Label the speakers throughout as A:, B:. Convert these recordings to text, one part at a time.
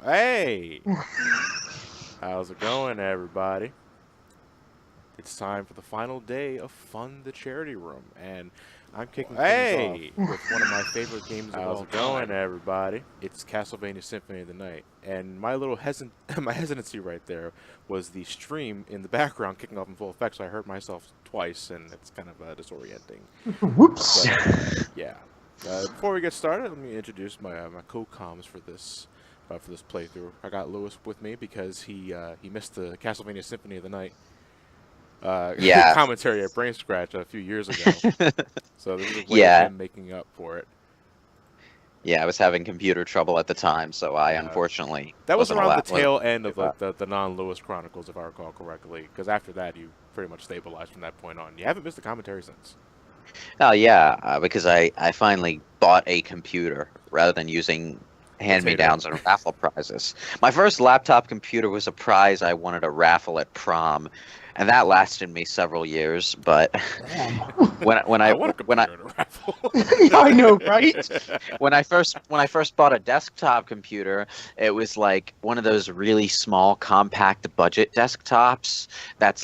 A: Hey! How's it going, everybody? It's time for the final day of Fund the Charity Room, and I'm kicking things off with one of my favorite games of all time. How's it going, everybody? It's Castlevania Symphony of the Night, and my little my hesitancy right there was the stream in the background kicking off in full effect, so I heard myself twice, and it's kind of disorienting.
B: Whoops!
A: But, yeah. Before we get started, let me introduce my co-coms for this playthrough. I got Lewis with me because he missed the Castlevania Symphony of the Night commentary at Brain Scratch a few years ago. So this is a way of him making up for it.
C: Yeah, I was having computer trouble at the time, so I unfortunately
A: that was around the tail end of the non-Lewis Chronicles, if I recall correctly. Because after that, you pretty much stabilized from that point on. You haven't missed the commentary since.
C: Oh yeah, because I finally bought a computer rather than using hand-me-downs and raffle prizes. My first laptop computer was a prize I wanted to raffle at prom, and that lasted me several years. But when I
B: I know, right?
C: When I first bought a desktop computer, it was like one of those really small, compact budget desktops. That's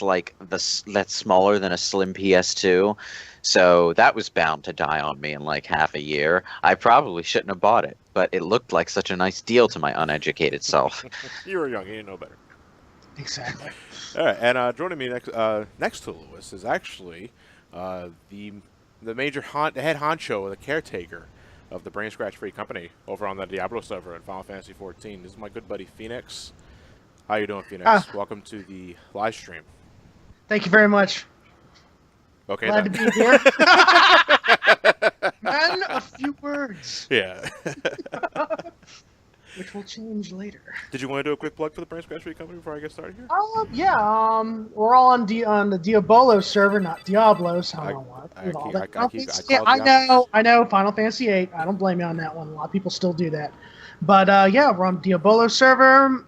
C: smaller than a slim PS2. So that was bound to die on me in like half a year. I probably shouldn't have bought it, but it looked like such a nice deal to my uneducated self.
A: You were young, you didn't know better.
B: Exactly.
A: All right, and joining me next to Lewis is actually the major head honcho, the caretaker of the Brain Scratch Free Company over on the Diablo server in Final Fantasy XIV. This is my good buddy Phoenix. How you doing, Phoenix? Welcome to the live stream.
B: Thank you very much.
A: Okay.
B: Glad to be here. Man, a few words.
A: Yeah.
B: Which will change later.
A: Did you want to do a quick plug for the Brain Scratch Free Company before I get started here?
B: Yeah. We're all on the Diabolo server, not Diablo. So I know. Final Fantasy VIII. I don't blame you on that one. A lot of people still do that. But yeah, we're on Diabolo server.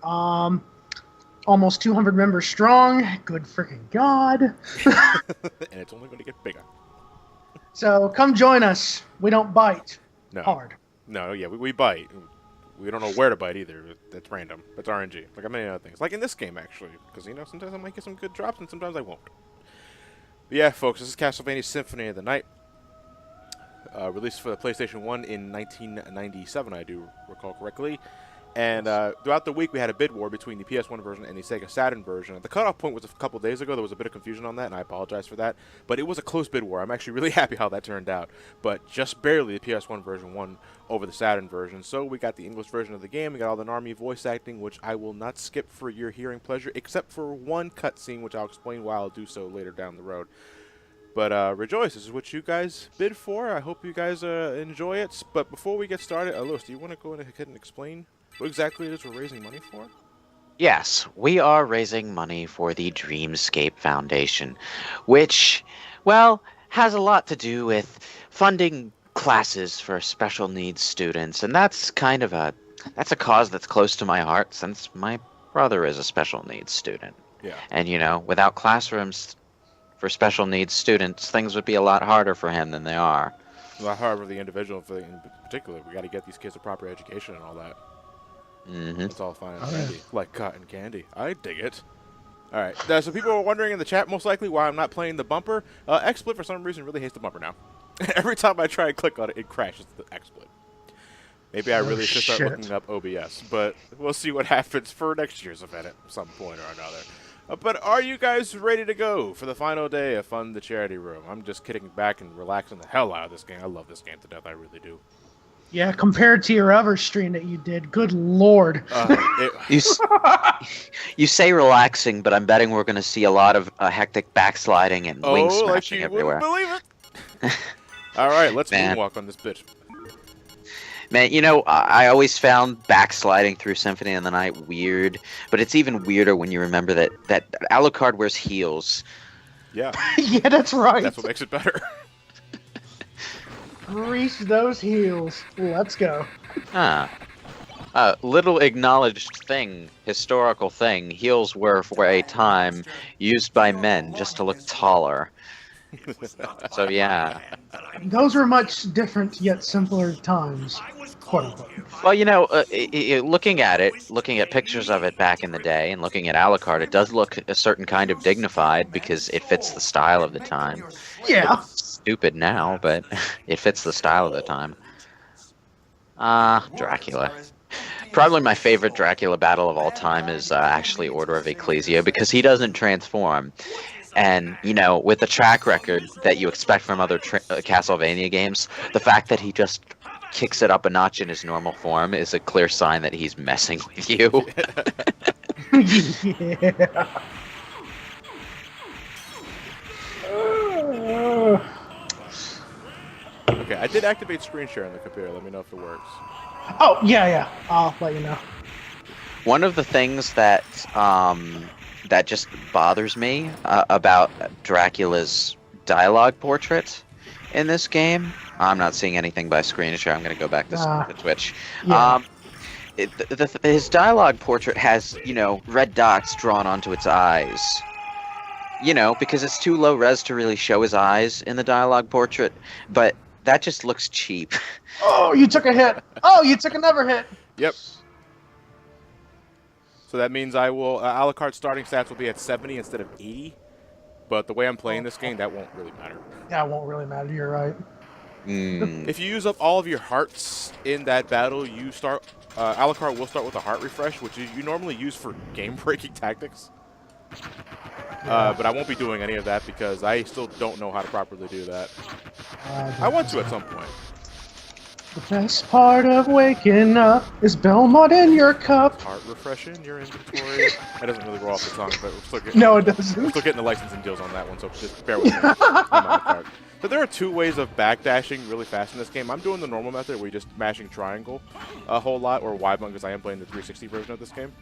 B: Almost 200 members strong. Good freaking God.
A: And it's only going to get bigger.
B: So come join us. We don't bite.
A: No.
B: Hard.
A: No, yeah, we bite. We don't know where to bite either. It's random. It's RNG. Like many other things. Like in this game, actually. Because, sometimes I might get some good drops and sometimes I won't. But yeah, folks, this is Castlevania Symphony of the Night. Released for the PlayStation 1 in 1997, I do recall correctly. And throughout the week, we had a bid war between the PS1 version and the Sega Saturn version. The cutoff point was a couple days ago. There was a bit of confusion on that, and I apologize for that. But it was a close bid war. I'm actually really happy how that turned out. But just barely the PS1 version won over the Saturn version. So we got the English version of the game. We got all the Narmi voice acting, which I will not skip for your hearing pleasure, except for one cutscene, which I'll explain why I'll do so later down the road. But rejoice, this is what you guys bid for. I hope you guys enjoy it. But before we get started, Lewis, do you want to go ahead and explain what exactly it is we're raising money for?
C: Yes, we are raising money for the Dreamscape Foundation, which, well, has a lot to do with funding classes for special needs students, and that's a cause that's close to my heart since my brother is a special needs student.
A: Yeah.
C: And, without classrooms for special needs students, things would be a lot harder for him than they are.
A: A lot harder for the individual in particular. We got to get these kids a proper education and all that.
C: Mm-hmm.
A: It's all fine and dandy, like cotton candy. I dig it. All right. So people are wondering in the chat, most likely, why I'm not playing the bumper. XSplit, for some reason, really hates the bumper now. Every time I try and click on it, it crashes the XSplit. Maybe I really should start looking up OBS, but we'll see what happens for next year's event at some point or another. But are you guys ready to go for the final day of Fund the Charity Room? I'm just kidding back and relaxing the hell out of this game. I love this game to death. I really do.
B: Yeah, compared to your other stream that you did, good lord.
C: You say relaxing, but I'm betting we're going to see a lot of hectic backsliding and wing smashing everywhere.
A: Oh, like you wouldn't believe it. All right, let's moonwalk on this bitch.
C: Man, I always found backsliding through Symphony of the Night weird, but it's even weirder when you remember that Alucard wears heels.
A: Yeah.
B: Yeah, that's right.
A: That's what makes it better.
B: Grease those heels. Let's go.
C: Little acknowledged historical thing, heels were for a time used by men just to look taller. So yeah.
B: Those were much different yet simpler times, quote unquote.
C: Well, looking at pictures of it back in the day, and looking at Alucard, it does look a certain kind of dignified because it fits the style of the time.
B: Yeah.
C: It's stupid now, but it fits the style of the time. Dracula. Probably my favorite Dracula battle of all time is actually Order of Ecclesia because he doesn't transform. And, with the track record that you expect from other Castlevania games, the fact that he just kicks it up a notch in his normal form is a clear sign that he's messing with you.
B: Yeah.
A: Okay, I did activate screen share on the computer. Let me know if it works.
B: Oh, yeah. I'll let you know.
C: One of the things that that just bothers me about Dracula's dialogue portrait in this game, I'm not seeing anything by screen share. I'm going to go back to Twitch.
B: Yeah.
C: His dialogue portrait has, red dots drawn onto its eyes. Because it's too low res to really show his eyes in the dialogue portrait, but that just looks cheap.
B: Oh, you took a hit. Oh, you took another hit.
A: Yep. So that means I will Alucard's starting stats will be at 70 instead of 80. But the way I'm playing this game, that won't really matter.
B: Yeah, it won't really matter. You're right.
A: If you use up all of your hearts in that battle, you start. Alucard will start with a heart refresh, which you normally use for game-breaking tactics. But I won't be doing any of that because I still don't know how to properly do that. I want to at some point.
B: The best part of waking up is Belmont in your cup.
A: Heart refresh in your inventory. That doesn't really roll off the tongue, but we're still getting.
B: No, it doesn't.
A: We're still getting the licensing deals on that one, so just bear with me. So there are two ways of backdashing really fast in this game. I'm doing the normal method where you're just mashing triangle a whole lot, or Y button because I am playing the 360 version of this game.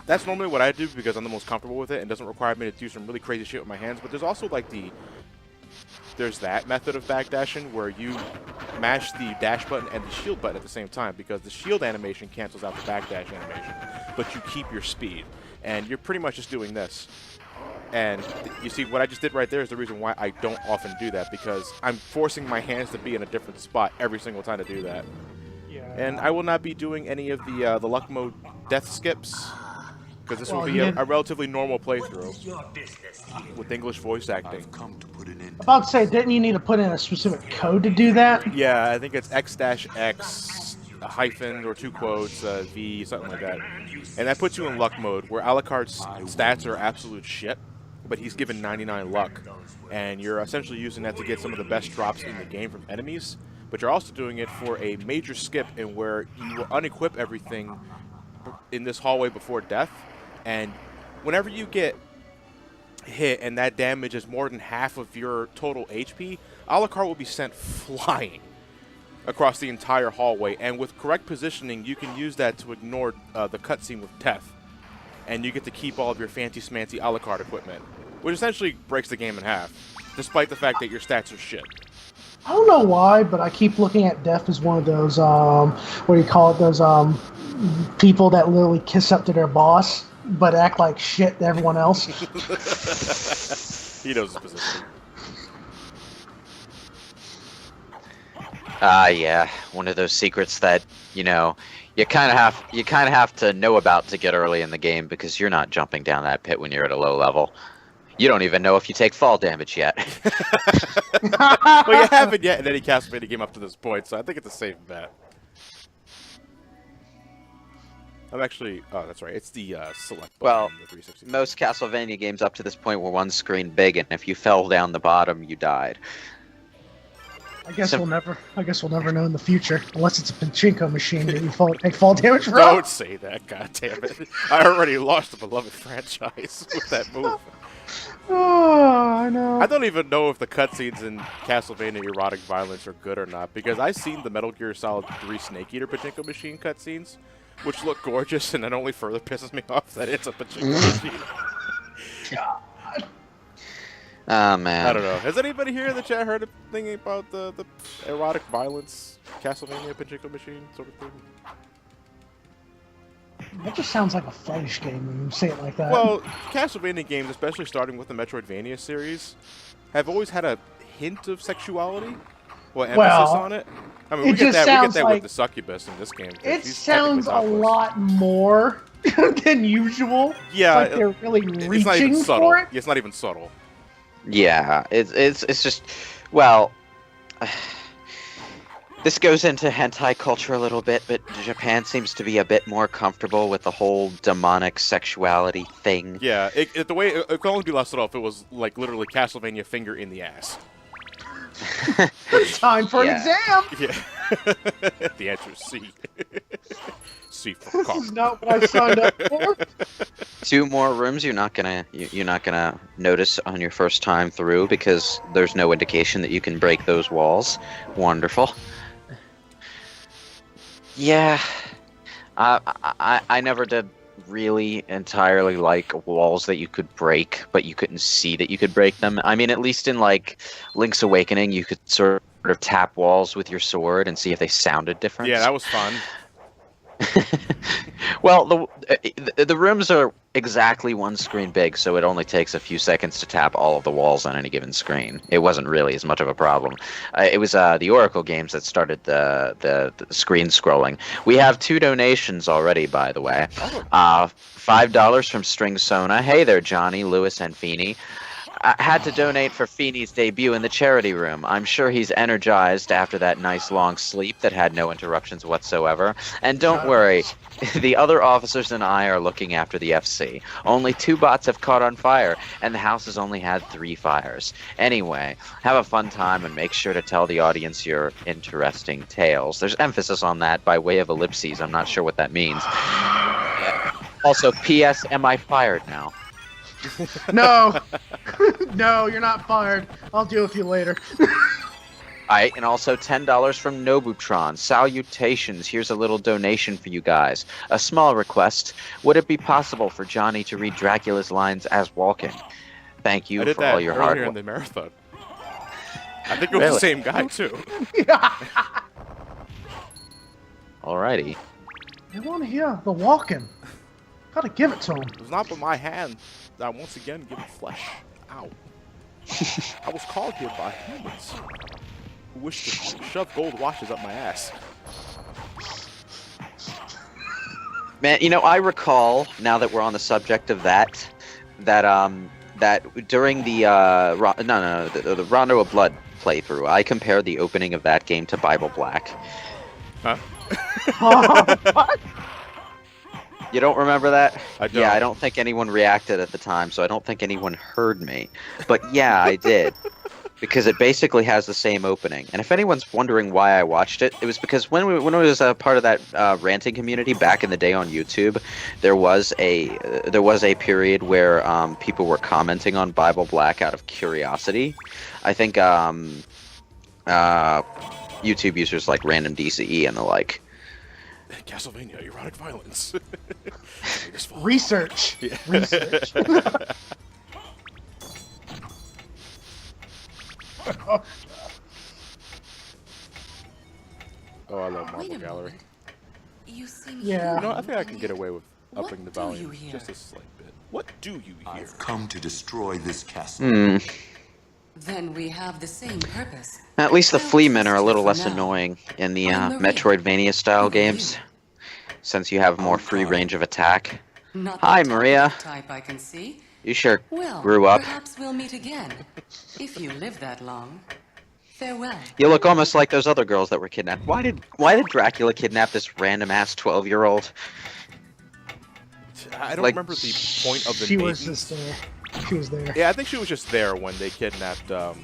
A: That's normally what I do because I'm the most comfortable with it and doesn't require me to do some really crazy shit with my hands. But there's also like there's that method of backdashing where you mash the dash button and the shield button at the same time because the shield animation cancels out the backdash animation, but you keep your speed. And you're pretty much just doing this. And you see, what I just did right there is the reason why I don't often do that because I'm forcing my hands to be in a different spot every single time to do that.
B: Yeah.
A: And I will not be doing any of the luck mode death skips because this will be a relatively normal playthrough with English voice acting.
B: About to say, didn't you need to put in a specific code to do that?
A: Yeah, I think it's X-X, a hyphen or two quotes, V, something like that. And that puts you in luck mode where Alucard's stats are absolute shit, but he's given 99 luck. And you're essentially using that to get some of the best drops in the game from enemies, but you're also doing it for a major skip in where you will unequip everything in this hallway before death. And whenever you get hit and that damage is more than half of your total HP, Alucard will be sent flying across the entire hallway. And with correct positioning, you can use that to ignore the cutscene with death. And you get to keep all of your fancy-smancy Alucard equipment, which essentially breaks the game in half, despite the fact that your stats are shit.
B: I don't know why, but I keep looking at Death as one of those, what do you call it, those people that literally kiss up to their boss, but act like shit to everyone else.
A: He knows his position.
C: Yeah, one of those secrets that, you kind of have to know about to get early in the game because you're not jumping down that pit when you're at a low level. You don't even know if you take fall damage yet.
A: Well, you haven't yet in any Castlevania game up to this point, so I think it's a safe bet. I'm actually... Oh, that's right. It's the select button.
C: Well,
A: the 360.
C: Most Castlevania games up to this point were one screen big, and if you fell down the bottom, you died.
B: I guess we'll never know in the future, unless it's a pachinko machine that you take fall damage from.
A: Don't say that, god damn it. I already lost a beloved franchise with that move.
B: Oh, I know.
A: I don't even know if the cutscenes in Castlevania erotic violence are good or not, because I've seen the Metal Gear Solid 3 Snake Eater pachinko machine cutscenes, which look gorgeous, and that only further pisses me off that it's a pachinko machine.
B: God.
C: Oh, man.
A: I don't know. Has anybody here in the chat heard anything about the erotic violence Castlevania pachinko machine sort of thing?
B: That just sounds like a fetish game when you say it like that.
A: Well, Castlevania games, especially starting with the Metroidvania series, have always had a hint of sexuality, or emphasis on it. I mean, we get that with the succubus in this game.
B: It sounds a lot more than usual.
A: Yeah,
B: like they're really reaching for it.
A: It's not even subtle.
C: Yeah, it's just, well, this goes into hentai culture a little bit, but Japan seems to be a bit more comfortable with the whole demonic sexuality thing.
A: Yeah, it could only be less subtle if it was like literally Castlevania finger in the ass.
B: Time for an exam.
A: Yeah. The answer is C. C for cock.
B: This is not what I signed up for.
C: 2 more rooms you're not gonna notice on your first time through because there's no indication that you can break those walls. Wonderful. Yeah, I never did really entirely like walls that you could break, but you couldn't see that you could break them. I mean, at least in like Link's Awakening, you could sort of tap walls with your sword and see if they sounded different.
A: Yeah, that was fun.
C: Well, the rooms are exactly 1 screen big, so it only takes a few seconds to tap all of the walls on any given screen. It wasn't really as much of a problem. It was the Oracle games that started the screen scrolling. We have 2 donations already, by the way. $5 from String Sona. Hey there, Johnny, Lewis, and Feeney. I had to donate for Feeney's debut in the charity room. I'm sure he's energized after that nice long sleep that had no interruptions whatsoever. And don't worry, the other officers and I are looking after the FC. Only 2 bots have caught on fire, and the house has only had 3 fires. Anyway, have a fun time and make sure to tell the audience your interesting tales. There's emphasis on that by way of ellipses. I'm not sure what that means. Also, P.S. Am I fired now?
B: No. No, you're not fired. I'll deal with you later.
C: Alright, and also $10 from Nobutron. Salutations, here's a little donation for you guys. A small request. Would it be possible for Johnny to read Dracula's lines as Walken? Thank you for all your hard work.
A: I did that earlier in the marathon. I think it was the same guy, too.
C: Alrighty.
B: I want to hear the walking. Gotta give it to him.
A: It was not but my hand that once again given flesh. Ow. I was called here by humans who wish to shove gold watches up my ass.
C: Man, you know, I recall, now that we're on the subject of that during the the Rondo of Blood playthrough, I compared the opening of that game to Bible Black.
A: Huh?
B: What?
C: You don't remember that?
A: I don't.
C: Yeah, I don't think anyone reacted at the time, so I don't think anyone heard me. But yeah, I did. Because it basically has the same opening. And if anyone's wondering why I watched it, it was because when I was a part of that ranting community back in the day on YouTube, there was a period where people were commenting on Bible Black out of curiosity. I think YouTube users like Random DCE and the like.
A: Castlevania, erotic violence.
B: Research.
A: Yeah.
B: Research.
A: Oh, I love Marble Gallery.
D: You seem
B: Yeah.
A: You know, I think I can get away with
D: What
A: upping the
D: do
A: volume
D: you hear?
A: just a slight bit. What do you hear?
E: I've come to destroy this castle.
D: Then we have the same purpose.
C: At least the
D: I'll
C: flea men are a
D: trust you
C: little
D: for
C: less
D: now.
C: annoying in the
D: I'm Maria.
C: Metroidvania style
D: Who are
C: games, since you have more free range of attack.
D: Not
C: Hi,
D: the
C: Maria.
D: type I can see.
C: You sure
D: Well,
C: grew up.
D: perhaps we'll meet again. If you live that long. Farewell.
C: You look almost like those other girls that were kidnapped. Why did Dracula kidnap this random ass 12-year-old?
A: I don't
C: like,
A: remember the point of the
B: She was
A: maidens.
B: just there. She was there.
A: Yeah, I think she was just there when they kidnapped, what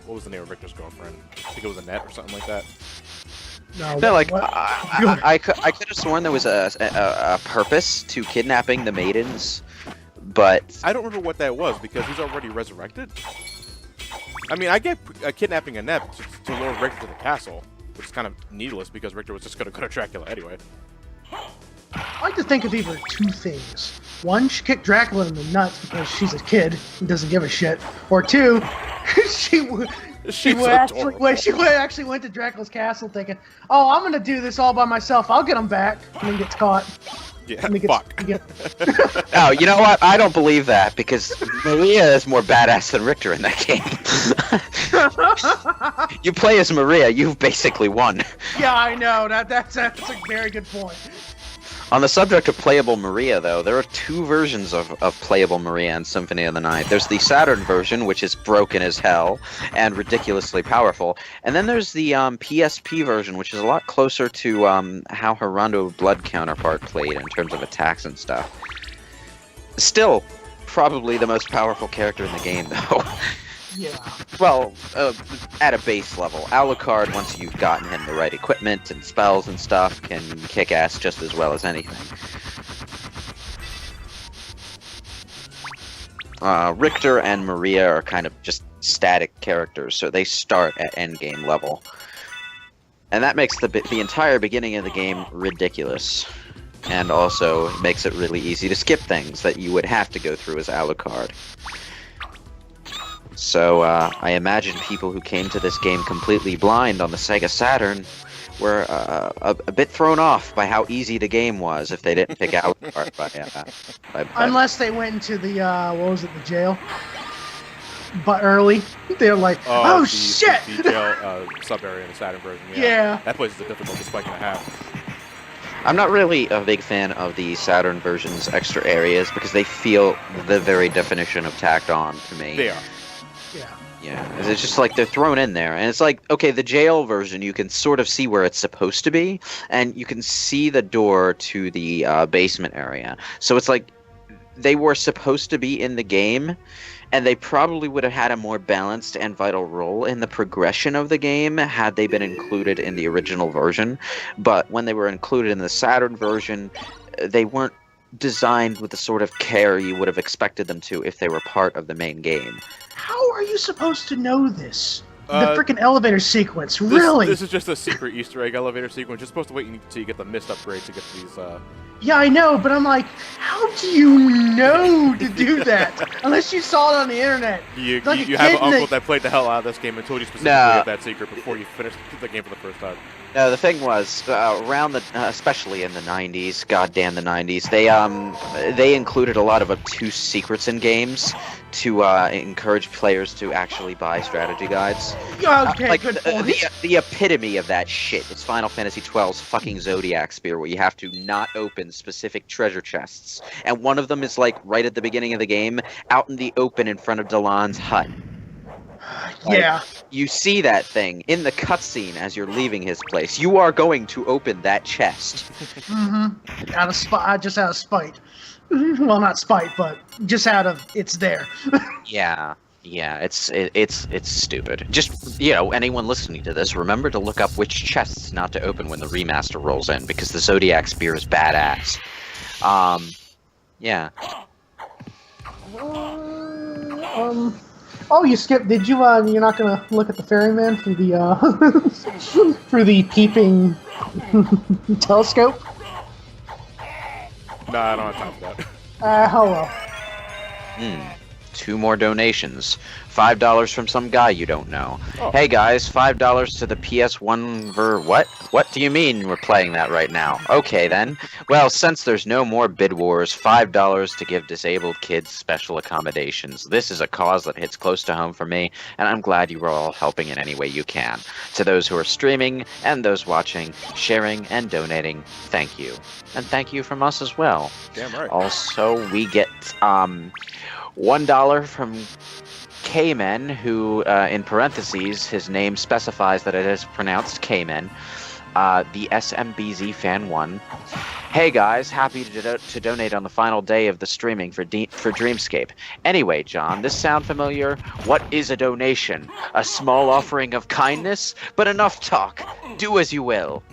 A: was the name of Victor's girlfriend? I think it was Annette or something like that.
B: No,
C: No, like
B: what?
C: I could have sworn there was a purpose to kidnapping the maidens, but
A: I don't remember what that was because he's already resurrected. I mean, I get kidnapping Annette to lure Richter to the castle, which is kind of needless because Richter was just going to go to Dracula anyway.
B: I like to think of either 2 things. 1, she kicked Dracula in the nuts because she's a kid and doesn't give a shit. Or 2, she actually went to Dracula's castle thinking, "Oh, I'm gonna do this all by myself. I'll get him back," and then gets caught.
A: Yeah,
B: And it
A: fuck.
C: Oh, you know what? I don't believe that because Maria is more badass than Richter in that game. You play as Maria, you've basically won.
B: Yeah, I know. That's a very good point.
C: On the subject of playable Maria, though, there are two versions of playable Maria in Symphony of the Night. There's the Saturn version, which is broken as hell and ridiculously powerful, and then there's the PSP version, which is a lot closer to how her Rondo of Blood counterpart played in terms of attacks and stuff. Still, probably the most powerful character in the game, though.
B: Yeah.
C: Well, at a base level. Alucard, once you've gotten him the right equipment and spells and stuff, can kick ass just as well as anything. Richter and Maria are kind of just static characters, so they start at endgame level. And that makes the entire beginning of the game ridiculous. And also makes it really easy to skip things that you would have to go through as Alucard. So, I imagine people who came to this game completely blind on the Sega Saturn were a bit thrown off by how easy the game was if they didn't pick Alucard by
B: Unless they went into the, the jail. But early. They're like, oh shit!
A: The jail sub-area in the Saturn version,
B: Yeah.
A: That place is a difficulty spike and a half.
C: I'm not really a big fan of the Saturn version's extra areas because they feel the very definition of tacked on to me.
A: They are.
B: Yeah.
C: Yeah, it's just like they're thrown in there, and it's like, okay, the jail version, you can sort of see where it's supposed to be, and you can see the door to the basement area. So it's like they were supposed to be in the game, and they probably would have had a more balanced and vital role in the progression of the game had they been included in the original version. But when they were included in the Saturn version, they weren't designed with the sort of care you would have expected them to if they were part of the main game.
B: How are you supposed to know this? The freaking elevator sequence,
A: This,
B: really?
A: This is just a secret Easter egg elevator sequence. You're supposed to wait until you get the mist upgrade to get these.
B: Yeah, I know, but I'm like, how do you know to do that? Unless you saw it on the internet.
A: You
B: Like a
A: have
B: kid
A: an
B: in
A: uncle
B: the-
A: that played the hell out of this game and told you specifically
C: Nah.
A: of that secret before you finished the game for the first time.
C: No, the thing was, around the, especially in the 90s, goddamn the 90s, they included a lot of obtuse secrets in games to encourage players to actually buy strategy guides.
B: Okay,
C: Like,
B: good point.
C: the epitome of that shit is Final Fantasy XII's fucking Zodiac Spear, where you have to not open specific treasure chests. And one of them is, like, right at the beginning of the game, out in the open in front of Delan's hut.
B: Yeah.
C: You see that thing in the cutscene as you're leaving his place. You are going to open that chest.
B: Out of spite, just out of spite. Well, not spite, but just out of it's there.
C: Yeah, it's stupid. Just, anyone listening to this, remember to look up which chests not to open when the remaster rolls in, because the Zodiac Spear is badass. Yeah.
B: Oh, you skipped. Did you? You're not gonna look at the ferryman through the through the peeping telescope?
A: Nah, I don't have time for that.
B: Hello.
C: 2 more donations. $5 from some guy you don't know.
A: Oh.
C: Hey guys, $5 to the PS1 What? What do you mean we're playing that right now? Okay then. Well, since there's no more bid wars, $5 to give disabled kids special accommodations. This is a cause that hits close to home for me, and I'm glad you are all helping in any way you can. To those who are streaming and those watching, sharing and donating, thank you. And thank you from us as well.
A: Damn right.
C: Also, we get $1 from K-Men, who, in parentheses, his name specifies that it is pronounced K-Men, the SMBZ Fan 1. Hey guys, happy to donate on the final day of the streaming for Dreamscape. Anyway, John, this sound familiar? What is a donation? A small offering of kindness? But enough talk. Do as you will.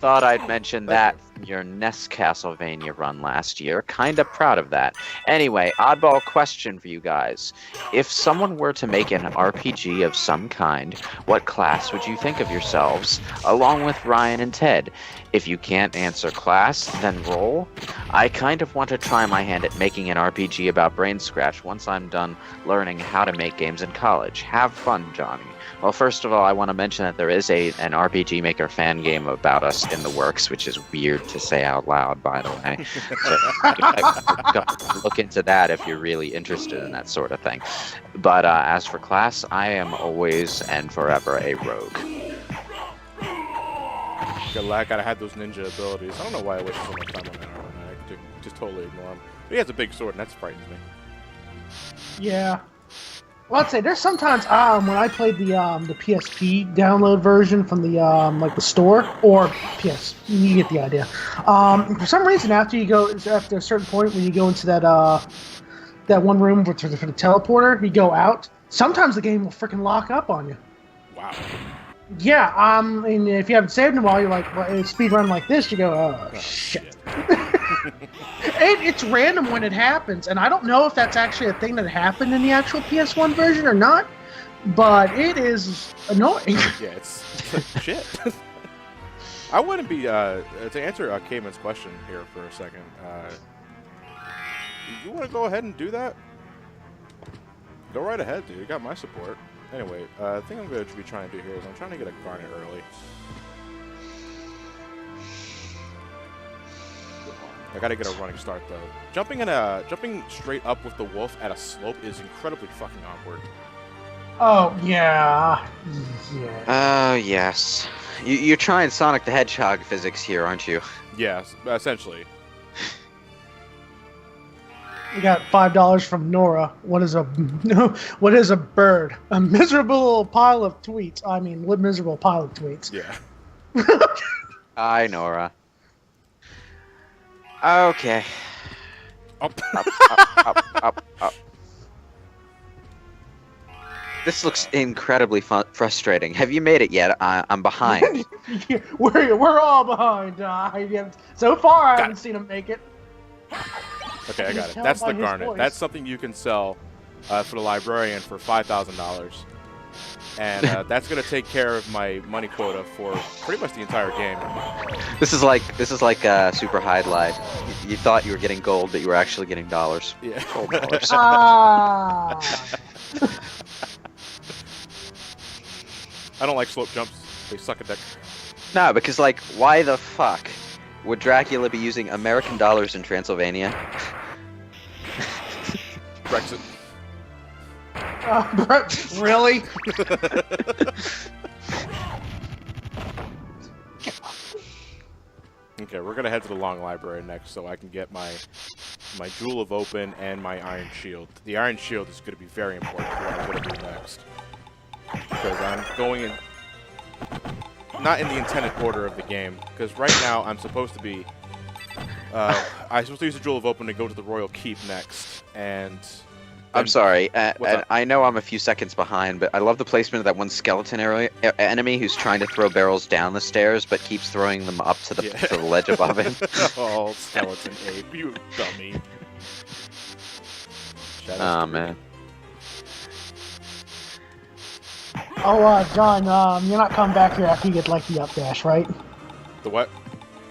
C: Thought I'd mention that your NES Castlevania run last year. Kinda proud of that. Anyway, oddball question for you guys. If someone were to make an RPG of some kind, what class would you think of yourselves, along with Ryan and Ted? If you can't answer class, then roll. I kind of want to try my hand at making an RPG about Brain Scratch once I'm done learning how to make games in college. Have fun, Johnny. Well, first of all, I want to mention that there is an RPG Maker fan game about us in the works, which is weird to say out loud, by the way. So, look into that if you're really interested in that sort of thing. But as for class, I am always and forever a rogue.
A: Gotta have those ninja abilities. I don't know why I wasted so much time on that Armor Knight. I could just totally ignore him. But he has a big sword, and that frightens me.
B: Yeah. Well, I'd say there's sometimes when I played the PSP download version from the like the store or PS, you get the idea. For some reason, after a certain point when you go into that one room for the teleporter, you go out. Sometimes the game will freaking lock up on you.
A: Wow.
B: Yeah. And if you haven't saved in a while, you're like, well, speed run like this, you go, oh shit. It's random when it happens, and I don't know if that's actually a thing that happened in the actual PS1 version or not, but it is annoying.
A: Yeah, it's shit. I wouldn't be, to answer Cayman's question here for a second, you want to go ahead and do that? Go right ahead, dude. You got my support. Anyway, the thing I'm going to be trying to do here is I'm trying to get a Garnet early. I gotta get a running start though. Jumping straight up with the wolf at a slope is incredibly fucking awkward.
B: Oh yeah.
C: Oh yes. You're trying Sonic the Hedgehog physics here, aren't you?
A: Yes, essentially.
B: We got $5 from Nora. What is a bird? A miserable pile of tweets. I mean, miserable pile of tweets.
A: Yeah.
C: Hi, Nora. Okay.
A: Up.
C: Up. This looks incredibly frustrating. Have you made it yet? I'm behind.
B: We're all behind. So far, I haven't seen him make it.
A: Okay, I got it.
B: Tell
A: That's
B: by
A: the
B: his
A: Garnet.
B: voice.
A: That's something you can sell for the librarian for $5,000. And that's going to take care of my money quota for pretty much the entire game.
C: This is like super highlight. You thought you were getting gold, but you were actually getting dollars.
A: Yeah.
C: Gold dollars.
A: I don't like slope jumps. They suck a dick.
C: No, because like, why the fuck would Dracula be using American dollars in Transylvania?
A: Brexit.
B: Really?
A: Okay, we're gonna head to the Long Library next, so I can get my Jewel of Open and my Iron Shield. The Iron Shield is gonna be very important for what I'm gonna do next, because I'm going in not in the intended order of the game. Because right now I'm supposed to be I'm supposed to use the Jewel of Open to go to the Royal Keep next, and
C: I'm sorry,
A: What's up?
C: I know I'm a few seconds behind, but I love the placement of that one skeleton enemy who's trying to throw barrels down the stairs, but keeps throwing them up to the ledge above him.
A: Oh, skeleton ape, you dummy.
C: Oh man.
B: Oh, John, you're not coming back here after you get like the up dash, right?
A: The what?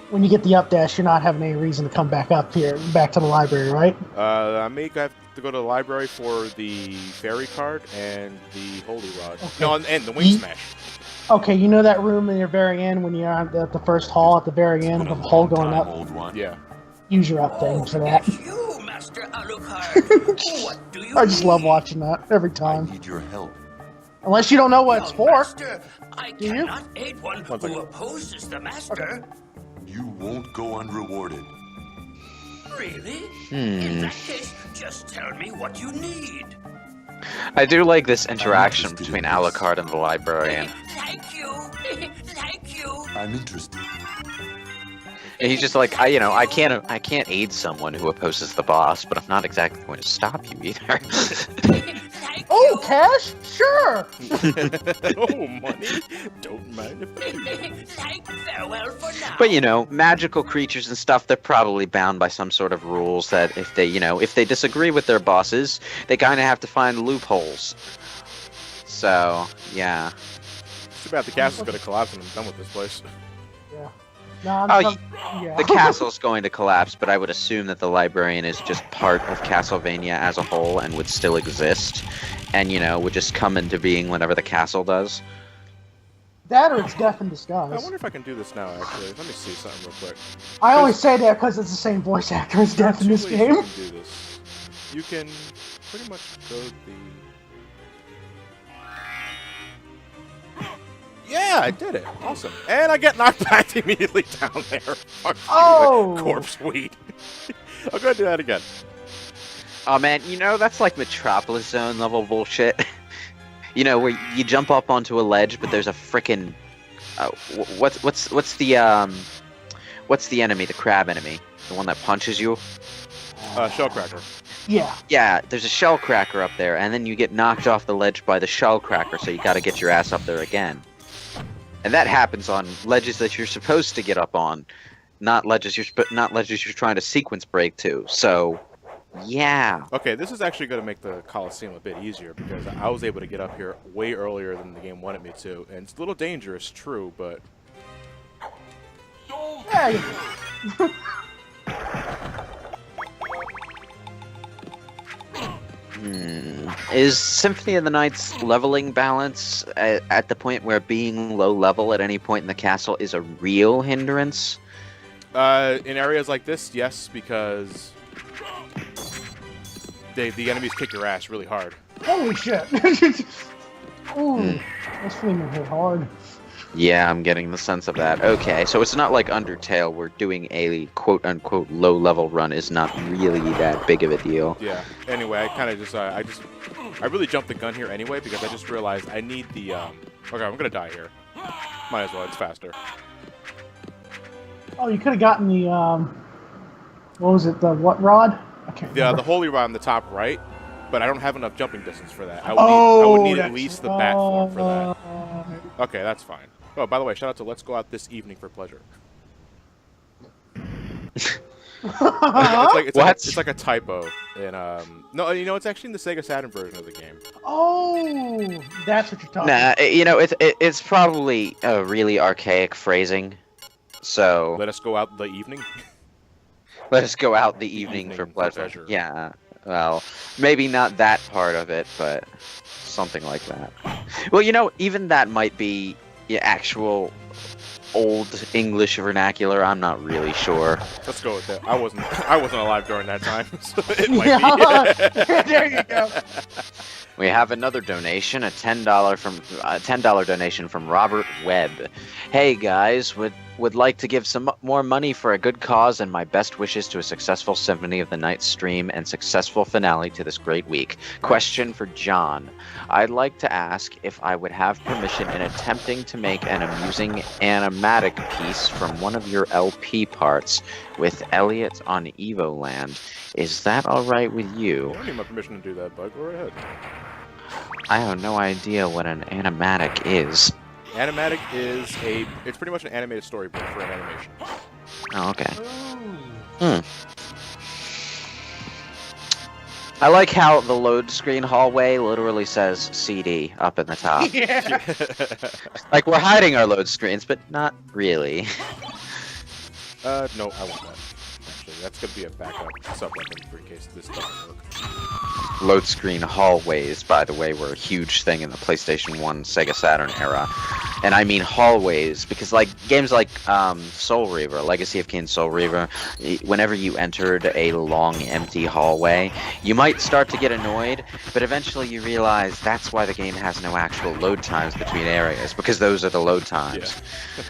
B: When you get the up dash, you're not having any reason to come back up here, back to the library, right?
A: I may have to go to the library for the fairy card and the holy rod.
B: Okay.
A: No, and the wing smash.
B: Okay, you know that room in your very end when you're at the first hall at the very end, the hall going up?
E: Old one.
A: Yeah.
B: Use your up thing for that.
F: You, Master Alucard. What do you
B: I just love
F: need?
B: watching that every
E: I
B: time.
E: need your help.
B: Unless you don't know what it's
F: Young
B: for.
F: Master, I
B: Do you?
F: cannot aid one
A: One second.
F: who opposes the Master.
E: You won't go unrewarded.
F: Really? In that case, just tell me what you need.
C: I do like this interaction
E: interested
C: between
E: in this.
C: Alucard and the librarian.
F: Thank you. Thank you.
E: I'm interested.
C: And he's just like, I can't aid someone who opposes the boss, but I'm not exactly going to stop you either.
F: Thank
B: Oh,
F: you.
B: cash? Sure.
A: Oh, money. Don't mind if I do.
F: Thank farewell for now.
C: But magical creatures and stuff, they're probably bound by some sort of rules that if they disagree with their bosses, they kind of have to find loopholes. So, yeah.
A: Too bad the castle's gonna collapse and I'm done with this place.
B: Yeah. No, I'm,
C: Oh,
B: yeah.
C: The castle's going to collapse, but I would assume that the librarian is just part of Castlevania as a whole and would still exist, and would just come into being whenever the castle does.
B: That or it's death in
A: I
B: disguise.
A: wonder if I can do this now, actually. Let me see something real quick.
B: I always say that because it's the same voice actor as death in
A: Two
B: this
A: ways
B: game.
A: You can do this. You can pretty much go the... Yeah, I did it. Awesome. And I get knocked back immediately down there. Fuck you,
B: Oh!
A: corpse weed. I'll go do that again.
C: Oh man, that's like Metropolis Zone level bullshit. Where you jump up onto a ledge, but there's a frickin' what's the enemy? The crab enemy, the one that punches you.
A: Shellcracker.
B: Yeah.
C: Yeah, there's a shell cracker up there, and then you get knocked off the ledge by the shell cracker, so you got to get your ass up there again. And that happens on ledges that you're supposed to get up on, not ledges you're trying to sequence break to. So, yeah.
A: Okay, this is actually going to make the Coliseum a bit easier because I was able to get up here way earlier than the game wanted me to, and it's a little dangerous, true, but
B: Hey.
C: Is Symphony of the Night's leveling balance at the point where being low level at any point in the castle is a real hindrance?
A: in areas like this, yes, because the enemies kick your ass really hard.
B: Holy shit. Ooh, this flaming hit hard.
C: Yeah, I'm getting the sense of that. Okay, so it's not like Undertale where doing a quote-unquote low-level run is not really that big of a deal.
A: Yeah. Anyway, I kind of just, I really jumped the gun here anyway because I just realized I need the, okay, I'm gonna die here. Might as well, it's faster.
B: Oh, you could have gotten the, what was it, the what rod? I can't remember.
A: The holy rod on the top right, but I don't have enough jumping distance for that. I would need at least the bat form for that. Okay, that's fine. Oh, by the way, shout out to Let's Go Out This Evening for Pleasure. It's like a typo. And no, it's actually in the Sega Saturn version of the game.
B: Oh, that's what you're talking
C: Nah,
B: about.
C: it's probably a really archaic phrasing. So
A: Let us go out the evening.
C: let us go out the evening for pleasure. Yeah. Well, maybe not that part of it, but something like that. Well, even that might be actual old English vernacular. I'm not really sure.
A: Let's go with that. I wasn't alive during that time, so it might
B: Yeah. There you go.
C: We have another donation, a $10 donation from Robert Webb. Hey guys, would like to give some more money for a good cause and my best wishes to a successful Symphony of the Night stream and successful finale to this great week. Question for John. I'd like to ask if I would have permission in attempting to make an amusing animatic piece from one of your LP parts with Elliot on Evoland. Is that alright with you?
A: I don't need my permission to do that, bud. Go right ahead.
C: I have no idea what an animatic is.
A: Animatic is it's pretty much an animated storyboard for an animation.
C: Oh, okay.
B: Ooh.
C: I like how the load screen hallway literally says CD up in the top.
B: Yeah.
C: Like, we're hiding our load screens, but not really.
A: No, I want that. Actually, that's gonna be a backup sub-weapon in case this doesn't work.
C: Load screen hallways, by the way, were a huge thing in the PlayStation 1 Sega Saturn era. And I mean hallways, because games like Soul Reaver, Legacy of Kain Soul Reaver, whenever you entered a long, empty hallway, you might start to get annoyed, but eventually you realize that's why the game has no actual load times between areas, because those are the load times.
A: Yeah.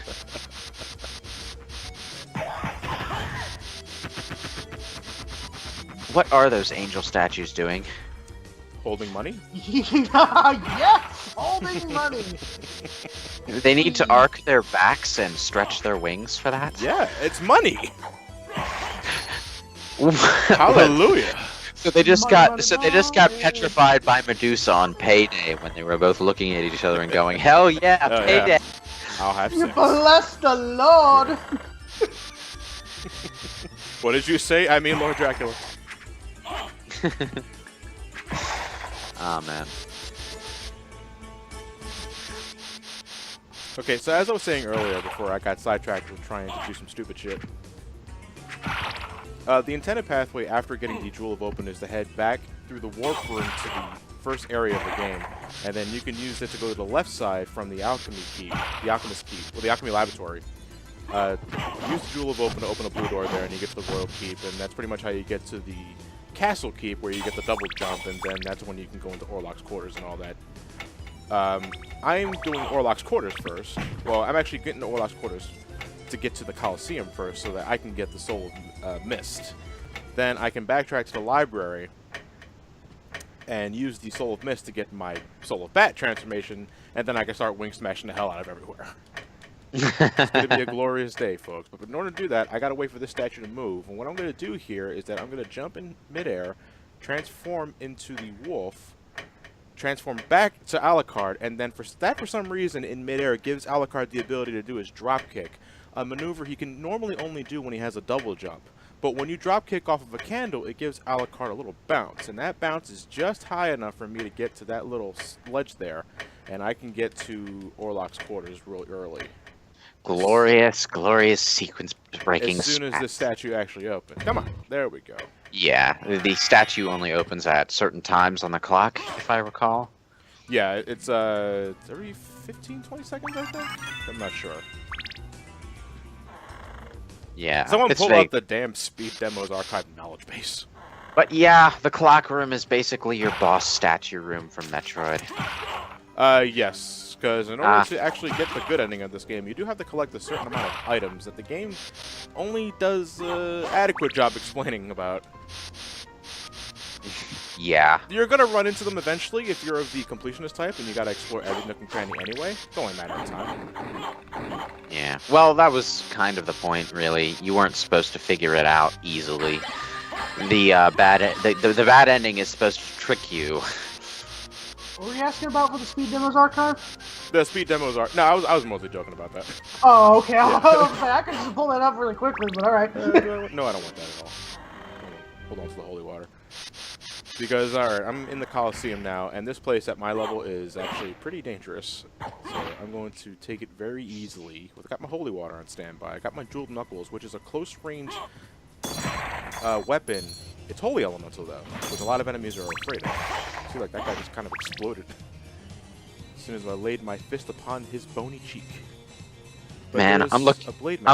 C: What are those angel statues doing?
A: Holding money?
B: Yes! Holding money!
C: They need to arc their backs and stretch their wings for that?
A: Yeah, it's money. Hallelujah.
C: So they just
B: Money,
C: got petrified by Medusa on Payday when they were both looking at each other and going, "Hell yeah,
A: Oh,
C: Payday!"
A: yeah. I'll have
B: You
A: sex.
B: bless the Lord!
A: What did you say? I mean, Lord Dracula.
C: Oh man.
A: Okay, so as I was saying earlier, before I got sidetracked with trying to do some stupid shit, the intended pathway after getting the Jewel of Open is to head back through the warp room to the first area of the game, and then you can use it to go to the left side from the Alchemist Keep, well, the Alchemy Laboratory. Use the Jewel of Open to open a blue door there, and you get to the Royal Keep, and that's pretty much how you get to the Castle Keep, where you get the double jump, and then that's when you can go into Orlok's quarters and all that. I'm doing Orlok's quarters first. Well, I'm actually getting to Orlok's quarters to get to the Coliseum first, so that I can get the Soul of Mist. Then I can backtrack to the library and use the Soul of Mist to get my Soul of Bat transformation, and then I can start wing smashing the hell out of everywhere. It's going to be a glorious day, folks. But in order to do that, I got to wait for this statue to move. And what I'm going to do here is that I'm going to jump in midair, transform into the wolf, transform back to Alucard, and then for some reason in midair it gives Alucard the ability to do his drop kick, a maneuver he can normally only do when he has a double jump. But when you drop kick off of a candle, it gives Alucard a little bounce, and that bounce is just high enough for me to get to that little ledge there, and I can get to Orlok's quarters real early.
C: Glorious, glorious sequence breaking.
A: As soon as the statue actually opens. Come on, there we go.
C: Yeah, the statue only opens at certain times on the clock, if I recall.
A: Yeah, it's every 15, 20 seconds, I think? I'm not sure.
C: Yeah.
A: Someone
C: it's
A: pull
C: vague.
A: out the damn Speed Demos archive knowledge base.
C: But yeah, the clock room is basically your boss statue room from Metroid.
A: Yes, because in order to actually get the good ending of this game, you do have to collect a certain amount of items that the game only does adequate job explaining about.
C: Yeah.
A: You're gonna run into them eventually if you're of the completionist type, and you gotta explore every nook and cranny anyway. It's only a matter of time.
C: Yeah. Well, that was kind of the point, really. You weren't supposed to figure it out easily. The the bad ending is supposed to trick you.
B: What were you asking about with the Speed Demos archive?
A: The Speed Demos are... No, I was mostly joking about that.
B: Oh, okay. I could just pull that up really quickly, but alright.
A: No, I don't want that at all. Hold on to the holy water. Because, alright, I'm in the Coliseum now, and this place at my level is actually pretty dangerous. So I'm going to take it very easily. I got my holy water on standby. I got my jeweled knuckles, which is a close-range weapon. It's holy elemental, though, which a lot of enemies are afraid of. See, like, that guy just kind of exploded as soon as I laid my fist upon his bony cheek. But
C: Man, I'm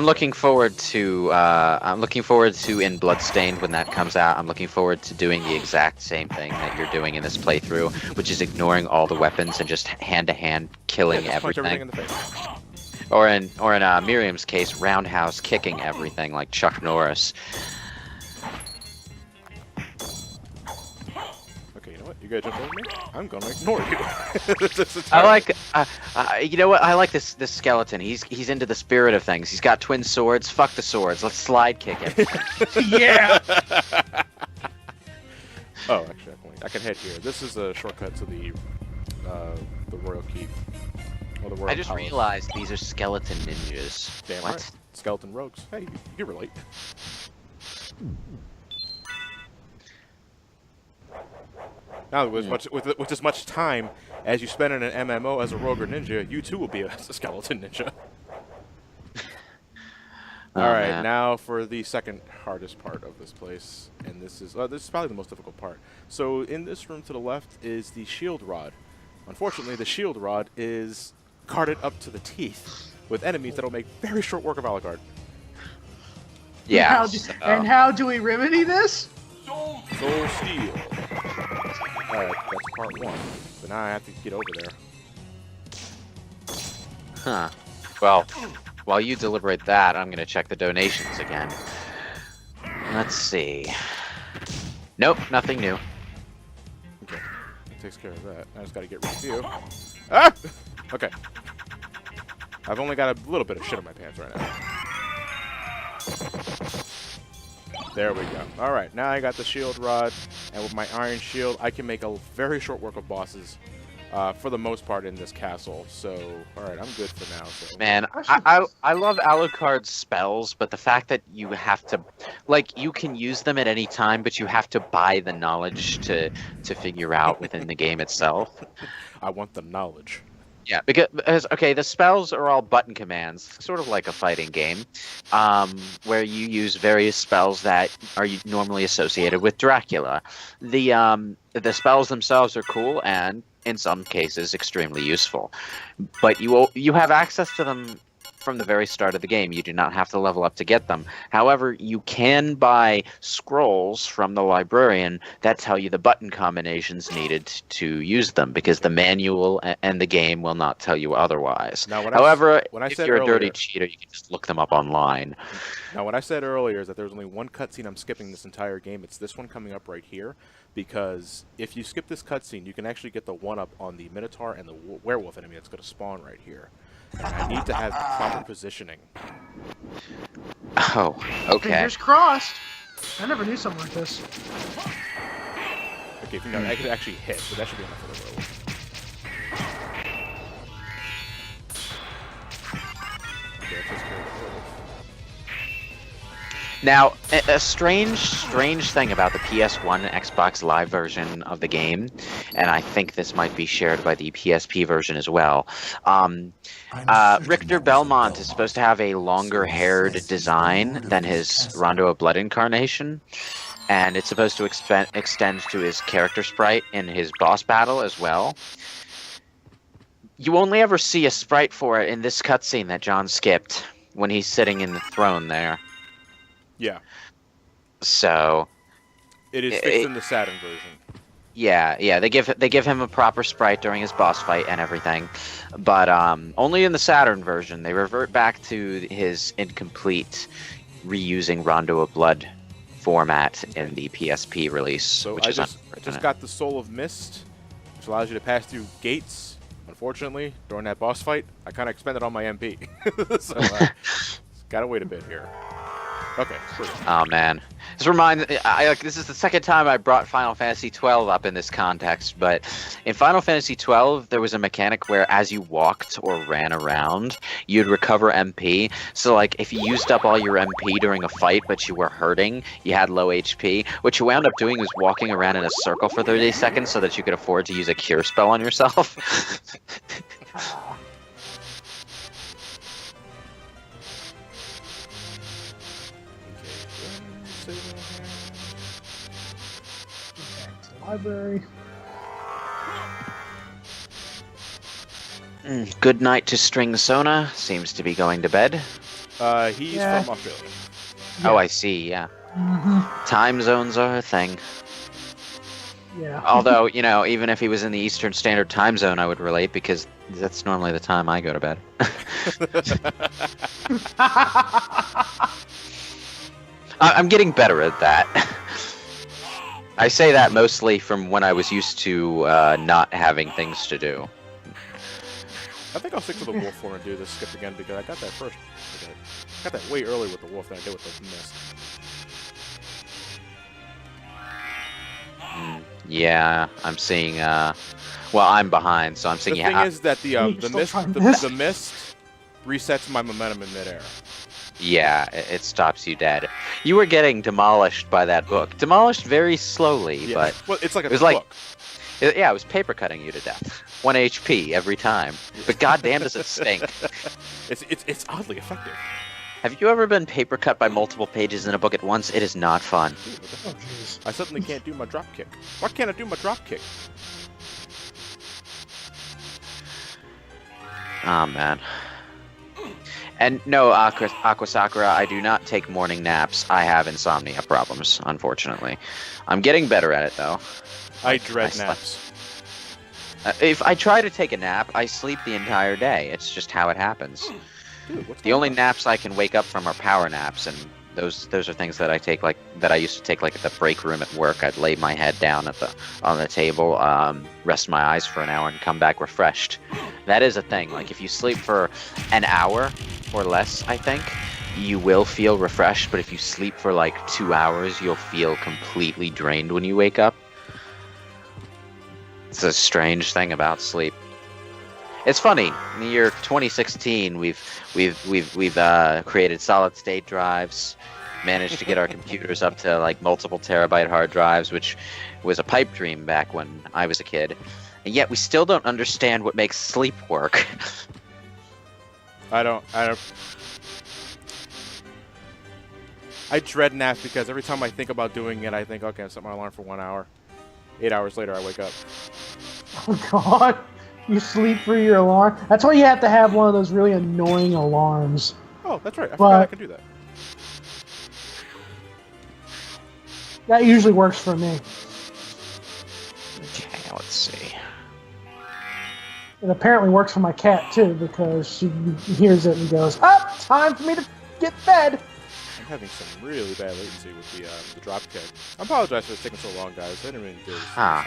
C: looking forward to in Bloodstained when that comes out. I'm looking forward to doing the exact same thing that you're doing in this playthrough, which is ignoring all the weapons and just hand-to-hand killing everything.
A: Punch everything in the face.
C: Or in Miriam's case, roundhouse kicking everything like Chuck Norris.
A: You gotta jump over me? I'm gonna ignore you.
C: I like, you know what? I like this skeleton. He's into the spirit of things. He's got twin swords. Fuck the swords. Let's slide kick everything.
B: Yeah.
A: Oh, actually, I can head here. This is a shortcut to the Royal Keep. Or the Royal
C: I just
A: Palace.
C: realized these are skeleton ninjas.
A: Damn
C: what?
A: right. Skeleton rogues. Hey, you can relate. Now, with as much time as you spend in an MMO as a rogue or ninja, you too will be a skeleton ninja. All right,
C: man.
A: now for the second hardest part of this place, and this is probably the most difficult part. So in this room to the left is the shield rod. Unfortunately, the shield rod is guarded up to the teeth with enemies that'll make very short work of Alucard.
C: Yeah.
B: And how do we remedy this?
A: Soul Steel. Alright, that's part one. So now I have to get over there.
C: Huh. Well, while you deliberate that, I'm gonna check the donations again. Let's see. Nope, nothing new.
A: Okay, that takes care of that. I just gotta get rid of you. Ah! Okay. I've only got a little bit of shit on my pants right now. There we go. Alright, now I got the shield rod, and with my iron shield, I can make a very short work of bosses, for the most part in this castle. So, alright, I'm good for now. So.
C: Man, I love Alucard's spells, but the fact that you have to, like, you can use them at any time, but you have to buy the knowledge to figure out within the game itself.
A: I want the knowledge.
C: Yeah, because okay, the spells are all button commands, sort of like a fighting game, where you use various spells that are normally associated with Dracula. The spells themselves are cool and, in some cases, extremely useful, but you have access to them from the very start of the game. You do not have to level up to get them. However, you can buy scrolls from the librarian that tell you the button combinations needed to use them, because the manual and the game will not tell you otherwise.
A: Now,
C: However,
A: when I
C: if
A: said
C: you're a dirty
A: earlier-
C: cheater, you can just look them up online.
A: Now, what I said earlier is that there's only one cutscene I'm skipping this entire game. It's this one coming up right here, because if you skip this cutscene, you can actually get the one-up on the Minotaur and the werewolf enemy that's going to spawn right here. And I need to have proper positioning.
C: Oh, okay.
B: Fingers crossed. I never knew something like this.
A: Okay, I could actually hit, so that should be enough for the werewolf. Okay, that takes care of the werewolf.
C: Now, a strange thing about the PS1 and Xbox Live version of the game, and I think this might be shared by the PSP version as well. Richter Belmont is supposed to have a longer-haired design than his Rondo of Blood incarnation, and it's supposed to extend to his character sprite in his boss battle as well. You only ever see a sprite for it in this cutscene that John skipped, when he's sitting in the throne there.
A: Yeah.
C: So
A: It is fixed in the Saturn version.
C: yeah, they give him a proper sprite during his boss fight and everything, but only in the Saturn version. They revert back to his incomplete reusing Rondo of Blood format in the PSP release.
A: So
C: which
A: I
C: is
A: just got the Soul of Mist, which allows you to pass through gates. Unfortunately, during that boss fight, I kind of expended all my MP. So gotta wait a bit here. Okay.
C: Oh man, this is the second time I brought Final Fantasy XII up in this context. But in Final Fantasy XII, there was a mechanic where, as you walked or ran around, you'd recover MP. So, like, if you used up all your MP during a fight, but you were hurting, you had low HP. What you wound up doing was walking around in a circle for 30 seconds so that you could afford to use a cure spell on yourself.
B: Library.
C: Good night to String Sona. Seems to be going to bed.
A: He's
B: Yeah.
A: from Australia.
C: Oh, I see, yeah. Time zones are a thing.
B: Yeah.
C: Although, even if he was in the Eastern Standard Time Zone, I would relate, because that's normally the time I go to bed. I'm getting better at that. I say that mostly from when I was used to not having things to do.
A: I think I'll stick to the wolf form and do this skip again, because I got that first. I got that way earlier with the wolf than I did with the mist.
C: Yeah, I'm seeing. Well, I'm behind, so I'm seeing.
A: The thing is that the
B: Mist.
A: mist resets my momentum in midair.
C: Yeah, it stops you dead. You were getting demolished by that book. Demolished very slowly,
A: Yeah.
C: but
A: Well, it's like a
C: it was
A: book.
C: like, it was paper cutting you to death. 1 HP every time. But goddamn, does it stink.
A: It's oddly effective.
C: Have you ever been paper cut by multiple pages in a book at once? It is not fun.
A: Dude, what the
B: Oh,
A: fuck?
B: jeez.
A: I suddenly can't do my drop kick. Why can't I do my drop kick?
C: Oh man. And no, Aqua Sakura, I do not take morning naps. I have insomnia problems, unfortunately. I'm getting better at it, though.
A: I dread
C: slept-
A: naps.
C: If I try to take a nap, I sleep the entire day. It's just how it happens.
A: Dude, what's
C: The
A: going
C: only
A: on?
C: naps I can wake up from are power naps, and those are things that I take that I used to take at the break room at work. I'd lay my head down on the table, rest my eyes for an hour, and come back refreshed. That is a thing. Like, if you sleep for an hour or less, I think you will feel refreshed. But if you sleep for like 2 hours, you'll feel completely drained when you wake up. It's a strange thing about sleep. It's funny. In the year 2016, we've created solid state drives, managed to get our computers up to like multiple terabyte hard drives, which was a pipe dream back when I was a kid. And yet we still don't understand what makes sleep work.
A: I dread naps because every time I think about doing it, I think, okay, I set my alarm for 1 hour. 8 hours later, I wake up.
B: Oh God, you sleep through your alarm. That's why you have to have one of those really annoying alarms.
A: Oh, that's right. I forgot I could do that.
B: That usually works for me.
C: Okay, let's see.
B: It apparently works for my cat too, because she hears it and goes, "Up, time for me to get fed."
A: I'm having some really bad latency with the drop kick. I apologize for taking so long, guys. I didn't really do this so long.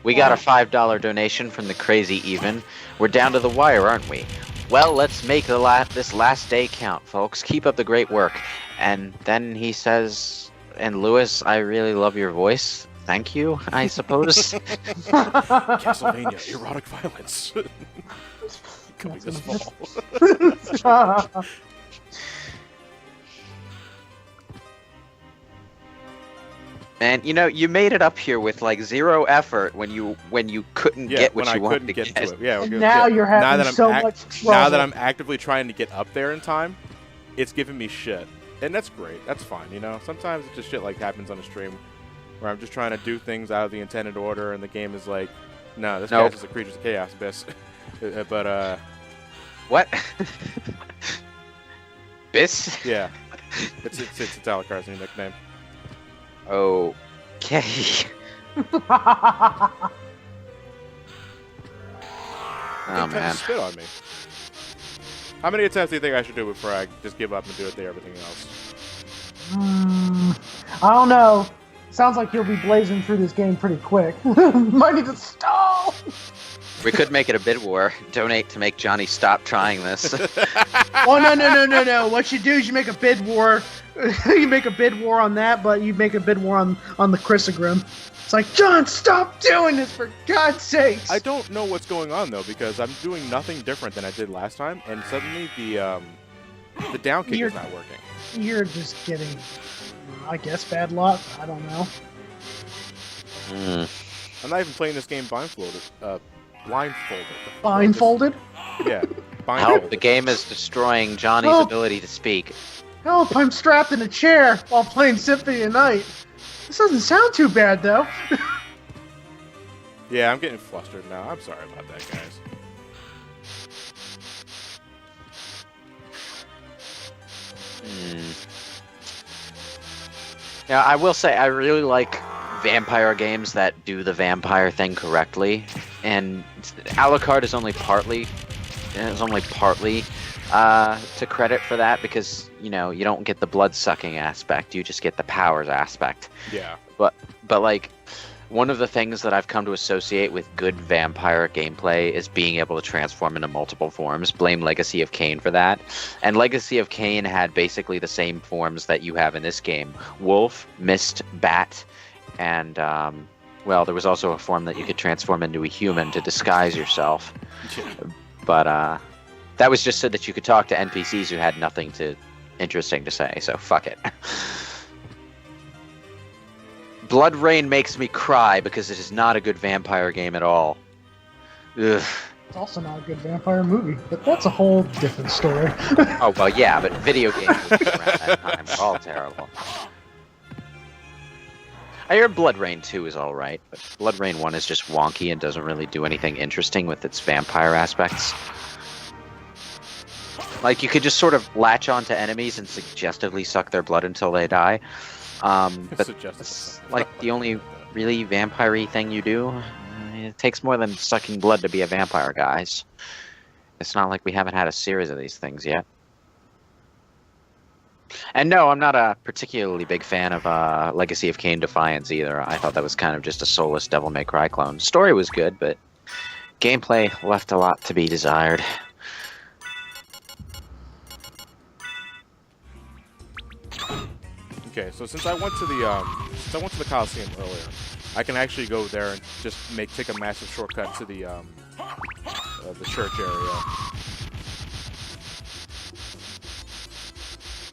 C: We got a $5 donation from the Crazy Even. We're down to the wire, aren't we? Well, let's make this last day count, folks. Keep up the great work. And then he says, and Lewis, I really love your voice. Thank you, I suppose.
A: Castlevania, erotic violence. Coming this fall.
C: Man, you know, you made it up here with like zero effort when you couldn't get what you wanted to get.
A: To it. Yeah,
B: and now you're having much trouble.
A: Now that I'm actively trying to get up there in time, it's giving me shit. And that's great. That's fine, you know? Sometimes it's just shit like happens on a stream where I'm just trying to do things out of the intended order and the game is like, no, this guy's just a creature of chaos, Biss. But,
C: What? Biss?
A: Yeah. It's Alucard's new nickname.
C: Okay. Oh, man.
A: Spit on me. How many attempts do you think I should do before I just give up and do everything else?
B: I don't know. Sounds like you'll be blazing through this game pretty quick. Might need to stall.
C: We could make it a bid war. Donate to make Johnny stop trying this.
B: Oh, no. What you do is you make a bid war. You make a bid war on that, but you make a bid war on the Chrysogrim. It's like, John, stop doing this, for God's sakes!
A: I don't know what's going on, though, because I'm doing nothing different than I did last time, and suddenly the down kick is not working.
B: You're just getting, I guess, bad luck. I don't know.
A: I'm not even playing this game blindfolded.
B: Blindfolded?
A: Yeah.
C: Help, the game is destroying Johnny's ability to speak.
B: Help, I'm strapped in a chair while playing Symphony at night. This doesn't sound too bad, though.
A: Yeah, I'm getting flustered now. I'm sorry about that, guys.
C: Yeah, I will say I really like vampire games that do the vampire thing correctly, and Alucard is only partly to credit for that, because you know you don't get the blood sucking aspect, you just get the powers aspect.
A: Yeah.
C: But like, one of the things that I've come to associate with good vampire gameplay is being able to transform into multiple forms. Blame Legacy of Kain for that. And Legacy of Kain had basically the same forms that you have in this game: wolf, mist, bat, and well, there was also a form that you could transform into a human to disguise yourself. But that was just so that you could talk to NPCs who had nothing interesting to say, so fuck it. Blood Rain makes me cry because it is not a good vampire game at all. Ugh.
B: It's also not a good vampire movie, but that's a whole different story.
C: Oh, well, yeah, but video games around that time were all terrible. I hear Blood Rain 2 is alright, but Blood Rain 1 is just wonky and doesn't really do anything interesting with its vampire aspects. Like, you could just sort of latch onto enemies and suggestively suck their blood until they die. But it's like the only really vampire-y thing you do. It takes more than sucking blood to be a vampire, guys. It's not like we haven't had a series of these things yet. And no, I'm not a particularly big fan of Legacy of Kain Defiance either. I thought that was kind of just a soulless Devil May Cry clone. Story was good, but gameplay left a lot to be desired.
A: Okay, so since I went to the Coliseum earlier, I can actually go there and just take a massive shortcut to the church area.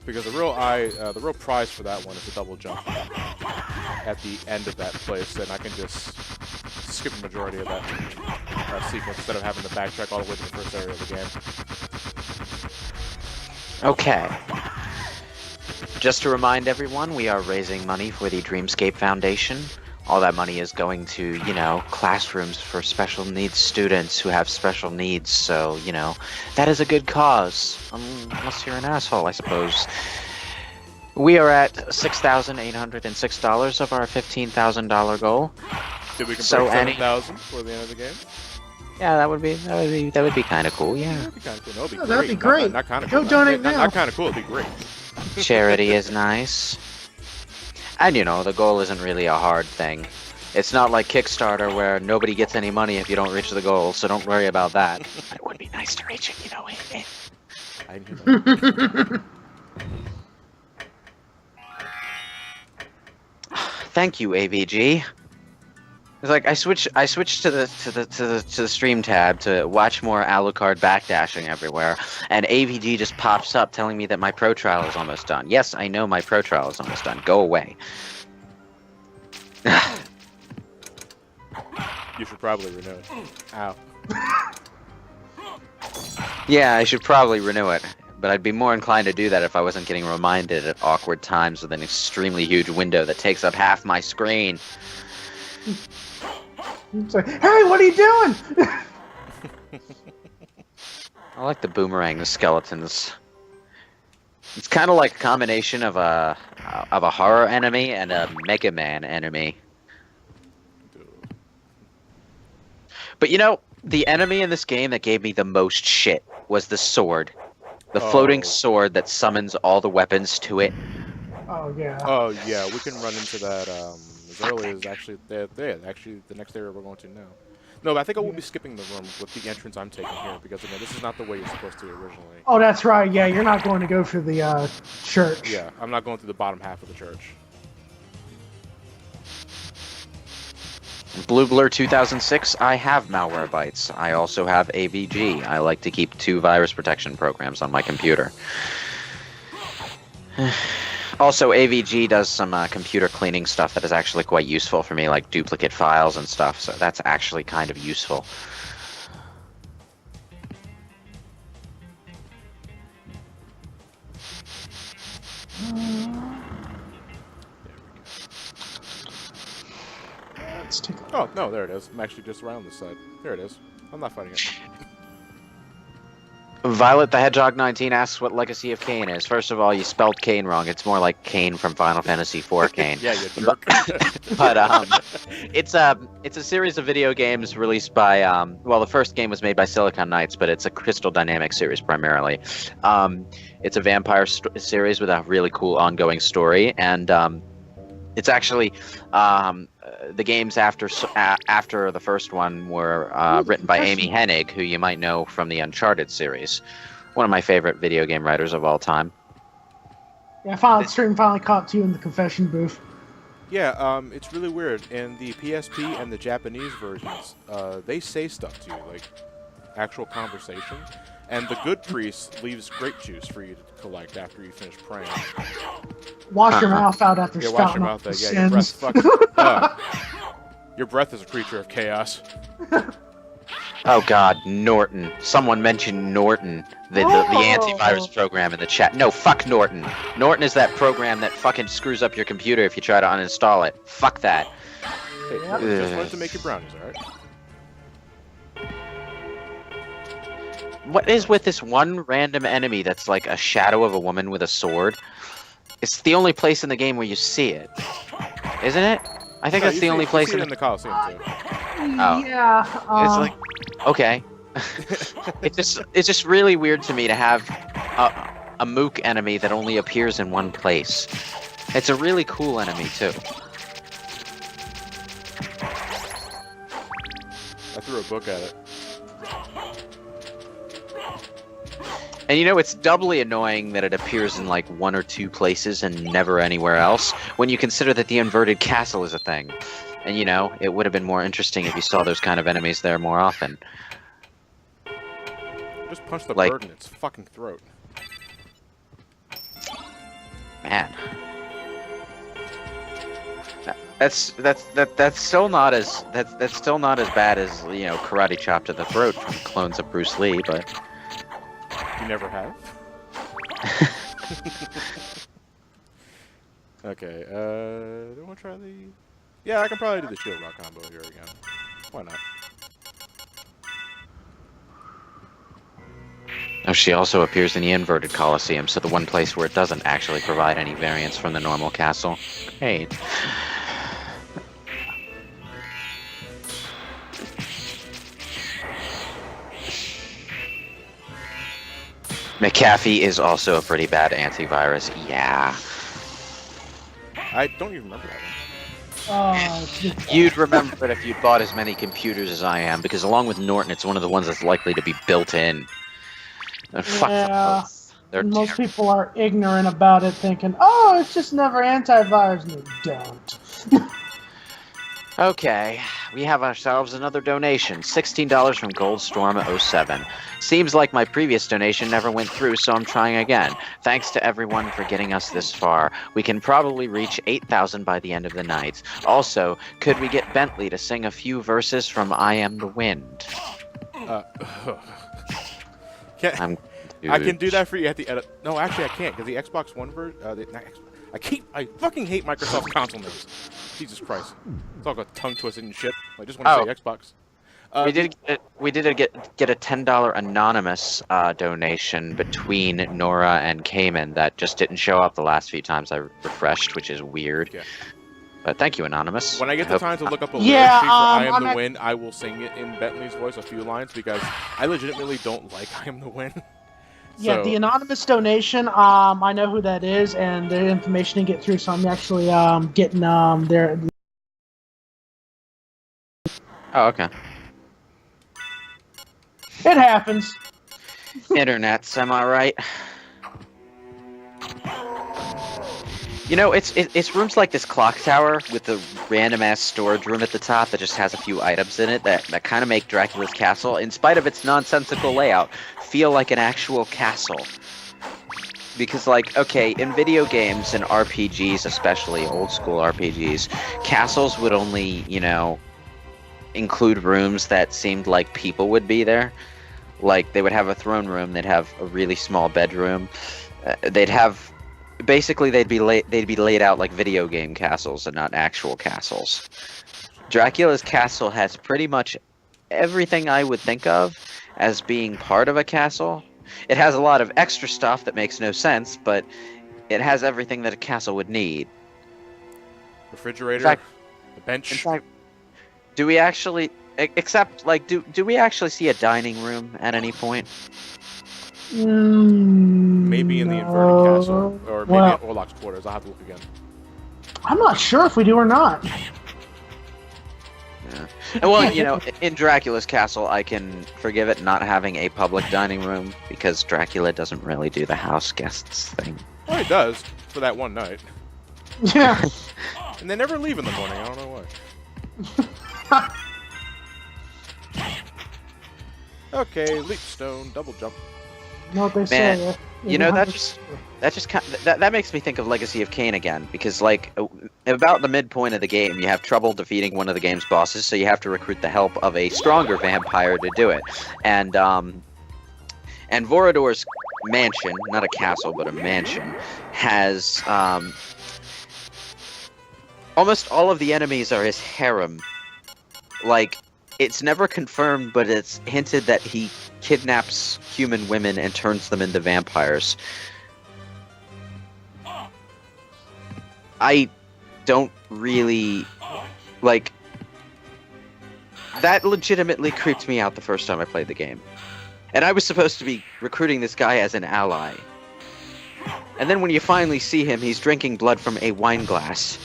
A: Because the real prize for that one is a double jump at the end of that place, and I can just skip the majority of that sequence instead of having to backtrack all the way to the first area of the game.
C: Okay. Just to remind everyone, we are raising money for the Dreamscape Foundation. All that money is going to, you know, classrooms for special needs students who have special needs. So, you know, that is a good cause. Unless you're an asshole, I suppose. We are at $6,806 of our $15,000 goal.
A: Did we complete
C: So
A: 7,000 before the end of the game?
C: Yeah, that would be kind of cool. Yeah.
A: That'd be kind of cool. No, it'd be
B: that'd be great.
A: Not kind of
B: Go
A: cool.
B: donate
A: not,
B: now.
A: Not kind of cool. It'd be great.
C: Charity is nice. And you know, the goal isn't really a hard thing. It's not like Kickstarter where nobody gets any money if you don't reach the goal, so don't worry about that. It would be nice to reach it, you know.
A: I knew that.
C: Thank you, AVG. It's like I switched to the stream tab to watch more Alucard backdashing everywhere, and AVG just pops up telling me that my pro trial is almost done. Yes, I know my pro trial is almost done. Go away.
A: You should probably renew it. Ow.
C: Yeah, I should probably renew it, but I'd be more inclined to do that if I wasn't getting reminded at awkward times with an extremely huge window that takes up half my screen.
B: It's like, hey, what are you doing?
C: I like the boomerang, the skeletons. It's kind of like a combination of a horror enemy and a Mega Man enemy. But you know, the enemy in this game that gave me the most shit was the sword. The floating sword that summons all the weapons to it.
B: Oh, yeah.
A: Oh, yeah, we can run into that as early as actually the next area we're going to now. No, but I think I will be skipping the room with the entrance I'm taking here, because, again, this is not the way you're supposed to originally.
B: Oh, that's right. Yeah, you're not going to go through the church.
A: Yeah, I'm not going through the bottom half of the church.
C: Blue Blur 2006, I have Malwarebytes. I also have AVG. I like to keep 2 virus protection programs on my computer. Also, AVG does some computer cleaning stuff that is actually quite useful for me, like duplicate files and stuff, so that's actually kind of useful.
B: Let's take a
A: Oh, no, there it is. I'm actually just around this side. There it is. I'm not fighting it.
C: Violet the Hedgehog 19 asks what Legacy of Kain is. First of all, you spelled Kain wrong. It's more like Kain from Final Fantasy IV Kain.
A: Yeah, you jerk.
C: But it's a series of video games released by well, the first game was made by Silicon Knights, but it's a Crystal Dynamics series primarily. It's a vampire series with a really cool ongoing story, and it's actually the games after the first one were written by Amy Hennig, who you might know from the Uncharted series. One of my favorite video game writers of all time.
B: Yeah, stream finally caught you in the confession booth.
A: Yeah, it's really weird. In the PSP and the Japanese versions, they say stuff to you, like actual conversation. And the good priest leaves grape juice for you to collect after you finish praying.
B: Wash your mouth out after
A: Yeah, wash your
B: spouting
A: mouth
B: off
A: out.
B: the
A: Yeah, your breath
B: sins.
A: your breath is a creature of chaos.
C: Oh God, Norton. Someone mentioned Norton, the antivirus program in the chat. No, fuck Norton. Norton is that program that fucking screws up your computer if you try to uninstall it. Fuck that.
A: Hey, just wanted to make your brownies, alright?
C: What is with this one random enemy that's like a shadow of a woman with a sword? It's the only place in the game where you see it, isn't it? I think that's the only place
A: in the Coliseum too.
C: Oh.
B: Yeah.
C: It's like, okay. it's just really weird to me to have a mook enemy that only appears in one place. It's a really cool enemy too.
A: I threw a book at it.
C: And you know, it's doubly annoying that it appears in like 1 or 2 places and never anywhere else, when you consider that the inverted castle is a thing. And you know, it would have been more interesting if you saw those kind of enemies there more often.
A: Just punch the
C: Like-
A: bird in its fucking throat.
C: Man. That's still not as bad as karate chop to the throat from clones of Bruce Lee, but
A: You never have? Okay, do I want to try the... Yeah, I can probably do the shield rock combo here again. Why not?
C: oh, she also appears in the inverted Colosseum, so the one place where it doesn't actually provide any variance from the normal castle. Great. McAfee is also a pretty bad antivirus. Yeah.
A: I don't even remember that one.
C: You'd remember it if you'd bought as many computers as I am, because along with Norton, it's one of the ones that's likely to be built in. Fuck
B: Yeah.
C: those. They're
B: Most
C: terrible.
B: people are ignorant about it, thinking, "Oh, it's just never antivirus," and they don't.
C: Okay, we have ourselves another donation. $16 from Goldstorm07. Seems like my previous donation never went through, so I'm trying again. Thanks to everyone for getting us this far. We can probably reach 8,000 by the end of the night. Also, could we get Bentley to sing a few verses from I Am the Wind?
A: I can do that for you at the edit. No, actually, I can't, because the Xbox One version... I fucking hate Microsoft console names. Jesus Christ. It's all got tongue twisted and shit. I just want to say Xbox.
C: We did get a $10 anonymous donation between Nora and Cayman that just didn't show up the last few times I refreshed, which is weird.
A: Okay.
C: But thank you, anonymous.
A: When I get the time to look up a
B: Yeah,
A: lyric sheet for I Am
B: I'm
A: the
B: at-
A: Wind, I will sing it in Bentley's voice, a few lines, because I legitimately don't like I Am the Wind.
B: Yeah, the anonymous donation, I know who that is, and their information didn't get through, so I'm actually getting their...
C: Oh, okay.
B: It happens.
C: Internets, am I right? You know, it's rooms like this clock tower with the random ass storage room at the top that just has a few items in it that kind of make Dracula's castle, in spite of its nonsensical layout, feel like an actual castle. Because, like, okay, in video games and RPGs, especially old school RPGs, castles would only, include rooms that seemed like people would be there. Like, they would have a throne room, they'd have a really small bedroom, basically they'd be laid out like video game castles and not actual castles. Dracula's castle has pretty much everything I would think of as being part of a castle. It has a lot of extra stuff that makes no sense, but it has everything that a castle would need.
A: Refrigerator,
C: In fact,
A: the bench.
C: In fact, do we actually, except, like, do we actually see a dining room at any point?
A: Maybe in the inverted castle, or maybe
B: Well,
A: at Orlok's quarters. I'll have to look again.
B: I'm not sure if we do or not.
C: Yeah. And well, in Dracula's castle, I can forgive it not having a public dining room because Dracula doesn't really do the house guests thing.
A: Well, he does for that one night,
B: Yeah.
A: and they never leave in the morning. I don't know why. Okay, leap stone, double jump.
B: You know what they
C: Man,
B: say.
C: that makes me think of Legacy of Kain again, because like about the midpoint of the game, you have trouble defeating one of the game's bosses, so you have to recruit the help of a stronger vampire to do it. And Vorador's mansion, not a castle but a mansion, has almost all of the enemies are his harem. Like, it's never confirmed, but it's hinted that he kidnaps human women and turns them into vampires. I don't really... like... That legitimately creeped me out the first time I played the game. And I was supposed to be recruiting this guy as an ally. And then when you finally see him, he's drinking blood from a wine glass.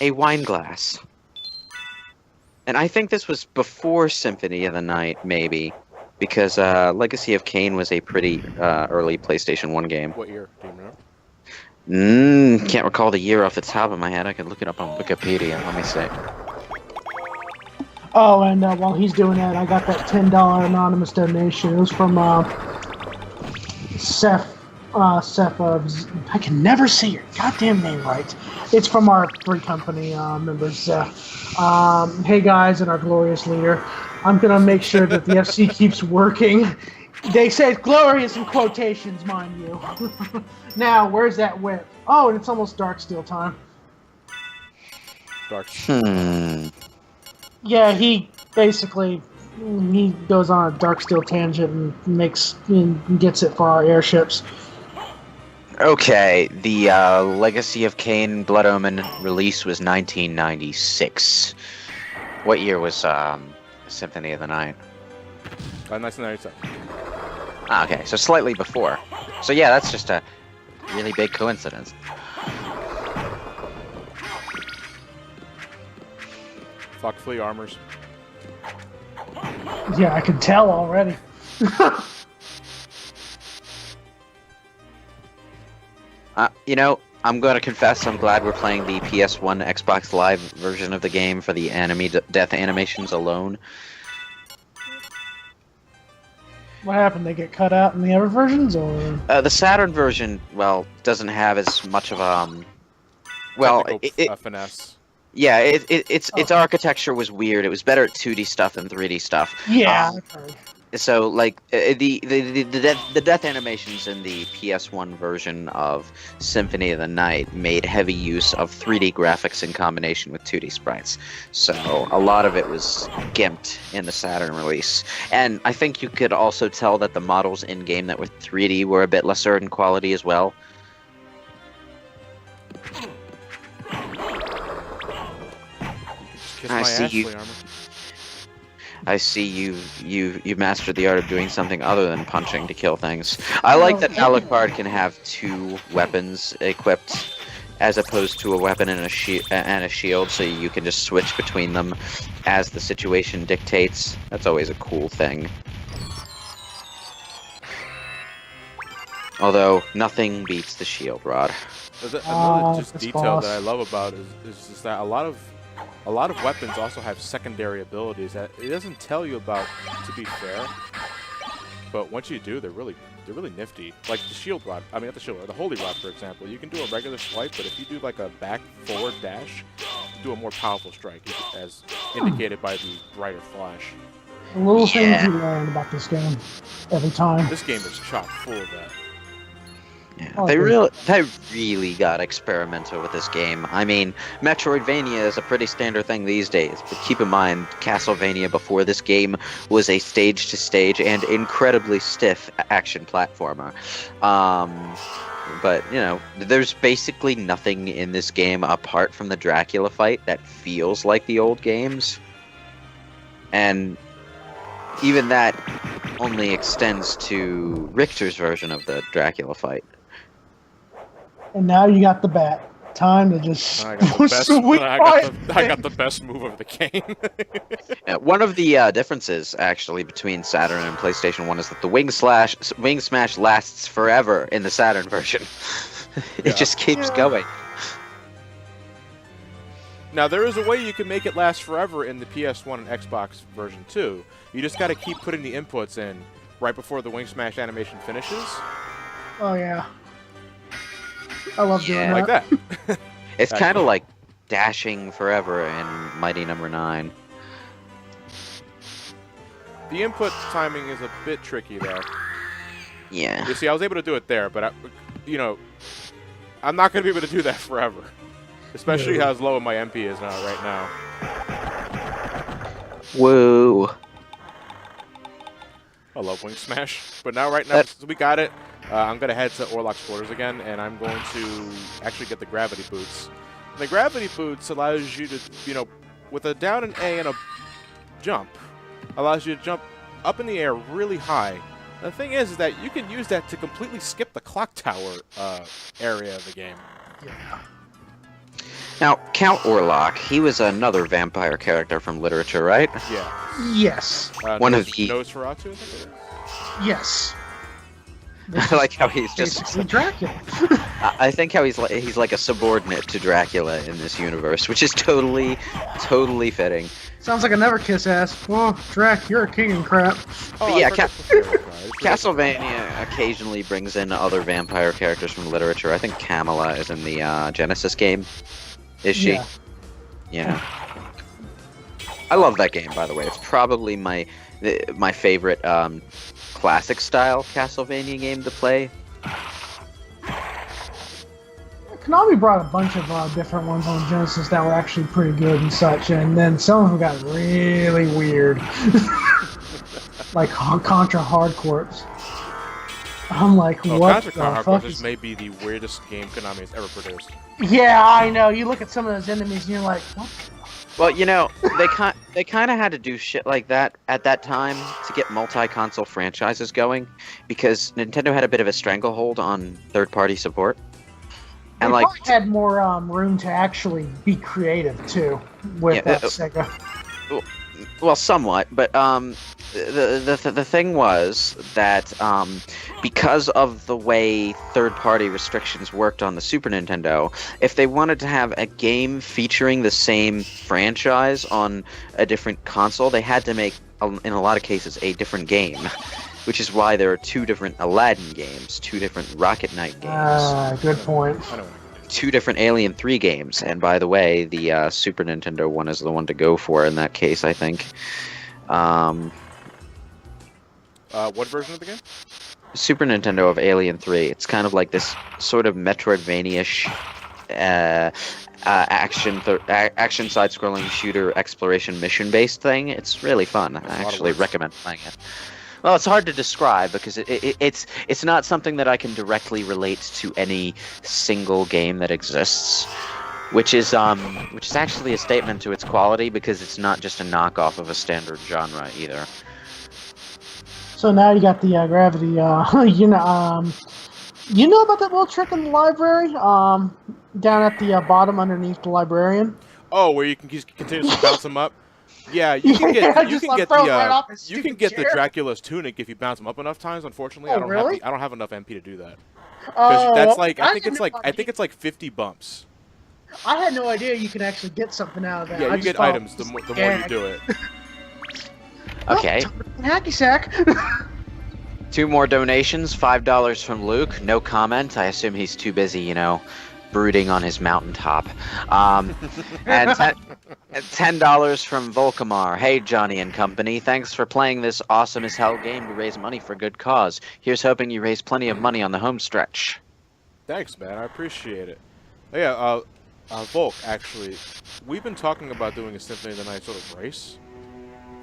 C: A wine glass. And I think this was before Symphony of the Night, maybe. Because Legacy of Kain was a pretty early PlayStation 1 game.
A: What year? Do you know?
C: Can't recall the year off the top of my head. I could look it up on Wikipedia. Let me see.
B: Oh, and while he's doing that, I got that $10 anonymous donation. It was from Seth I can never say your goddamn name right. It's from our three company members, Zeph. Hey guys, and our glorious leader. I'm gonna make sure that the FC keeps working. They say glorious in quotations, mind you. Now, where's that whip? Oh, and it's almost dark steel time.
A: Dark.
B: Yeah, he basically he goes on a dark steel tangent and gets it for our airships.
C: Okay, the Legacy of Kain Blood Omen release was 1996. What year was Symphony of the Night?
A: 1997.
C: Ah, okay, so slightly before. So yeah, that's just a really big coincidence.
A: Fuck flea armors.
B: Yeah, I can tell already.
C: You know, I'm going to confess I'm glad we're playing the PS1 Xbox Live version of the game for the death animations alone.
B: What happened? They get cut out in the other versions, or
C: The Saturn version, well, doesn't have as much of
A: finesse.
C: Yeah, its architecture was weird. It was better at 2D stuff than 3D stuff.
B: Yeah, I've heard.
C: So, like, the death animations in the PS1 version of Symphony of the Night made heavy use of 3D graphics in combination with 2D sprites. So, a lot of it was gimped in the Saturn release. And I think you could also tell that the models in-game that were 3D were a bit lesser in quality as well.
A: Kiss
C: I
A: my
C: see
A: ass,
C: you.
A: flea armor.
C: I see you've mastered the art of doing something other than punching to kill things. I like that Alucard can have two weapons equipped, as opposed to a weapon and a shield, so you can just switch between them as the situation dictates. That's always a cool thing. Although nothing beats the shield rod.
A: There's another just
B: this
A: detail
B: boss.
A: that I love about it is just that a lot of weapons also have secondary abilities that it doesn't tell you about, to be fair. But once you do, they're really nifty. Like the shield rod, I mean not the shield rod, the holy rod, for example. You can do a regular swipe, but if you do like a back forward dash, you do a more powerful strike, as indicated by the brighter flash.
B: The little things you learn about this game every time.
A: This game is chock full of that.
C: Yeah, they really got experimental with this game. I mean, Metroidvania is a pretty standard thing these days, but keep in mind, Castlevania before this game was a stage-to-stage and incredibly stiff action platformer. But, you know, there's basically nothing in this game apart from the Dracula fight that feels like the old games. And even that only extends to Richter's version of the Dracula fight.
B: And now you got the bat. Time to just
A: I got the best. I got the best move of the game.
C: One of the differences, actually, between Saturn and PlayStation 1 is that the Wing Smash lasts forever in the Saturn version. It just keeps going.
A: Now, there is a way you can make it last forever in the PS1 and Xbox version too. You just got to keep putting the inputs in right before the Wing Smash animation finishes.
B: Oh yeah. I love doing that.
A: Like that.
C: It's kind of like dashing forever in Mighty Number 9.
A: The input timing is a bit tricky, though.
C: Yeah.
A: You see, I was able to do it there, but, I'm not going to be able to do that forever. Especially how low my MP is right now.
C: Whoa.
A: I love Wing Smash. But now, right now, since we got it, I'm going to head to Orlok's Quarters again, and I'm going to actually get the Gravity Boots. And the Gravity Boots allows you to, with a down and A and a jump, allows you to jump up in the air really high. And the thing is that you can use that to completely skip the clock tower area of the game.
B: Yeah.
C: Now, Count Orlok, he was another vampire character from literature, right?
A: Yeah.
B: Yes.
C: One of the...
A: Nosferatu, I think it is?
B: Yes.
C: I like how he's just...
B: Basically Dracula.
C: I think how he's like a subordinate to Dracula in this universe, which is totally fitting.
B: Sounds like a never kiss ass. Oh, Drac, you're a king and crap.
A: Oh,
C: yeah,
A: I forgot to say that, guys.
C: Castlevania occasionally brings in other vampire characters from literature. I think Camilla is in the Genesis game. Is she?
B: Yeah.
C: Yeah. I love that game, by the way. It's probably my favorite classic style Castlevania game to play.
B: Konami brought a bunch of different ones on Genesis that were actually pretty good and such, and then some of them got really weird. Like Contra Hard Corps. I'm like, what
A: Contra
B: the
A: Hard
B: fuck
A: Corps
B: is...
A: may be the weirdest game Konami has ever produced.
B: Yeah, I know. You look at some of those enemies and you're like, what?
C: Well, you know, they kind of had to do shit like that at that time to get multi-console franchises going, because Nintendo had a bit of a stranglehold on third-party support.
B: They
C: And like,
B: probably had more room to actually be creative too with Sega.
C: well, somewhat, but the thing was that because of the way third-party restrictions worked on the Super Nintendo, if they wanted to have a game featuring the same franchise on a different console, they had to make, in a lot of cases, a different game. Which is why there are 2 different Aladdin games, 2 different Rocket Knight games.
B: Good point.
C: 2 different Alien 3 games, and by the way, the Super Nintendo one is the one to go for in that case, I think.
A: What version of the game?
C: Super Nintendo of Alien 3. It's kind of like this sort of Metroidvania-ish action side-scrolling shooter exploration mission-based thing. It's really fun. I actually recommend playing it. Well, it's hard to describe because it's not something that I can directly relate to any single game that exists, which is actually a statement to its quality, because it's not just a knockoff of a standard genre either.
B: So now you got the gravity. You know about that little trick in the library? Down at the bottom underneath the librarian.
A: Oh, where you can just continuously bounce them up. Yeah, you can get the Dracula's tunic if you bounce them up enough times. Unfortunately, I don't have enough MP to do that. That's like I think it's like 50 bumps.
B: I had no idea you can actually get something out of that.
A: Yeah, you get items the more you do it.
C: Okay.
B: Hacky sack.
C: 2 more donations. $5 from Luke. No comment. I assume he's too busy, brooding on his mountaintop. And $10 from Volkamar. Hey, Johnny and company. Thanks for playing this awesome as hell game to raise money for good cause. Here's hoping you raise plenty of money on the home stretch.
A: Thanks, man. I appreciate it. Oh, yeah, Volk, actually, we've been talking about doing a Symphony of the Night sort of race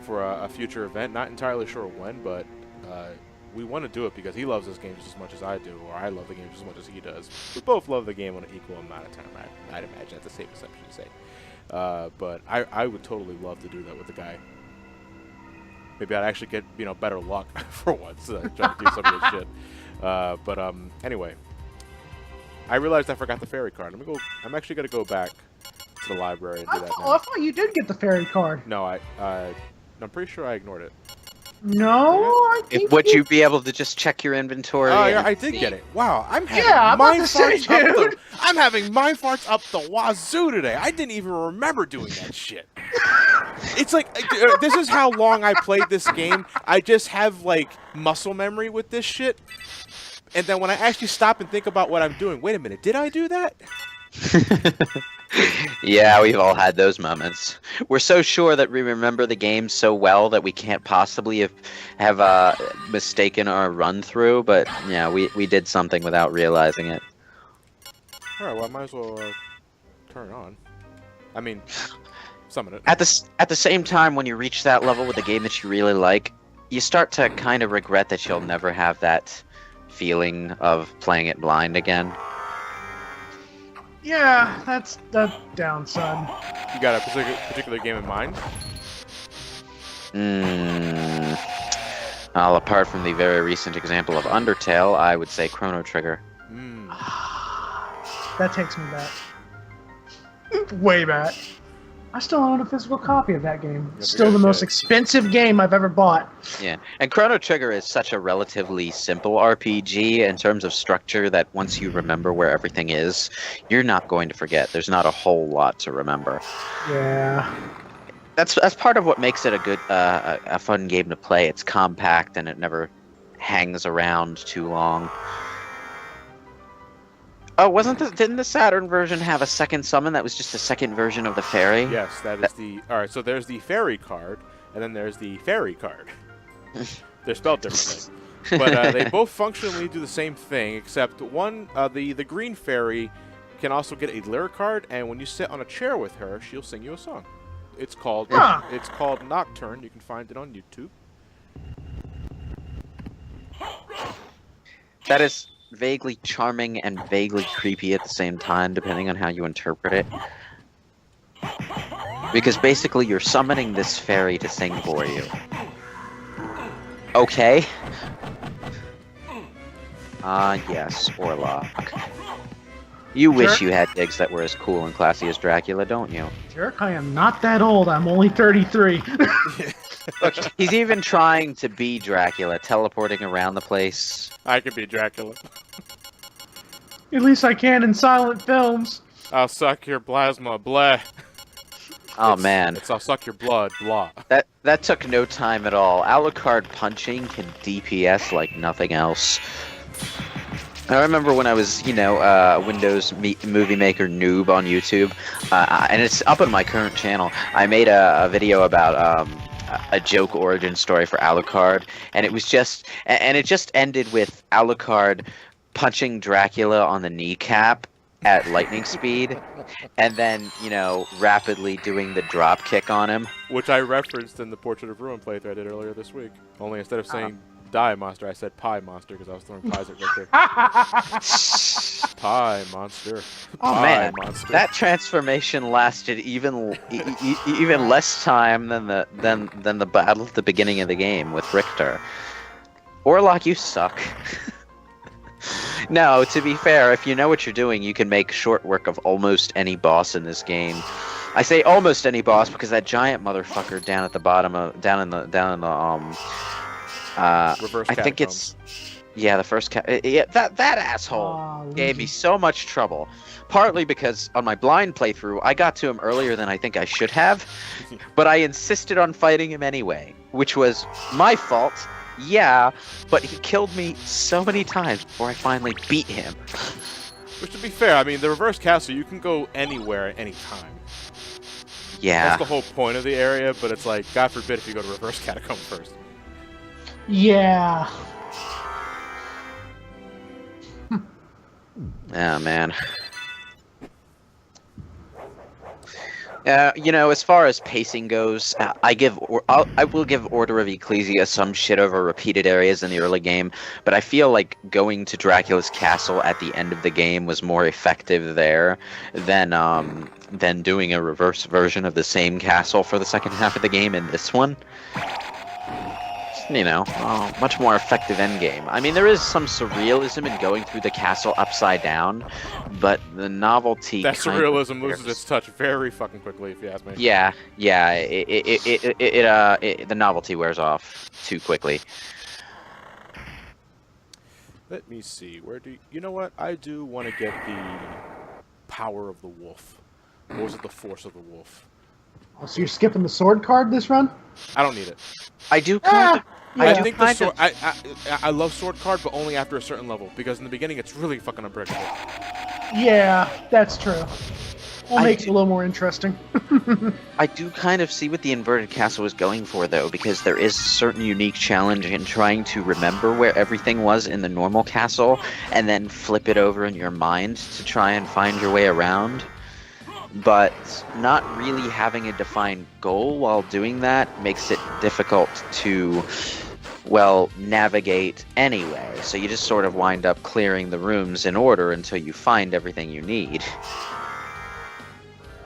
A: for a future event. Not entirely sure when, but we want to do it because he loves this game just as much as I do, or I love the game just as much as he does. We both love the game on an equal amount of time. I'd imagine that's a safe assumption to say. But I would totally love to do that with the guy. Maybe I'd actually get better luck for once trying to do some of this shit. But anyway, I realized I forgot the fairy card. I'm actually gonna go back to the library and do that now.
B: I thought you did get the fairy card.
A: No, I'm pretty sure I ignored it.
B: No, I think
C: Would you be able to just check your inventory?
A: Oh, yeah, I did get it. Wow, I'm having I'm having mind farts up the wazoo today. I didn't even remember doing that shit. It's like, this is how long I played this game. I just have, like, muscle memory with this shit. And then when I actually stop and think about what I'm doing, wait a minute, did I do that?
C: Yeah, we've all had those moments. We're so sure that we remember the game so well that we can't possibly have mistaken our run through, but yeah, we did something without realizing it.
A: Alright, well, I might as well turn it on. I mean, summon it.
C: At the same time, when you reach that level with a game that you really like, you start to kind of regret that you'll never have that feeling of playing it blind again.
B: Yeah, that's the downside.
A: You got a particular game in mind?
C: Well, apart from the very recent example of Undertale, I would say Chrono Trigger.
B: That takes me back. Way back. I still own a physical copy of that game. Still the most expensive game I've ever bought.
C: Yeah, and Chrono Trigger is such a relatively simple RPG in terms of structure that once you remember where everything is, you're not going to forget. There's not a whole lot to remember.
B: Yeah.
C: That's part of what makes it a good, a fun game to play. It's compact and it never hangs around too long. Oh, didn't the Saturn version have a second summon that was just a second version of the fairy?
A: Yes, that is the... Alright, so there's the fairy card, and then there's the fairy card. They're spelled differently. But they both functionally do the same thing, except one, the green fairy can also get a lyric card, and when you sit on a chair with her, she'll sing you a song. It's called Nocturne. You can find it on YouTube.
C: That is vaguely charming and vaguely creepy at the same time, depending on how you interpret it. Because basically you're summoning this fairy to sing for you. Okay. Yes, Orlok. You wish you had digs that were as cool and classy as Dracula, don't you?
B: Jerk, I am not that old. I'm only 33.
C: Look, he's even trying to be Dracula, teleporting around the place.
A: I could be Dracula.
B: At least I can in silent films.
A: I'll suck your plasma, blah.
C: Oh man.
A: I'll suck your blood, blah.
C: That took no time at all. Alucard punching can DPS like nothing else. I remember when I was, Windows Movie Maker noob on YouTube, and it's up on my current channel. I made a video about a joke origin story for Alucard, and it just ended with Alucard punching Dracula on the kneecap at lightning speed, and then, rapidly doing the drop kick on him.
A: Which I referenced in the Portrait of Ruin playthrough I did earlier this week. Only instead of saying die monster, I said pie monster because I was throwing pies at Richter. Pie monster.
C: Oh
A: Pie
C: man,
A: monster.
C: that transformation lasted even less time than the battle at the beginning of the game with Richter. Orlok, you suck. No, to be fair, if you know what you're doing, you can make short work of almost any boss in this game. I say almost any boss because that giant motherfucker down at the bottom of
A: Reverse
C: I think
A: catacombs.
C: the first that asshole gave me so much trouble. Partly because on my blind playthrough, I got to him earlier than I think I should have, but I insisted on fighting him anyway, which was my fault. Yeah, but he killed me so many times before I finally beat him.
A: Which, to be fair, I mean, the reverse castle, you can go anywhere at any time.
C: Yeah.
A: That's the whole point of the area, but it's like, God forbid if you go to reverse catacomb first.
B: Yeah.
C: Oh, man. As far as pacing goes, I will give Order of Ecclesia some shit over repeated areas in the early game, but I feel like going to Dracula's castle at the end of the game was more effective there than doing a reverse version of the same castle for the second half of the game in this one. Much more effective endgame. I mean, there is some surrealism in going through the castle upside down, but the novelty.
A: That surrealism loses its touch very fucking quickly, if you ask me.
C: Yeah. The novelty wears off too quickly.
A: Let me see. You know what? I do want to get the power of the wolf. Or was it the force of the wolf?
B: Oh, so you're skipping the sword card this run?
A: I don't need it.
C: I do kind of.
A: I think the sword. I love sword card, but only after a certain level because in the beginning it's really fucking unbreakable.
B: Yeah, that's true. Will make it a little more interesting.
C: I do kind of see what the inverted castle was going for, though, because there is a certain unique challenge in trying to remember where everything was in the normal castle and then flip it over in your mind to try and find your way around. But not really having a defined goal while doing that makes it difficult to, navigate anyway. So you just sort of wind up clearing the rooms in order until you find everything you need.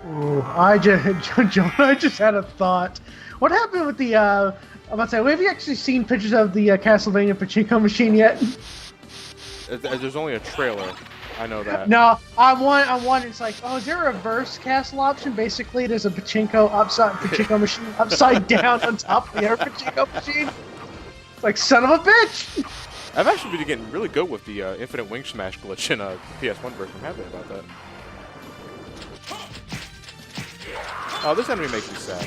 B: Ooh, John, I just had a thought. What happened with the, I'm about to say, have you actually seen pictures of the Castlevania pachinko machine yet?
A: There's only a trailer. I know that.
B: No, I want. It's like, is there a reverse castle option? Basically, there's a pachinko machine upside down on top of the other pachinko machine. It's like, son of a bitch!
A: I've actually been getting really good with the infinite wing smash glitch in the PS1 version. I'm happy about that. Oh, this enemy makes me sad.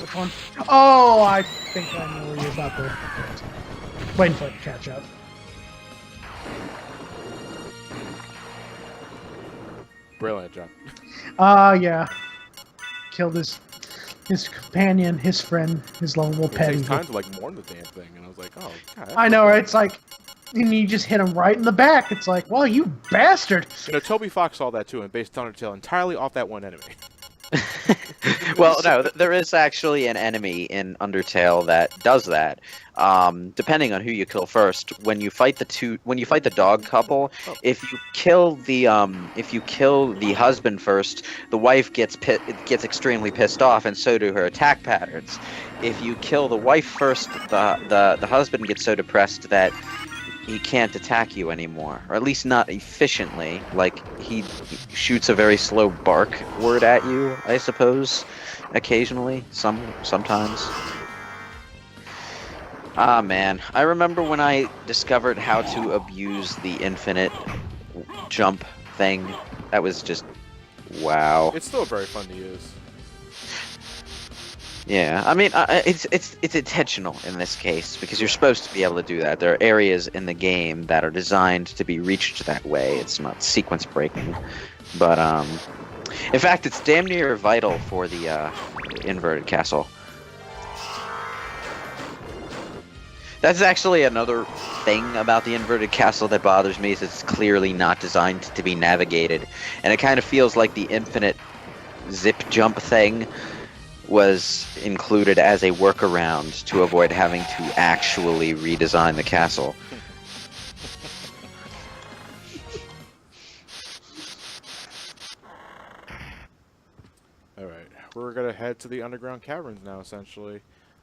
B: Which one? Oh, I think I know where you're about to. Waiting for it to catch up.
A: Brilliant, John.
B: Yeah. Killed his companion, his friend, his lovable
A: It
B: pet.
A: takes
B: eagle.
A: time to like mourn the damn thing, and I was like, oh god.
B: I know, right? It's like, and you just hit him right in the back. It's like, well, you bastard.
A: You know, Toby Fox saw that too and based Undertale entirely off that one enemy.
C: Well, no, there is actually an enemy in Undertale that does that. Depending on who you kill first, when you fight the dog couple, if you kill the husband first, the wife gets extremely pissed off, and so do her attack patterns. If you kill the wife first, the husband gets so depressed that he can't attack you anymore, or at least not efficiently. Like, he shoots a very slow bark word at you, I suppose, occasionally, sometimes. Ah, man. I remember when I discovered how to abuse the infinite jump thing. That was just, wow.
A: It's still very fun to use.
C: Yeah, I mean, it's intentional in this case, because you're supposed to be able to do that. There are areas in the game that are designed to be reached that way. It's not sequence breaking. But, in fact, it's damn near vital for the inverted castle. That's actually another thing about the inverted castle that bothers me, is it's clearly not designed to be navigated. And it kind of feels like the infinite zip jump thing was included as a workaround to avoid having to actually redesign the castle.
A: Alright, we're gonna head to the underground caverns now, essentially.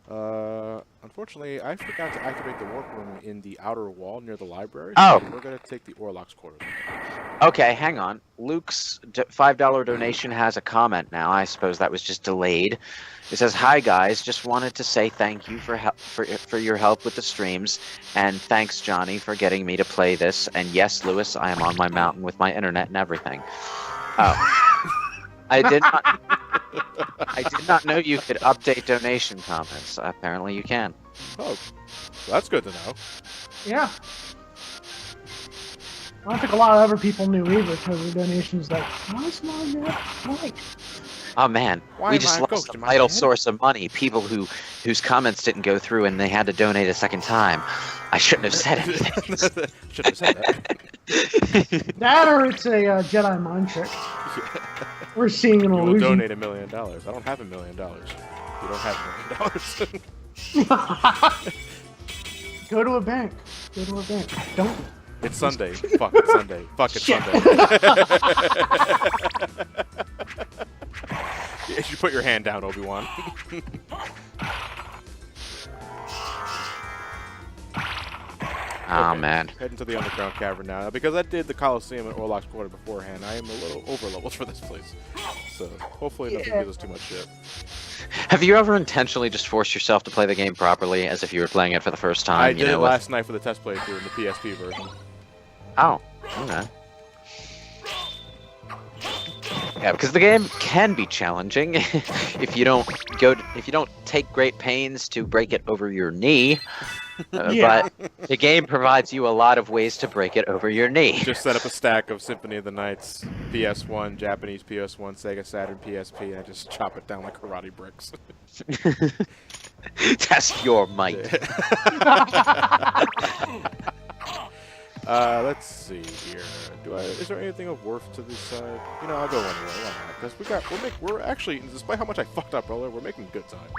A: Unfortunately, I forgot to activate the warp room in the outer wall near the library.
C: Oh.
A: So we're gonna take the Orlock's quarters.
C: Okay, hang on. Luke's $5 donation has a comment now. I suppose that was just delayed. It says, "Hi guys, just wanted to say thank you for your help with the streams, and thanks Johnny for getting me to play this. And yes, Lewis, I am on my mountain with my internet and everything." Oh, I did not know you could update donation comments. Apparently, you can.
A: Oh, well, that's good to know.
B: Yeah. I don't think a lot of other people knew either, because the donations like, why is my net white?
C: Oh man,
A: Why
C: we
A: am
C: just
A: I a
C: lost
A: ghost
C: a
A: in my
C: vital
A: head?
C: source of money. People whose comments didn't go through and they had to donate a second time. I shouldn't have said anything.
A: Should have said that.
B: That or it's a Jedi mind trick. We're seeing an
A: You will
B: illusion.
A: donate $1 million. I don't have $1 million. You don't have $1 million.
B: Go to a bank. Go to a bank. Don't.
A: It's Sunday. Fuck it, Sunday. Fuck it,
B: Shit.
A: Sunday. You should put your hand down, Obi-Wan.
C: Oh
A: Okay,
C: man.
A: Heading to the underground cavern now. Because I did the Coliseum and Orlock's Quarter beforehand, I am a little over-leveled for this place. So, hopefully nothing gives us too much shit.
C: Have you ever intentionally just forced yourself to play the game properly, as if you were playing it for the first time?
A: I
C: you
A: did
C: know,
A: it
C: with-
A: last night for the test playthrough in the PSP version.
C: Oh, okay. Yeah, because the game can be challenging if you don't take great pains to break it over your knee.
B: Yeah.
C: But the game provides you a lot of ways to break it over your knee.
A: Just set up a stack of Symphony of the Nights, PS1, Japanese PS1, Sega Saturn, PSP, and I just chop it down like karate bricks.
C: Test your might.
A: Let's see here. Is there anything of worth to this side? You know, I'll go anyway. Because we're actually, despite how much I fucked up earlier, we're making good time.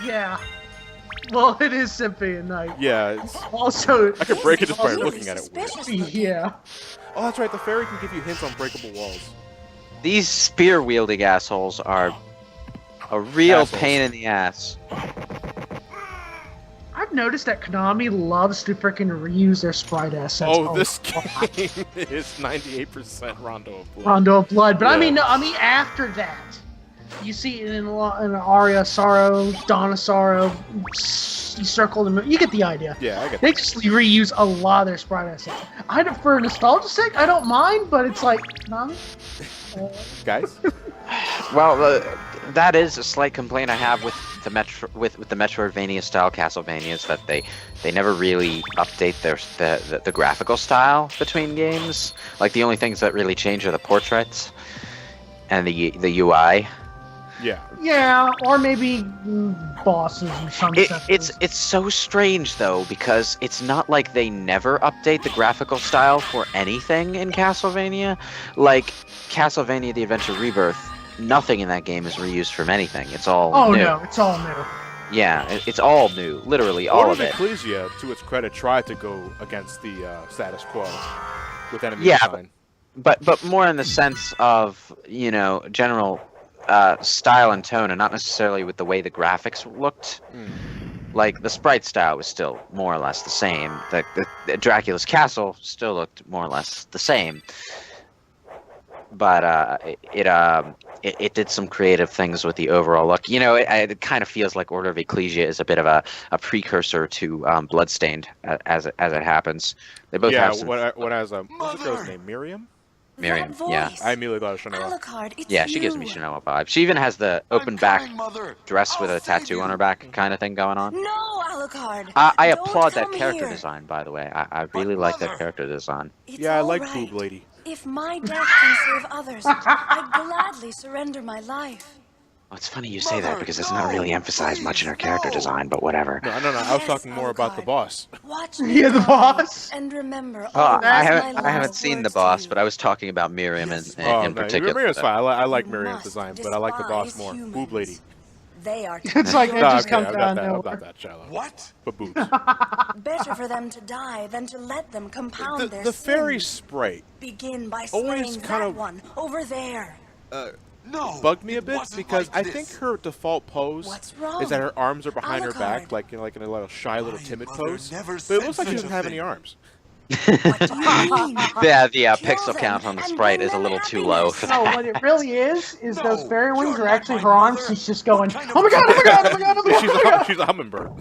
B: Yeah. Well, it is Symphony at night.
A: Yeah, it's.
B: Also,
A: I could break it just by
D: Really
A: looking at it weird.
D: suspicious looking.
B: yeah.
A: Oh, that's right. The fairy can give you hints on breakable walls.
C: These spear-wielding assholes are a real
A: Assholes.
C: pain in the ass.
B: I've noticed that Konami loves to freaking reuse their sprite assets.
A: Oh, this game is 98% Rondo of Blood.
B: Rondo of Blood, but I
A: Yeah.
B: mean, no, I mean after that, you see it in Aria Sorrow, Donna Sorrow, you circle them. You get the idea.
A: Yeah, I get
B: They
A: that.
B: just reuse a lot of their sprite assets. For nostalgia's sake, I don't mind, but it's like, Konami.
A: Guys,
C: Well, that is a slight complaint I have with the Metroidvania style Castlevanias, that they never really update the graphical style between games. Like, the only things that really change are the portraits and the UI.
A: Yeah.
B: Yeah, or maybe bosses and some
C: It's so strange though, because it's not like they never update the graphical style for anything in Castlevania. Like Castlevania: The Adventure Rebirth, nothing in that game is reused from anything. It's all new.
B: No, it's all new.
C: Yeah, it's all new, literally all
A: Order
C: of it.
A: Ecclesia, to its credit, tried to go against the status quo with enemy
C: Yeah,
A: design.
C: But more in the sense of, you know, general style and tone, and not necessarily with the way the graphics looked. Like, the sprite style was still more or less the same. The Dracula's castle still looked more or less the same. But it did some creative things with the overall look. You know, it kind of feels like Order of Ecclesia is a bit of a precursor to Bloodstained as it happens. They both have some...
A: what has what's the girl's name? Miriam?
C: Miriam, yeah.
A: I immediately thought of Shanoa.
D: Alucard, it's
C: Yeah, she gives me Shanoa vibe. She even has the open back dress with a tattoo on her back kind of thing going on.
D: No, Alucard.
C: I
D: don't
C: applaud that
D: come
C: character
D: here.
C: design, by the way. I really like that character design.
D: It's
A: Yeah, I
D: all
A: like
D: right.
A: Boob Lady.
D: If my death can save others, I'd gladly surrender my life.
C: Well, it's funny you say that because it's not really emphasized much in her character design, but whatever.
A: No. I was talking more about the boss.
D: Watch me
B: Yeah, the
D: die,
B: boss.
D: and remember
C: Oh,
D: all
C: I
D: my
C: haven't
D: last
C: seen the
D: words
C: boss,
D: to
C: but
D: you.
C: I was talking about Miriam in
A: No,
C: particular.
A: Miriam's fine. I like
D: You
A: Miriam's
D: must
A: design, but I like the boss
D: despise
A: more.
D: humans.
A: Boob Lady.
D: They are
B: It's like it
A: Nah,
B: just
A: okay,
B: comes
A: I'm
B: down
A: not
B: nowhere.
A: that shallow.
E: What?
A: But boobs.
D: better for them to die than to let them compound their
A: The fairy
D: sins.
A: sprite
D: Begin by
A: always
D: slaying
A: kind
D: that
A: of-
D: one over there.
E: No.
A: bugged me a
E: it
A: bit
E: wasn't
A: because
E: like
A: I think
E: this.
A: her default pose
D: What's wrong?
A: is that her arms are behind her back,
D: Alucard.
A: like in a little shy little
E: My
A: timid
E: mother
A: pose.
E: never
A: But it
E: said
A: looks like she
E: such
A: doesn't
E: a
A: have
E: thing.
A: any arms.
D: What do you mean?
C: Yeah, the
D: Kill
C: pixel
D: them
C: count on the
D: and
C: sprite
D: bring
C: is a
D: them
C: little too low for
B: No,
C: that.
B: what it really is
E: No,
B: those fairy wings
E: you're
B: are
E: not
B: actually
E: my
B: her arms.
E: mother.
B: She's just going,
E: What kind
B: oh
E: of
B: my god, oh my god, oh my god, oh my god,
A: she's,
B: oh my god.
A: she's a hummingbird.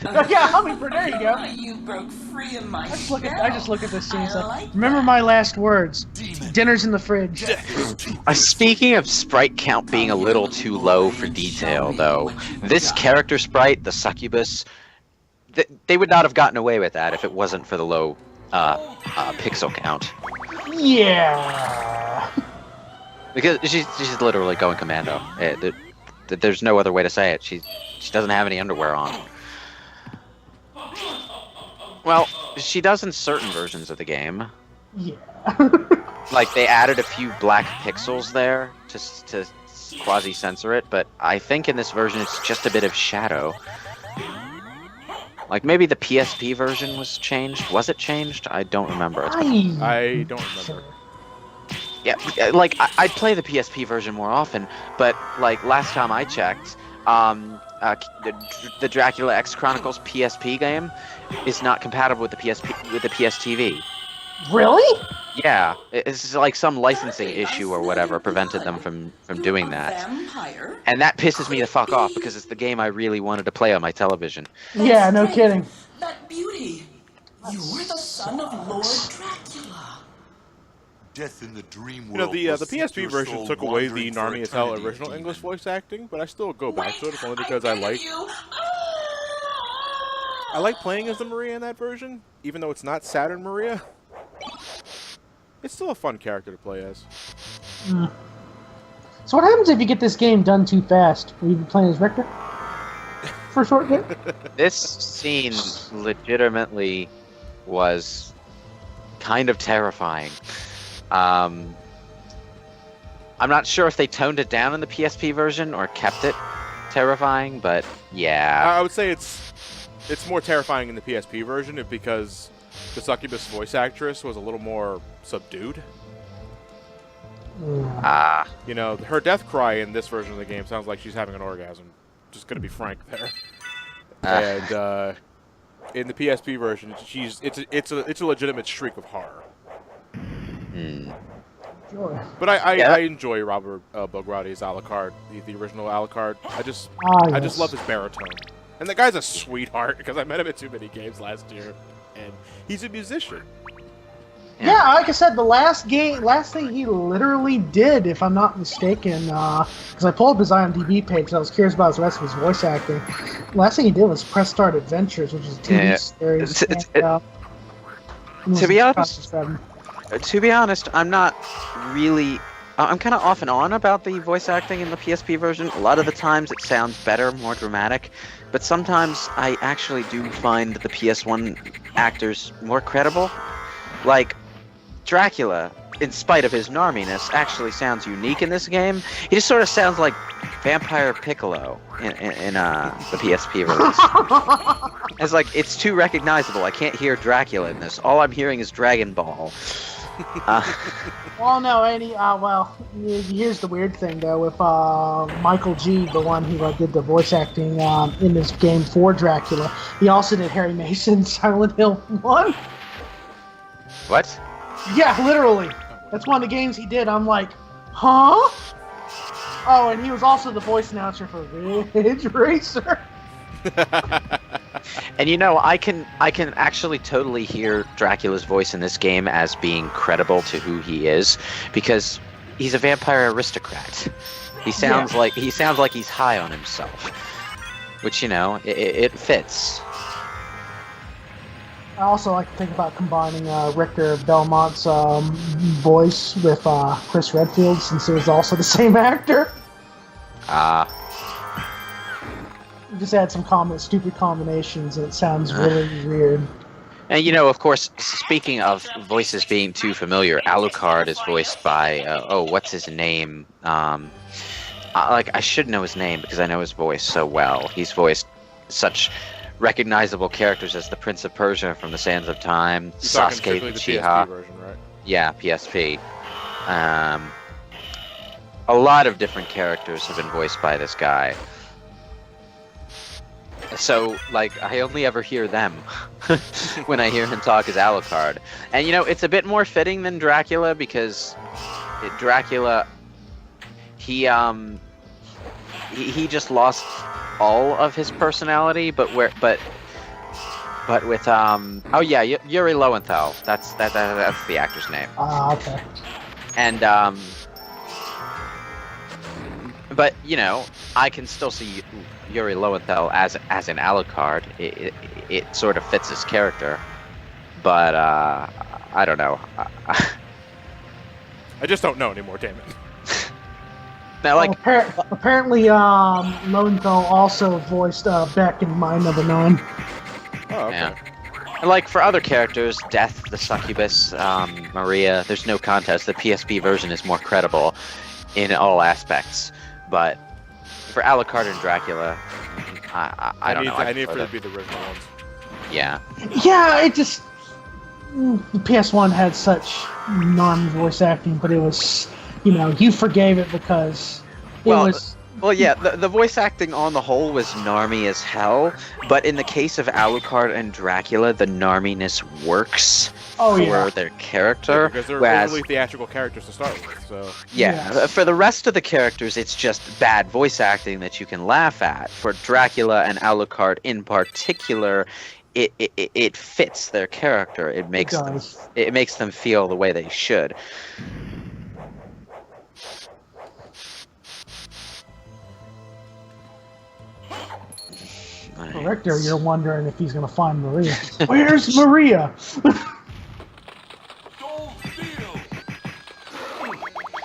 B: Yeah, hummingbird. There you go.
G: You broke free of my
B: I just look at this scene. It's
G: I
B: like,
G: like
B: remember my last words. Dinner's in the fridge.
C: Speaking of sprite count being a little too low for detail, though, this character sprite, the succubus, they would not have gotten away with that if it wasn't for the low pixel count.
B: Yeah.
C: Because she's literally going commando. There's no other way to say it. She doesn't have any underwear on. Well, she does in certain versions of the game.
B: Yeah.
C: Like, they added a few black pixels there to quasi-censor it, but I think in this version it's just a bit of shadow. Like, maybe the PSP version was changed? Was it changed? I don't remember.
A: I don't remember.
C: Yeah, like, I'd play the PSP version more often, but, like, last time I checked, the Dracula X Chronicles PSP game is not compatible with the PSP with the PSTV.
B: Really?
C: Yeah, it's like some licensing issue or whatever prevented them from doing that.
G: Vampire?
C: And that pisses me the fuck off because it's the game I really wanted to play on my television.
B: Yeah, no kidding.
G: That beauty. You're the son of Lord Dracula.
E: Death in the dream
A: You know,
E: world.
A: the
E: will
A: PSP
E: set your
A: version
E: soul
A: took away the
E: wandering for
A: Narnia Tale
E: eternity,
A: original
E: demon.
A: English voice acting, but I still go back to it only because I like playing as the Maria in that version, even though it's not Saturn Maria. It's still a fun character to play as.
B: So what happens if you get this game done too fast? Will you be playing as Richter? For a short bit?
C: This scene legitimately was kind of terrifying. I'm not sure if they toned it down in the PSP version or kept it terrifying, but yeah.
A: I would say it's more terrifying in the PSP version because the succubus voice actress was a little more subdued. You know, her death cry in this version of the game sounds like she's having an orgasm. Just gonna be frank there. And in the PSP version, it's a legitimate shriek of horror.
B: Sure.
A: But I
C: Yeah.
A: enjoy Robert Bograti's Alucard, the original Alucard. I just
B: Yes.
A: love his baritone. And the guy's a sweetheart because I met him at too many games last year, and he's a musician.
B: Yeah, like I said, the last thing he literally did, if I'm not mistaken, because I pulled up his IMDb page, and I was curious about the rest of his voice acting. Last thing he did was Press Start Adventures, which is a TV series.
C: To be honest, I'm not really. I'm kind of off and on about the voice acting in the PSP version. A lot of the times it sounds better, more dramatic, but sometimes I actually do find the PS1 actors more credible. Like, Dracula, in spite of his narminess, actually sounds unique in this game. He just sort of sounds like Vampire Piccolo in the PSP release. It's like, it's too recognizable. I can't hear Dracula in this. All I'm hearing is Dragon Ball.
B: Well, no, here's the weird thing, though. With Michael G., the one who did the voice acting in this game for Dracula, he also did Harry Mason Silent Hill 1.
C: What?
B: Yeah, literally. That's one of the games he did. I'm like, huh? Oh, and he was also the voice announcer for Ridge Racer.
C: And I can actually totally hear Dracula's voice in this game as being credible to who he is, because he's a vampire aristocrat. He sounds like he's high on himself, which it fits.
B: I also like to think about combining Richter Belmont's voice with Chris Redfield, since it was also the same actor. Just add some stupid combinations, and it sounds really weird.
C: And of course, speaking of voices being too familiar, Alucard is voiced by what's his name? I should know his name because I know his voice so well. He's voiced such recognizable characters as the Prince of Persia from the Sands of Time, Sasuke Uchiha.
A: Version, right?
C: Yeah, PSP. A lot of different characters have been voiced by this guy. So, I only ever hear them when I hear him talk as Alucard. And, it's a bit more fitting than Dracula, because Dracula, he just lost all of his personality, but with Yuri Lowenthal. That's the actor's name.
B: Okay.
C: And but I can still see Yuri Lowenthal as an Alucard. It sort of fits his character, but I don't know.
A: I just don't know anymore. Damn it.
C: Now,
B: apparently, Lowenthal also voiced Beck in My Number 9.
A: Oh, okay.
C: Yeah. And for other characters, Death, the Succubus, Maria, there's no contest. The PSP version is more credible in all aspects. But for Alucard and Dracula, I don't know.
A: I need for it to be the original ones.
C: Yeah.
B: Yeah, it just... The PS1 had such non-voice acting, but it was... you forgave it because it was...
C: Well, yeah, the voice acting on the whole was narmy as hell, but in the case of Alucard and Dracula, the narminess works for their character.
A: Yeah, because they're literally theatrical characters to start with, so...
C: Yeah, for the rest of the characters, it's just bad voice acting that you can laugh at. For Dracula and Alucard in particular, it fits their character. It makes them feel the way they should.
B: Richter, you're wondering if he's going to find Maria. Where's Maria?
E: Don't steal.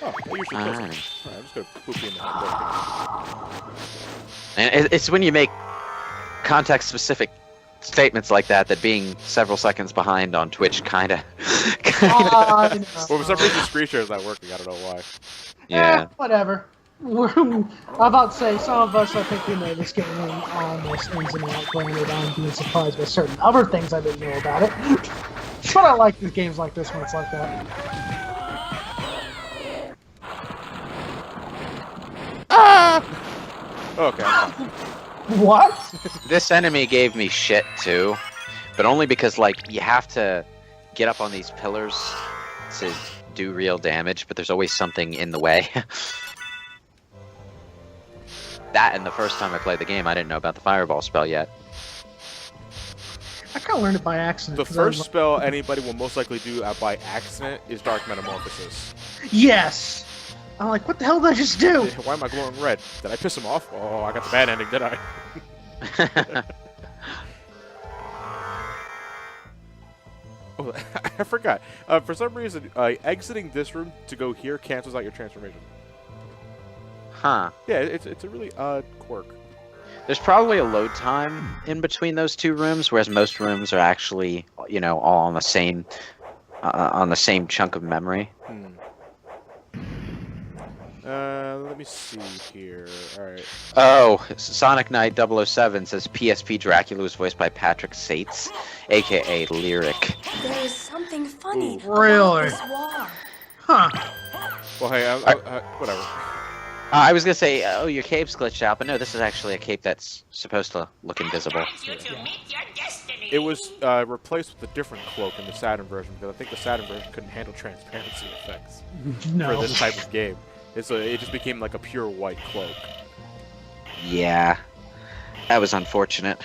A: Oh, they usually close. I'm just going to poop you in the
C: And it's when you make context-specific statements like that being several seconds behind on Twitch kind of...
A: Well, for some reason, screen share is not working. I don't know why.
C: Yeah.
B: Whatever. I'm about to say, some of us, I think we know this game almost ins and out, granted I'm being surprised by certain other things I didn't know about it. But I like the games like this when it's like that.
A: Okay.
B: What?
C: This enemy gave me shit, too. But only because, you have to get up on these pillars to do real damage, but there's always something in the way. That, and the first time I played the game, I didn't know about the fireball spell yet.
B: I kind of learned it by accident.
A: The
B: 'cause I
A: first
B: was
A: spell anybody will most likely do by accident is Dark Metamorphosis.
B: like, yes. I'm like, what the hell did I just do?
A: Why am I glowing red? Did I piss him off? Oh, I got the bad ending, did I? Oh, I forgot. For some reason, exiting this room to go here cancels out your transformation.
C: Huh.
A: Yeah, it's a really odd quirk.
C: There's probably a load time in between those two rooms, whereas most rooms are actually, all on the same chunk of memory.
A: Let me see here. Alright.
C: Oh, Sonic Knight 007 says PSP Dracula was voiced by Patrick Sates, aka Lyric.
H: There is something funny
A: Ooh.
B: Really?
H: about this war.
B: Huh.
A: Well, hey, whatever.
C: I was gonna say, oh, your cape's glitched out, but no, this is actually a cape that's supposed to look invisible.
A: It was replaced with a different cloak in the Saturn version because I think the Saturn version couldn't handle transparency effects
B: No.
A: for this type of game. It just became like a pure white cloak.
C: Yeah, that was unfortunate.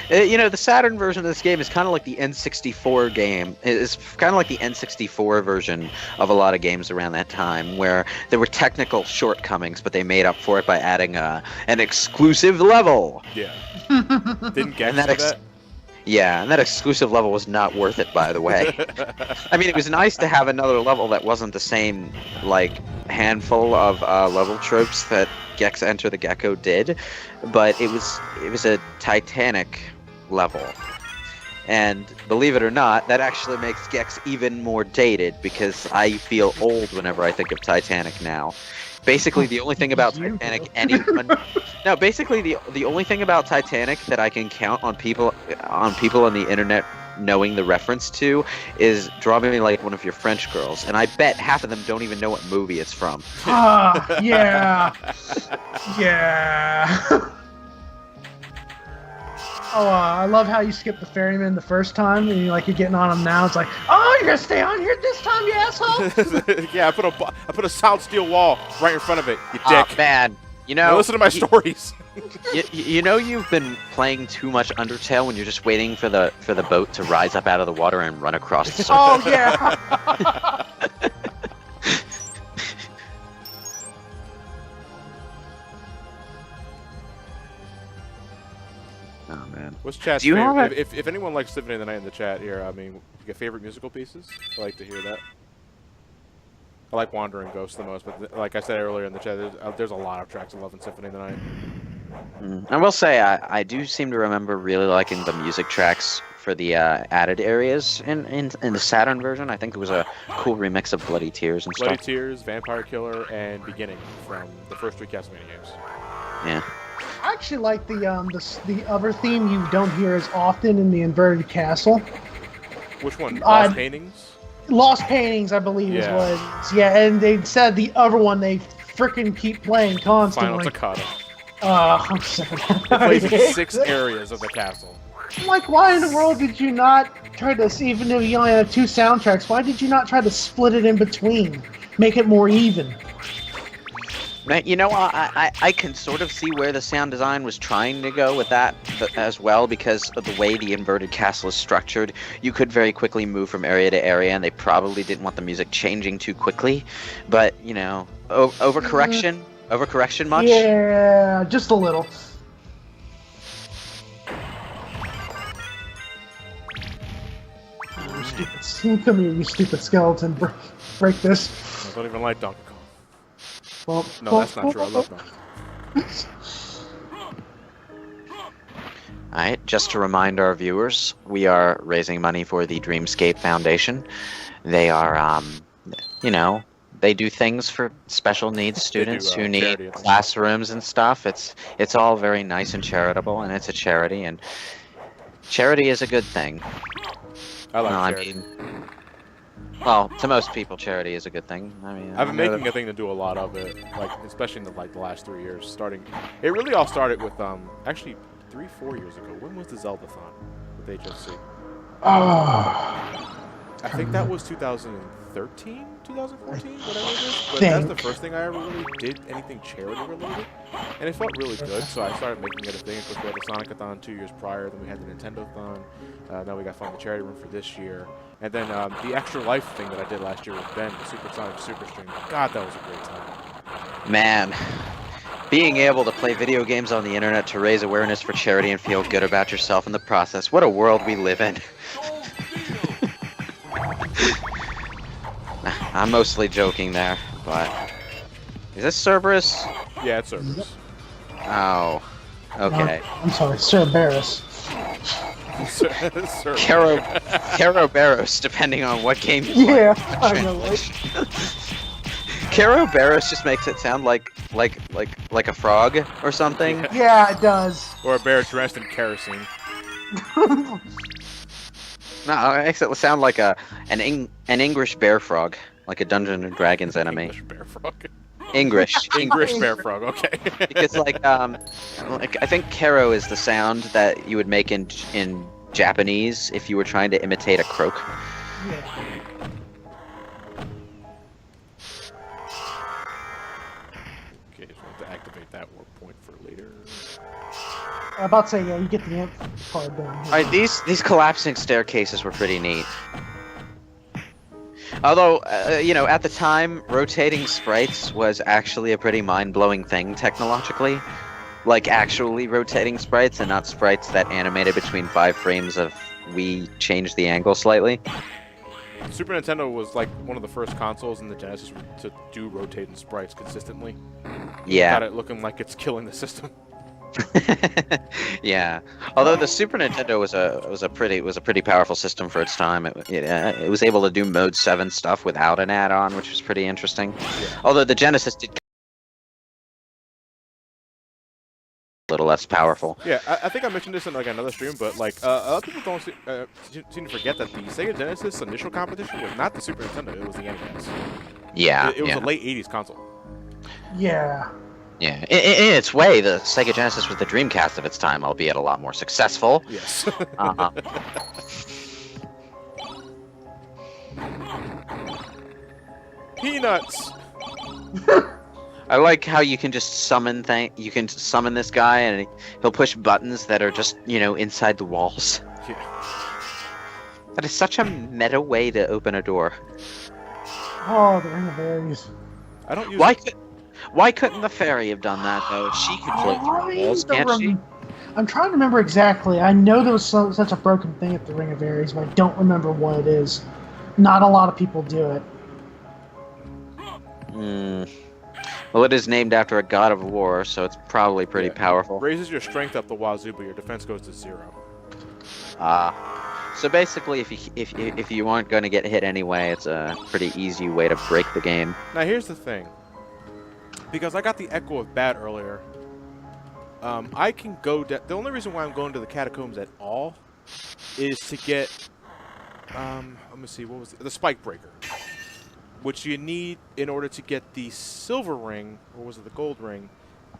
C: The Saturn version of this game is kind of like the N64 game. It's kind of like the N64 version of a lot of games around that time, where there were technical shortcomings, but they made up for it by adding an exclusive level.
A: Yeah. Didn't get
C: And that Yeah, and that exclusive level was not worth it, by the way. I mean, it was nice to have another level that wasn't the same, handful of level tropes that Gex Enter the Gecko did, but it was a Titanic level. And believe it or not, that actually makes Gex even more dated, because I feel old whenever I think of Titanic now. Basically, the only thing about Titanic basically the only thing about Titanic that I can count on people on the internet knowing the reference to is Draw Me Like One of Your French Girls, and I bet half of them don't even know what movie it's from.
B: Ah, yeah. Yeah. Oh, I love how you skipped the ferryman the first time, and you're getting on him now. It's like, oh, you're gonna stay on here this time, you asshole!
A: Yeah, I put a solid steel wall right in front of it, you
C: Oh,
A: dick.
C: man.
A: Now listen to my stories.
C: You've been playing too much Undertale when you're just waiting for the boat to rise up out of the water and run across the surface.
B: Oh, yeah!
C: Oh, man.
A: What's chat's
C: Do you
A: favorite?
C: have
A: If anyone likes Symphony of the Night in the chat here, I mean, you got favorite musical pieces? I like to hear that. I like Wandering Ghost the most, but like I said earlier in the chat, there's a lot of tracks I love in Symphony of the Night.
C: I will say, I do seem to remember really liking the music tracks for the added areas in the Saturn version. I think it was a cool remix of Bloody Tears and
A: Bloody
C: stuff.
A: Tears, Vampire Killer, and Beginning from the first 3 Castlevania games.
C: Yeah.
B: I actually like the other theme you don't hear as often in the Inverted Castle.
A: Which one? Lost Paintings?
B: Lost Paintings, I believe, is
A: Yeah.
B: what it is. Yeah, and they said the other one they frickin' keep playing
A: Final
B: constantly.
A: Toccata.
B: I'm sorry.
A: It plays in 6 areas of the castle.
B: I'm like, why in the world did you not try to, even though you only have 2 soundtracks, why did you not try to split it in between? Make it more even.
C: I can sort of see where the sound design was trying to go with that as well, because of the way the Inverted Castle is structured. You could very quickly move from area to area, and they probably didn't want the music changing too quickly. But, overcorrection? Overcorrection much?
B: Yeah, just a little. Come here, you stupid skeleton. Break this.
A: I don't even like Donkey Kong.
B: Well,
A: No, that's not true. I love Donkey Kong.
C: Alright, just to remind our viewers, we are raising money for the Dreamscape Foundation. They are, they do things for special needs students who need
A: charity.
C: classrooms and stuff. It's all very nice and charitable, and it's a charity, and charity is a good thing.
A: I like
C: No, I
A: charity.
C: Well, to most people, charity is a good thing. I mean,
A: I've been making a thing to do a lot of it, especially in the last 3 years. It really all started with actually 3-4 years ago. When was the Zeldathon with HFC? I think that was 2013, 2014, whatever it is. But
B: Think.
A: that's the first thing I ever really did anything charity related, and it felt really good. So I started making it a thing. Of course, we had the Sonic-a-thon 2 years prior. Then we had the Nintendo-thon. Now we got Fund the Charity Room for this year, and then the Extra Life thing that I did last year with Ben, the Super Sonic Super Stream. God, that was a great time.
C: Man, being able to play video games on the internet to raise awareness for charity and feel good about yourself in the process. What a world we live in. I'm mostly joking there, but... Is this Cerberus?
A: Yeah, it's Cerberus.
C: Oh. Okay.
B: I'm sorry, Cerberus.
C: Caroberos, depending on what game you
B: Yeah,
C: play.
B: I know, right?
C: Caroberos just makes it sound like a frog or something.
B: Yeah, it does.
A: Or a bear dressed in kerosene.
C: No, it makes it sound like an English bear frog, like a Dungeons and Dragons enemy.
A: English bear frog.
C: English.
A: English bear frog. Okay.
C: Because like I think Caro is the sound that you would make in Japanese if you were trying to imitate a croak.
B: Yeah.
A: Okay, just want to activate that warp point for later.
B: I'm about to say, yeah, you get the amp card down.
C: All right, these collapsing staircases were pretty neat. Although, you know, at the time, rotating sprites was actually a pretty mind-blowing thing technologically. Like, actually rotating sprites and not sprites that animated between 5 frames of we changed the angle slightly.
A: Super Nintendo was like one of the first consoles in the Genesis to do rotating sprites consistently.
C: Yeah.
A: Got it looking like it's killing the system.
C: Yeah. Although the Super Nintendo was a pretty powerful system for its time. It was able to do Mode 7 stuff without an add-on, which was pretty interesting.
A: Yeah.
C: Although the Genesis did a little less powerful.
A: Yeah, I think I mentioned this in like another stream, but like other people don't seem to forget that the Sega Genesis initial competition was not the Super Nintendo; it was the NES.
C: Yeah.
A: It was a late '80s console.
B: Yeah.
C: Yeah. In its way, the Sega Genesis was the Dreamcast of its time, albeit a lot more successful.
A: Yes.
C: Uh-huh.
A: Peanuts.
C: I like how you can just summon you can summon this guy and he'll push buttons that are just, you know, inside the walls.
A: Yeah.
C: That is such a meta way to open a door.
B: Oh, the Ring of Berries.
A: I don't use.
C: Why couldn't the fairy have done that though? She could float through the walls, can't she?
B: I'm trying to remember exactly. I know there was such a broken thing at the Ring of Berries, but I don't remember what it is. Not a lot of people do it.
C: Well, it is named after a god of war, so it's probably pretty powerful.
A: Raises your strength up the wazoo, but your defense goes to 0.
C: So basically, if you aren't going to get hit anyway, it's a pretty easy way to break the game.
A: Now here's the thing. Because I got the Echo of Bad earlier, I can go. The only reason why I'm going to the catacombs at all is to get. Let me see. What was the Spike Breaker, which you need in order to get the silver ring, or was it the gold ring,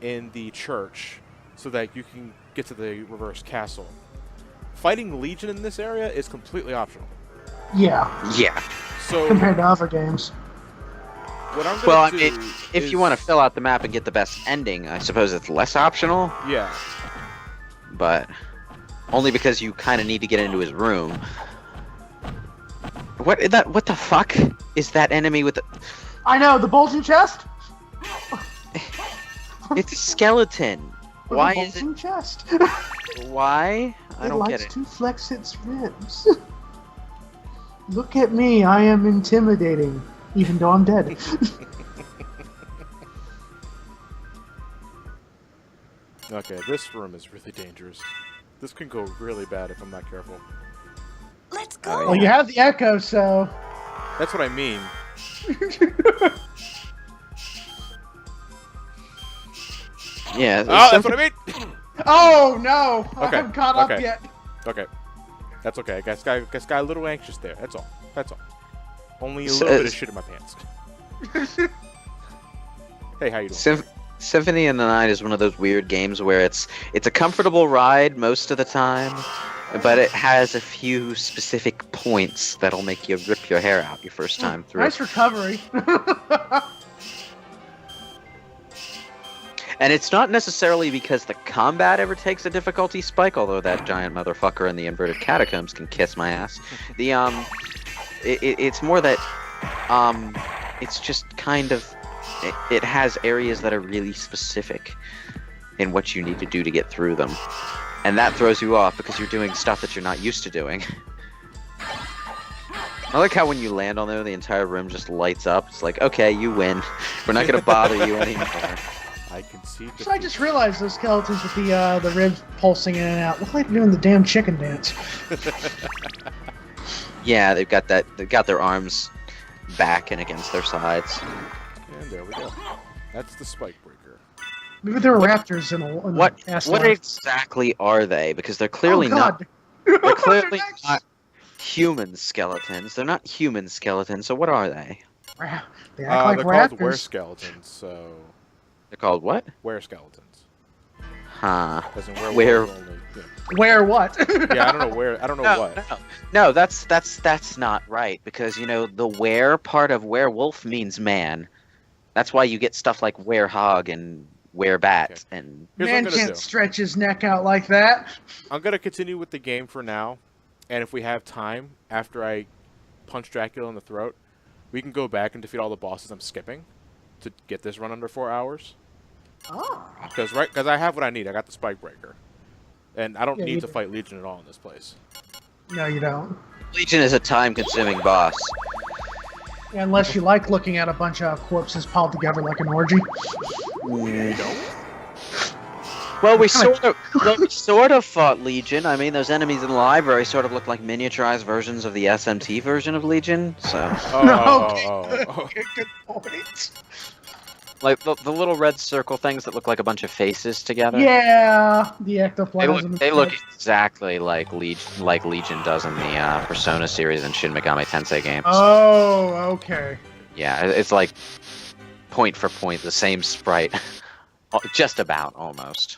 A: in the church, so that you can get to the reverse castle. Fighting Legion in this area is completely optional.
B: Yeah.
C: Yeah.
A: So
B: compared to other games.
A: What I'm gonna do
C: if you want to fill out the map and get the best ending, I suppose it's less optional.
A: Yeah.
C: But only because you kind of need to get into his room. What the fuck is that enemy with the...
B: I know, the bulging chest?
C: It's a skeleton.
B: With
C: Why
B: a
C: is it...
B: bulging chest?
C: Why? I don't get
B: It
C: it.
B: likes to flex its ribs. Look at me, I am intimidating, even though I'm dead.
A: Okay, this room is really dangerous. This can go really bad if I'm not careful.
H: Let's go.
B: Well, you have the echo, so...
A: That's what I mean.
C: Yeah.
A: Oh, that's what I mean!
B: Oh, no! I
A: Okay,
B: haven't caught up
A: okay.
B: yet.
A: Okay. That's okay. I guess got a little anxious there. That's all. That's all. Only a
C: So,
A: little bit of shit in my pants. Hey, how you doing?
C: Symphony in the Night is one of those weird games where it's a comfortable ride most of the time, but it has a few specific points that'll make you rip your hair out your first time through.
B: Nice recovery.
C: And it's not necessarily because the combat ever takes a difficulty spike, although that giant motherfucker in the inverted catacombs can kiss my ass. The it's more that it's just kind of it has areas that are really specific in what you need to do to get through them, and that throws you off because you're doing stuff that you're not used to doing. I like how when you land on there, the entire room just lights up. It's like, okay, you win. We're not gonna bother you anymore.
A: I can see.
B: So I just realized those skeletons with the ribs pulsing in and out look like they're doing the damn chicken dance.
C: Yeah, they've got that. They've got their arms back and against their sides.
A: And there we go. That's the spike breaker.
B: Maybe there were raptors in a
C: What exactly are they? Because they're clearly not. They're clearly not human skeletons. They're not human skeletons. So what are they?
B: They act like
A: They're
B: raptors.
A: called were-skeletons, so...
C: They're called what?
A: Were-skeletons.
C: Huh.
A: Doesn't
C: Where?
A: only, you know.
B: Where what?
A: Yeah, I don't know where. I don't know what.
C: No, that's not right, because the were part of werewolf means man. That's why you get stuff like werehog and werebat and.
A: Here's
B: Man
A: what I'm gonna
B: can't
A: do.
B: stretch his neck out like that.
A: I'm gonna continue with the game for now, and if we have time after I punch Dracula in the throat, we can go back and defeat all the bosses I'm skipping to get this run under 4 hours.
B: Oh.
A: Because I have what I need. I got the spike breaker, and I don't
B: Yeah,
A: need
B: you
A: to
B: do.
A: fight Legion at all in this place.
B: No, you don't.
C: Legion is a time-consuming boss.
B: Yeah, unless you like looking at a bunch of corpses piled together like an orgy.
C: Well, we sort of fought Legion. I mean, those enemies in the library sort of look like miniaturized versions of the SMT version of Legion. So,
B: Okay, good point.
C: like the little red circle things that look like a bunch of faces together.
B: Yeah, the ectoplasm.
C: They look exactly like Legion does in the Persona series and Shin Megami Tensei games.
B: Oh, okay.
C: Yeah, it's like point for point the same sprite, just about almost.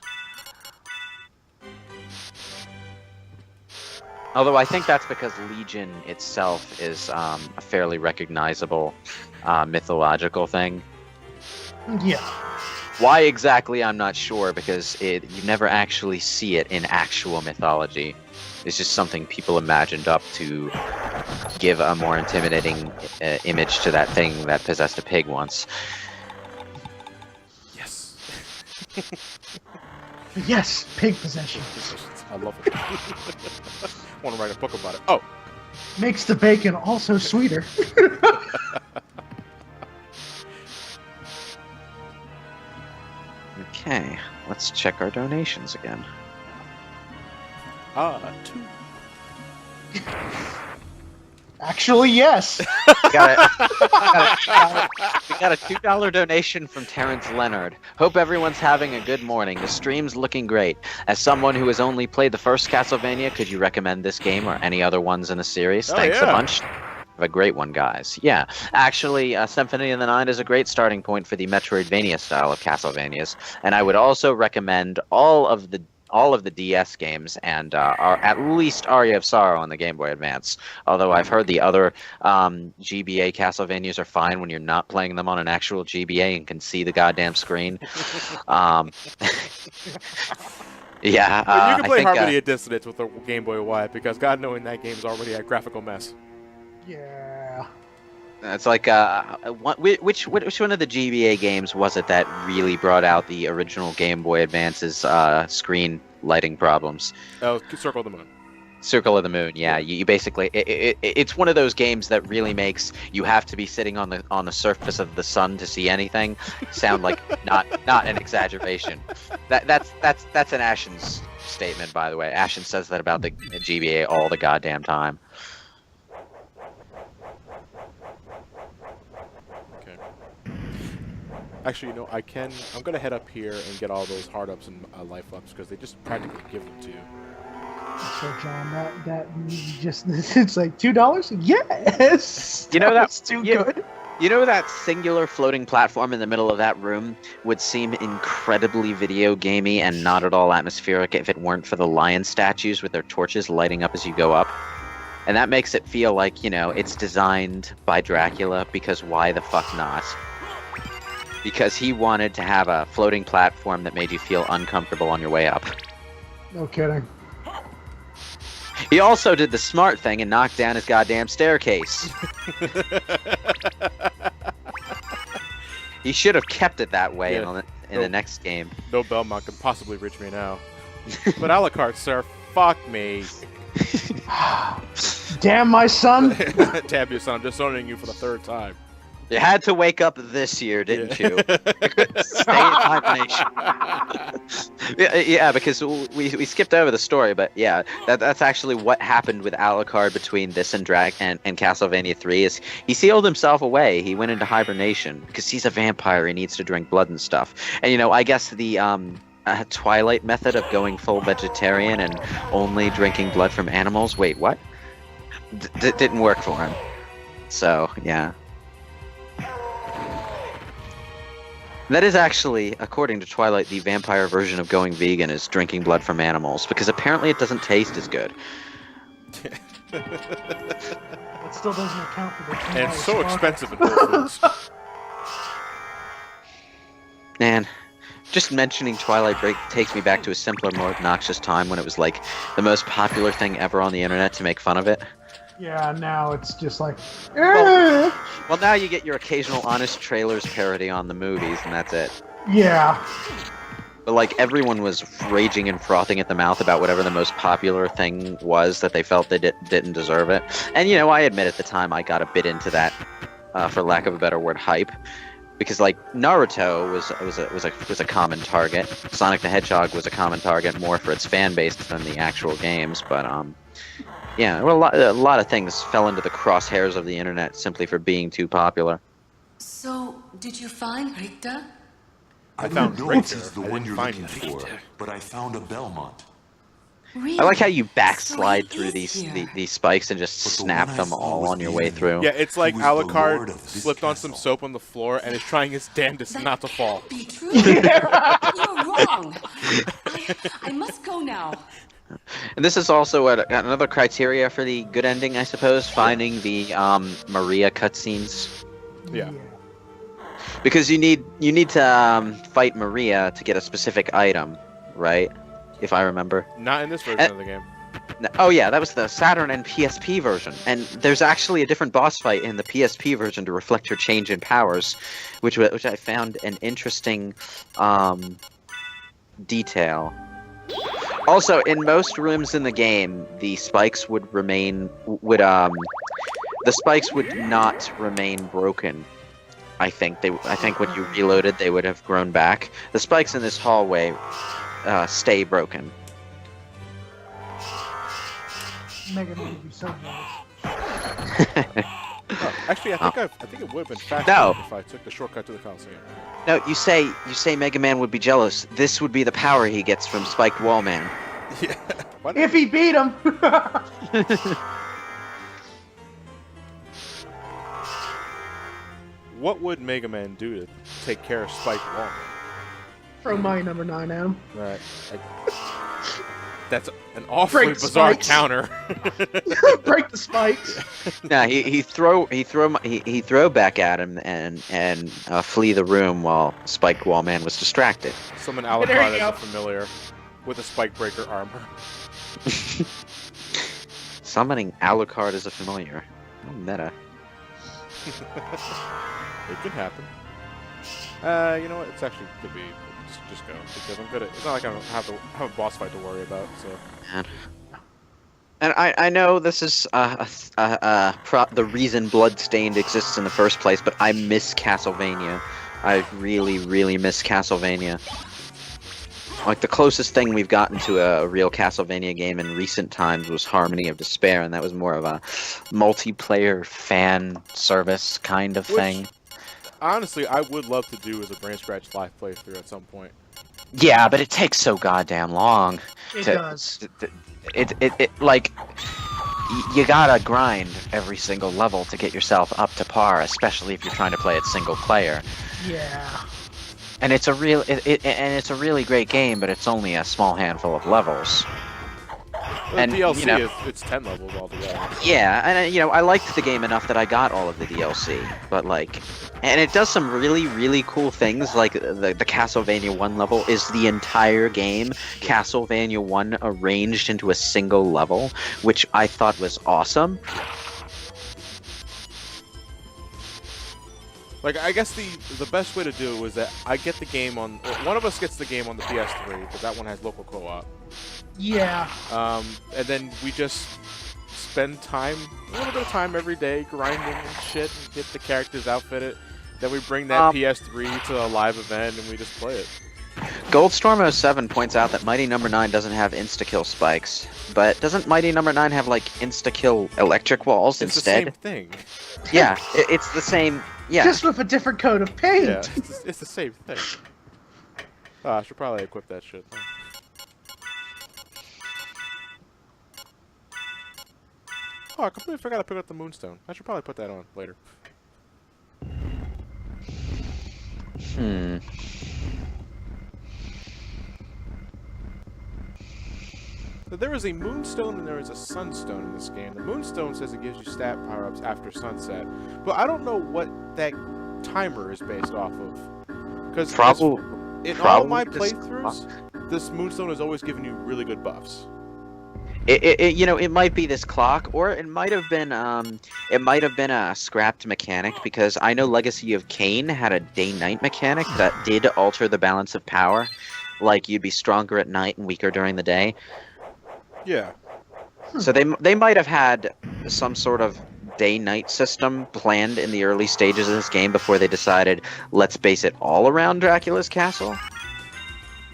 C: Although I think that's because Legion itself is a fairly recognizable mythological thing.
B: Yeah.
C: Why exactly, I'm not sure, because you never actually see it in actual mythology. It's just something people imagined up to give a more intimidating image to that thing that possessed a pig once.
A: Yes.
B: Yes, pig possession.
A: I love it. I want to write a book about it. Oh.
B: Makes the bacon also sweeter.
C: Okay, let's check our donations again.
A: 2.
B: Actually, yes.
C: We got a $2 donation from Terrence Leonard. Hope everyone's having a good morning. The stream's looking great. As someone who has only played the first Castlevania, could you recommend this game or any other ones in the series?
A: Oh,
C: Thanks
A: yeah.
C: a bunch. Have a great one, guys. Yeah, actually, Symphony of the Night is a great starting point for the Metroidvania style of Castlevanias, and I would also recommend all of the DS games and at least Aria of Sorrow on the Game Boy Advance. Although I've heard the other GBA Castlevanias are fine when you're not playing them on an actual GBA and can see the goddamn screen. Yeah,
A: But you can play
C: I think,
A: Harmony of Dissonance with a Game Boy Wyatt because God knowing that game's already a graphical mess.
B: Yeah.
C: it's like which one of the GBA games was it that really brought out the original Game Boy Advance's screen lighting problems?
A: Oh, Circle of the Moon.
C: Circle of the Moon, yeah. You basically it's one of those games that really makes you have to be sitting on the surface of the sun to see anything sound like not an exaggeration. That's an Ashen's statement, by the way. Ashen says that about the GBA all the goddamn time.
A: Okay. Actually, I'm gonna head up here and get all those hard ups and life ups because they just practically give them to you.
B: So John, that just it's like $2? Yes.
C: You know
B: that's too good.
C: You know that singular floating platform in the middle of that room would seem incredibly video gamey and not at all atmospheric if it weren't for the lion statues with their torches lighting up as you go up. And that makes it feel like, it's designed by Dracula, because why the fuck not? Because he wanted to have a floating platform that made you feel uncomfortable on your way up.
B: No kidding.
C: He also did the smart thing and knocked down his goddamn staircase. He should have kept it that way in the next game.
A: No Belmont can possibly reach me now. But Alucard, sir, fuck me.
B: Damn my son.
A: Damn you, son. I'm disowning you for the third time.
C: You had to wake up this year, didn't you? Stay in hibernation. Yeah, because we skipped over the story, but yeah, that's actually what happened with Alucard between this and Castlevania 3. Is he sealed himself away? He went into hibernation because he's a vampire. He needs to drink blood and stuff. And I guess the Twilight method of going full vegetarian and only drinking blood from animals. Wait, what? Didn't work for him. So yeah. That is actually, according to Twilight, the vampire version of going vegan is drinking blood from animals, because apparently it doesn't taste as good.
B: It still doesn't account for the
A: And it's so expensive in Whole Foods.
C: Man, just mentioning Twilight Break takes me back to a simpler, more obnoxious time when it was like the most popular thing ever on the internet to make fun of it.
B: Yeah, now it's just like...
C: Well, now you get your occasional Honest Trailers parody on the movies, and that's it.
B: Yeah.
C: But like, everyone was raging and frothing at the mouth about whatever the most popular thing was that they felt they didn't deserve it. And I admit at the time I got a bit into that, for lack of a better word, hype. Because like Naruto was a common target. Sonic the Hedgehog was a common target more for its fan base than the actual games, but yeah, well, a lot of things fell into the crosshairs of the internet simply for being too popular.
D: So, did you find Rita?
A: I found
E: know
A: Richter.
E: if he's the
A: I
E: one
A: didn't
E: you're
A: find
E: looking
A: him.
E: for, but I found a Belmont.
D: Really?
C: I like how you backslide
D: So he
C: through
D: is here.
C: these spikes and just
E: But the
C: snap
E: one I
C: them
E: saw
C: all
E: was
C: on your
E: the
C: way
E: enemy.
C: through.
A: Yeah, it's like
E: He was the lord
A: Alucard
E: of this
A: slipped on some
E: castle.
A: soap on the floor and is trying his damnedest
D: That
A: not to fall.
D: can't be true. You're wrong. I must go now.
C: And this is also another criteria for the good ending, I suppose, finding the Maria cutscenes.
A: Yeah.
C: Because you need to fight Maria to get a specific item, right? If I remember.
A: Not in this version of the game.
C: Oh yeah, that was the Saturn and PSP version. And there's actually a different boss fight in the PSP version to reflect her change in powers, which I found an interesting detail. Also, in most rooms in the game, the spikes would not remain broken. I think when you reloaded, they would have grown back. The spikes in this hallway stay broken.
B: Mega Man would be so jealous.
A: Oh, actually, I think it would have been faster
C: No.
A: if I took the shortcut to the Coliseum.
C: No, you say Mega Man would be jealous. This would be the power he gets from Spiked Wallman.
A: Yeah. Why
B: If he beat him!
A: What would Mega Man do to take care of Spike Wall?
B: Throw my number 9 at him.
A: Right. That's an awfully
B: Break
A: bizarre
B: spikes.
A: counter.
B: Break the spikes.
C: No, he throw back at him and flee the room while Spiked Wallman was distracted.
A: Summon
B: There
A: Alucard
B: you
A: as
B: go.
A: a familiar with a Spike Breaker armor.
C: Summoning Alucard as a familiar. Oh, meta.
A: It can happen. You know what? It's actually could be. Just go because I'm good at. It's not like I don't have a boss fight to worry about. So.
C: Man. And I know this is the reason Bloodstained exists in the first place, but I miss Castlevania. I really, really miss Castlevania. Like, the closest thing we've gotten to a real Castlevania game in recent times was Harmony of Despair, and that was more of a multiplayer fan service kind of thing.
A: Honestly, I would love to do as a Brain Scratch live playthrough at some point.
C: Yeah, but it takes so goddamn long.
B: It
C: to-
B: does.
C: It like, you gotta grind every single level to get yourself up to par, especially if you're trying to play it single player.
B: Yeah.
C: And it's a really great game, but it's only a small handful of levels.
A: The
C: And,
A: DLC it's 10 levels altogether.
C: Yeah, and I liked the game enough that I got all of the DLC, but and it does some really, really cool things. Like the Castlevania 1 level is the entire game, Castlevania 1 arranged into a single level, which I thought was awesome.
A: Like, I guess the best way to do it was that I get the game on... One of us gets the game on the PS3, because that one has local co-op.
B: Yeah.
A: And then we just spend a little bit of time every day, grinding and shit, and get the characters outfitted. Then we bring that PS3 to a live event, and we just play it.
C: Goldstorm07 points out that Mighty Number 9 doesn't have insta-kill spikes, but doesn't Mighty Number 9 have, insta-kill electric walls instead?
A: It's the same thing.
C: Yeah, it's the same... Yeah.
B: Just with a different coat of paint.
A: Yeah, it's the same thing. Oh, I should probably equip that shit. Oh, I completely forgot to pick up the Moonstone. I should probably put that on later. So there is a Moonstone and there is a Sunstone in this game. The Moonstone says it gives you stat power-ups after sunset, but I don't know what that timer is based off of. Because in all my playthroughs, this Moonstone has always given you really good buffs.
C: It might be this clock, or it might have been a scrapped mechanic, because I know Legacy of Kain had a day-night mechanic that did alter the balance of power. Like, you'd be stronger at night and weaker during the day.
A: Yeah.
C: So they might have had some sort of day-night system planned in the early stages of this game before they decided, let's base it all around Dracula's castle.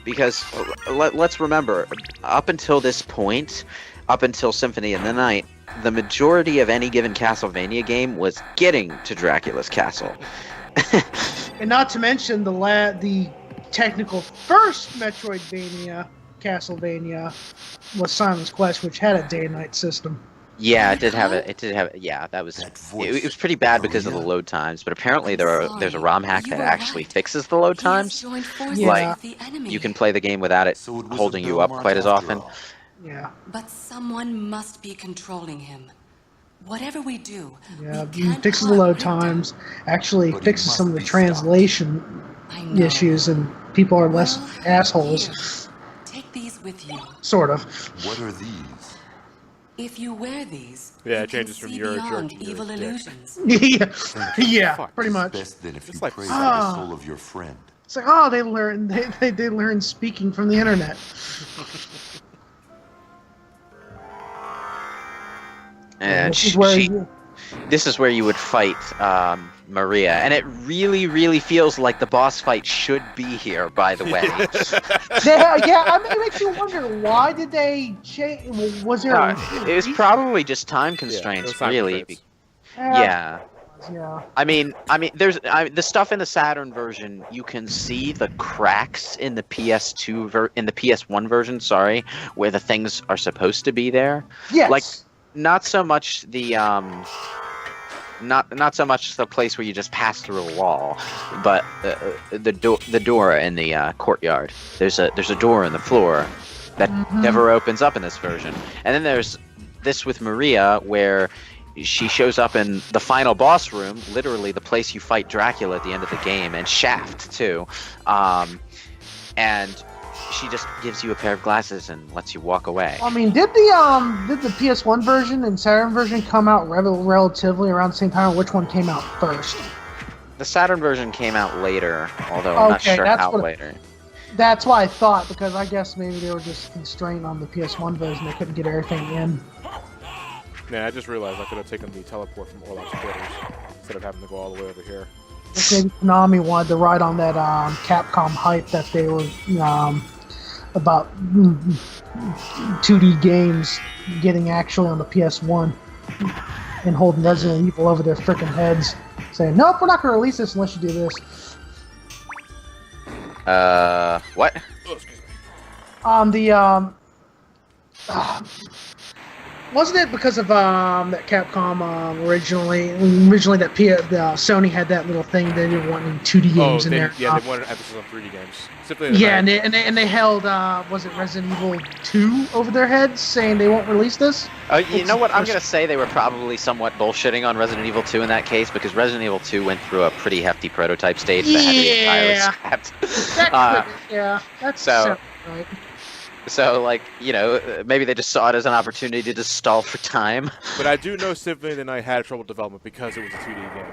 C: Because let's remember, up until this point, up until Symphony of the Night, the majority of any given Castlevania game was getting to Dracula's castle.
B: And not to mention the technical first Metroidvania Castlevania was Simon's Quest, which had a day and night system.
C: Yeah, it did have it. Yeah, that was. It was pretty bad because of the load times, but apparently there's a ROM hack that actually fixes the load times.
B: Yeah.
C: You can play the game without it holding you up quite as often.
B: Yeah.
D: But someone must be controlling him. Whatever we do,
B: Yeah,
D: we can't
B: fixes the load
D: let him
B: times, actually fixes some of the translation issues, and people are less assholes.
D: Take these with you.
B: Sort of.
E: What are these?
D: If you wear these,
A: Yeah,
D: you
A: it changes
D: can
A: from
D: see
A: you're a
D: beyond
A: jerk to you're a
D: evil
A: dick.
D: illusions.
B: Yeah,
A: Fuck,
B: pretty much.
E: Best than if you
A: like-
E: pray by the soul of your friend.
B: It's like, oh, they learn speaking from the internet.
C: And
B: This is where
C: this is where you would fight Maria, and it really, really feels like the boss fight should be here. By the way,
B: it makes you wonder, why did they change? Was there?
C: it was probably just time
A: it
C: constraints,
A: was time
C: really.
A: constraints.
C: Yeah.
B: Yeah.
C: I mean, there's the stuff in the Saturn version. You can see the cracks in the in the PS1 version. Sorry, where the things are supposed to be there.
B: Yes.
C: Like, not so much the not so much the place where you just pass through a wall, but the door in the courtyard. There's a door in the floor that never opens up in this version. And then there's this with Maria, where she shows up in the final boss room, literally the place you fight Dracula at the end of the game, and Shaft too. And she just gives you a pair of glasses and lets you walk away.
B: I mean, did the PS1 version and Saturn version come out relatively around the same time? Or which one came out first?
C: The Saturn version came out later, although I'm not sure how later.
B: That's why I thought, because I guess maybe they were just constrained on the PS1 version. They couldn't get everything in.
A: Man, I just realized I could have taken the teleport from Orlok's quarters instead of having to go all the way over here.
B: Maybe Konami wanted to ride on that Capcom hype that they were about 2D games getting actually on the PS1 and holding Resident Evil over their frickin' heads, saying, "Nope, we're not going to release this unless you do this."
C: What?
A: Oh, excuse me.
B: Wasn't it because of that Capcom originally that Sony had that little thing they didn't want any 2D games in there?
A: Yeah, they wanted an emphasis on 3D games.
B: Yeah, and they held was it Resident Evil 2 over their heads, saying they won't release this?
C: You know what? I'm gonna say they were probably somewhat bullshitting on Resident Evil 2 in that case, because Resident Evil 2 went through a pretty hefty prototype stage that had to be entirely scrapped.
B: That's
C: so
B: right.
C: So, like, you know, maybe they just saw it as an opportunity to just stall for time.
A: But I do know Symphony of the Night had trouble development because it was a 2D game.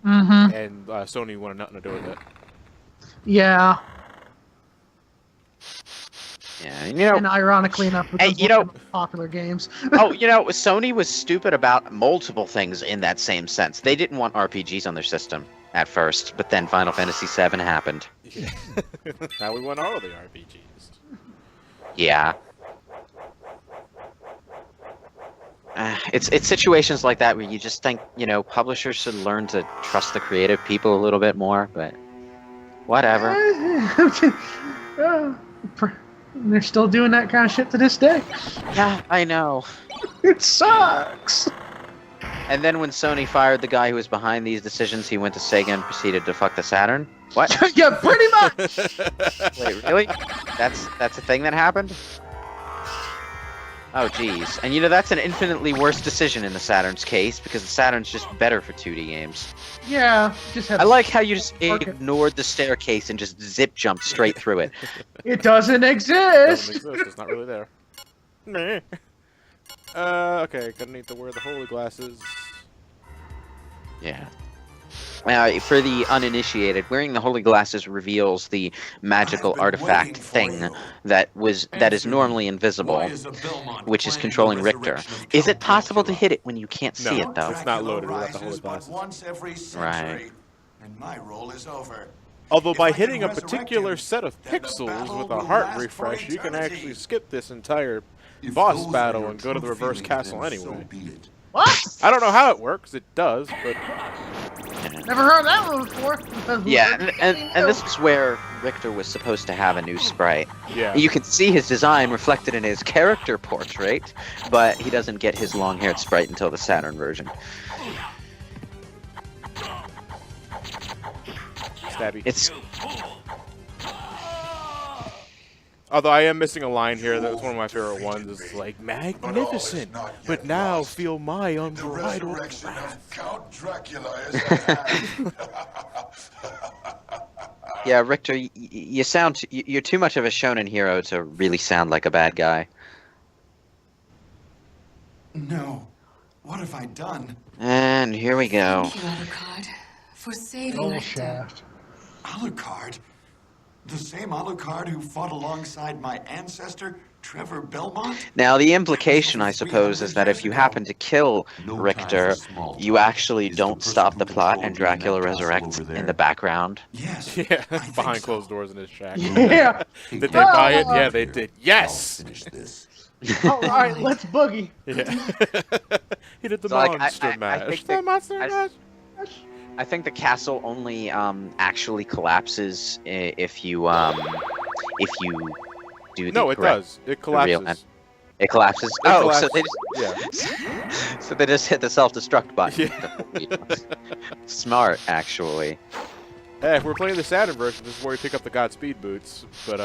B: Mm-hmm.
A: And Sony wanted nothing to do with it.
B: Yeah.
C: Yeah, you know,
B: and ironically enough, because
C: you know,
B: popular games.
C: Sony was stupid about multiple things in that same sense. They didn't want RPGs on their system at first, but then Final Fantasy VII happened.
A: Yeah. Now we want all of the RPGs.
C: Yeah. It's situations like that where you just think, you know, publishers should learn to trust the creative people a little bit more, but whatever.
B: They're still doing that kind of shit to this day.
C: Yeah, I know.
B: It sucks.
C: And then when Sony fired the guy who was behind these decisions, he went to Sega and proceeded to fuck the Saturn? What?
B: Yeah, pretty much!
C: Wait, really? That's a thing that happened? Oh, jeez. And you know, that's an infinitely worse decision in the Saturn's case, because the Saturn's just better for 2D games.
B: Yeah, just have...
C: I like how you just ignored the staircase and just zip jumped straight through it.
B: It doesn't exist!
A: It doesn't exist, it's not really there. Meh. Okay, gonna need to wear the holy glasses.
C: Yeah. For the uninitiated, wearing the holy glasses reveals the magical artifact thing that is normally invisible, which is controlling Richter. Is it possible to hit it when you can't see it, though?
A: It's not loaded without the holy glasses.
C: Right.
E: And my role is over.
A: Although by hitting a particular set of pixels with a heart refresh, you can actually skip this entire boss battle and go to the reverse castle anyway.
B: What?
A: I don't know how it works. It does, but...
B: Never heard that one before.
C: Yeah, and this is where Richter was supposed to have a new sprite.
A: Yeah.
C: You can see his design reflected in his character portrait, but he doesn't get his long-haired sprite until the Saturn version.
A: Stabby.
C: It's...
A: Although I am missing a line here that was one of my favorite ones. It's like, magnificent, but now feel my unbridled wrath.
E: Count Dracula is at hand.
C: Yeah, Richter, you're too much of a shonen hero to really sound like a bad guy.
E: No. What have I done?
C: And here we go.
D: Thank you, Alucard, for saving Richter.
E: Alucard? The same Alucard who fought alongside my ancestor, Trevor Belmont?
C: Now, the implication, I suppose, is that if you happen to kill Richter, you actually don't stop the plot and Dracula resurrects in the background.
E: Yes.
A: Yeah, behind closed doors in his shack.
B: Yeah.
A: Did they buy it? Yeah, they did. Yes!
E: Finish this.
B: Alright, let's boogie.
A: Yeah. He did the
C: So, like,
A: monster
C: I
A: mash.
C: think
A: The
C: that-
A: monster mash.
C: I think the castle only actually collapses if you do the
A: No, it
C: correct-
A: does. It
C: the real
A: collapses.
C: It collapses.
A: It
C: So
A: collapses.
C: they just
A: Yeah.
C: so they just hit the self-destruct button.
A: Yeah.
C: Smart, actually.
A: Hey, if we're playing the Saturn version, this is where we pick up the Godspeed boots. But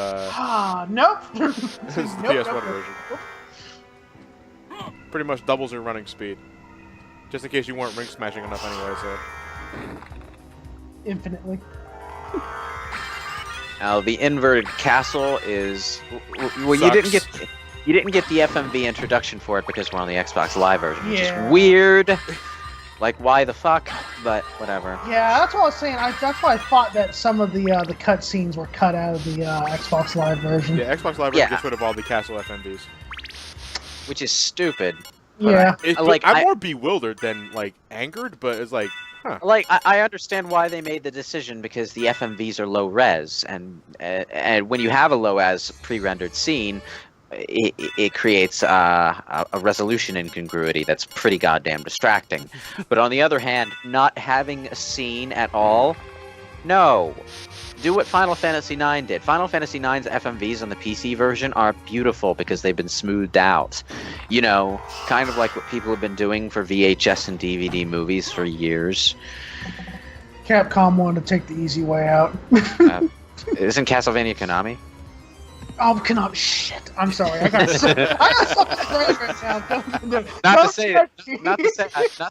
B: Nope.
A: this is the PS1 version. Pretty much doubles your running speed. Just in case you weren't ring smashing enough anyway, so.
B: Infinitely.
C: Now the inverted castle is well.
A: Sucks.
C: You didn't get the FMV introduction for it because we're on the Xbox Live version, which
B: Yeah.
C: is weird. Like, why the fuck? But whatever.
B: Yeah, that's what I was saying. That's why I thought that some of the cutscenes were cut out of the Xbox Live version.
A: Yeah, Xbox Live
C: Yeah.
A: gets rid of all the castle FMVs.
C: Which is stupid.
B: Yeah.
A: I'm more bewildered than, like, angered, but it's like, huh.
C: Like, I understand why they made the decision because the FMVs are low res, and when you have a low res pre-rendered scene, it creates a resolution incongruity that's pretty goddamn distracting. But on the other hand, not having a scene at all No. Do what Final Fantasy IX did. Final Fantasy IX's FMVs on the PC version are beautiful because they've been smoothed out. You know, kind of like what people have been doing for VHS and DVD movies for years.
B: Capcom wanted to take the easy way out.
C: Isn't Castlevania Konami?
B: Oh, Konami! Shit! I'm sorry. I got something right now.
C: Not to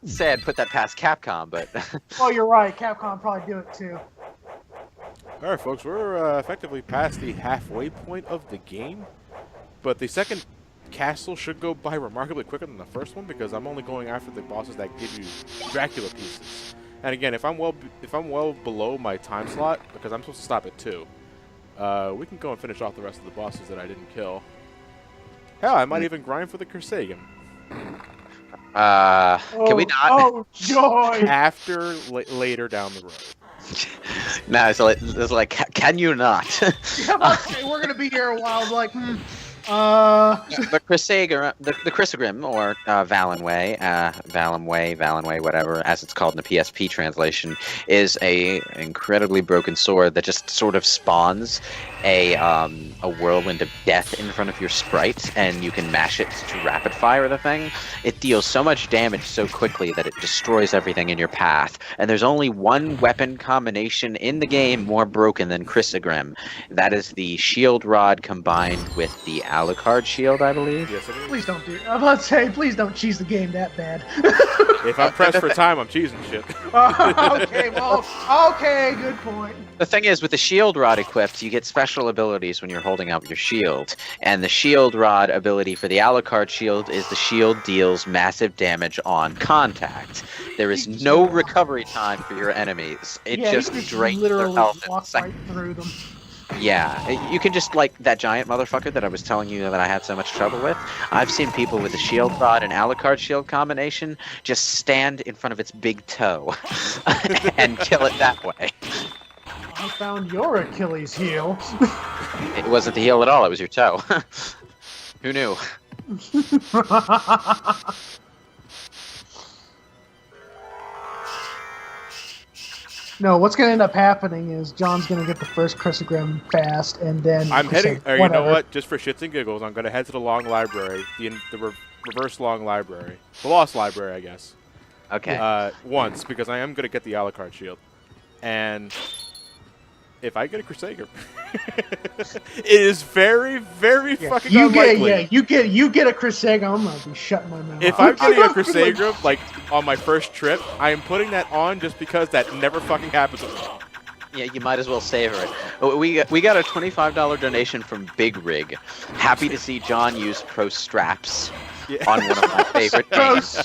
C: say I'd put that past Capcom, but.
B: Oh, you're right. Capcom probably do it too.
A: All right, folks, we're effectively past the halfway point of the game, but the second castle should go by remarkably quicker than the first one because I'm only going after the bosses that give you Dracula pieces. And again, if I'm well below my time slot, because I'm supposed to stop at 2, we can go and finish off the rest of the bosses that I didn't kill. Hell, I might even grind for the Crusade.
C: Can we not?
B: Oh, joy!
A: Later down the road.
C: No, it's like, can you not?
B: Yeah, we're gonna be here a while. Like,
C: The Chrysogrim, or Valenway, whatever, as it's called in the PSP translation, is a incredibly broken sword that just sort of spawns a whirlwind of death in front of your sprite, and you can mash it to rapid fire the thing. It deals so much damage so quickly that it destroys everything in your path. And there's only one weapon combination in the game more broken than Chrysogrim. That is the shield rod combined with the Alucard shield, I believe.
A: Yes, it is.
B: please don't do. I'm about to say, please don't cheese the game that bad.
A: If I'm pressed for time, I'm cheesing shit.
B: Okay, well, okay, good point.
C: The thing is, with the shield rod equipped, you get special abilities when you're holding out your shield. And the shield rod ability for the Alucard shield is the shield deals massive damage on contact. There is no recovery time for your enemies. It just drains their
B: literally
C: health in a
B: walk
C: second.
B: right through them.
C: Yeah, you can just, like, that giant motherfucker that I was telling you that I had so much trouble with. I've seen people with a shield rod and Alucard shield combination just stand in front of its big toe and kill it that way.
B: I found your Achilles heel.
C: It wasn't the heel at all, it was your toe. Who knew?
B: No, what's going to end up happening is John's going to get the first Chrysogrim fast, and then
A: I'm heading.
B: Chrysogrim,
A: You know
B: whatever.
A: what? Just for shits and giggles, I'm gonna head to the long library, the reverse long library, the lost library, I guess.
C: Okay.
A: Once because I am gonna get the Alucard shield, and if I get a Crusader, it is very, very fucking unlikely.
B: You get a Chrysogrim. I'm going to be shutting my mouth.
A: If I'm getting a Crusader, like on my first trip, I am putting that on just because that never fucking happens with me.
C: Yeah, you might as well savor it. Oh, we got a $25 donation from Big Rig. Happy to see John use Pro Straps on one of my favorite games.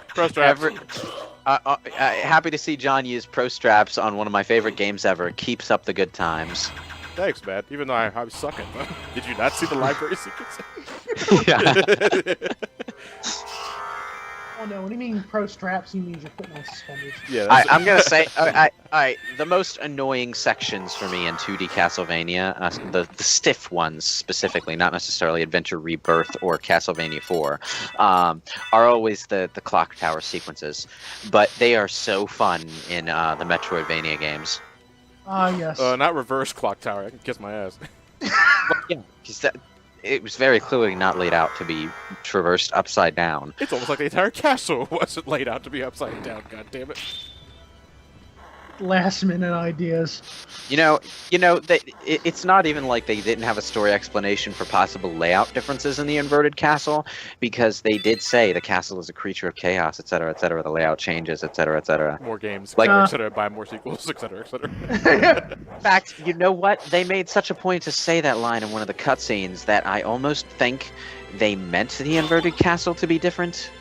A: Pro straps.
C: Happy to see John use Pro Straps on one of my favorite games ever. Keeps up the good times.
A: Thanks, man. Even though I suck at them. Did you not see the library secrets?
C: Yeah.
B: Oh no, when you mean pro straps, you mean you're putting on suspenders.
A: Yeah.
C: I'm gonna say, the most annoying sections for me in 2D Castlevania, the stiff ones specifically, not necessarily Adventure Rebirth or Castlevania 4, are always the clock tower sequences, but they are so fun in the Metroidvania games.
B: Ah, yes.
A: Not reverse clock tower. I can kiss my ass.
C: Yeah, because it was very clearly not laid out to be traversed upside down.
A: It's almost like the entire castle wasn't laid out to be upside down. God damn it.
B: Last minute ideas.
C: It's not even like they didn't have a story explanation for possible layout differences in the inverted castle, because they did say the castle is a creature of chaos, etc., etc. The layout changes, etc., etc.
A: More games,
C: Like-
A: etc. Buy more sequels, etc., etc.
C: In fact, you know what? They made such a point to say that line in one of the cutscenes that I almost think they meant the inverted castle to be different.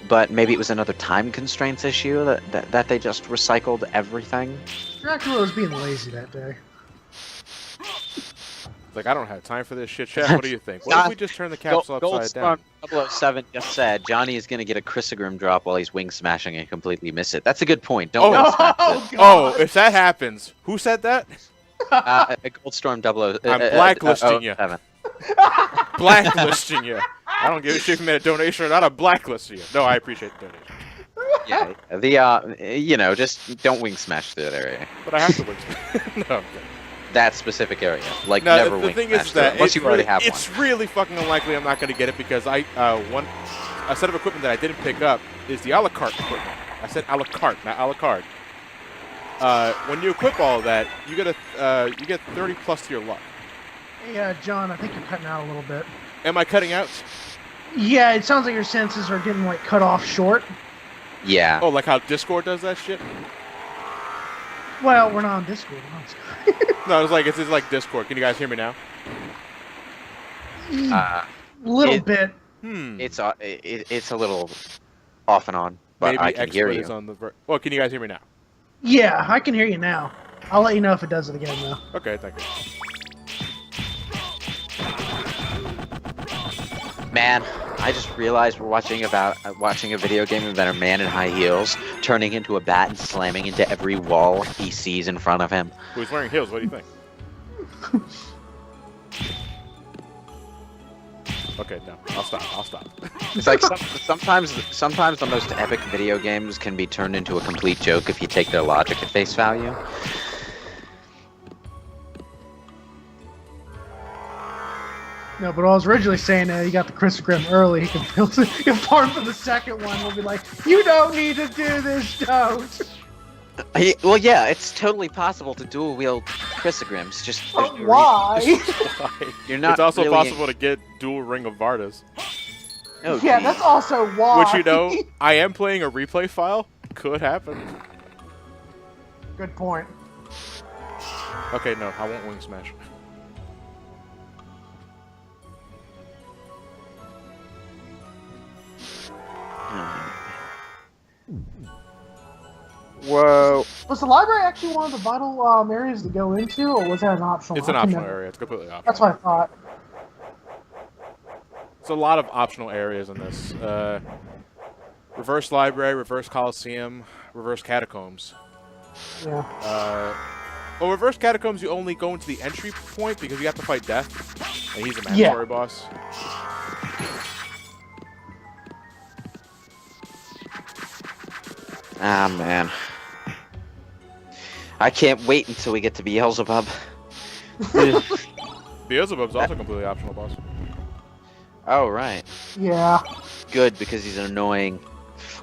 C: But maybe it was another time constraints issue that they just recycled everything.
B: Dracula was being lazy that day.
A: Like, I don't have time for this shit, Chef. What do you think? What if we just turn the capsule upside down?
C: Goldstorm 007 just said Johnny is going to get a Chrysogrim drop while he's wing smashing and completely miss it. That's a good point. Don't wing smash it.
A: Oh, if that happens, who said that?
C: Goldstorm 007.
A: I'm blacklisting you.
C: 07.
A: Blacklisting you. I don't give a shit if you made a donation or not. I'm blacklisting you. No, I appreciate the donation.
C: Yeah, just don't wing smash through that area.
A: But I have to win. No, I'm kidding.
C: That specific area, like
A: No,
C: never
A: the
C: wing
A: thing
C: smash
A: is
C: through
A: that
C: it, unless you already have
A: it's
C: one.
A: really fucking unlikely I'm not going to get it because a set of equipment that I didn't pick up is the a la carte equipment. I said a la carte, not a la carte. When you equip all of that, you get 30 plus to your luck.
B: Hey, John, I think you're cutting out a little bit.
A: Am I cutting out?
B: Yeah, it sounds like your senses are getting like cut off short.
C: Yeah.
A: Oh, like how Discord does that shit?
B: Well, we're not on Discord.
A: No, it's just like Discord. Can you guys hear me now?
B: Little bit.
C: It's a little off and on, but
A: Maybe
C: I can hear
A: XSplit
C: you.
A: is on the well, can you guys hear me now?
B: Yeah, I can hear you now. I'll let you know if it does it again, though.
A: Okay, thank you.
C: Man, I just realized we're watching a video game about a man in high heels turning into a bat and slamming into every wall he sees in front of him.
A: Who's wearing heels? What do you think? Okay, no, I'll stop.
C: It's like sometimes the most epic video games can be turned into a complete joke if you take their logic at face value.
B: No, but I was originally saying he got the Chris Grimm early. He can farm for the second one. We'll be like, you don't need to do this, don't.
C: Well, yeah, it's totally possible to dual wield Chrysogrims. Just there's no
B: Why?
C: You're not.
A: It's also
C: really
A: possible to get dual Ring of Vardas.
C: Oh,
B: Yeah,
C: geez.
B: that's also why.
A: Which, I am playing a replay file. Could happen.
B: Good point.
A: Okay, no, I won't wing smash.
C: Whoa.
B: Was the library actually one of the vital areas to go into, or was that an optional?
A: It's an optional area. It's completely optional.
B: That's what I thought.
A: It's a lot of optional areas in this. Reverse Library, Reverse Coliseum, Reverse Catacombs.
B: Yeah.
A: Well, Reverse Catacombs, you only go into the entry point because you have to fight Death, and he's a mandatory boss.
C: Ah, man. I can't wait until we get to Beelzebub.
A: Beelzebub's also a completely optional boss.
C: Oh, right.
B: Yeah.
C: Good, because he's annoying.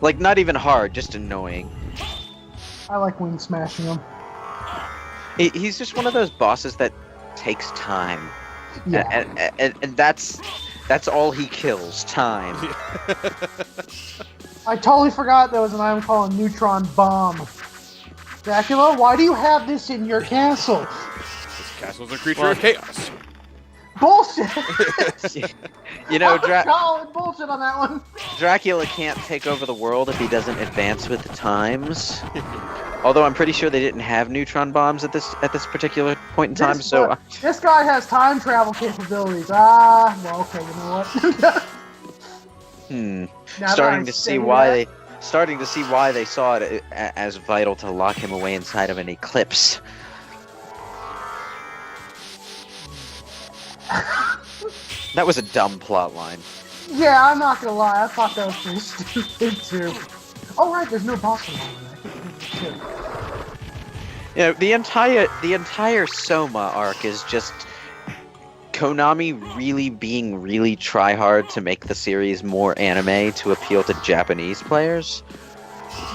C: Like, not even hard, just annoying.
B: I like wing smashing him.
C: He's just one of those bosses that takes time.
B: Yeah.
C: And that's all he kills, time.
B: I totally forgot there was an item called a neutron bomb. Dracula, why do you have this in your castle?
A: This castle's a creature of chaos.
B: Bullshit!
C: Calling
B: bullshit on that one.
C: Dracula can't take over the world if he doesn't advance with the times. Although I'm pretty sure they didn't have neutron bombs at this particular point in time,
B: This guy has time travel capabilities. Well, okay, you know what?
C: Starting to see why they saw it as vital to lock him away inside of an eclipse. That was a dumb plot line.
B: Yeah, I'm not gonna lie. I thought that was pretty stupid too. Oh right, there's no boss fight on that.
C: The entire Soma arc is just Konami being really try hard to make the series more anime to appeal to Japanese players.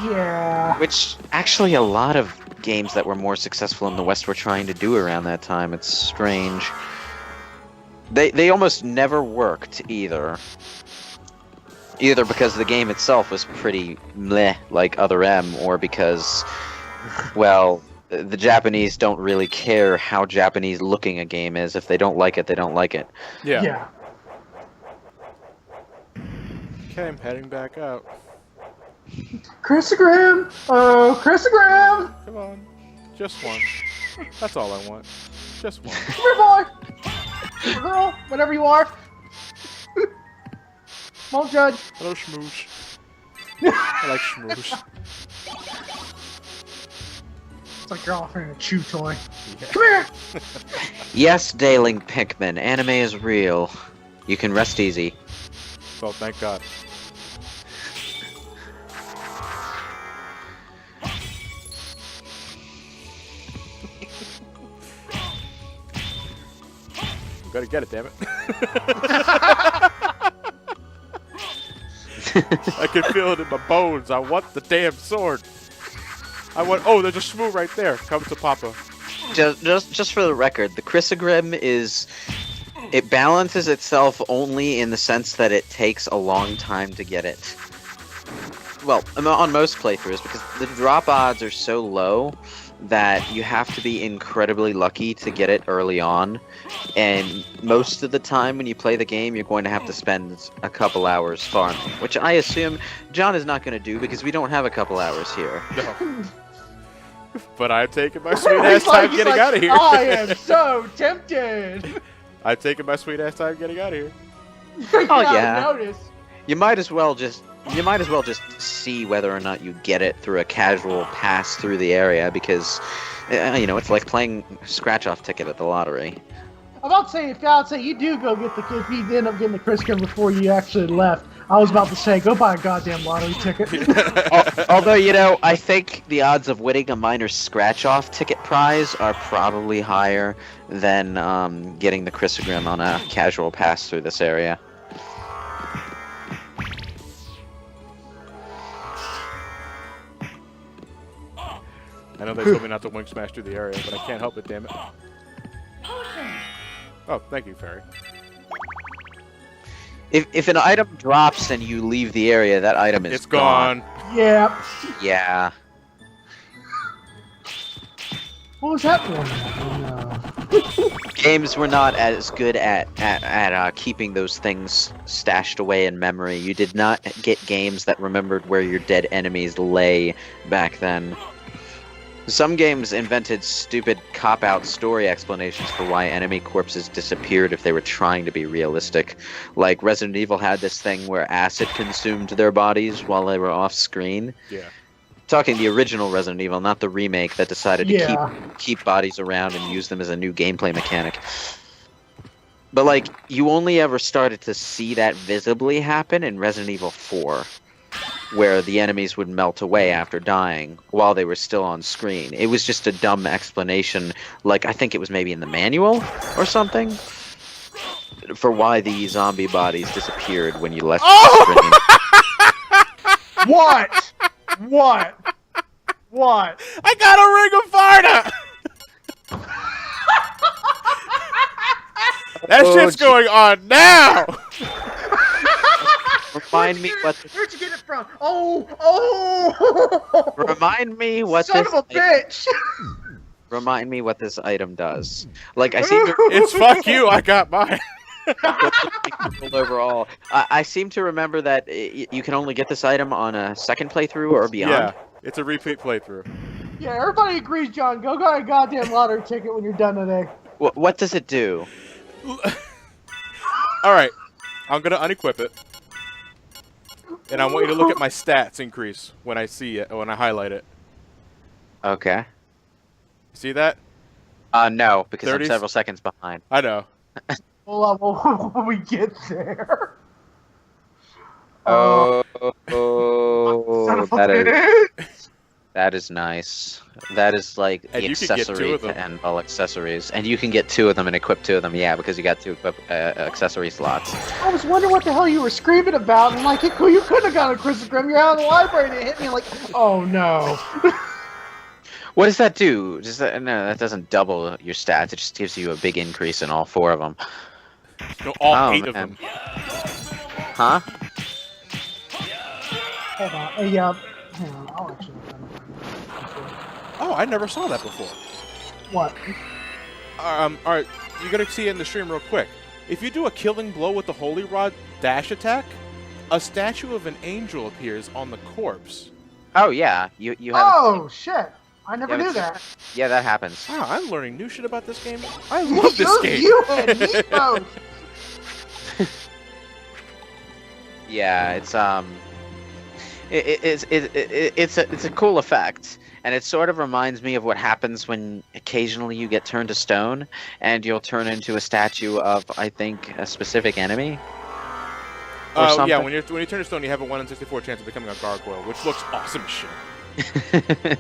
B: Yeah.
C: Which actually a lot of games that were more successful in the West were trying to do around that time. It's strange. They almost never worked either. Either because the game itself was pretty meh, like Other M, or because, well, the Japanese don't really care how Japanese looking a game is. If they don't like it, they don't like it.
B: Yeah.
A: Okay, I'm heading back out.
B: Christogram! Oh, Christogram!
A: Come on. Just one. That's all I want. Just one.
B: Come here, boy! Or girl, whatever you are. Won't judge.
A: Hello, Schmoosh. I like Schmoosh.
B: It's like you're offering a chew toy. Yeah. Come here!
C: Yes, Daling Pinkman, anime is real. You can rest easy.
A: Well, thank God. gotta get it, damn it. I can feel it in my bones. I want the damn sword. Oh, there's a shmoo right there. Come to Papa.
C: Just for the record, the Chrysogrim it balances itself only in the sense that it takes a long time to get it. Well, on most playthroughs, because the drop odds are so low that you have to be incredibly lucky to get it early on, and most of the time when you play the game, you're going to have to spend a couple hours farming, which I assume John is not going to do because we don't have a couple hours here.
A: No. But I'm taking my sweet ass time getting out of here.
B: I am so tempted.
A: I'm taking my sweet ass time getting out of here.
C: Oh yeah.
B: Notice.
C: You might as well just see whether or not you get it through a casual pass through the area, because it's like playing a scratch-off ticket at the lottery.
B: I'm about to say you do go get if you end up getting the Chrysogrim before you actually left. I was about to say, go buy a goddamn lottery ticket.
C: Although, I think the odds of winning a minor scratch-off ticket prize are probably higher than getting the Chrysogrim on a casual pass through this area.
A: I know they told me not to wing smash through the area, but I can't help it, damn it. Oh, thank you, Fairy.
C: If an item drops and you leave the area, that item is
A: gone.
B: Yeah.
C: Yeah.
B: What was that for?
C: Games were not as good at keeping those things stashed away in memory. You did not get games that remembered where your dead enemies lay back then. Some games invented stupid cop-out story explanations for why enemy corpses disappeared if they were trying to be realistic. Like Resident Evil had this thing where acid consumed their bodies while they were off-screen.
A: Yeah.
C: Talking the original Resident Evil, not the remake that decided to keep bodies around and use them as a new gameplay mechanic. But, like, you only ever started to see that visibly happen in Resident Evil 4. Where the enemies would melt away after dying while they were still on screen. It was just a dumb explanation, like I think it was maybe in the manual or something, for why the zombie bodies disappeared when you left the screen.
B: What?
A: I got a ring of Varda! That shit's going on now!
C: Remind me what.
B: Where'd you get it from? Oh!
C: Remind me what
B: Son
C: this.
B: of a bitch!
C: Remind me what this item does. Like I seem to.
A: It's fuck you. I got mine.
C: Overall, I seem to remember that you can only get this item on a second playthrough or beyond.
A: Yeah, it's a repeat playthrough.
B: Yeah, everybody agrees, John. Go buy a goddamn lottery ticket when you're done today.
C: What does it do?
A: All right, I'm gonna unequip it. And I want you to look at my stats increase when I see it, when I highlight it.
C: Okay.
A: See that?
C: No, because
A: 30s?
C: I'm several seconds behind.
A: I know.
B: Hold on, when we get there.
C: Oh,
B: Son of a
C: that
B: bitch!
C: That is nice. That is like the
A: And you can get 2
C: accessory
A: of them.
C: to end all accessories. And you can get 2 of them and equip 2 of them, yeah, because you got 2 equip, accessory slots.
B: I was wondering what the hell you were screaming about, and like, you couldn't have gotten a Chrysogrim. You're out of the library, and it hit me like, oh no.
C: What does that do? No, that doesn't double your stats. It just gives you a big increase in all 4 of them.
A: No, all 8
C: man.
A: of them.
C: Huh?
B: Hold on, hang on, I'll actually.
A: Oh, I never saw that before.
B: What?
A: Alright, you're gonna see it in the stream real quick. If you do a killing blow with the Holy Rod dash attack, a statue of an angel appears on the corpse.
C: Oh yeah, you have.
B: Oh shit! I never
C: Yeah,
B: knew
C: but-
B: that.
C: Yeah, that happens.
A: Wow, I'm learning new shit about this game. I love this game.
B: You and me both.
C: Yeah, it's a cool effect, and it sort of reminds me of what happens when occasionally you get turned to stone, and you'll turn into a statue of, I think, a specific enemy. Or
A: Oh,
C: something.
A: yeah, when you turn to stone, you have a 1 in 64 chance of becoming a gargoyle, which looks awesome as shit.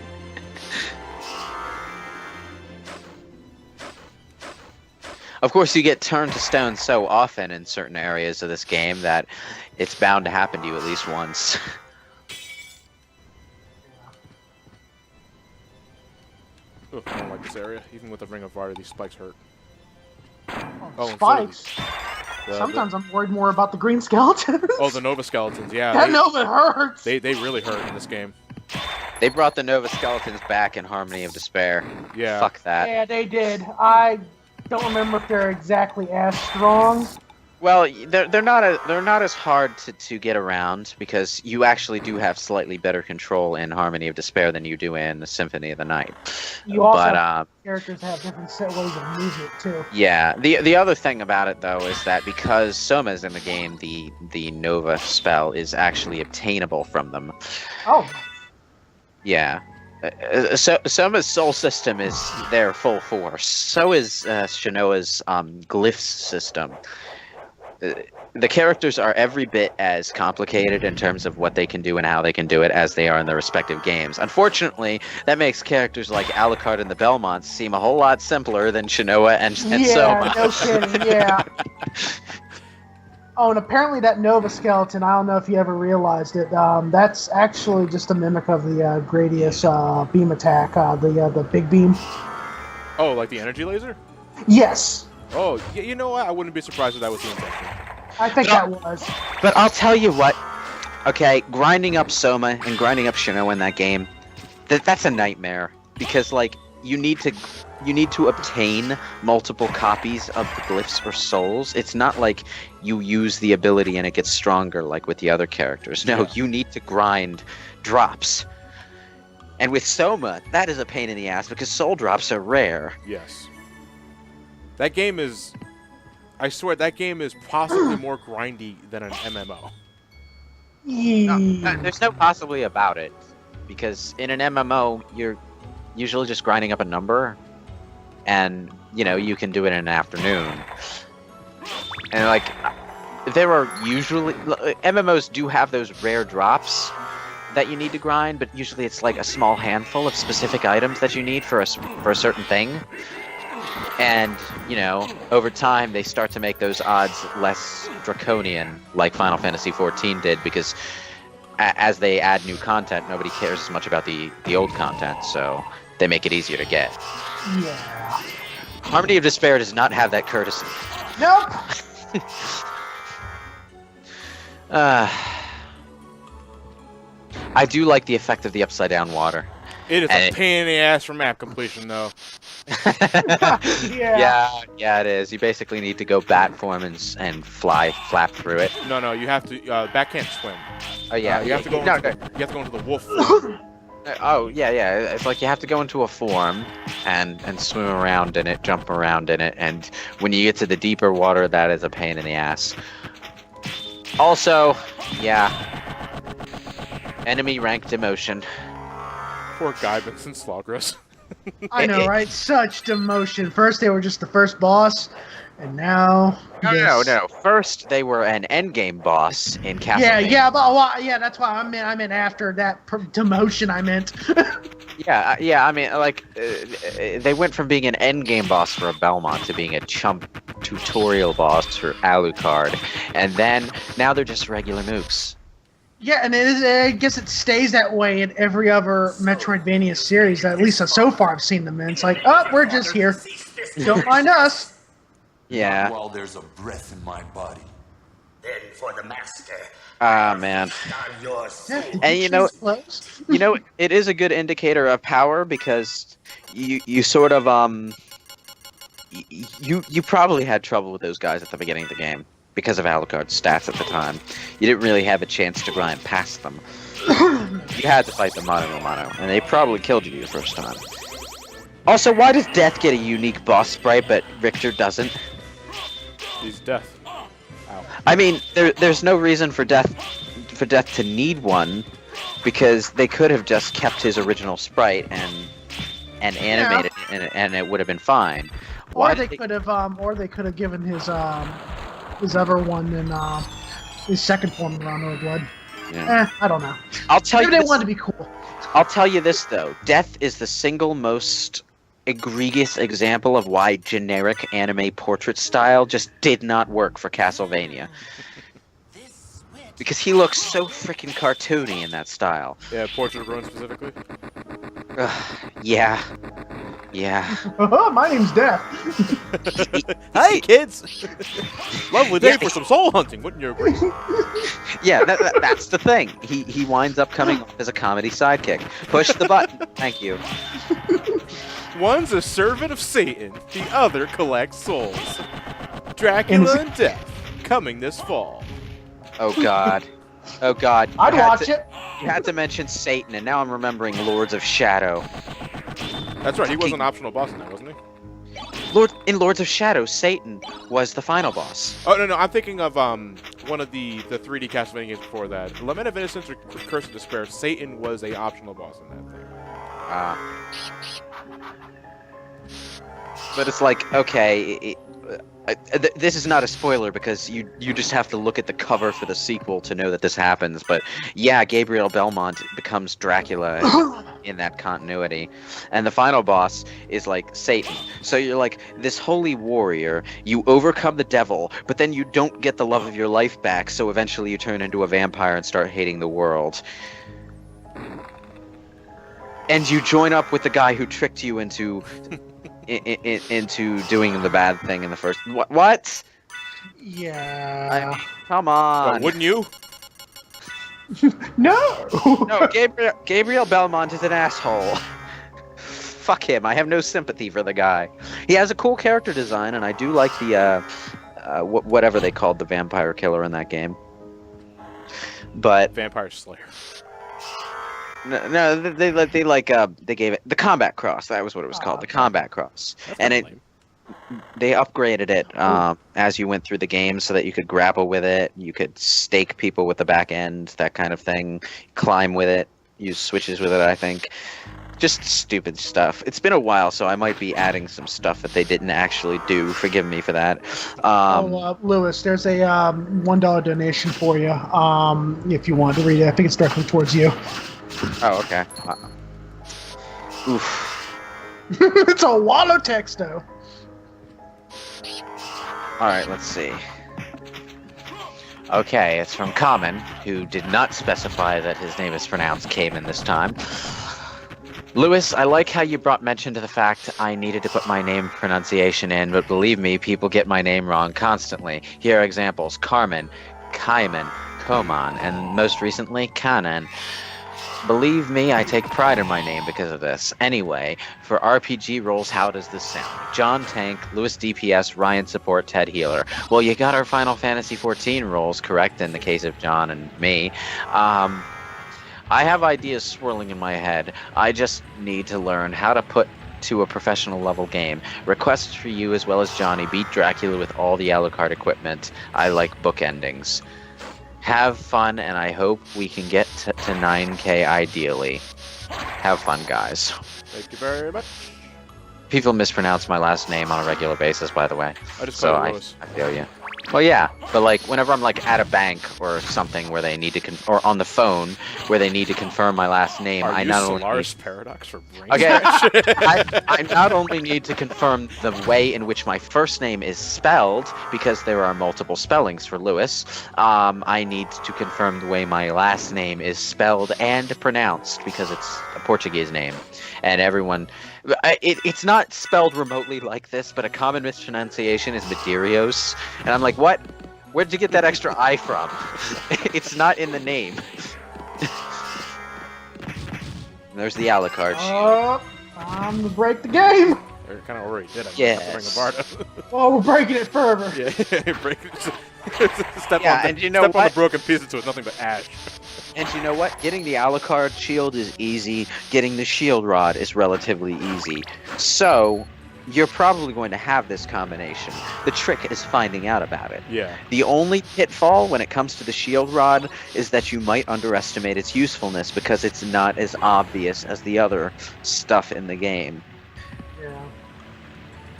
C: Of course, you get turned to stone so often in certain areas of this game that it's bound to happen to you at least once.
A: Ugh, I don't like this area. Even with the Ring of Fire, these spikes hurt.
B: Oh,
A: and
B: spikes.
A: The-
B: Sometimes I'm worried more about the green skeletons.
A: Oh, the Nova Skeletons, yeah.
B: That Nova hurts.
A: They really hurt in this game.
C: They brought the Nova Skeletons back in Harmony of Despair.
A: Yeah.
C: Fuck that.
B: Yeah, they did. I don't remember if they're exactly as strong.
C: Well, they're not as hard to get around because you actually do have slightly better control in Harmony of Despair than you do in the Symphony of the Night.
B: You also have characters have different set ways of movement too.
C: Yeah. The other thing about it though is that because Soma's in the game, the Nova spell is actually obtainable from them.
B: Oh.
C: Yeah. Soma's soul system is their full force. So is Shanoa's glyphs system. The characters are every bit as complicated in terms of what they can do and how they can do it as they are in their respective games. Unfortunately, that makes characters like Alucard and the Belmonts seem a whole lot simpler than Shanoa and Soma.
B: Yeah, no kidding, yeah. Oh, and apparently that Nova Skeleton, I don't know if you ever realized it, that's actually just a mimic of the Gradius beam attack, the big beam.
A: Oh, like the energy laser?
B: Yes.
A: Oh, yeah, you know what? I wouldn't be surprised if that was the intention.
B: I think that was.
C: But I'll tell you what, okay, grinding up Soma and grinding up Shinoa in that game, that's a nightmare. Because, like, you need to obtain multiple copies of the glyphs or souls. It's not like you use the ability and it gets stronger like with the other characters. No, you need to grind drops. And with Soma, that is a pain in the ass because soul drops are rare.
A: Yes. That game is... I swear, that game is possibly more grindy than an MMO.
C: No, there's no possibly about it. Because in an MMO, you're usually just grinding up a number. And, you know, you can do it in an afternoon. And, like, there are usually... MMOs do have those rare drops that you need to grind, but usually it's like a small handful of specific items that you need for a certain thing. And, you know, over time they start to make those odds less draconian, like Final Fantasy XIV did, because as they add new content, nobody cares as much about the old content, so they make it easier to get.
B: Yeah.
C: Harmony of Despair does not have that courtesy.
B: Nope.
C: I do like the effect of the upside down water.
A: It is a pain in the ass for map completion, though.
C: Yeah, it is. You basically need to go bat form and flap through it.
A: No, you have to. Bat can't swim.
C: Oh yeah,
A: you have to go. You have to go into the wolf form.
C: Oh yeah. It's like you have to go into a form and swim around in it, jump around in it, and when you get to the deeper water, that is a pain in the ass. Also, yeah, enemy rank demotion.
A: Poor Guybix and Slogros.
B: I know, right? Such demotion. First they were just the first boss, and now
C: No. First they were an endgame boss in Castlevania.
B: Yeah, that's why I meant after that demotion. I meant.
C: Yeah. I mean, like, they went from being an endgame boss for a Belmont to being a chump tutorial boss for Alucard, and then now they're just regular mooks.
B: Yeah, and I guess it stays that way in every other Metroidvania series. At least so far I've seen them in. It's like, oh, we're just here. Don't mind us.
C: Yeah.
E: While there's a breath in my body.
F: Then for the master.
C: Ah, man.
F: Your soul.
C: And you know, it is a good indicator of power because you sort of you probably had trouble with those guys at the beginning of the game because of Alucard's stats at the time. You didn't really have a chance to grind past them. You had to fight them mano a mano, and they probably killed you the first time. Also, why does Death get a unique boss sprite, but Richter doesn't?
A: He's Death. Ow.
C: I mean, there's no reason for Death to need one, because they could have just kept his original sprite and animated it, and it would have been fine.
B: Or they could have given his other one in his second form around Road Blood.
C: Yeah.
B: I don't know.
C: I'll tell
B: Maybe
C: you
B: they
C: this,
B: wanted to be cool.
C: I'll tell you this though. Death is the single most egregious example of why generic anime portrait style just did not work for Castlevania. Because he looks so freaking cartoony in that style.
A: Yeah, Portrait of Ruin specifically.
C: Yeah. Yeah.
B: My name's Death.
A: Hi, kids! Lovely day for some soul hunting, wouldn't you agree?
C: Yeah, that's the thing. He winds up coming off as a comedy sidekick. Push the button. Thank you.
A: One's a servant of Satan, the other collects souls. Dracula and Death, coming this fall.
C: Oh God. Oh God.
B: I'd watch it.
C: You had to mention Satan, and now I'm remembering Lords of Shadow.
A: That's right, he was an optional boss in that, wasn't he?
C: In Lords of Shadow, Satan was the final boss.
A: Oh, no, I'm thinking of one of the 3D Castlevania games before that. Lament of Innocence or Curse of Despair, Satan was a optional boss in that thing.
C: But it's like, okay, this is not a spoiler because you just have to look at the cover for the sequel to know that this happens. But yeah, Gabriel Belmont becomes Dracula in that continuity, and the final boss is like Satan. So you're like this holy warrior, you overcome the devil, but then you don't get the love of your life back. So eventually you turn into a vampire and start hating the world. And you join up with the guy who tricked you into doing the bad thing in the first. What?
B: Yeah.
C: Come on.
A: Well, wouldn't you?
B: No.
C: No, Gabriel Belmont is an asshole. Fuck him. I have no sympathy for the guy. He has a cool character design, and I do like the whatever they called the vampire killer in that game. But
A: Vampire Slayer.
C: No, they gave it the Combat Cross. That was what it was called, the Combat Cross, and they upgraded it as you went through the game so that you could grapple with it, you could stake people with the back end, that kind of thing, climb with it, use switches with it. I think, just stupid stuff. It's been a while, so I might be adding some stuff that they didn't actually do. Forgive me for that.
B: Lewis, there's a $1 donation for you if you want to read it. I think it's directly towards you.
C: Oh, okay. Oof.
B: It's a wall of text, though.
C: Alright, let's see. Okay, it's from Common, who did not specify that his name is pronounced Cayman this time. Lewis, I like how you brought mention to the fact I needed to put my name pronunciation in, but believe me, people get my name wrong constantly. Here are examples. Carmen, Kaiman, Koman, and most recently, Kanan. Believe me, I take pride in my name because of this. Anyway, for RPG roles, how does this sound? John Tank, Lewis DPS, Ryan Support, Ted Healer. Well, you got our Final Fantasy XIV roles correct in the case of John and me. I have ideas swirling in my head. I just need to learn how to put to a professional level game. Requests for you as well as Johnny beat Dracula with all the Alucard equipment. I like book endings. Have fun, and I hope we can get to 9K ideally. Have fun, guys.
A: Thank you very much.
C: People mispronounce my last name on a regular basis, by the way.
A: I just call it Lewis.
C: I feel you. Well, yeah, but like whenever I'm like at a bank or something where they need to or on the phone where they need to confirm my last name, I not only
A: Solaris Paradox for brain
C: I not only need to confirm the way in which my first name is spelled, because there are multiple spellings for Lewis. I need to confirm the way my last name is spelled and pronounced, because it's a Portuguese name, and everyone. It's not spelled remotely like this, but a common mispronunciation is Medeiros. And I'm like, what? Where'd you get that extra I from? It's not in the name. There's the Alucard.
B: Time to break the game.
A: We're kind of already did.
C: Yes.
B: Oh, we're breaking it further.
A: Yeah, break it. Step
C: and you know
A: on
C: what?
A: the broken pieces so it's nothing but ash.
C: And you know what? Getting the Alucard shield is easy. Getting the shield rod is relatively easy. So, you're probably going to have this combination. The trick is finding out about it.
A: Yeah.
C: The only pitfall when it comes to the shield rod is that you might underestimate its usefulness because it's not as obvious as the other stuff in the game.
B: Yeah.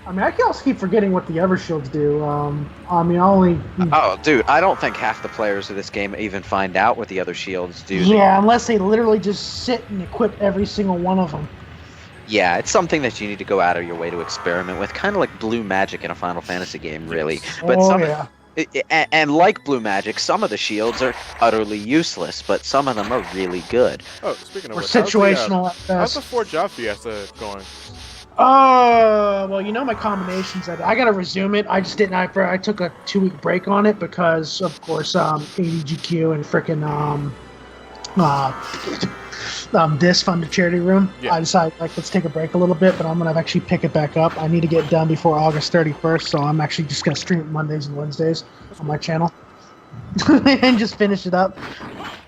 B: I mean, I can also keep forgetting what the other shields do. I mean, I only...
C: Oh, dude, I don't think half the players of this game even find out what the other shields do.
B: Yeah, unless they literally just sit and equip every single one of them.
C: Yeah, it's something that you need to go out of your way to experiment with, kind of like blue magic in a Final Fantasy game, really. But
B: Oh,
C: some,
B: yeah.
C: and like blue magic, some of the shields are utterly useless, but some of them are really good.
A: Oh, speaking of
B: Or
A: which,
B: situational at
A: how's the
B: best.
A: 4-job fiesta going?
B: Well, you know my combinations. I gotta resume it. I just didn't. I took a 2-week break on it because, of course, ADGQ and frickin' this FundTheCharityRoom.
A: Yeah.
B: I decided let's take a break a little bit, but I'm gonna actually pick it back up. I need to get it done before August 31st, so I'm actually just gonna stream it Mondays and Wednesdays on my channel and just finish it up.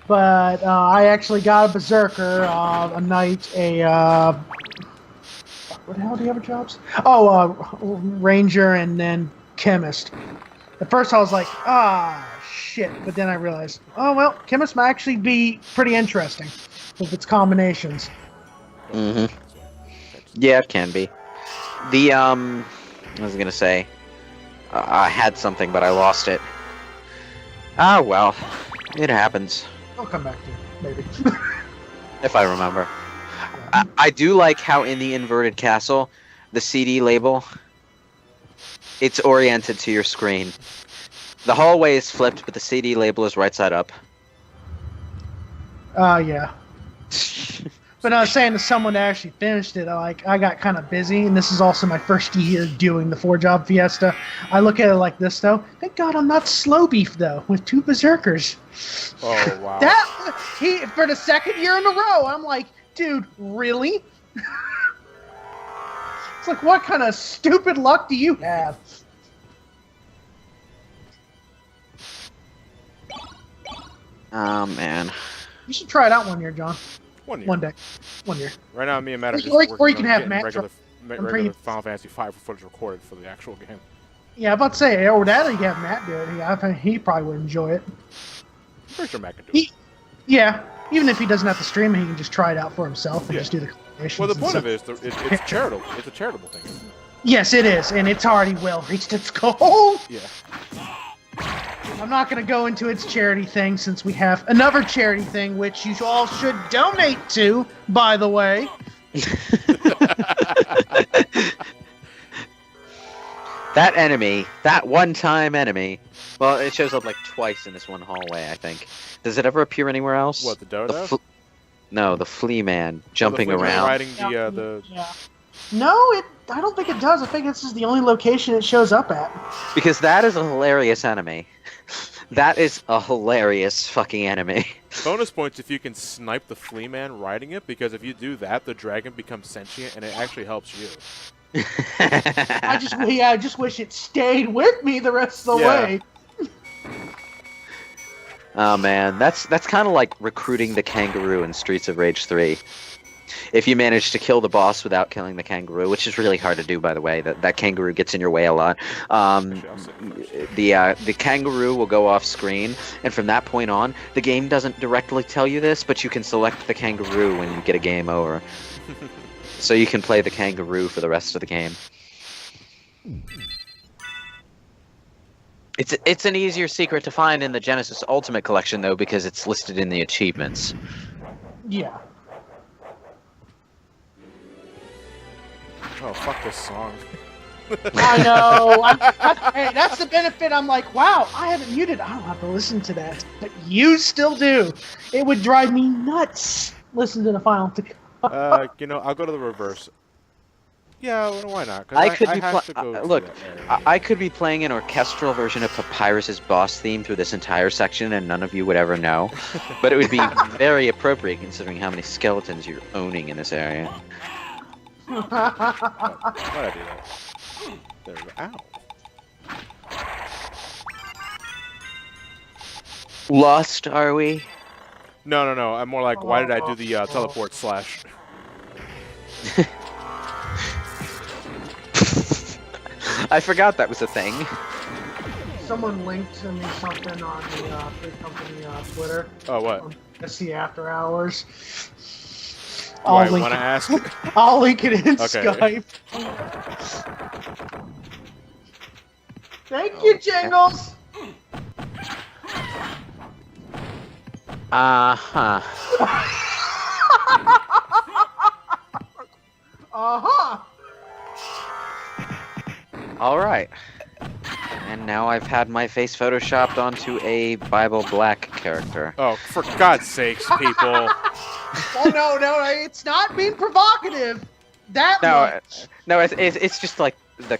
B: But I actually got a Berserker, a Knight, what the hell do you have jobs? Oh, Ranger and then Chemist. At first I was like, shit. But then I realized, oh, well, Chemist might actually be pretty interesting with its combinations.
C: Mm-hmm. Yeah, it can be. I was gonna say, I had something, but I lost it. Ah, well, it happens.
B: I'll come back to it, maybe.
C: If I remember. I do like how in the inverted castle, the CD label, it's oriented to your screen. The hallway is flipped, but the CD label is right side up.
B: Yeah. But I was saying to someone that actually finished it, I got kind of busy, and this is also my first year doing the 4-job fiesta. I look at it like this, though. Thank God I'm not slow beef, though, with 2 Berserkers.
A: Oh, wow.
B: For the second year in a row, I'm like, dude, really? It's like, what kind of stupid luck do you have?
C: Oh, man.
B: You should try it out one year, John.
A: 1 year.
B: One day. 1 year.
A: Right now, me and Matt are just
B: Or you
A: working
B: can
A: on
B: have
A: getting
B: Matt
A: regular
B: pretty-
A: Final Fantasy V footage recorded for the actual game.
B: Yeah, I'm about to say, or that, you have Matt do it. I think he probably would enjoy it.
A: I'm pretty sure Matt can do it.
B: Yeah, even if he doesn't have to stream it, he can just try it out for himself and
A: Yeah.
B: just do the combinations.
A: Well, the
B: and
A: point
B: stuff.
A: of it is it's charitable. It's a charitable thing. Isn't it?
B: Yes, it is, and it's already well reached its goal.
A: Yeah.
B: I'm not going to go into its charity thing since we have another charity thing, which you all should donate to, by the way.
C: That enemy, that one-time enemy, well, it shows up like twice in this one hallway, I think. Does it ever appear anywhere else?
A: What, the Dodo?
C: No, the Flea Man jumping
A: Flea Man
C: around.
A: riding the
B: Yeah. No, I don't think it does. I think this is the only location it shows up at.
C: Because that is a hilarious enemy. That is a hilarious fucking enemy.
A: bonus points if you can snipe the Flea Man riding it, because if you do that, the dragon becomes sentient and it actually helps you.
B: I just wish it stayed with me the rest of the
A: Yeah.
B: way.
C: Oh man, that's kind of like recruiting the kangaroo in Streets of Rage 3. If you manage to kill the boss without killing the kangaroo, which is really hard to do, by the way, that kangaroo gets in your way a lot. The kangaroo will go off screen, and from that point on, the game doesn't directly tell you this, but you can select the kangaroo when you get a game over. So you can play the kangaroo for the rest of the game. It's an easier secret to find in the Genesis Ultimate Collection, though, because it's listed in the achievements.
B: Yeah.
A: Oh, fuck this song.
B: I know. Hey, that's the benefit. I'm like, wow, I haven't muted. I don't have to listen to that. But you still do. It would drive me nuts. Listen to the final.
A: I'll go to the reverse. Yeah, well, why not? 'Cause
C: I could be
A: have to go to
C: look.
A: that area.
C: I could be playing an orchestral version of Papyrus's boss theme through this entire section, and none of you would ever know. But it would be very appropriate considering how many skeletons you're owning in this area.
A: Why'd I do that? There we go. Ow.
C: Lost, are we?
A: No. I'm more like, why did I do the teleport slash?
B: Oh.
C: I forgot that was a thing.
B: Someone linked to me something on the big company Twitter.
A: Oh, what?
B: SC After Hours.
A: Do I want to ask?
B: I'll link it in
A: Okay.
B: Skype. Thank you, Jingles.
C: Uh-huh. All right. And now I've had my face photoshopped onto a Bible Black character.
A: Oh, for God's sakes, people.
B: Oh no, it's not being provocative. That much.
C: No, it's just like the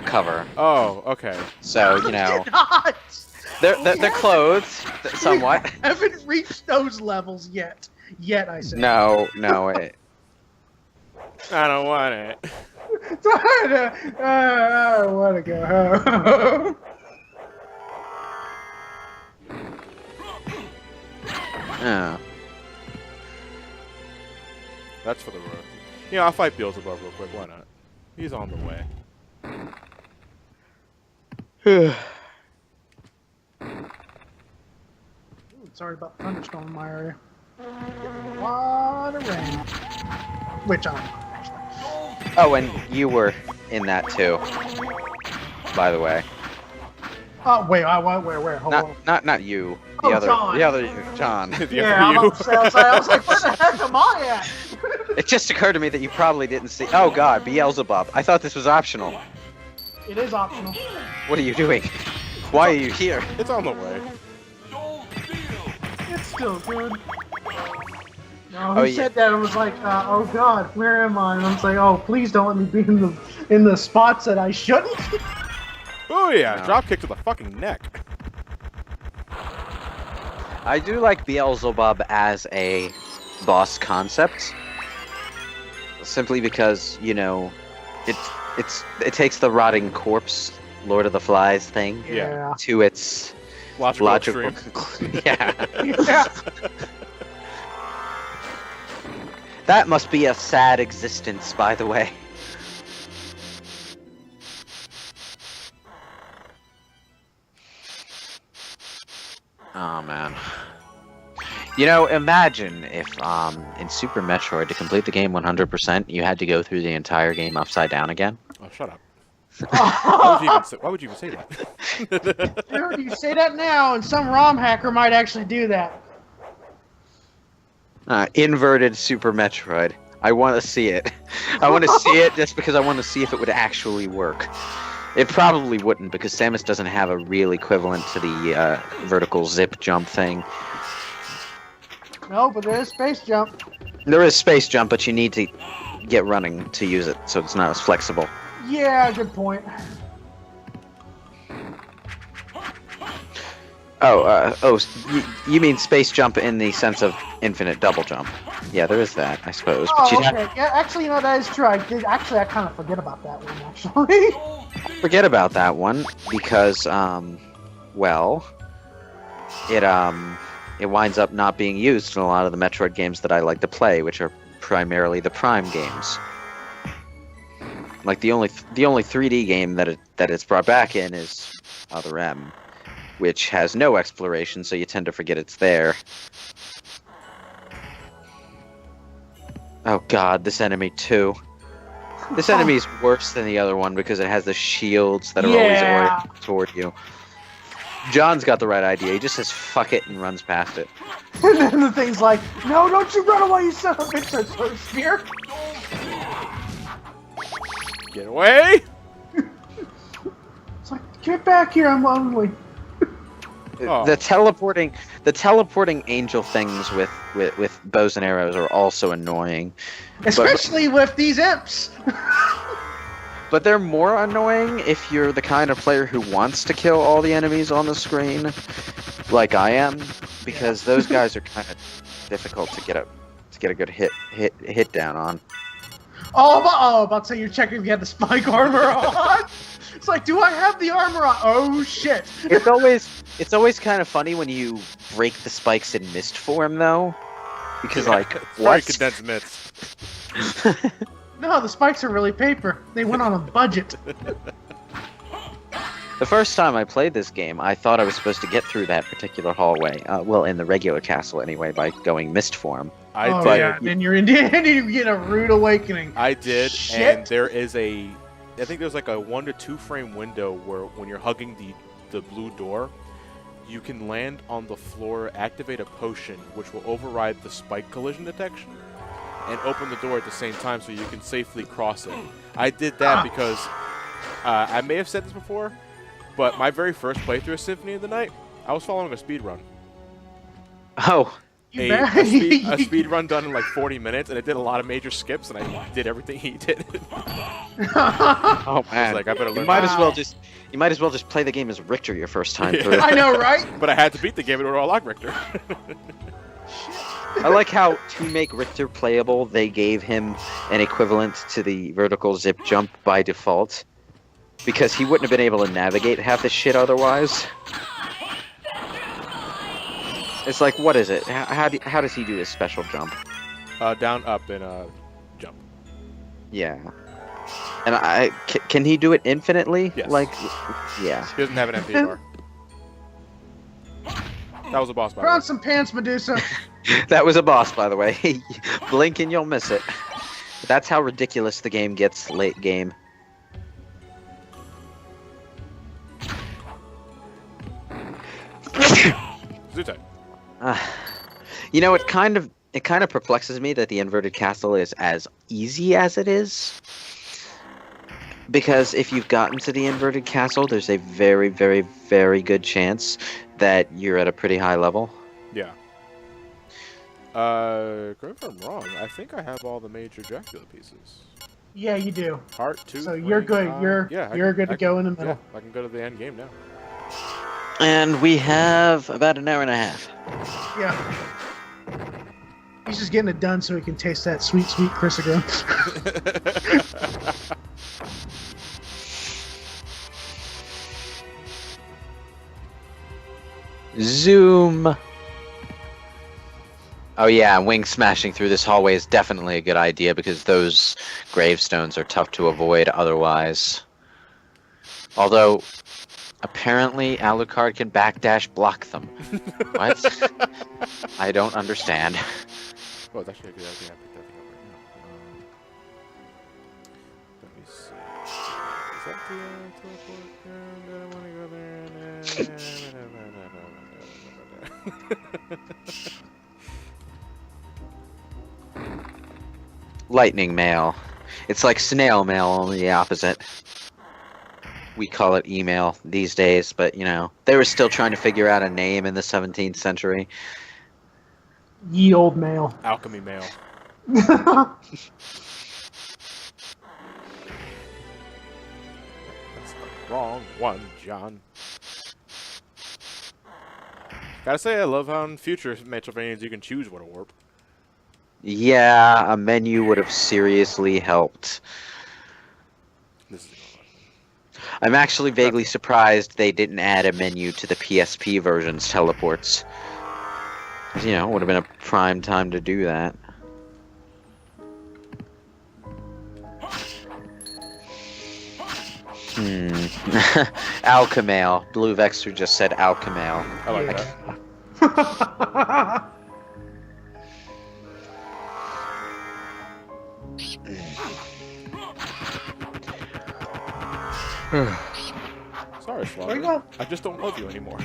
C: cover.
A: Oh, okay.
C: So you know,
B: Not.
C: they're clothed somewhat.
B: We haven't reached those levels yet. I say.
C: No.
A: I don't want it.
B: I want to go home.
C: Oh.
A: That's for the road. Yeah, I'll fight Beelzebub real quick. Why not? He's on the way.
B: Ooh, sorry about the thunderstorm in my area. Getting a lot of rain. Which I'm not, actually.
C: Oh, and you were in that too. By the way.
B: Oh, wait, where? Hold on.
C: Not you.
B: Oh, John.
C: The other John.
B: Yeah, I'm about to say, I was like, where the heck am I at?
C: It just occurred to me that you probably didn't see. Oh God, Beelzebub. I thought this was optional.
B: It is optional.
C: What are you doing? Why are you here?
A: It's on the way.
B: It's still good. No,
C: Oh,
B: he
C: yeah.
B: said that and was like, oh God, where am I? And I was like, oh, please don't let me be in the spots that I shouldn't.
A: Oh yeah,
C: No.
A: drop kick to the fucking neck.
C: I do like Beelzebub as a boss concept, simply because you know, it takes the rotting corpse, Lord of the Flies thing
A: Yeah.
C: to its
A: Logical extreme.
C: conclusion. Yeah.
B: Yeah.
C: That must be a sad existence, by the way. Oh man. You know, imagine if in Super Metroid to complete the game 100%, you had to go through the entire game upside down again.
A: Oh, shut up. Why would you even say that?
B: Dude, you say that now, and some ROM hacker might actually do that.
C: Inverted Super Metroid. I want to see it. I want to see it just because I want to see if it would actually work. It probably wouldn't because Samus doesn't have a real equivalent to the vertical zip jump thing.
B: No, but there is space jump.
C: There is space jump, but you need to get running to use it, so it's not as flexible.
B: Yeah, good point.
C: You mean space jump in the sense of infinite double jump? Yeah, there is that, I suppose. But
B: Oh,
C: you'd
B: okay. Yeah, actually, you know, that is true. I kind of forget about that one, actually.
C: forget about that one because, well, it winds up not being used in a lot of the Metroid games that I like to play, which are primarily the Prime games. Like the only 3D game that it's brought back in is Other M, which has no exploration, so you tend to forget it's there. Oh God, this enemy too. This enemy is worse than the other one because it has the shields that are always oriented toward you. John's got the right idea. He just says "fuck it" and runs past it.
B: And then the thing's like, no, don't you run away, you son of a bitch, that's so spear.
A: Get away!
B: It's like, get back here, I'm lonely.
A: Oh.
C: The teleporting angel things with bows and arrows are also annoying.
B: Especially with these imps.
C: But they're more annoying if you're the kind of player who wants to kill all the enemies on the screen, like I am, because those guys are kind of difficult to get a good hit down on.
B: About to say you're checking if you had the spike armor on. It's like, do I have the armor on? Oh shit!
C: It's always kind of funny when you break the spikes in mist form, though, because like
A: Very
C: what?
A: condensed myths.
B: No, the spikes are really paper. They went on a budget.
C: The first time I played this game, I thought I was supposed to get through that particular hallway. Well, in the regular castle anyway, by going mist form.
B: Oh
A: did.
B: yeah, then you're in you get a rude awakening.
A: I did,
B: Shit.
A: and there is I think there's like a 1 to 2 frame window where when you're hugging the blue door, you can land on the floor, activate a potion, which will override the spike collision detection, and open the door at the same time so you can safely cross it. I did that because I may have said this before, but my very first playthrough of Symphony of the Night, I was following a speed run.
C: Oh,
A: A speed run done in like 40 minutes, and it did a lot of major skips, and I did everything he did.
C: oh man!
A: Like, I better learn.
C: You might as well just play the game as Richter your first time through.
B: I know, right?
A: But I had to beat the game in order to unlock Richter.
C: I like how to make Richter playable, they gave him an equivalent to the vertical zip jump by default, because he wouldn't have been able to navigate half the shit otherwise. It's like, what is it? How does he do his special jump?
A: Down, up, and jump.
C: Yeah. And can he do it infinitely?
A: Yes.
C: Like, yeah.
A: He doesn't have an MP bar. That was a boss, by
B: Put
A: the way.
B: on some pants, Medusa.
C: That was a boss, by the way. Blink and you'll miss it. That's how ridiculous the game gets late game.
A: Zutai.
C: You know, it kind of perplexes me that the inverted castle is as easy as it is. Because if you've gotten to the inverted castle, there's a very, very, very good chance that you're at a pretty high level.
A: Yeah. Correct me if I'm wrong. I think I have all the major Dracula pieces.
B: Yeah, you do.
A: Heart, tooth,
B: So you're
A: wing,
B: good.
A: eye.
B: You're good to go in the middle.
A: Yeah, I can go to the end game now.
C: And we have about an hour and a half.
B: Yeah. He's just getting it done so he can taste that sweet, sweet Chrysagram.
C: Zoom. Oh yeah, wing smashing through this hallway is definitely a good idea because those gravestones are tough to avoid otherwise. Although, apparently Alucard can backdash block them. What? I don't understand.
A: Oh, it's actually a good idea. I picked that thing up right now. Let me see. Is that the teleport? I don't want to go there.
C: Lightning mail. It's like snail mail, only the opposite. We call it email these days, but you know, they were still trying to figure out a name in the 17th century.
B: Ye old mail.
A: Alchemy mail. That's the wrong one, John. Gotta say, I love how in future Metroidvanias you can choose what to warp.
C: Yeah, a menu would have seriously helped.
A: This is
C: I'm actually vaguely surprised they didn't add a menu to the PSP version's teleports. You know, it would have been a prime time to do that. Alchemail. Blue Vexter just said Alchemail.
A: I like
B: Yeah.
A: that. Sorry,
B: Where you
A: Slaughter.
B: going?
A: I just don't love you anymore.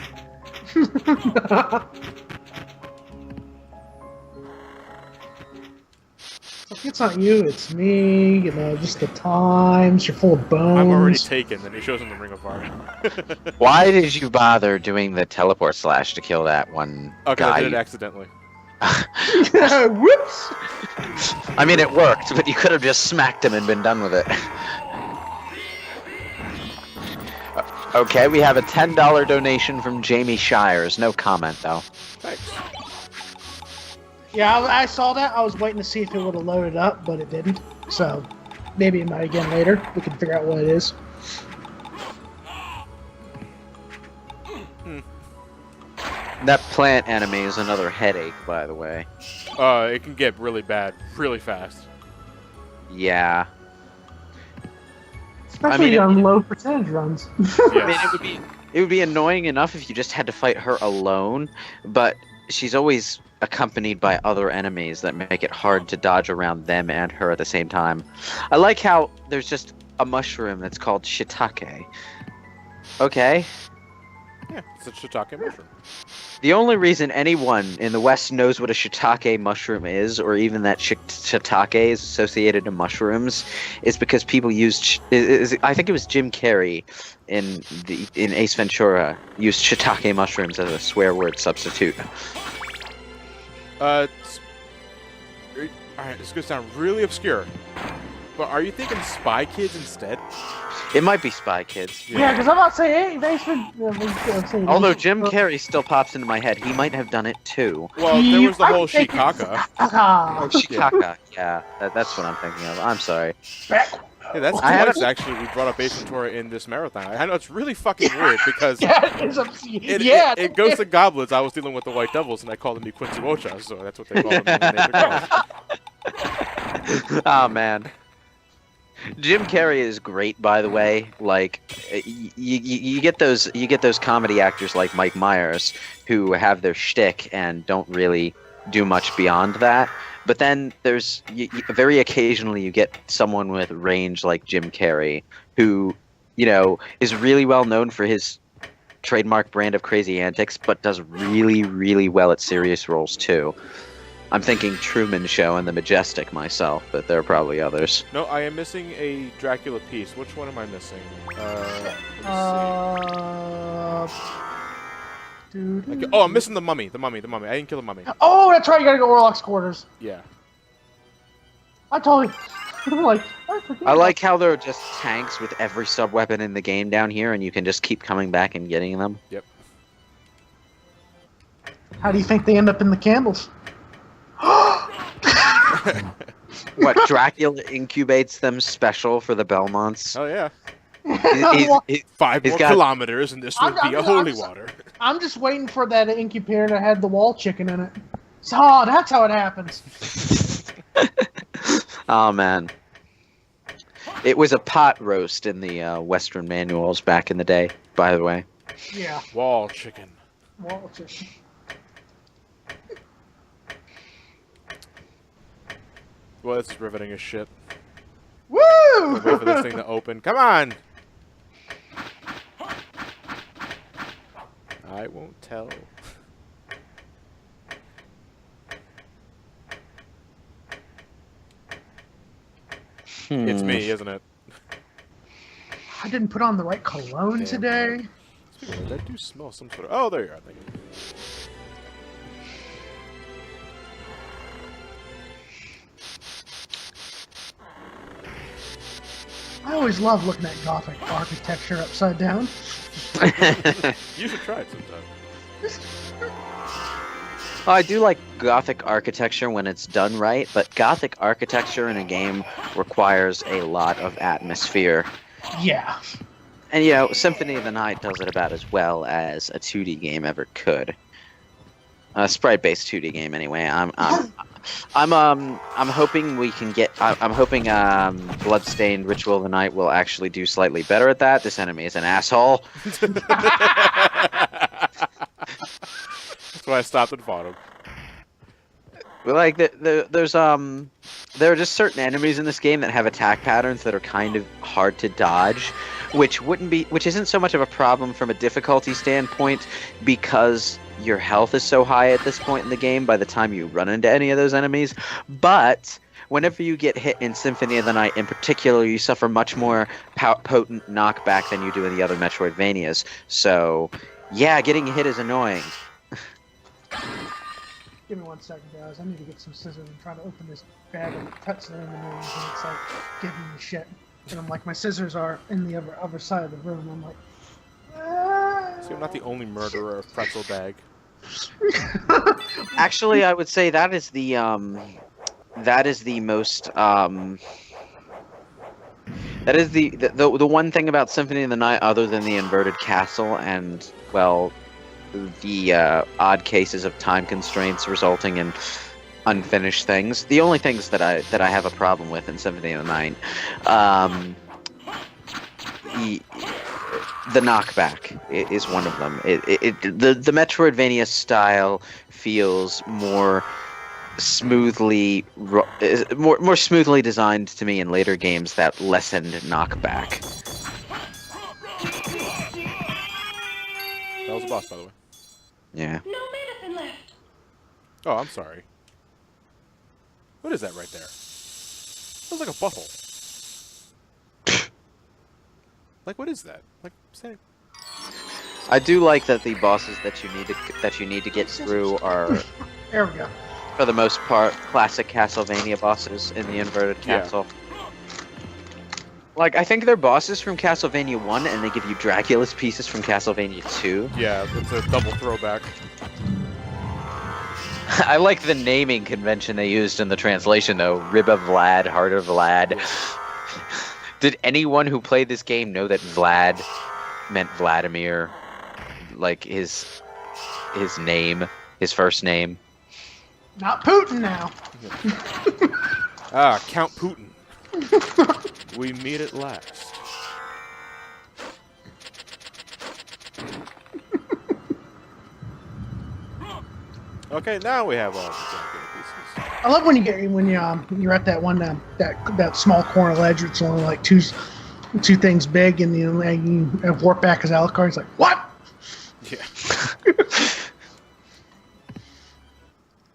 B: It's not you, it's me. You know, just the times. You're full of bones.
A: I'm already taken, and he shows him the Ring of Fire.
C: Why did you bother doing the teleport slash to kill that one
A: Okay,
C: guy?
A: I did it accidentally.
B: Whoops!
C: I mean, it worked, but you could have just smacked him and been done with it. Okay, we have a $10 donation from Jamie Shires. No comment, though.
A: Thanks.
B: Yeah, I saw that. I was waiting to see if it would have loaded up, but it didn't. So, maybe it might again later. We can figure out what it is.
C: That plant enemy is another headache, by the way.
A: It can get really bad really fast.
C: Yeah.
B: Especially on low percentage runs.
C: I mean, it would be annoying enough if you just had to fight her alone, but she's always accompanied by other enemies that make it hard to dodge around them and her at the same time. I like how there's just a mushroom that's called shiitake. Okay.
A: Yeah, it's a shiitake mushroom.
C: The only reason anyone in the West knows what a shiitake mushroom is, or even that shiitake is associated to mushrooms, is because people used. I think it was Jim Carrey in Ace Ventura used shiitake mushrooms as a swear word substitute.
A: Alright, this is gonna sound really obscure, but are you thinking Spy Kids instead?
C: It might be Spy Kids.
B: Yeah, because I'm about to say, hey, Ace Ventura.
C: Although Jim Carrey still pops into my head, he might have done it too.
A: Well, there was the whole Shikaka.
C: Oh, Shikaka. Yeah, that's what I'm thinking of. I'm sorry.
A: Yeah, that's twice actually we brought up Ace Ventura in this marathon. I know it's really fucking weird because it goes to goblins. I was dealing with the White Devils and I called them the Quincy Wocha, so that's what they call them in the Nature.
C: Oh man. Jim Carrey is great, by the way. Like, you get those comedy actors like Mike Myers who have their shtick and don't really do much beyond that. But then there's very occasionally you get someone with range like Jim Carrey who, is really well known for his trademark brand of crazy antics, but does really, really well at serious roles too. I'm thinking Truman Show and The Majestic myself, but there are probably others.
A: No, I am missing a Dracula piece. Which one am I missing? I'm missing the mummy. The mummy. I didn't kill the mummy.
B: Oh, that's right. You gotta go Warlock's quarters.
A: Yeah.
B: I totally. I'm like,
C: I like how there are just tanks with every sub-weapon in the game down here, and you can just keep coming back and getting them.
A: Yep.
B: How do you think they end up in the candles?
C: What, Dracula incubates them special for the Belmonts?
A: Oh, yeah.
C: He's
A: 5 more kilometers, and this will be a holy water.
B: I'm just waiting for that incubator that had the wall chicken in it. So, that's how it happens.
C: Oh, man. It was a pot roast in the Western manuals back in the day, by the way.
B: Yeah.
A: Wall chicken.
B: Wall chicken.
A: Well, this is riveting as shit.
B: Woo!
A: Wait for this thing to open. Come on! I won't tell. It's me, isn't it?
B: I didn't put on the right cologne today.
A: Speaking of, I do smell some sort of... Oh, there you are. Thank you.
B: I always love looking at Gothic architecture upside down.
A: You should try it sometime.
C: Oh, I do like Gothic architecture when it's done right, but Gothic architecture in a game requires a lot of atmosphere.
B: Yeah.
C: And Symphony of the Night does it about as well as a 2D game ever could. A sprite-based 2D game, anyway. I'm hoping we can get. I'm hoping Bloodstained Ritual of the Night will actually do slightly better at that. This enemy is an asshole.
A: That's why I stopped and fought him.
C: Like there are just certain enemies in this game that have attack patterns that are kind of hard to dodge, which isn't so much of a problem from a difficulty standpoint because your health is so high at this point in the game by the time you run into any of those enemies. But whenever you get hit in Symphony of the Night in particular, you suffer much more potent knockback than you do in the other Metroidvanias. So, yeah, getting hit is annoying.
B: Give me 1 second, guys. I need to get some scissors and try to open this bag of pretzel in the room, and it's like giving me shit. And I'm like, my scissors are in the other side of the room. I'm like,
A: See, I'm not the only murderer of pretzel bag.
C: Actually, I would say that is the most that is the one thing about Symphony of the Night other than the inverted castle and the odd cases of time constraints resulting in unfinished things. The only things that I have a problem with in Symphony of the Night, the knockback is one of them. The Metroidvania style feels more smoothly designed to me in later games that lessened knockback.
A: That was a boss, by the way.
C: Yeah.
G: No medicine left.
A: Oh, I'm sorry. What is that right there? Looks like a butthole. Like, what is that? Like, say,
C: I do like that the bosses that you need to get through are,
B: There we go.
C: for the most part, classic Castlevania bosses in the inverted
A: Yeah.
C: castle. Like, I think they're bosses from Castlevania 1, and they give you Dracula's pieces from Castlevania 2.
A: yeah, it's a double throwback.
C: I like the naming convention they used in the translation, though. Rib of Vlad, Heart of Vlad. Did anyone who played this game know that Vlad meant Vladimir? Like, his name, his first name?
B: Not Putin now.
A: Ah, Count Putin. We meet at last. Okay, now we have all the Dracula pieces.
B: I love when you're at that one that small corner ledge. It's only like two things big, and you warp back as Alucard. He's like, what?
A: Yeah.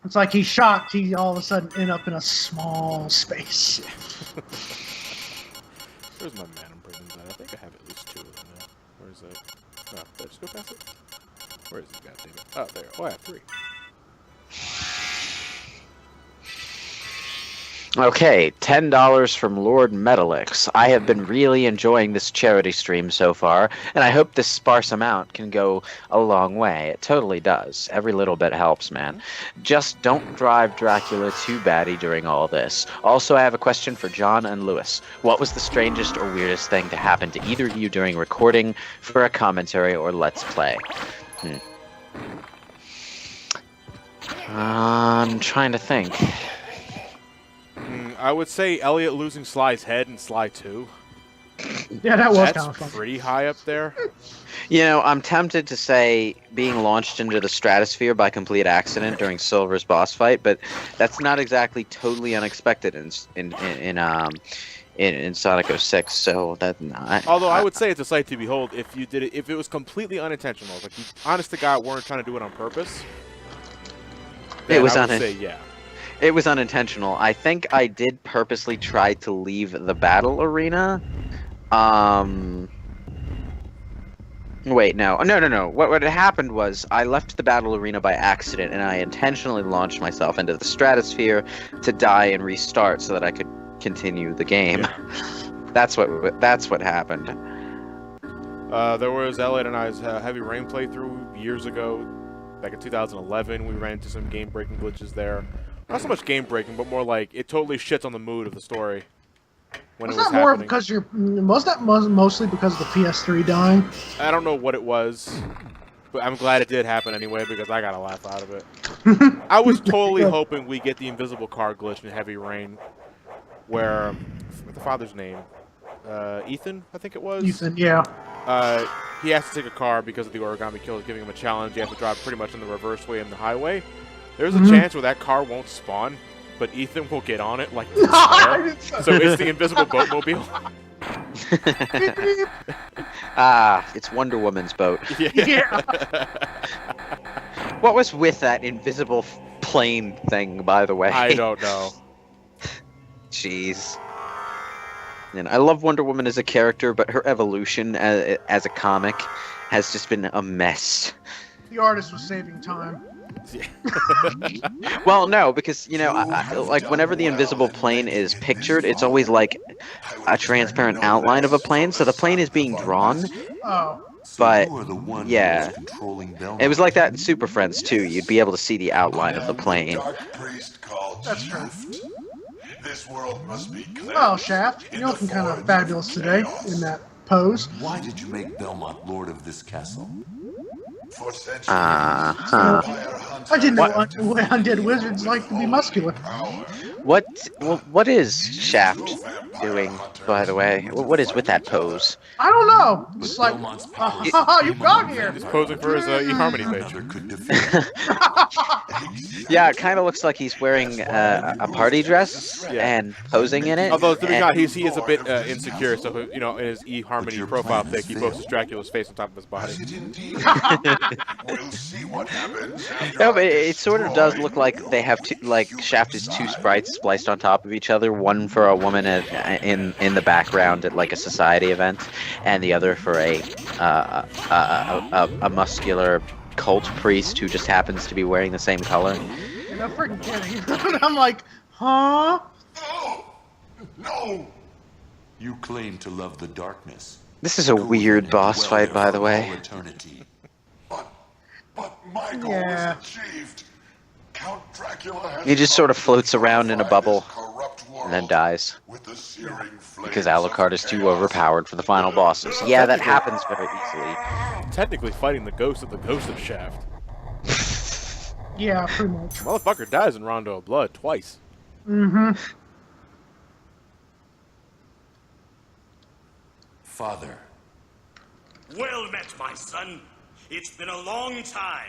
B: It's like he's shocked. He all of a sudden end up in a small space.
A: Where's my Madam Prisons at? I think I have at least 2 of them now. Where is that? Oh, did I just go past it? Where is it? God damn it. Oh, there. Oh, I have 3.
C: Okay, $10 from Lord Metalix. I have been really enjoying this charity stream so far, and I hope this sparse amount can go a long way. It totally does. Every little bit helps, man. Just don't drive Dracula too batty during all this. Also, I have a question for John and Lewis. What was the strangest or weirdest thing to happen to either of you during recording for a commentary or Let's Play? I'm trying to think.
A: I would say Elliot losing Sly's head in Sly 2.
B: Yeah, that was
A: That's
B: kind of fun.
A: pretty high up there.
C: You know, I'm tempted to say being launched into the stratosphere by complete accident during Silver's boss fight, but that's not exactly totally unexpected in Sonic 06. So that.
A: Although I would say it's a sight to behold if you did it, if it was completely unintentional, like you, honest to God, weren't trying to do it on purpose.
C: It was
A: I would say yeah.
C: It was unintentional. I think I did purposely try to leave the battle arena. Wait, no. What had happened was I left the battle arena by accident, and I intentionally launched myself into the stratosphere to die and restart so that I could continue the game.
A: Yeah.
C: That's what happened.
A: There was Elliot and I's Heavy Rain playthrough years ago. Back in 2011, we ran into some game-breaking glitches there. Not so much game-breaking, but more like it totally shits on the mood of the story when it was
B: that more
A: happening.
B: because mostly because of the PS3 dying?
A: I don't know what it was, but I'm glad it did happen anyway because I got a laugh out of it. I was totally hoping we get the invisible car glitch in Heavy Rain, where what's the father's name? Ethan, I think it was.
B: Ethan, yeah.
A: He has to take a car because of the origami killer giving him a challenge. He has to drive pretty much in the reverse way in the highway. There's a chance where that car won't spawn, but Ethan will get on it like the so it's the invisible boatmobile.
C: It's Wonder Woman's boat.
A: Yeah.
C: What was with that invisible plane thing, by the way?
A: I don't know.
C: Jeez. And I love Wonder Woman as a character, but her evolution as a comic has just been a mess.
B: The artist was saving time.
C: Well, no, because, you know, like, whenever the invisible plane is pictured, it's always like a transparent outline of a plane, so the plane is being drawn.
B: Oh.
C: But, yeah. It was like that in Super Friends, too. You'd be able to see the outline of the plane.
B: That's true.
I: This world must be clear.
B: Well, Shaft, you're looking kind of fabulous today in that pose.
I: Why did you make Belmont lord of this castle? For centuries,
B: I didn't know undead wizards like to be muscular.
C: What is Shaft? doing, by the way? What is with that pose?
B: I don't know. It's like,
I: Belmont's power
B: you got here.
A: He's posing for his eHarmony page.
I: another could defeat.
C: Yeah, it kind of looks like he's wearing a party dress and posing in it.
A: Although, to be
C: and-
A: honest, he is a bit insecure, so, in his eHarmony profile pic, he posts Dracula's face on top of his body.
I: We'll see what happens.
C: No, but it sort of does look like they have two, like Shaft is two sprites spliced on top of each other. One for a woman in the background at like a society event, and the other for a muscular cult priest who just happens to be wearing the same color.
B: You're not freaking kidding. I'm like, huh?
I: No! You claim to love the darkness.
C: This is a weird boss fight, by the way.
I: All eternity. But my goal
B: Yeah.
I: is achieved. Count Dracula has
C: He just sort of floats around in a bubble
I: corrupt world
C: and then dies
I: with the searing
C: because
I: flames of
C: Alucard is too
I: chaos.
C: overpowered for the final bosses. Yeah, that happens very easily.
A: Technically fighting the ghost of Shaft.
B: Yeah, pretty much.
A: Motherfucker dies in Rondo of Blood twice.
B: Mm-hmm.
I: Father,
F: Well met, my son. It's been a long time.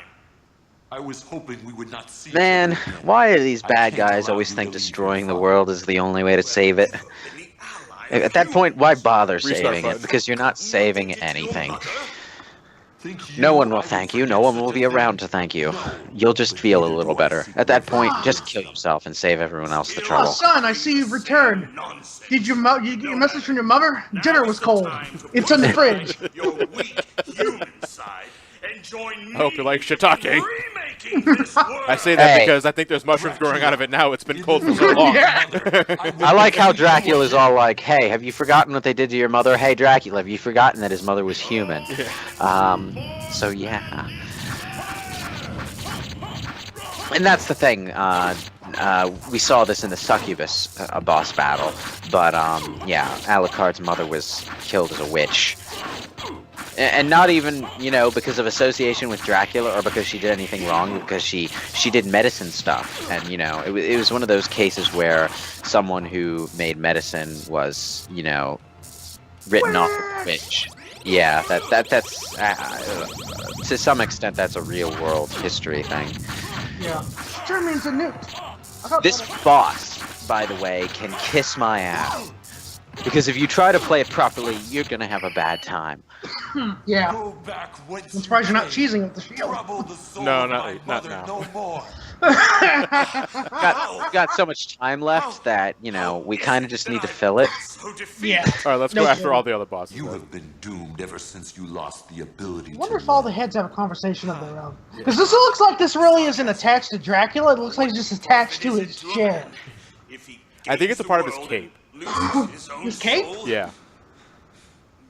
I: I was hoping we would not see
C: Man,
I: each other again.
C: why do these
I: I
C: bad
I: can't
C: guys
I: allow
C: always
I: you
C: think
I: to leave
C: destroying
I: your
C: the
I: father.
C: world is the only way to save it?
F: Been the ally
C: At that point, why bother
A: Restart
C: saving
A: button.
C: it? Because you're not saving anything.
I: Think
C: No
I: you
C: one will
I: I
C: thank
I: would
C: you. No one
I: forget
C: will
I: such
C: be
I: a thing?
C: around to thank you.
I: No.
C: You'll just feel a little better. At that point,
B: Ah.
C: just kill yourself and save everyone else the
B: Oh,
C: trouble.
B: son, I see you've returned.
F: Nonsense.
B: Did you get your message from your mother? Dinner was cold. It's in the fridge.
F: Your weak human side and join me.
A: I hope you like shiitake.
F: Remaking this world.
A: I say that
C: Hey.
A: because I think there's mushrooms growing out of it now. It's been cold for so long.
B: Yeah.
C: I like how Dracula's all like, hey, have you forgotten what they did to your mother? Hey, Dracula, have you forgotten that his mother was human? So yeah. And that's the thing. We saw this in the Succubus boss battle, but yeah, Alucard's mother was killed as a witch. And not even, because of association with Dracula or because she did anything wrong, because she did medicine stuff. And, it was one of those cases where someone who made medicine was, written off as a witch. Yeah, that's to some extent, that's a real world history thing.
B: Yeah. Sure means a newt.
C: This boss, by the way, can kiss my ass. Because if you try to play it properly, you're gonna have a bad time.
B: Yeah.
I: Go back whence
B: I'm surprised you're not
I: you
B: cheesing with the shield.
I: trouble the soul
A: No,
I: of
A: not-
I: my
A: not
I: mother
A: now.
I: no more.
C: Got so much time left that, we kind of just need to fill it.
F: So defeated.
B: Yeah.
A: All right, let's
B: No
A: go after
B: kidding.
A: all the other bosses.
I: You
A: then.
I: have been doomed ever since you lost the ability
B: I wonder
I: to
B: if all the
I: love.
B: heads have a conversation of their own. Because this looks like this really isn't attached to Dracula. It looks like it's just attached to his chair.
F: If he
A: I think it's a
F: gains
A: part
F: the
A: of his
F: world
A: cape.
F: and loses his own
B: His cape?
F: soul,
A: Yeah.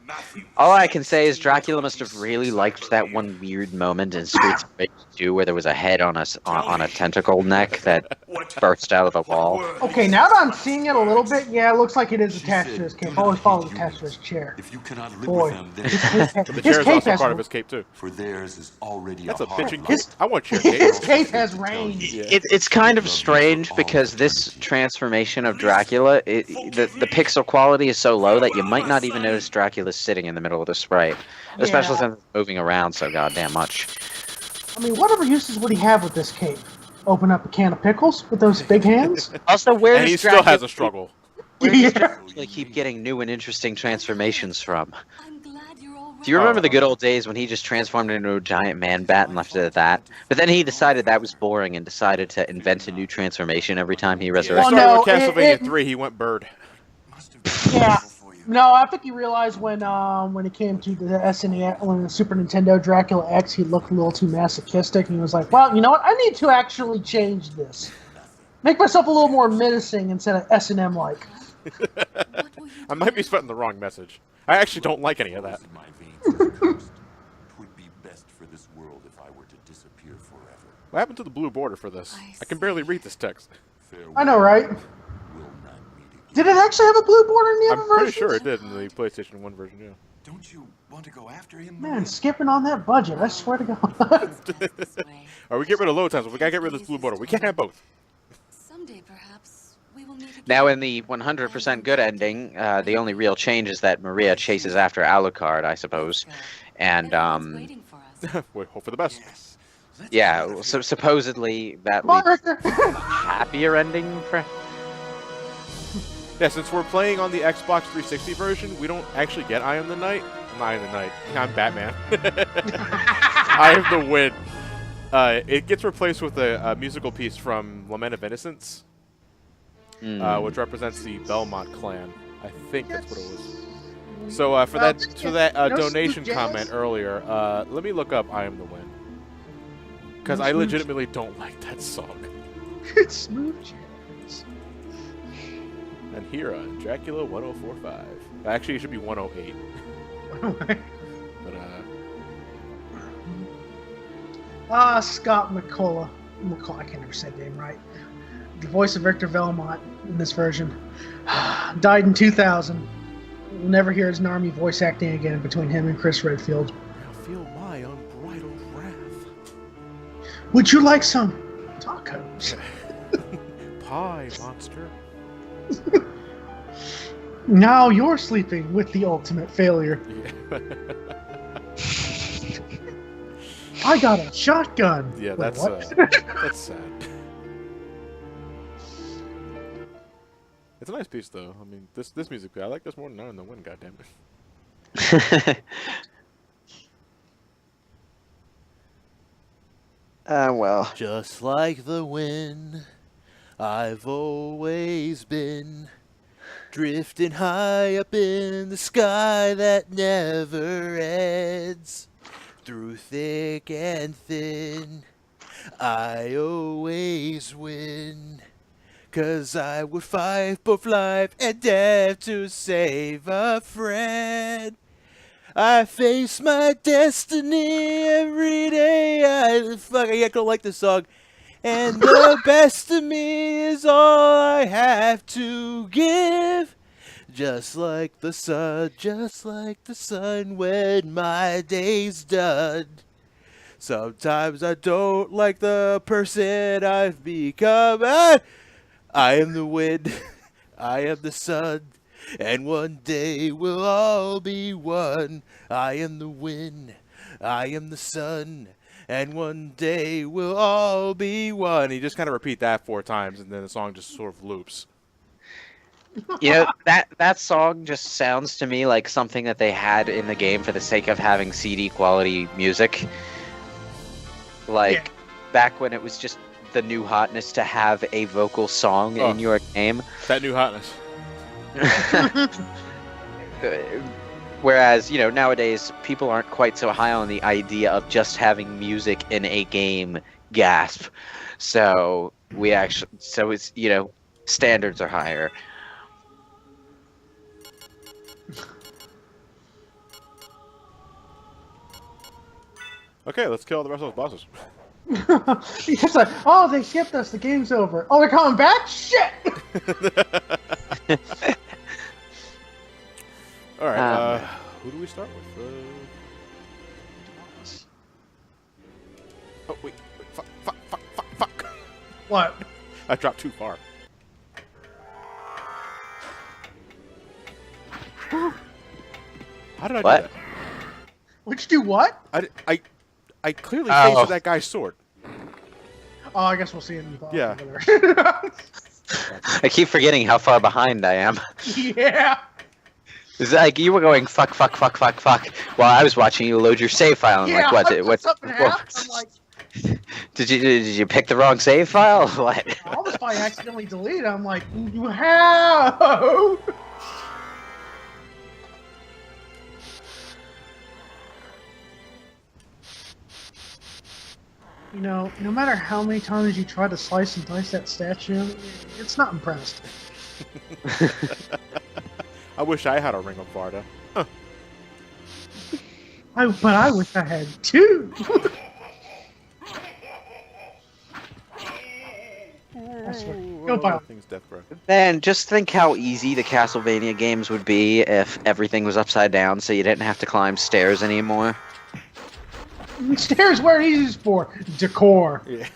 F: Matthew,
C: All I can say is Dracula must have really liked that one weird moment in Streets of Rage 2 where there was a head on a tentacle neck that burst out of the wall.
B: Okay, now that I'm seeing it a little bit, yeah, it looks like it is attached to his cape. I always thought it was attached to his chair.
I: If you cannot live
B: Boy.
I: with them, then
A: The
B: His
A: chair is
B: cape
A: also
B: has
A: part of his cape too.
I: for theirs is already
A: That's
I: a
A: a
I: hard
A: bitching
I: life.
A: cape. I want chair cape.
B: his cape has range.
A: Yeah.
C: It's kind of strange because this transformation of Dracula, the pixel quality is so low that you might not even notice Dracula's sitting in the middle of the sprite. Especially
B: Yeah.
C: since it's moving around so goddamn much.
B: I mean, whatever uses would he have with this cape? Open up a can of pickles with those big hands?
C: Also, where
A: And
C: does
A: he still
C: Dracula
A: has a struggle.
B: Yeah.
C: keep getting new and interesting transformations from?
D: I'm glad you're all right.
C: Do you remember the good old days when he just transformed into a giant man bat and left it at that? But then he decided that was boring and decided to invent a new transformation every time he
A: He
C: resurrected.
B: Well,
A: started
B: no,
A: with Castlevania
B: it-
A: 3, he went bird.
B: Yeah. No, I think he realized when it came to the SNES, when the Super Nintendo Dracula X, he looked a little too masochistic, and he was like, "Well, you know what? I need to actually change this. Make myself a little more menacing instead of S&M like."
D: What will you
A: I might be spreading the wrong message. I actually don't like any of that.
I: In my veins are cursed. It would be best for this world if I were to disappear forever.
A: What happened to the blue border for this? I can barely read this text.
I: Farewell.
B: I know, right?
I: Will not meet again.
B: Did it actually have a blue border in the
A: I'm
B: other
A: pretty
B: versions?
A: sure it did in the PlayStation 1 version, yeah.
E: Don't you want to go after him?
B: Man, skipping on that budget, I swear to God.
D: this way?
A: Or we get rid of load times, but we gotta get rid of this blue border. We can't have both.
D: Someday, perhaps, we will meet again.
C: Now, in the 100% good ending, the only real change is that Maria chases after Alucard, I suppose. And,
D: Everyone's waiting for us.
A: We hope for the best.
E: Yes. Let's
C: yeah,
E: go.
C: so supposedly that
B: Come on,
C: leads
B: Richter.
C: to a happier ending for...
A: Yeah, since we're playing on the Xbox 360 version, we don't actually get I Am the Knight. I'm not I Am the Knight. I'm Batman. I Am the Wind. It gets replaced with a musical piece from Lament of Innocence, which represents the Belmont clan. I think that's what it was. So for that donation comment earlier, let me look up I Am the Wind. Because I legitimately don't like that song.
B: It's smooth jazz.
A: And here on Dracula 1045. Actually, it should be 108. But,
B: Scott McCullough. I can never say the name right. The voice of Victor Belmont in this version. Died in 2000. We'll never hear his Narmy voice acting again between him and Chris Redfield.
A: I feel my unbridled wrath.
B: Would you like some tacos?
A: Pie, monster.
B: Now you're sleeping with the ultimate failure.
A: Yeah.
B: I got a shotgun.
A: Yeah,
B: Wait,
A: that's
B: what?
A: that's sad. It's a nice piece, though. I mean, this music, I like this more than I Am the Wind. Goddammit.
C: well.
A: Just like the wind, I've always been drifting high up in the sky that never ends. Through thick and thin, I always win. 'Cause I would fight both life and death to save a friend. I face my destiny every day. I don't like this song. And the best of me is all I have to give. Just like the sun when my day's done. Sometimes I don't like the person I've become. I am the wind, I am the sun, and one day we'll all be one. I am the wind, I am the sun, and one day we'll all be one. You just kind of repeat that 4 times, and then the song just sort of loops.
C: You know, that song just sounds to me like something that they had in the game for the sake of having CD quality music. Like, back when it was just the new hotness to have a vocal song in your game.
A: That new hotness.
C: Whereas, you know, nowadays people aren't quite so high on the idea of just having music in a game. Gasp. So it's, you know, standards are higher.
A: Okay, let's kill the rest of those bosses.
B: It's like, oh, they skipped us. The game's over. Oh, they're coming back? Shit!
A: All right, who do we start with? Oh, wait. Fuck.
B: What?
A: I dropped too far. How did I do that?
B: Would you do what?
A: I clearly faced that guy's sword.
B: Oh, I guess we'll see it in the
A: Yeah.
B: over there.
C: I keep forgetting how far behind I am.
B: Yeah.
C: It's like you were going fuck while I was watching you load your save file. I'm
B: Yeah,
C: like, what's
B: up in half. I'm like,
C: did you pick the wrong save file? What?
B: I almost probably accidentally deleted. I'm like, how? You know, no matter how many times you try to slice and dice that statue, it's not impressed.
A: I wish I had a Ring of Varda. Huh.
B: But I wish I had 2. Go by.
C: Man, just think how easy the Castlevania games would be if everything was upside down, so you didn't have to climb stairs anymore.
B: Stairs weren't easy for decor.
A: Yeah.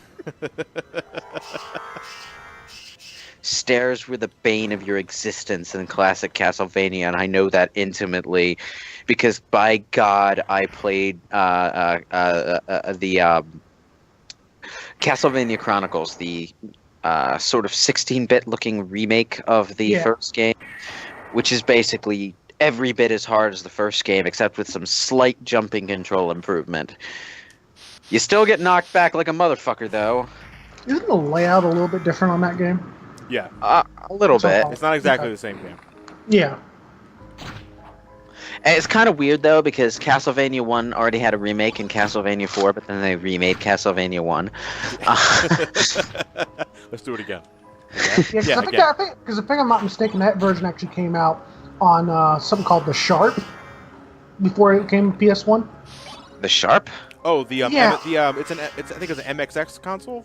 C: stairs were the bane of your existence in classic Castlevania, and I know that intimately, because by God, I played the Castlevania Chronicles, the sort of 16-bit looking remake of the first game, which is basically every bit as hard as the first game, except with some slight jumping control improvement. You still get knocked back like a motherfucker, though.
B: Isn't the layout a little bit different on that game?
A: Yeah.
C: A little bit.
A: It's not exactly the same game.
B: Yeah.
C: And it's kind of weird, though, because Castlevania 1 already had a remake in Castlevania 4, but then they remade Castlevania 1.
A: Let's do it again.
B: Yeah, I think if I'm not mistaken, that version actually came out on something called the Sharp before it came to PS1.
C: The Sharp?
A: Oh, I think it's an MXX console.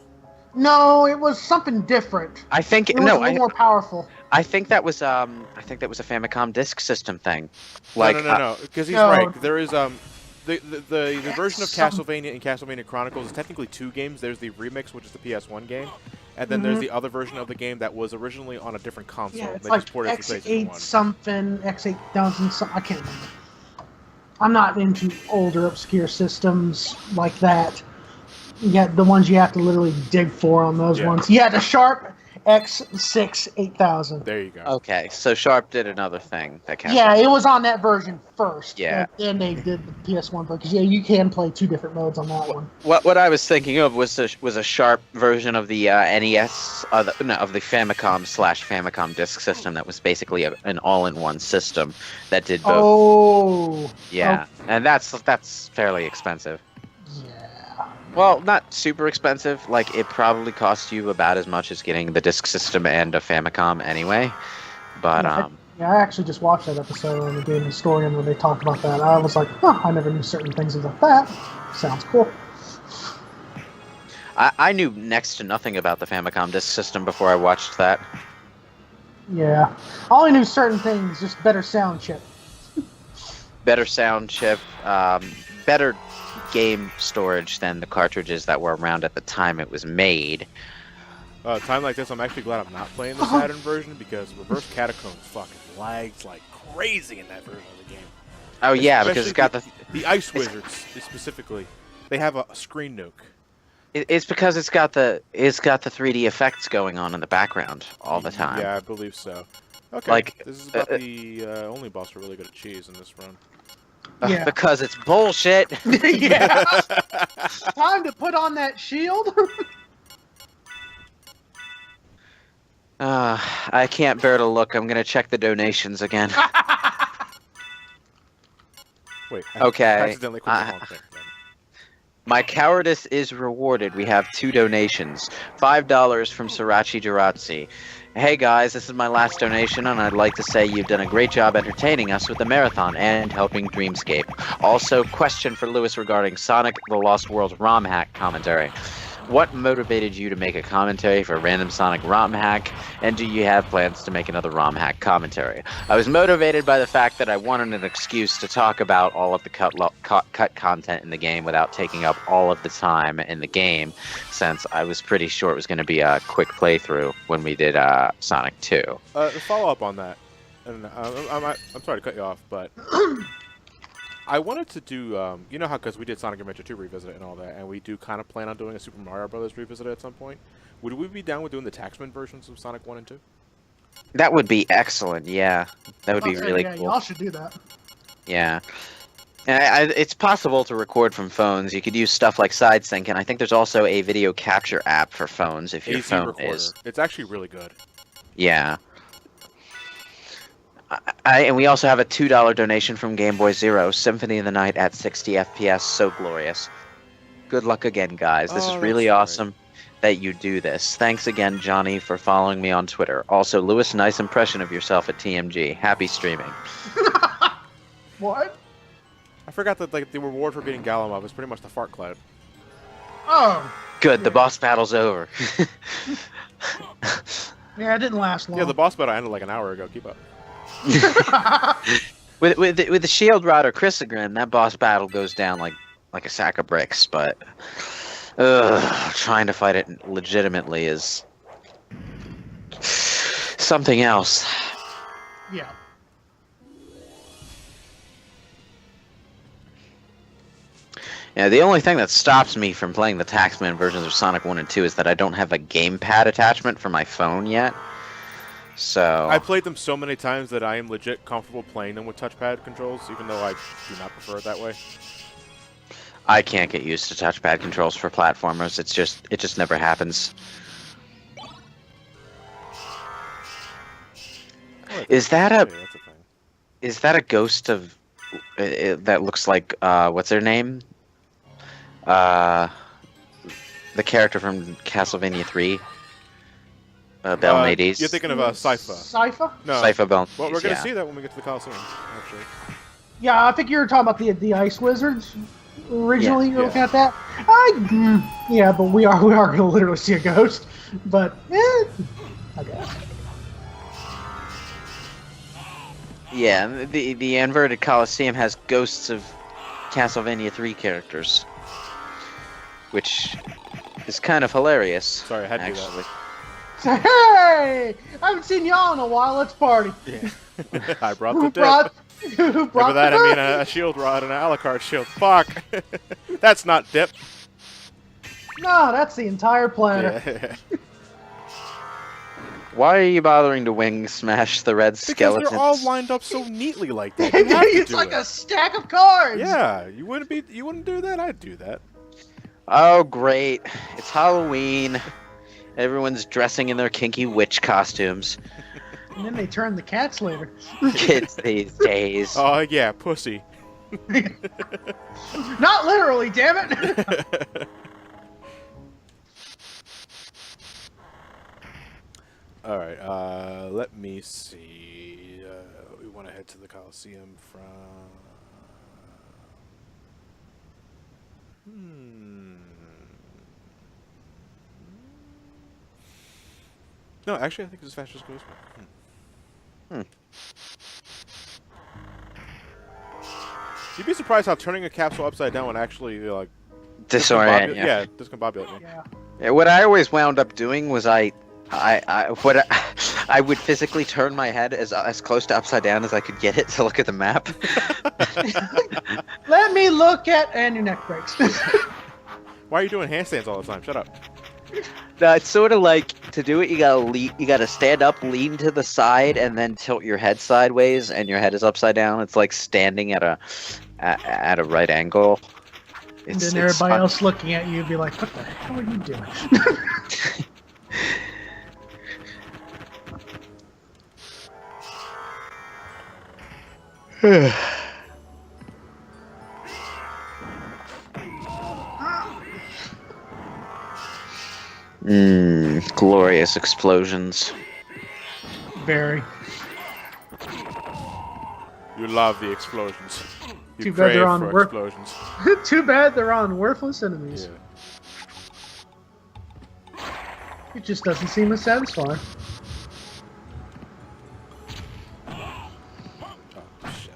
B: No, it was something different.
C: I think
B: it was a little more powerful.
C: I think that was a Famicom Disk System thing.
A: No, because he's right. There is the version of Castlevania in Castlevania Chronicles is technically 2 games. There's the remix, which is the PS1 game, and then there's the other version of the game that was originally on a different console.
B: Yeah, it's
A: they
B: like
A: just ported it to PlayStation 1.
B: X8 something, X8000 something. I can't remember. I'm not into older obscure systems like that. Yeah, the ones you have to literally dig for on those ones. Yeah, the Sharp X6 8000.
A: There you go.
C: Okay, so Sharp did another thing.
B: Yeah, it was on that version first.
C: Yeah.
B: Then they did the PS1 because you can play 2 different modes on that one.
C: What I was thinking of was a Sharp version of the NES, of the Famicom Disk System that was basically an all-in-one system that did both.
B: Oh.
C: Yeah, and that's fairly expensive.
B: Yeah.
C: Well, not super expensive. Like, it probably cost you about as much as getting the disk system and a Famicom anyway. But,
B: I actually just watched that episode on the Game Historian where they talked about that. I was like, I never knew certain things about that. Sounds cool.
C: I knew next to nothing about the Famicom disk system before I watched that.
B: Yeah. I only knew certain things, just better sound chip.
C: Better sound chip, better game storage than the cartridges that were around at the time it was made.
A: Time like this, I'm actually glad I'm not playing the Saturn version because Reverse Catacombs fucking lags like crazy in that version of the game.
C: Oh yeah, because it's got
A: the Ice Wizards specifically. They have a screen nuke.
C: It's because it's got the 3D effects going on in the background all the time.
A: Yeah, I believe so. Okay, this is about the only boss we're really good at cheese in this run.
B: Yeah.
C: Because it's bullshit.
B: Yeah. Time to put on that shield.
C: I can't bear to look. I'm gonna check the donations again.
A: Wait.
C: Okay.
A: Accidentally clicked the wrong thing.
C: My cowardice is rewarded. We have 2 donations. $5 from Srirachi Durazzi. Hey guys, this is my last donation, and I'd like to say you've done a great job entertaining us with the marathon and helping Dreamscape. Also, question for Lewis regarding Sonic the Lost World ROM hack commentary. What motivated you to make a commentary for Random Sonic ROM hack, and do you have plans to make another ROM hack commentary? I was motivated by the fact that I wanted an excuse to talk about all of the cut content in the game without taking up all of the time in the game, since I was pretty sure it was going to be a quick playthrough when we did Sonic 2.
A: To follow up on that, and I'm sorry to cut you off, but I wanted to do, you know how, because we did Sonic Adventure 2 Revisited and all that, and we do kind of plan on doing a Super Mario Brothers Revisited at some point. Would we be down with doing the Taxman versions of Sonic 1 and 2?
C: That would be excellent, yeah. That would be really cool.
B: Y'all should do that.
C: Yeah. And it's possible to record from phones. You could use stuff like SideSync, and I think there's also a video capture app for phones if your phone
A: recorder.
C: is...
A: It's actually really good.
C: Yeah. And we also have a $2 donation from Game Boy Zero. Symphony of the Night at 60 FPS, so glorious. Good luck again, guys. This is really awesome that you do this. Thanks again, Johnny, for following me on Twitter. Also, Lewis, nice impression of yourself at TMG. Happy streaming.
B: What?
A: I forgot that the reward for beating Galamov is pretty much the fart cloud.
B: Oh.
C: Good, the boss battle's over.
B: Yeah, it didn't last long.
A: Yeah, the boss battle ended like an hour ago. Keep up.
C: with the Shield Rider Chrysogrim, that boss battle goes down like a sack of bricks, but trying to fight it legitimately is something else.
B: Yeah.
C: Yeah, the only thing that stops me from playing the Taxman versions of Sonic 1 and 2 is that I don't have a gamepad attachment for my phone yet. So
A: I played them so many times that I am legit comfortable playing them with touchpad controls, even though I do not prefer it that way.
C: I can't get used to touchpad controls for platformers. It just never happens.
A: Oh,
C: Is that
A: yeah,
C: a
A: that's a thing.
C: is that a ghost of that looks like what's her name? The character from Castlevania 3. Belnades.
A: You're thinking of Sypha.
B: Sypha?
A: No.
C: Sypha Belnades.
A: Well, we're going to
C: yeah.
A: see that when we get to the Coliseum, actually.
B: Yeah, I think you were talking about the Ice Wizards. Originally, you were
A: Yeah.
B: looking at that. Yeah, but we are going to literally see a ghost. But I guess.
C: Yeah, the inverted Coliseum has ghosts of Castlevania 3 characters, which is kind of hilarious.
A: Sorry, I had to do that.
C: actually.
B: Say, hey! I haven't seen y'all in a while. Let's party.
A: Yeah. I brought
B: Who
A: the dip.
B: brought? Who brought
A: Remember that?
B: the
A: I mean a shield rod and an Alucard shield. Fuck! That's not dip.
B: No, that's the entire planet.
A: Yeah.
C: Why are you bothering to wing smash the red
A: Because
C: skeletons?
A: they're all lined up so neatly like that. You have to
B: It's
A: do
B: like
A: it.
B: a stack of cards.
A: Yeah, you wouldn't do that. I'd do that.
C: Oh, great! It's Halloween. Everyone's dressing in their kinky witch costumes.
B: And then they turn the cats later.
C: Kids these days.
A: Oh yeah, pussy.
B: Not literally, damn it.
A: All right. Let me see. We want to head to the Coliseum from. No, actually, I think it's as fast as it goes. You'd be surprised how turning a capsule upside down would actually like
C: Disorient.
A: yeah, discombobulate me.
B: Yeah.
C: Yeah, what I always wound up doing was I would physically turn my head as close to upside down as I could get it to look at the map.
B: Let me look at, and your neck breaks.
A: Why are you doing handstands all the time? Shut up.
C: No, it's sort of like to do it. You gotta stand up, lean to the side, and then tilt your head sideways, and your head is upside down. It's like standing at a right angle.
B: And then everybody else looking at you would be like, what the hell are you doing?
C: Glorious explosions.
B: Very.
A: You love the explosions. You
B: Too bad
A: crave
B: they're on
A: for
B: work.
A: explosions.
B: Too bad they're on worthless enemies.
A: Yeah.
B: It just doesn't seem as satisfying.
A: Oh, shit.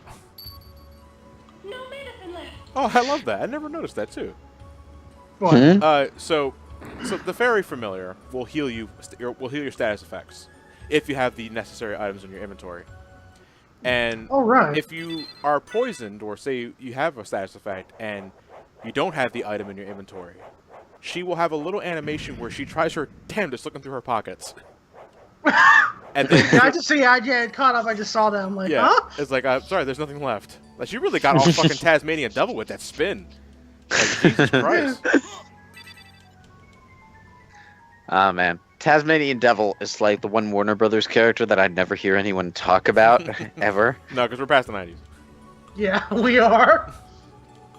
G: No medicine left.
A: Oh, I love that. I never noticed that too.
B: What?
A: So the fairy familiar will heal you. Will heal your status effects if you have the necessary items in your inventory. And
B: Oh, right.
A: if you are poisoned, or say you have a status effect and you don't have the item in your inventory, she will have a little animation where she tries her damnedest looking through her pockets. And then
B: I just see, I caught up. I just saw that. I'm like,
A: yeah,
B: huh?
A: it's like, sorry, there's nothing left. Like, she really got all fucking Tasmanian Devil with that spin. Like, Jesus Christ.
C: Ah, man. Tasmanian Devil is like the one Warner Brothers character that I never hear anyone talk about, ever.
A: No, because we're past the 90s.
B: Yeah, we are.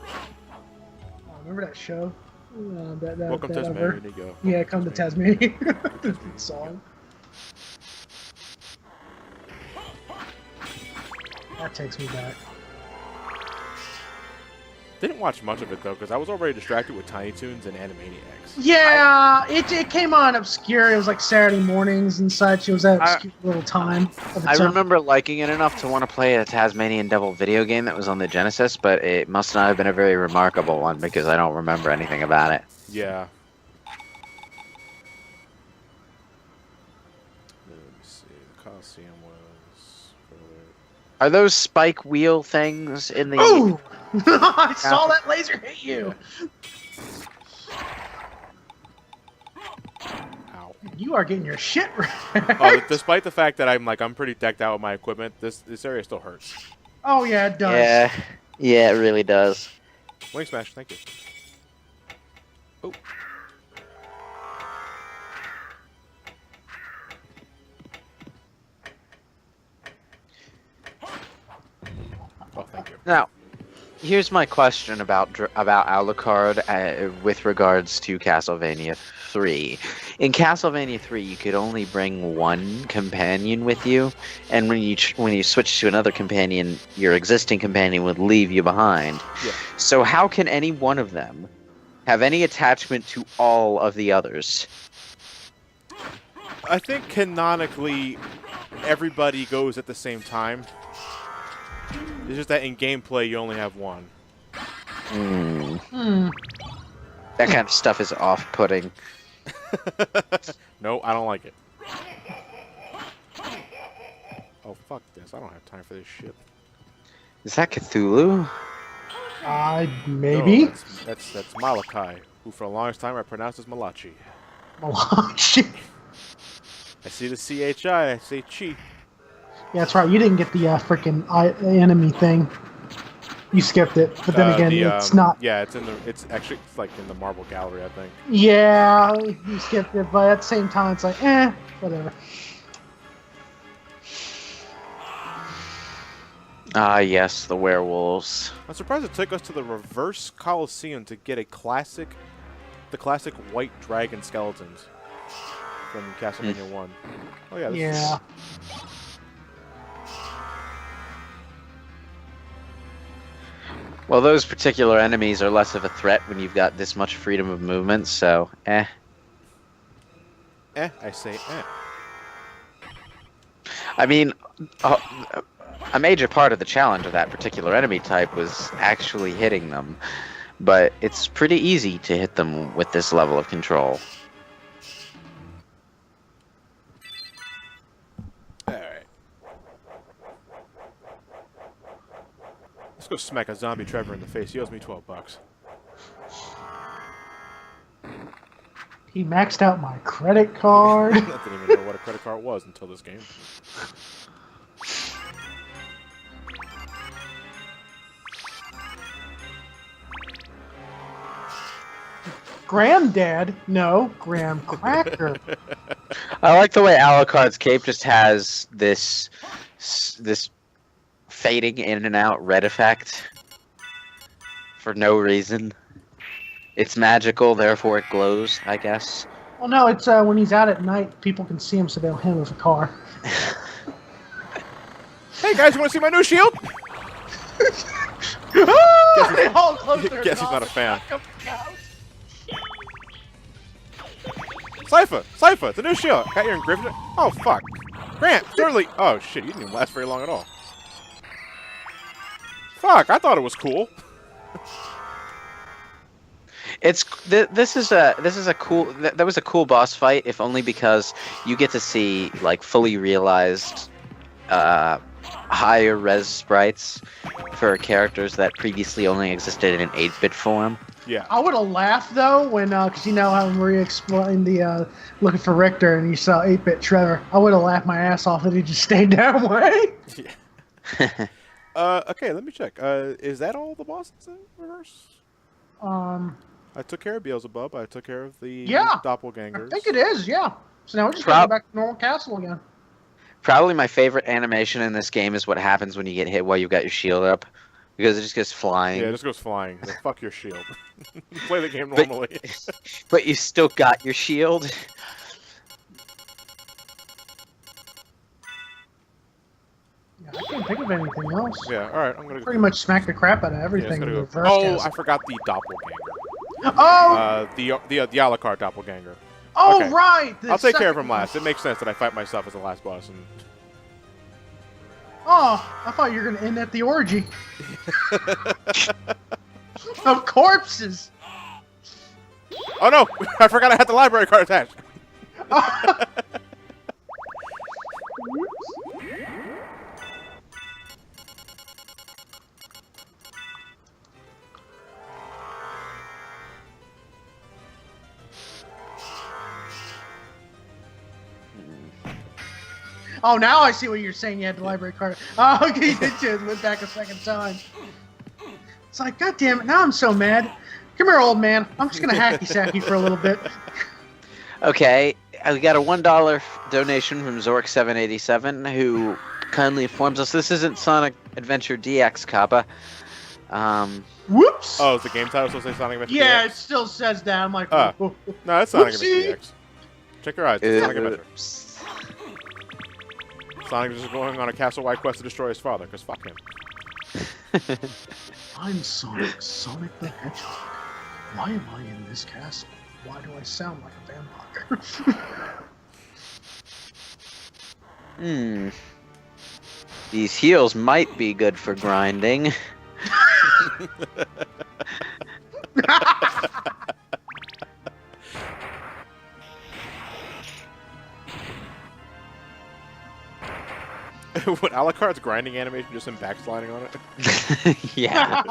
B: Oh, remember that show?
A: Welcome to Tasmania, there you go.
B: Yeah, come to Tasmania. The song. That takes me back.
A: Didn't watch much of it, though, because I was already distracted with Tiny Toons and Animaniacs.
B: Yeah, it came on obscure. It was like Saturday mornings and such. It was that obscure little time. Of
C: I
B: its own.
C: remember liking it enough to want to play a Tasmanian Devil video game that was on the Genesis, but it must not have been a very remarkable one because I don't remember anything about it.
A: Yeah. Let me see. The
C: Are those spike wheel things in the?
B: Ooh! I saw that laser hit you.
A: Ow.
B: You are getting your shit right.
A: Oh, despite the fact that I'm pretty decked out with my equipment, this area still hurts.
B: Oh yeah, it does.
C: Yeah, it really does.
A: Wing smash, thank you. Oh. Oh, thank you.
C: Now, here's my question about Alucard with regards to Castlevania 3. In Castlevania 3, you could only bring one companion with you, and when you switch to another companion, your existing companion would leave you behind.
A: Yeah.
C: So how can any one of them have any attachment to all of the others?
A: I think canonically, everybody goes at the same time. It's just that in gameplay, you only have one.
C: That kind of stuff is off-putting.
A: No, I don't like it. Oh, fuck this. I don't have time for this shit.
C: Is that Cthulhu?
B: Maybe.
A: No, that's Malachi, who for the longest time I pronounced as Malachi.
B: Malachi.
A: I see the C-H-I, I say chi.
B: Yeah, that's right. You didn't get the freaking enemy thing. You skipped it, but then again, it's not.
A: Yeah, it's like in the Marble Gallery, I think.
B: Yeah, you skipped it, but at the same time, it's like, whatever.
C: Ah, yes, the werewolves.
A: I'm surprised it took us to the reverse Colosseum to get the classic white dragon skeletons from Castlevania 1. Oh yeah.
B: Yeah.
C: Well, those particular enemies are less of a threat when you've got this much freedom of movement, so,
A: I say
C: I mean, a major part of the challenge of that particular enemy type was actually hitting them, but it's pretty easy to hit them with this level of control.
A: Alright. Let's go smack a zombie Trevor in the face. He owes me $12.
B: He maxed out my credit card.
A: I didn't even know what a credit card was until this game.
B: Granddad? No, Graham Cracker.
C: I like the way Alucard's cape just has this fading in and out red effect for no reason. It's magical, therefore it glows, I guess.
B: Well, no, it's when he's out at night, people can see him, so they'll hit him with a car.
A: Hey guys, you want to see my new shield? Guess he's not a fan. Sypha, it's a new shield. Got your engraved. Oh fuck, Grant, Shirley. Oh shit, you didn't even last very long at all. Fuck, I thought it was cool.
C: This is a cool. That was a cool boss fight, if only because you get to see like fully realized higher res sprites for characters that previously only existed in 8-bit form.
A: Yeah.
B: I would have laughed though when, cause you know how Maria explained the looking for Richter and you saw 8-bit Trevor. I would have laughed my ass off if he just stayed that way.
A: Yeah. Okay, let me check. Is that all the bosses in reverse? I took care of Beelzebub. I took care of the doppelgangers.
B: I think it is, yeah. So now we're just going back to normal castle again.
C: Probably my favorite animation in this game is what happens when you get hit while you've got your shield up. Because it just goes flying.
A: Yeah, it just goes flying. Like, fuck your shield. Play the game normally.
C: But you still got your shield.
B: Yeah, I can't think of anything else.
A: Yeah, alright, I'm gonna
B: pretty much smack the crap out of everything.
A: Yeah,
B: in
A: oh, I forgot the doppelganger.
B: Oh!
A: The Alucard doppelganger.
B: Oh,
A: okay.
B: right!
A: I'll take care of him last. It makes sense that I fight myself as the last boss. And...
B: Oh, I thought you were going to end at the orgy. Of corpses!
A: Oh no! I forgot I had the library card attached!
B: Oh, now I see what you're saying. You had the library card. Oh, okay, you did just went back a second time. It's like, God damn it! Now I'm so mad. Come here, old man. I'm just gonna hacky sack you for a little bit.
C: Okay, we got a $1 donation from Zork787, who kindly informs us this isn't Sonic Adventure DX, Kappa.
B: Whoops.
A: Oh, is the game title still say Sonic Adventure
B: Yeah,
A: DX?
B: it still says that. I'm like,
A: No, that's Sonic
B: Whoopsie.
A: Adventure DX. Check your eyes. It's Sonic Adventure.
C: Oops.
A: Sonic is just going on a castle-wide quest to destroy his father, because fuck him.
B: I'm Sonic, Sonic the Hedgehog. Why am I in this castle? Why do I sound like a vampire?
C: These heels might be good for grinding.
A: What, Alucard's grinding animation, just him backsliding on it?
C: Yeah.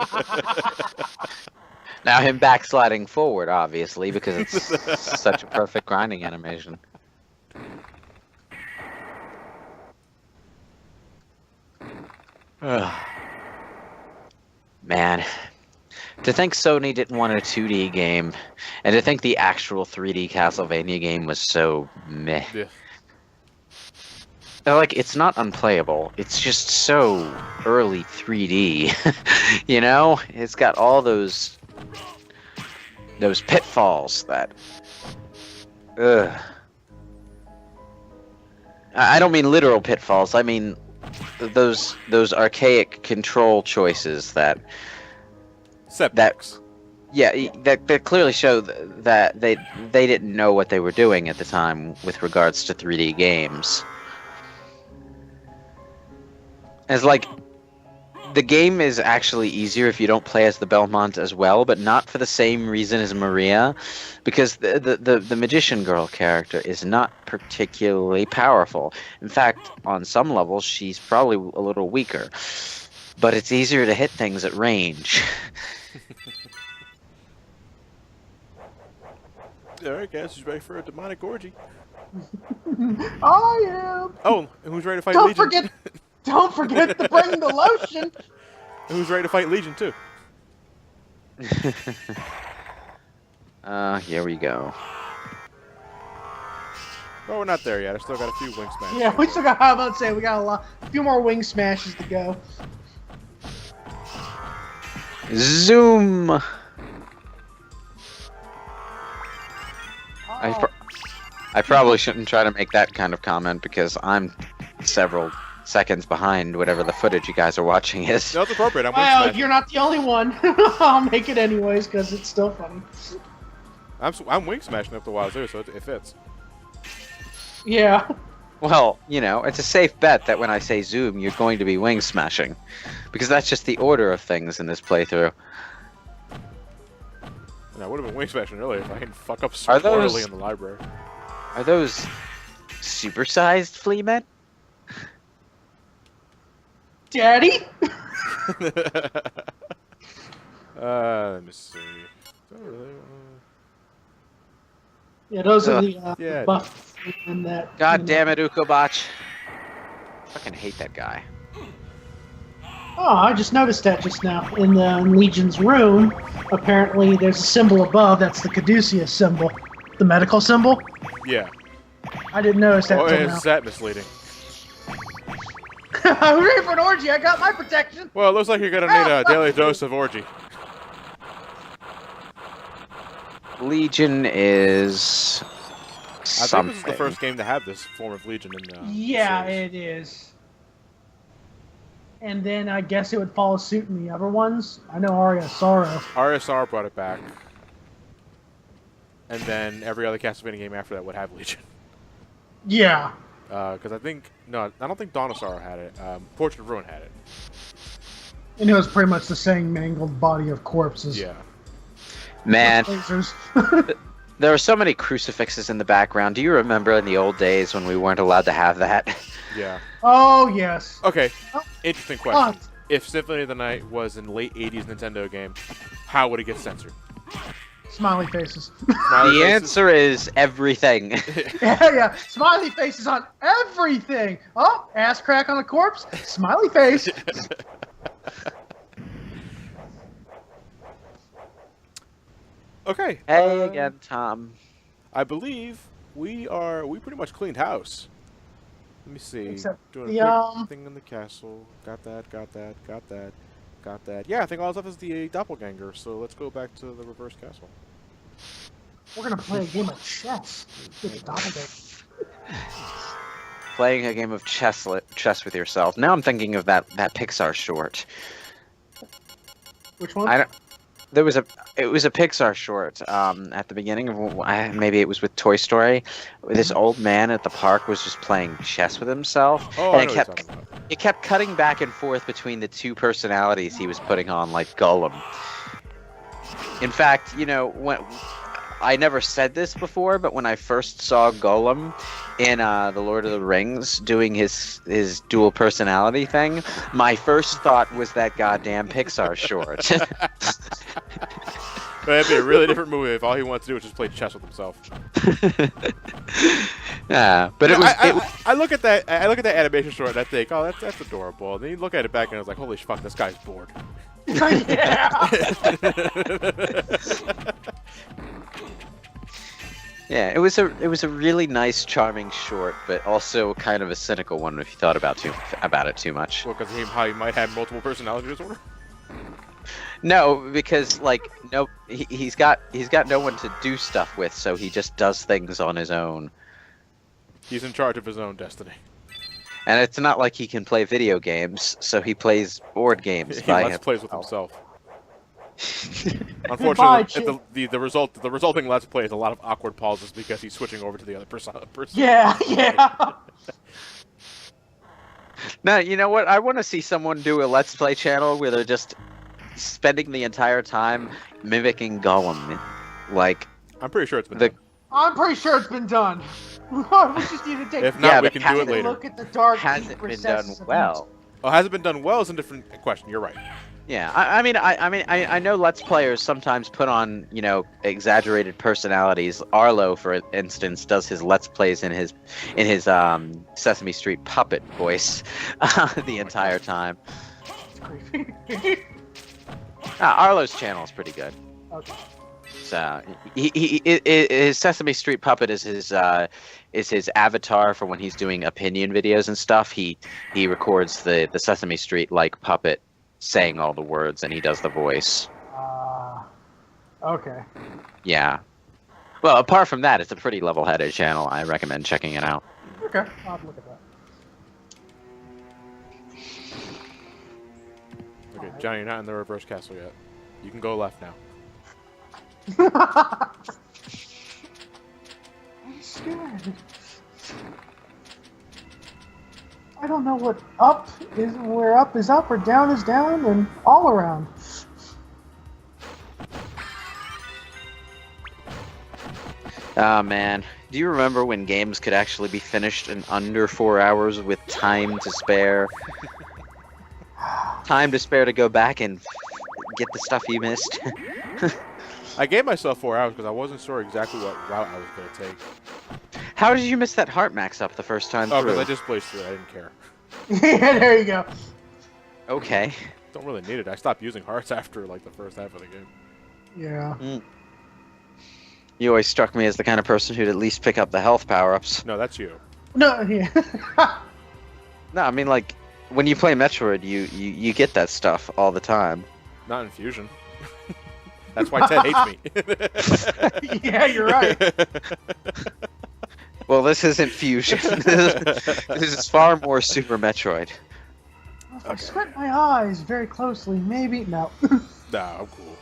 C: Now him backsliding forward, obviously, because it's such a perfect grinding animation. Ugh. Man. To think Sony didn't want a 2D game, and to think the actual 3D Castlevania game was so meh.
A: Yeah.
C: Like, it's not unplayable. It's just so early 3D. You know? It's got all those pitfalls that... Ugh. I don't mean literal pitfalls. I mean those archaic control choices that...
A: Setbacks.
C: Yeah, that clearly show that they didn't know what they were doing at the time with regards to 3D games. It's like, the game is actually easier if you don't play as the Belmont as well, but not for the same reason as Maria, because the Magician Girl character is not particularly powerful. In fact, on some levels, she's probably a little weaker. But it's easier to hit things at range.
A: Alright guys, who's ready for a demonic orgy?
B: I am.
A: Oh, and who's ready to fight Legion?
B: Don't forget to bring the lotion.
A: And who's ready to fight Legion too?
C: Here we go.
A: Oh, we're not there yet. I still got a few wing smashes.
B: Yeah, we still got. How about to say we got a few more wing smashes to go.
C: Zoom. I probably shouldn't try to make that kind of comment because I'm several seconds behind whatever the footage you guys are watching is.
A: No, it's appropriate. I'm wing
B: Well,
A: smashing.
B: you're not the only one. I'll make it anyways because it's still funny.
A: I'm wing smashing up the wazoo, so it fits.
B: Yeah.
C: Well, you know, it's a safe bet that when I say zoom, you're going to be wing smashing. Because that's just the order of things in this playthrough.
A: And I would have been wing smashing earlier if I didn't fuck up so
C: Are those-
A: early in the library.
C: Are those supersized flea men?
B: Daddy?
A: Let me see.
B: Yeah, those are the
A: yeah.
B: buffs and that.
C: God damn it, Ukobach. Fucking hate that guy.
B: Oh, I just noticed that just now. In the Legion's room, apparently there's a symbol above. That's the Caduceus symbol. The medical symbol.
A: Yeah.
B: I didn't notice that
A: Oh,
B: till now.
A: is that misleading?
B: I'm ready for an orgy. I got my protection.
A: Well, it looks like you're gonna need a daily dose of orgy.
C: Legion is
A: I
C: something.
A: think this is the first game to have this form of Legion in the
B: Yeah,
A: series.
B: it is. And then I guess it would follow suit in the other ones. I know Aria Sorrow.
A: RSR brought it back. And then every other Castlevania game after that would have Legion.
B: Yeah.
A: Because I don't think Dawn of Sorrow had it. Portrait of Ruin had it.
B: And it was pretty much the same mangled body of corpses.
A: Yeah.
C: Man,
B: Lasers.
C: there were so many crucifixes in the background. Do you remember in the old days when we weren't allowed to have that?
A: Yeah.
B: Oh, yes.
A: Okay.
B: Oh.
A: Interesting question. If Symphony of the Night was in late 80s Nintendo game, how would it get censored?
B: Smiley faces.
C: The answer is everything.
B: Yeah. Smiley faces on everything. Oh, ass crack on a corpse. Smiley face.
A: Okay.
C: Hey again, Tom.
A: I believe we pretty much cleaned house. Let me see.
B: Except
A: Doing
B: the,
A: a quick thing in the castle. Got that. Yeah, I think all that's left is the doppelganger. So let's go back to the reverse castle.
B: We're gonna play a game of chess. With the doppelganger.
C: Playing a game of chess with yourself. Now I'm thinking of that Pixar short.
B: Which one?
C: It was a Pixar short at the beginning of maybe it was with Toy Story. This old man at the park was just playing chess with himself,
A: Oh,
C: and
A: I know
C: it kept cutting back and forth between the two personalities he was putting on, like Gollum. In fact, when I never said this before, but when I first saw Gollum in The Lord of the Rings doing his dual personality thing, my first thought was that goddamn Pixar short.
A: That'd be a really different movie if all he wanted to do was just play chess with himself.
C: Yeah, but
A: I look at that animation short and I think, oh, that's adorable. And then you look at it back and I was like, holy fuck, this guy's bored.
B: Yeah.
C: Yeah, it was a really nice, charming short, but also kind of a cynical one if you thought about it too much.
A: Well, because he might have multiple personality disorder.
C: No, because he's got no one to do stuff with, so he just does things on his own.
A: He's in charge of his own destiny.
C: And it's not like he can play video games, so he plays board games by himself.
A: He plays with himself. Unfortunately, the resulting Let's Play is a lot of awkward pauses because he's switching over to the other person.
B: Yeah.
C: Now, you know what? I want to see someone do a Let's Play channel where they're just spending the entire time mimicking Gollum. Like,
A: I'm pretty sure it's been done.
B: I'm pretty sure it's been done. We just need to take
A: If not, we can do it
B: a
A: later.
B: look at the dark
C: hasn't been done
B: recesses of
C: well.
A: Oh, has it been done well is a different question. You're right.
C: Yeah, I know Let's Players sometimes put on, exaggerated personalities. Arlo, for instance, does his Let's Plays in his Sesame Street puppet voice the entire time. Arlo's channel is pretty good.
B: Okay.
C: So his Sesame Street puppet is his avatar for when he's doing opinion videos and stuff. He records the Sesame Street like puppet saying all the words, and he does the voice.
B: Okay.
C: Yeah. Well, apart from that, it's a pretty level-headed channel. I recommend checking it out.
B: Okay, I'll have to look at that.
A: Okay, Johnny, you're not in the reverse castle yet. You can go left now.
B: I'm scared. I don't know what up is, where up is up or down is down, and all around.
C: Oh, man. Do you remember when games could actually be finished in under 4 hours with time to spare? Time to spare to go back and get the stuff you missed?
A: I gave myself 4 hours because I wasn't sure exactly what route I was going to take.
C: How did you miss that heart max up the first time
A: Oh,
C: through?
A: because I just blazed through it. I didn't care.
B: Yeah, there you go.
C: Okay.
A: Don't really need it. I stopped using hearts after like the first half of the game.
B: Yeah.
C: You always struck me as the kind of person who'd at least pick up the health power-ups.
A: No, that's you.
B: No, yeah.
C: No, I mean, like, when you play Metroid, you get that stuff all the time.
A: Not in Fusion. That's why Ted hates me.
B: Yeah, you're right.
C: Well, this isn't Fusion. This is far more Super Metroid.
B: If I squint my eyes very closely, maybe... No.
A: Nah, I'm cool.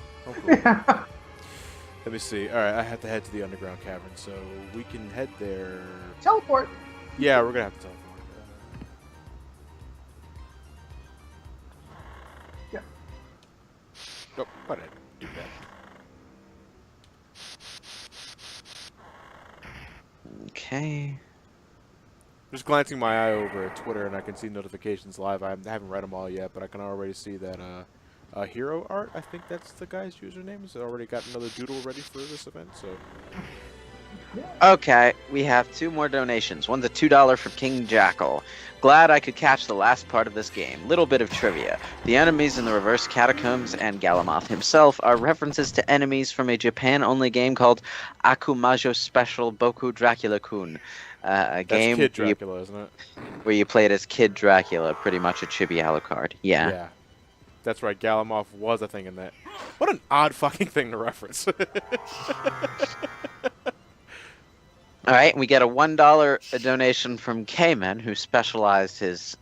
A: Let me see. Alright, I have to head to the underground cavern, so we can head there.
B: Teleport.
A: Yeah, we're gonna have to teleport.
B: Yeah.
A: Nope, why did I do that?
C: Okay.
A: Just glancing my eye over at Twitter, and I can see notifications live. I haven't read them all yet, but I can already see that Hero Art, I think that's the guy's username. He's already got another doodle ready for this event, so...
C: Okay, we have 2 more donations. One's a $2 from King Jackal. Glad I could catch the last part of this game. Little bit of trivia. The enemies in the reverse catacombs and Galamoth himself are references to enemies from a Japan-only game called Akumajo Special Boku Dracula-kun. A game
A: Kid Dracula, isn't it?
C: where you played as Kid Dracula, pretty much a Chibi Alucard. Yeah.
A: Yeah. That's right, Galamoth was a thing in that. What an odd fucking thing to reference.
C: All right, we get a $1 donation from Cayman, who specified his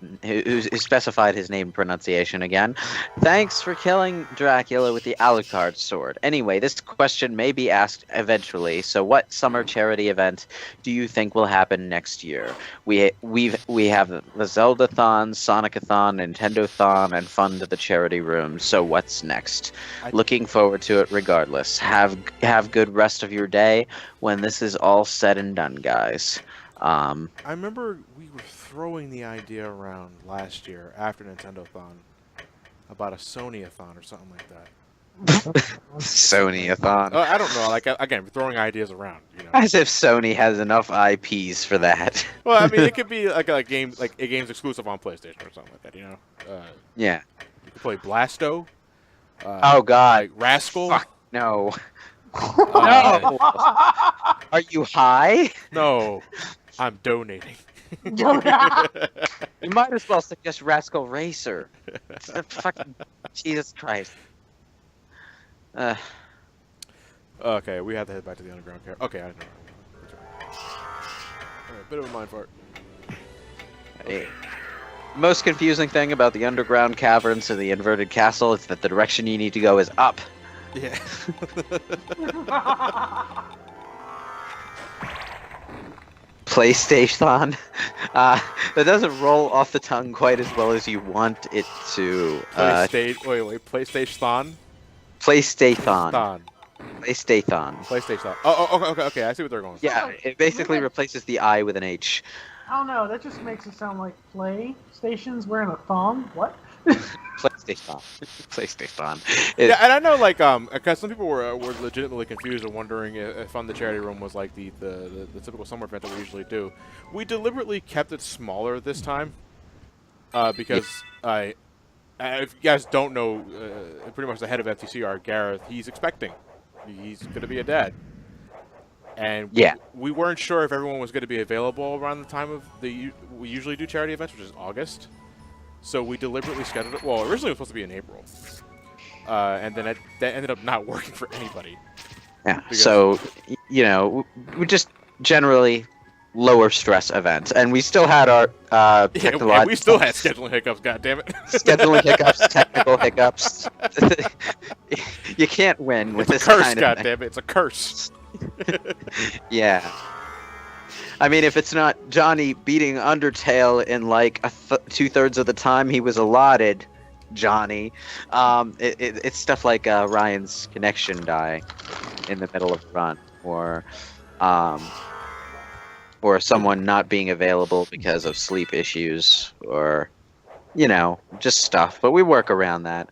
C: name pronunciation again. Thanks for killing Dracula with the Alucard sword. Anyway, this question may be asked eventually. So, what summer charity event do you think will happen next year? We have the Zelda-thon, Sonic-a-thon, Nintendo-thon, and Fund the Charity Room. So, what's next? Looking forward to it regardless. Have good rest of your day when this is all said and done, guys.
A: I remember we were throwing the idea around last year after Nintendo-thon about a Sony-a-thon or something like that.
C: Sony-a-thon.
A: I don't know. Like again, we're throwing ideas around. You know.
C: As if Sony has enough IPs for that.
A: Well, I mean, it could be like a game, like a game's exclusive on PlayStation or something like that. You know.
C: Yeah.
A: You could play Blasto.
C: Oh God.
A: Like Rascal.
C: Fuck no. No. Are you high?
A: No, I'm donating.
C: You might as well suggest Rascal Racer. Fucking Jesus Christ.
A: Okay, we have to head back to the underground care. Okay, I know. Alright, bit of a mind fart.
C: Hey. Most confusing thing about the underground caverns to the inverted castle is that the direction you need to go is up.
A: Yeah.
C: PlayStation. That doesn't roll off the tongue quite as well as you want it to.
A: PlayStation.
C: PlayStation. PlayStation.
A: Oh, okay. I see what they're going for.
C: Yeah, it basically replaces the I with an H.
B: I don't know. That just makes it sound like PlayStation's wearing a thong. What?
C: PlayStation.
A: Yeah, and I know, like, because some people were legitimately confused and wondering if Fund the Charity Room was like the typical summer event that we usually do. We deliberately kept it smaller this time, because if you guys don't know, pretty much the head of FTCR, Gareth, he's expecting. He's going to be a dad. And we weren't sure if everyone was going to be available around the time of we usually do charity events, which is August. So we deliberately scheduled it. Well, originally it was supposed to be in April, and then that ended up not working for anybody.
C: Yeah. So we just generally lower stress events, and we still had our
A: technological. We still had scheduling hiccups. God damn it!
C: Scheduling hiccups, technical hiccups. You can't win with this kind of thing.
A: God damn it! It's a curse.
C: Yeah. I mean, if it's not Johnny beating Undertale in like 2/3 of the time he was allotted, Johnny, it's stuff like Ryan's connection die in the middle of the run, or someone not being available because of sleep issues, or just stuff. But we work around that.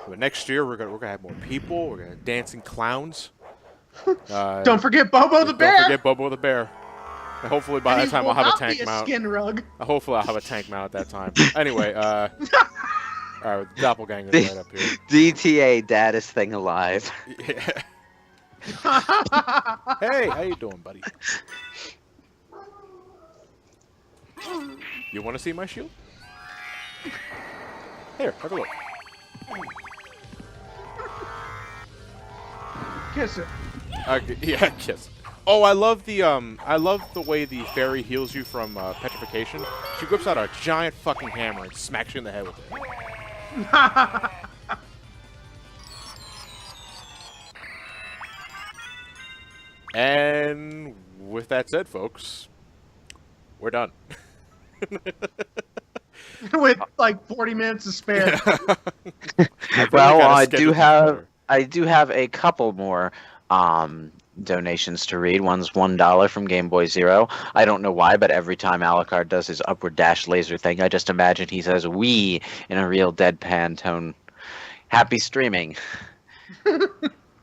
A: But next year we're gonna have more people. We're gonna have dancing clowns.
B: Don't forget Bobo the bear.
A: Don't forget Bobo the bear. And hopefully by that time I'll have a tank mount.
B: Skin rug.
A: Hopefully I'll have a tank mount at that time. Anyway, alright, Doppelganger's right up here.
C: DTA, daddest thing alive.
A: Yeah. Hey, how you doing, buddy? You want to see my shield? Here, have a look.
B: Kiss it.
A: Yeah, kiss. Oh, I love the way the fairy heals you from petrification. She whips out a giant fucking hammer and smacks you in the head with it. And with that said, folks, we're done.
B: With like 40 minutes to spare.
C: Well, I do have a couple more donations to read. One's $1 from Game Boy Zero. I don't know why, but every time Alucard does his upward dash laser thing, I just imagine he says "we" in a real deadpan tone. Happy streaming.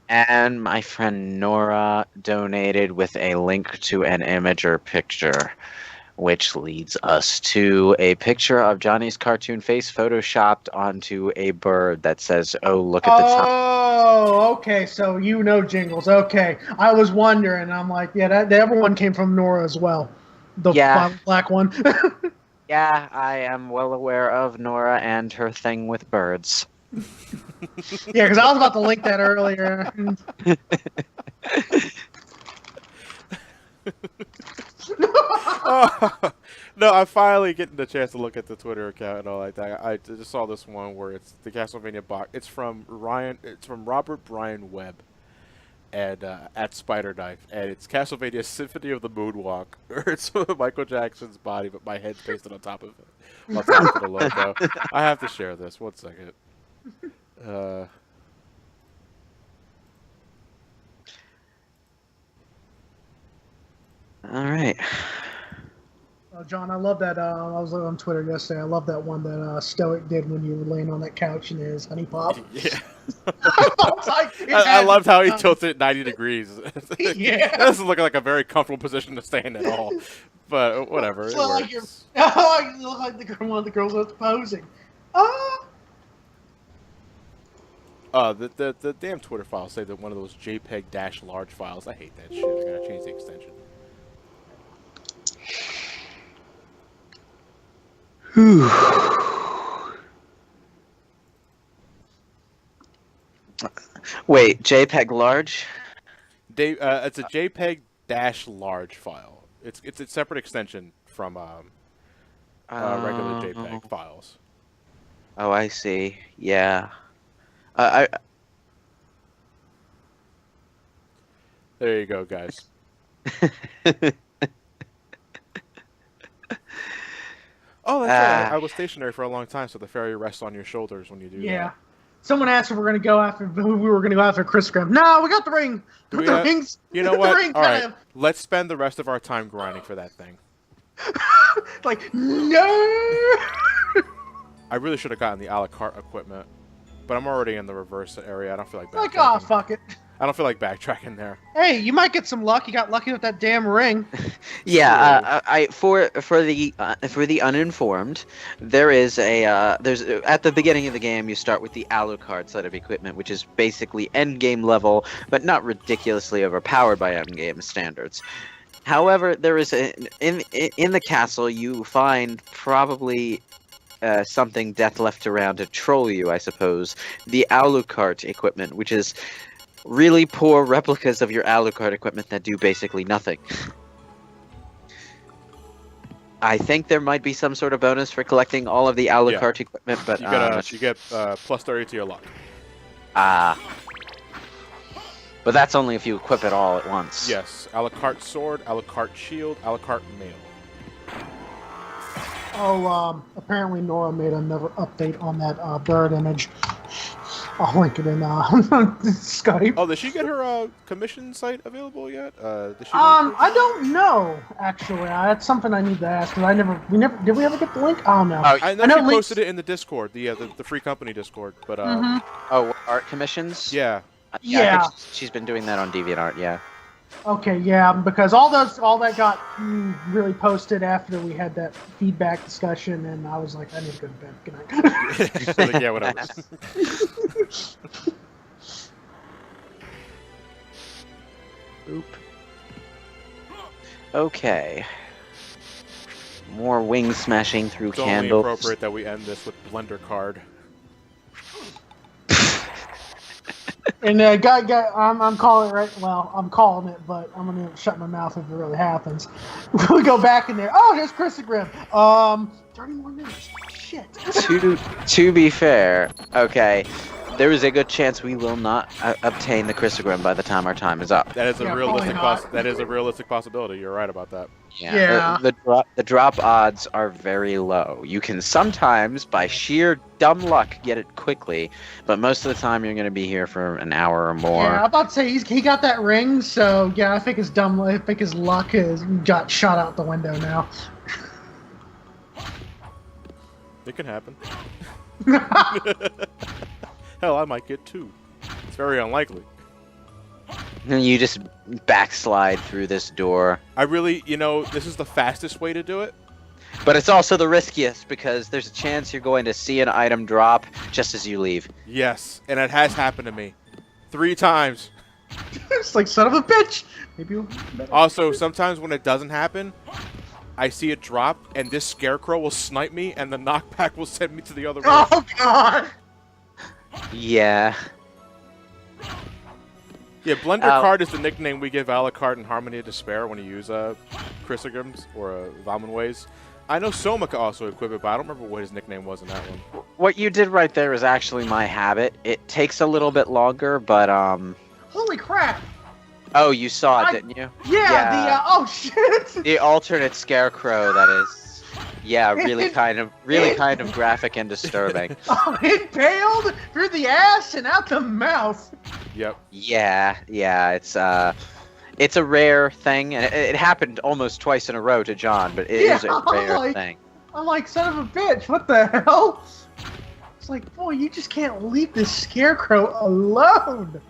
C: And my friend Nora donated with a link to an image or picture, which leads us to a picture of Johnny's cartoon face photoshopped onto a bird that says, "Oh, look at the top."
B: Oh, okay. So you know Jingles. Okay, I was wondering. I'm like, yeah, that the other one came from Nora as well. The
C: Yeah.
B: black one.
C: Yeah, I am well aware of Nora and her thing with birds.
B: Yeah, because I was about to link that earlier.
A: No, I'm finally getting the chance to look at the Twitter account and all like that. I just saw this one where it's the Castlevania box. It's from Ryan. It's from Robert Brian Webb, and at Spider Knife, and it's Castlevania Symphony of the Moonwalk. It's Michael Jackson's body, but my head's pasted on top of it, on top of the logo. I have to share this. 1 second.
C: All right.
B: John, I love that. I was on Twitter yesterday. I love that one that Stoic did when you were laying on that couch in his honey pop.
A: Yeah.
B: I
A: loved how he tilted it 90 degrees.
B: Yeah.
A: That doesn't look like a very comfortable position to stay in at all. But whatever. It
B: like
A: works.
B: you look like one of the girls that's posing.
A: The damn Twitter files say that one of those JPEG -large files. I hate that shit. I gotta change the extension.
C: Wait, JPEG large?
A: It's a JPEG-large file. It's a separate extension from regular JPEG files.
C: Oh, I see. Yeah.
A: There you go, guys. Oh, that's right. I was stationary for a long time, so the fairy rests on your shoulders when you do that.
B: Yeah. Someone asked if we were going to go after Chris Graham. No, we got the ring.
A: Do we
B: the
A: have-
B: rings.
A: You know
B: the
A: what?
B: ring,
A: All right,
B: kind
A: let's spend the rest of our time grinding for that thing.
B: Like, no.
A: I really should have gotten the a la carte equipment, but I'm already in the reverse area. I don't feel like backtracking.
B: Like, oh, fuck it.
A: I don't feel like backtracking there.
B: Hey, you might get some luck. You got lucky with that damn ring.
C: Yeah, for the uninformed, there is there's at the beginning of the game you start with the Alucard set of equipment, which is basically end game level, but not ridiculously overpowered by end game standards. However, there is in the castle you find probably something death left around to troll you, I suppose. The Alucard equipment, which is really poor replicas of your Alucard equipment that do basically nothing. I think there might be some sort of bonus for collecting all of the Alucard equipment, but
A: you get plus 30 to your luck.
C: But that's only if you equip it all at once.
A: Yes, a la carte sword, a la carte shield, a la carte mail.
B: Oh, apparently Nora made another update on that bird image. I'll link it in Skype.
A: Oh, did she get her commission site available yet?
B: I don't know actually. That's something I need to ask because did we ever get the link? I don't know.
A: I know she posted it in the Discord, the free company Discord, but
C: Oh, art commissions?
A: Yeah.
B: Yeah.
C: I think she's been doing that on DeviantArt, yeah.
B: Okay, yeah, because all that got really posted after we had that feedback discussion, and I was like, I need to go to bed. Good night.
A: Like, yeah, whatever.
C: Oop. Okay. More wing smashing through
A: It's only
C: candles.
A: appropriate that we end this with Blender card.
B: And I'm calling it right. Well, I'm calling it, but I'm gonna shut my mouth if it really happens. We go back in there. Oh, there's Christopher. 30 more minutes. Shit.
C: To be fair, okay, there is a good chance we will not obtain the Christogram by the time our time is up.
A: That is a
B: Yeah,
A: realistic
B: probably not.
A: that is a realistic possibility. You're right about that.
B: Yeah.
C: The drop odds are very low. You can sometimes, by sheer dumb luck, get it quickly, but most of the time you're going to be here for an hour or more.
B: Yeah, I'm about to say he got that ring, so yeah, I think his luck has got shot out the window now.
A: It can happen. Hell, I might get 2. It's very unlikely.
C: And you just backslide through this door.
A: I really, this is the fastest way to do it.
C: But it's also the riskiest because there's a chance you're going to see an item drop just as you leave.
A: Yes, and it has happened to me 3 times.
B: It's like, son of a bitch. Maybe you'll
A: Also, sometimes when it doesn't happen, I see it drop, and this scarecrow will snipe me, and the knockback will send me to the other room.
B: Oh, God.
C: Yeah.
A: Yeah, Blender Card is the nickname we give Alucard in Harmony of Despair when you use Chrysogams or Valmonways. I know Soma could also equip it, but I don't remember what his nickname was in that one.
C: What you did right there is actually my habit. It takes a little bit longer, but
B: Holy crap.
C: Oh, you saw it, didn't you?
B: Yeah. Oh, shit.
C: The alternate scarecrow, that is. Yeah, really kind of graphic and disturbing.
B: Oh, impaled through the ass and out the mouth.
A: Yep.
C: Yeah, it's a rare thing, and it happened almost twice in a row to John, but it is a rare thing.
B: I'm like, son of a bitch, what the hell? It's like, boy, you just can't leave this scarecrow alone.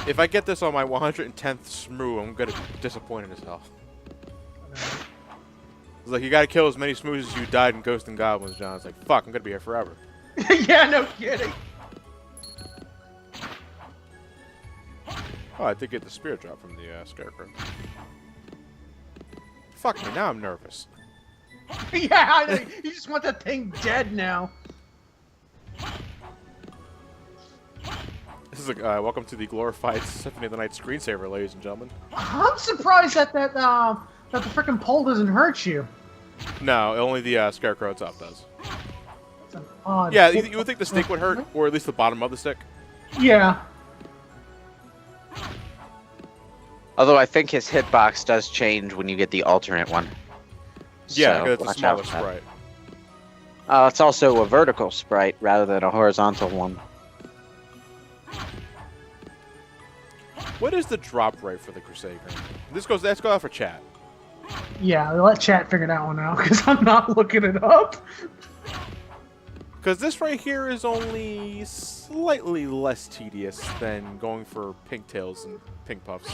A: If I get this on my 110th Smoo, I'm gonna be disappointed as hell. It's like, you gotta kill as many Smoos as you died in Ghosts and Goblins, John. It's like, fuck, I'm gonna be here forever.
B: Yeah, no kidding.
A: Oh, I did get the spirit drop from the Scarecrow. Fuck me, now I'm nervous.
B: Yeah, I know. You just want that thing dead now.
A: This is welcome to the glorified Symphony of the Night screensaver, ladies and gentlemen.
B: I'm surprised that the frickin' pole doesn't hurt you.
A: No, only the Scarecrow itself does.
B: That's an odd.
A: Yeah, you would think the stick would hurt, or at least the bottom of the stick.
B: Yeah.
C: Although I think his hitbox does change when you get the alternate one.
A: Yeah,
C: So,
A: because it's a
C: watch out
A: smaller
C: for that.
A: sprite.
C: It's also a vertical sprite rather than a horizontal one.
A: What is the drop rate for the Crusade Grim? Let's go out for chat.
B: Yeah, let chat figure that one out, because I'm not looking it up.
A: Because this right here is only slightly less tedious than going for pink tails and pink puffs.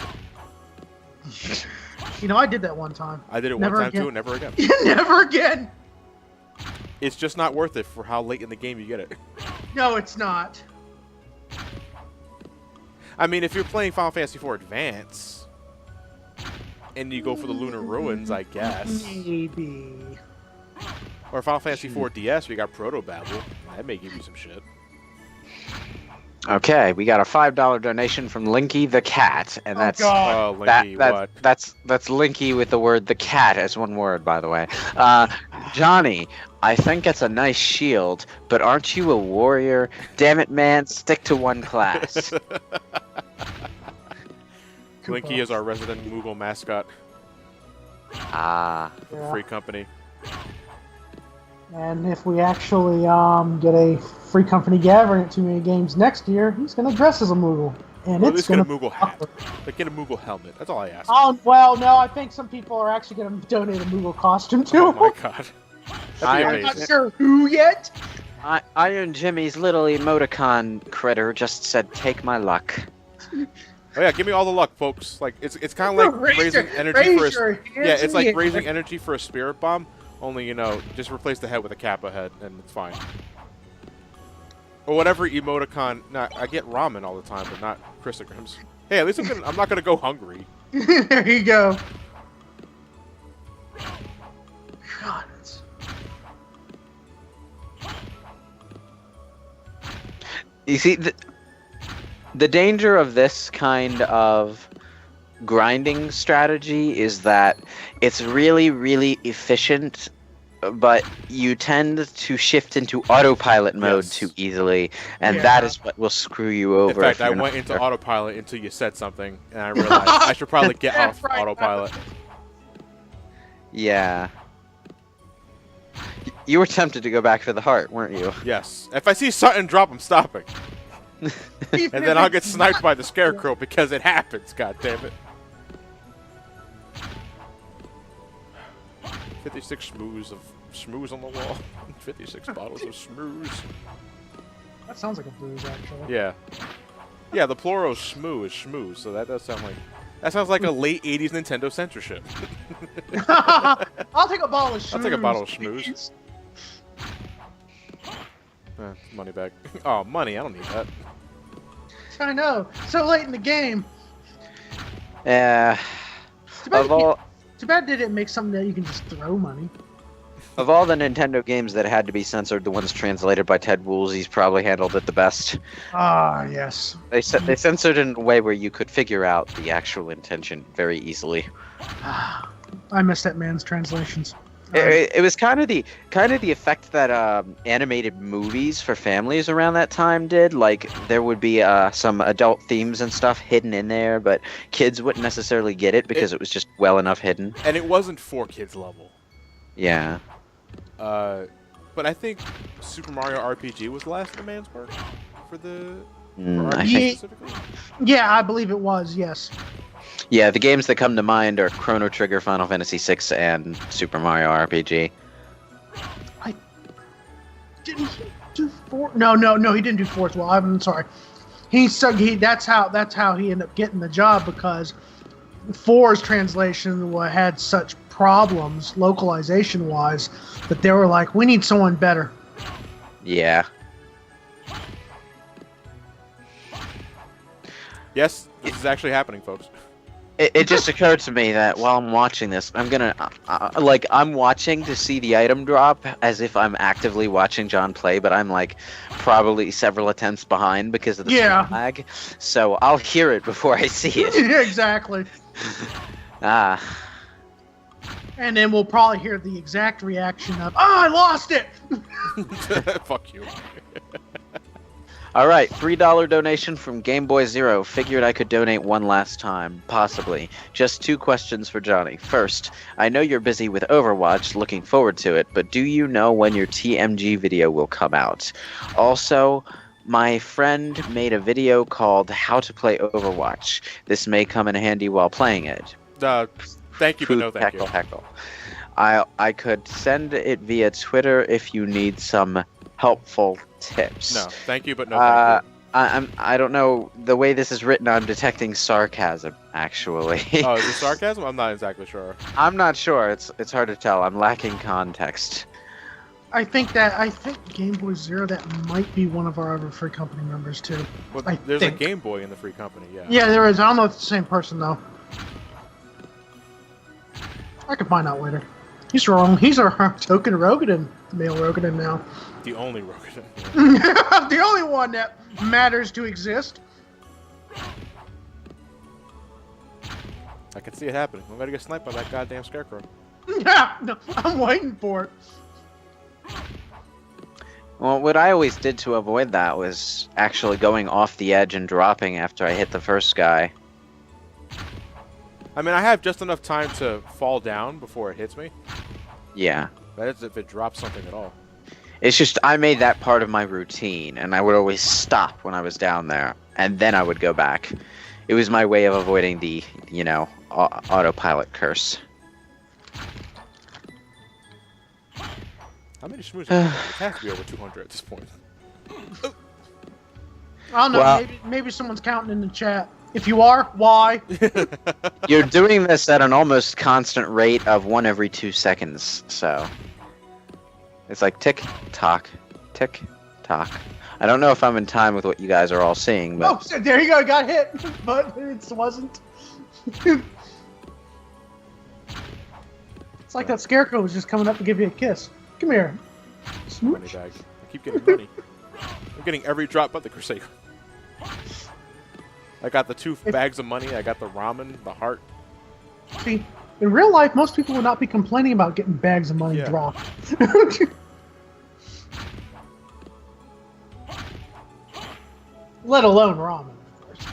B: You know, I did that one time.
A: I did it
B: Never
A: one time
B: again.
A: too, and never again.
B: Never again!
A: It's just not worth it for how late in the game you get it.
B: No, it's not.
A: I mean, if you're playing Final Fantasy IV Advance, and you go for the Lunar Ruins, I guess.
B: Maybe.
A: Or Final Fantasy IV DS, we got Proto Babel. That may give you some shit.
C: Okay, we got a $5 donation from Linky the Cat, and that's
A: Oh, Linky, what?
C: that's Linky with the word the cat as one word, by the way. Johnny, I think it's a nice shield, but aren't you a warrior? Damn it, man, stick to one class.
A: Linky is our resident Moogle mascot.
C: Ah.
A: For the free company.
B: And if we actually get a free company gathering at Too Many Games next year, he's going to dress as a Moogle. And
A: Well, at
B: it's
A: least get
B: going
A: a Moogle hat. Like, get a Moogle helmet. That's all I ask.
B: Well, no, I think some people are actually going to donate a Moogle costume to
A: Oh
B: him.
A: my god. That'd be
B: I'm not
A: amazing.
B: sure who yet.
C: Iron Jimmy's little emoticon critter just said, "Take my luck."
A: Oh yeah, give me all the luck, folks. Like it's kind of like raising energy for it's like raising energy for a spirit bomb. Only just replace the head with a Kappa head, and it's fine. Or whatever emoticon. Nah, I get ramen all the time, but not Chrysograms. Hey, at least I'm not gonna go hungry.
B: There you go. God, it's...
C: You see, the danger of this kind of grinding strategy is that it's really, really efficient, but you tend to shift into autopilot mode too easily, and that is what will screw you over.
A: In fact, I went into autopilot until you said something, and I realized I should probably get off autopilot.
C: Yeah. You were tempted to go back for the heart, weren't you?
A: Yes. If I see something drop, I'm stopping. And then I'll get sniped by the Scarecrow because it happens, god damn it. 56 schmoos on the wall. 56 bottles of schmoos.
B: That sounds like a blues, actually.
A: Yeah. Yeah, the plural shmoo is shmoo, so that does sound like... That sounds like a late 80s Nintendo censorship.
B: I'll take a bottle of schmooze.
A: I'll take a bottle of schmooze. Money back. Oh, money. I don't need that.
B: I know. So late in the game.
C: Yeah.
B: Too bad they didn't make something that you can just throw money.
C: Of all the Nintendo games that had to be censored, the ones translated by Ted Woolsey's probably handled it the best.
B: Ah, yes.
C: They censored it in a way where you could figure out the actual intention very easily.
B: I miss that man's translations.
C: It was kind of the effect that animated movies for families around that time did. Like there would be some adult themes and stuff hidden in there, but kids wouldn't necessarily get it because it was just well enough hidden.
A: And it wasn't for kids level.
C: Yeah.
A: But I think Super Mario RPG was the last of the man's work for the for
C: I
A: RPG
C: think-
A: specifically.
B: Yeah, I believe it was, yes.
C: Yeah, the games that come to mind are Chrono Trigger, Final Fantasy VI, and Super Mario RPG.
B: Didn't he do 4? No, he didn't do 4 as well. I'm sorry. That's how he ended up getting the job, because 4's translation had such problems localization-wise that they were like, we need someone better.
C: Yeah.
A: Yes, this is actually happening, folks.
C: It just occurred to me that while I'm watching this, I'm gonna I'm watching to see the item drop as if I'm actively watching John play, but I'm like probably several attempts behind because of the screen lag. So I'll hear it before I see it.
B: Yeah, exactly.
C: Ah.
B: And then we'll probably hear the exact reaction of, I lost it!
A: Fuck you.
C: Alright, $3 donation from Game Boy Zero. Figured I could donate one last time, possibly. Just 2 questions for Johnny. First, I know you're busy with Overwatch, looking forward to it, but do you know when your TMG video will come out? Also, my friend made a video called How to Play Overwatch. This may come in handy while playing it.
A: Thank you, but no thank you.
C: Heckle. I could send it via Twitter if you need some helpful tips.
A: No, thank you, but no thank you.
C: I don't know, the way this is written, I'm detecting sarcasm, actually.
A: Oh, is it sarcasm? I'm not exactly sure.
C: I'm not sure. It's hard to tell. I'm lacking context.
B: I think Game Boy Zero, that might be one of our other free company members too.
A: Well,
B: I
A: there's
B: think.
A: a Game Boy in the free company, yeah.
B: Yeah, there is. I don't know if it's the same person though. I can find out later. He's wrong. He's our token Rogadin, male Rogadin now.
A: The only Rogadin.
B: The only one that matters to exist.
A: I can see it happening. I'm gonna get sniped by that goddamn scarecrow.
B: Yeah, no, I'm waiting for it.
C: Well, what I always did to avoid that was actually going off the edge and dropping after I hit the first guy.
A: I mean, I have just enough time to fall down before it hits me.
C: Yeah.
A: That is if it drops something at all.
C: It's just, I made that part of my routine, and I would always stop when I was down there, and then I would go back. It was my way of avoiding the, autopilot curse.
A: How many shmoos have you got? It has to be over 200 at this point.
B: I don't know.
C: Well-
B: maybe someone's counting in the chat. If you are, why?
C: You're doing this at an almost constant rate of 1 every 2 seconds, so... It's like tick-tock, tick-tock. I don't know if I'm in time with what you guys are all seeing, but...
B: Oh, so there you go. Got hit, but it wasn't. It's like that scarecrow was just coming up to give you a kiss. Come here.
A: Money bag. I keep getting money. I'm getting every drop but the Crusader. I got the 2 bags of money. I got the ramen, the heart.
B: See, in real life, most people would not be complaining about getting bags of money dropped. Let alone ramen, of course.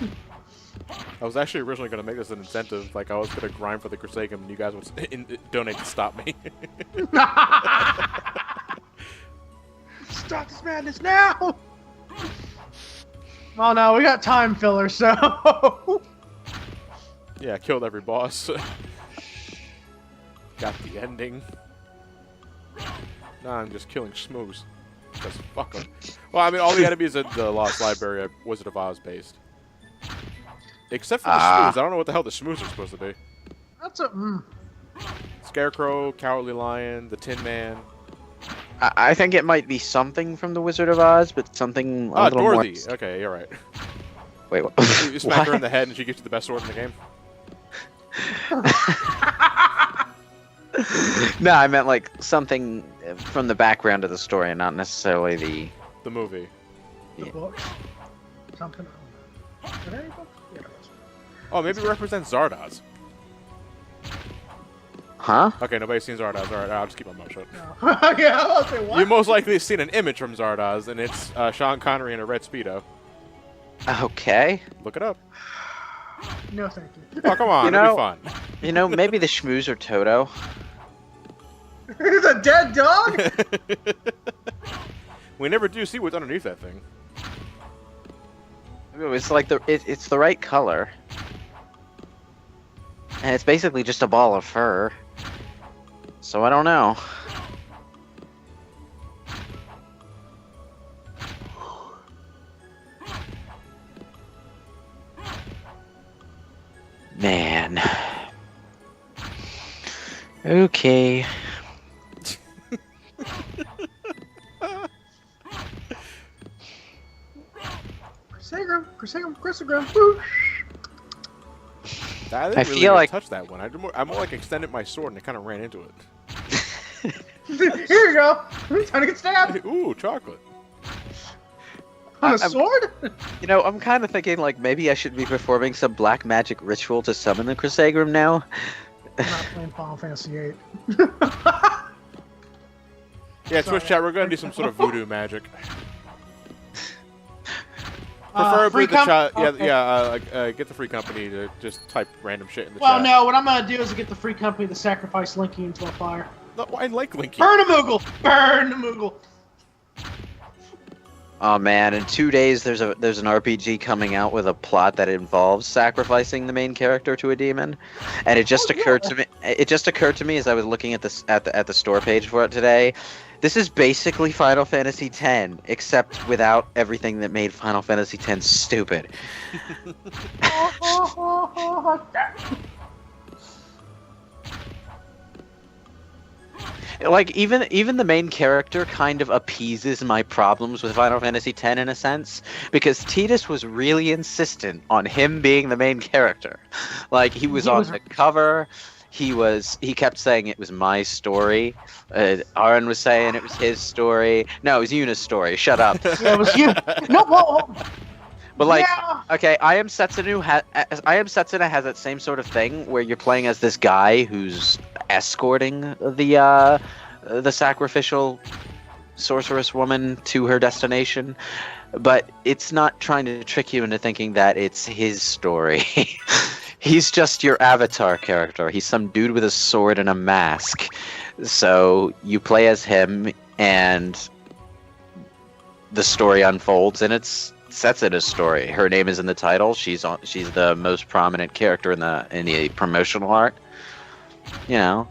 A: I was actually originally going to make this an incentive. Like, I was going to grind for the Crusader and you guys would donate to stop me.
B: Stop this madness now! Oh no, we got time filler, so...
A: Yeah, I killed every boss. Got the ending. Nah, I'm just killing schmooze. Because fuck them. Well, I mean, all the enemies in the Lost Library are Wizard of Oz based. Except for the Shmoos. I don't know what the hell the Shmoos are supposed to be.
B: That's a.
A: Scarecrow, Cowardly Lion, the Tin Man.
C: I think it might be something from the Wizard of Oz, but something a little
A: Dorothy.
C: more.
A: Okay, you're right.
C: Wait, what?
A: You smack her in the head and she gives you the best sword in the game.
C: No, I meant like something from the background of the story, and not necessarily
A: the movie.
B: The book. Something. Are there any books? Yeah, there is.
A: Oh, maybe it represents Zardoz.
C: Huh?
A: Okay, nobody's seen Zardoz. Alright, I'll just keep my mouth shut.
B: Yeah, I was say what?
A: You most likely have seen an image from Zardoz, and it's Sean Connery in a red Speedo.
C: Okay.
A: Look it up.
B: No, thank you.
A: Oh, come on, it'll be fun.
C: You know, maybe the Shmoos are Toto.
B: He's a dead dog?
A: We never do see what's underneath that thing.
C: It's like it's the right color. And it's basically just a ball of fur. So I don't know. Man. Okay.
B: Chrysagram. Woo.
A: I didn't really even touch that one. I more like extended my sword and it kind of ran into it.
B: Here you go. Time to get stabbed.
A: Ooh, chocolate.
B: On a sword?
C: You know, I'm kind of thinking like maybe I should be performing some black magic ritual to summon the Chrysagram now.
B: I'm not playing Final Fantasy VIII.
A: Yeah, Twitch chat, we're going to do some sort of voodoo magic. Preferably the chat. Get the free company to just type random shit in the chat.
B: Well, no, what I'm going to do is get the free company to sacrifice Linky into a fire.
A: No, I like Linky.
B: Burn a Moogle! Burn the Moogle!
C: Oh man, in 2 days there's an RPG coming out with a plot that involves sacrificing the main character to a demon, and it just occurred to me. It just occurred to me as I was looking at this at the store page for it today. This is basically Final Fantasy X, except without everything that made Final Fantasy X stupid. Like even the main character kind of appeases my problems with Final Fantasy X in a sense, because Tidus was really insistent on him being the main character. Like he was on the cover, he kept saying it was my story. Aaron was saying it was his story. No, it was Yuna's story. Shut up.
B: Yeah, it was you. No, whoa.
C: But like,
B: yeah.
C: Okay, I Am Setsuna has that same sort of thing where you're playing as this guy who's escorting the sacrificial sorceress woman to her destination, but it's not trying to trick you into thinking that it's his story. He's just your avatar character. He's some dude with a sword and a mask. So you play as him, and the story unfolds, and it's Setsuna's story. Her name is in the title. She's the most prominent character in the promotional art. You know,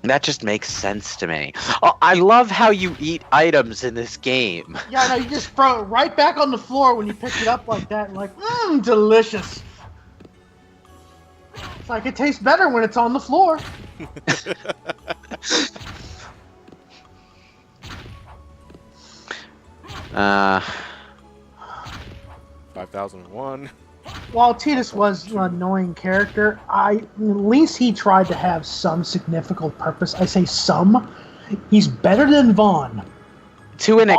C: that just makes sense to me. Oh, I love how you eat items in this game.
B: Yeah, no, you just throw it right back on the floor when you pick it up like that, and like, delicious. It's like it tastes better when it's on the floor.
A: 5001.
B: While Tidus was an annoying character, at least he tried to have some significant purpose. I say some. He's better than Vaughn.
C: To an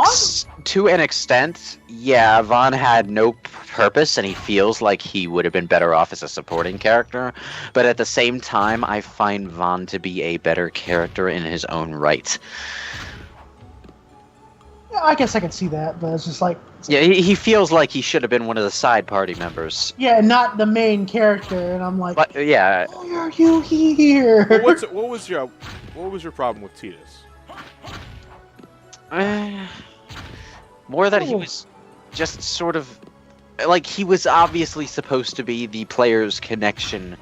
C: extent, yeah, Vaughn had no purpose, and he feels like he would have been better off as a supporting character. But at the same time, I find Vaughn to be a better character in his own right.
B: Yeah, I guess I can see that, but it's just like...
C: Yeah, he feels like he should have been one of the side party members.
B: Yeah, not the main character, and I'm like...
C: But, yeah.
B: Why are you here?
A: Well, what was your problem with Tidus?
C: More that he was just sort of... Like, he was obviously supposed to be the player's connection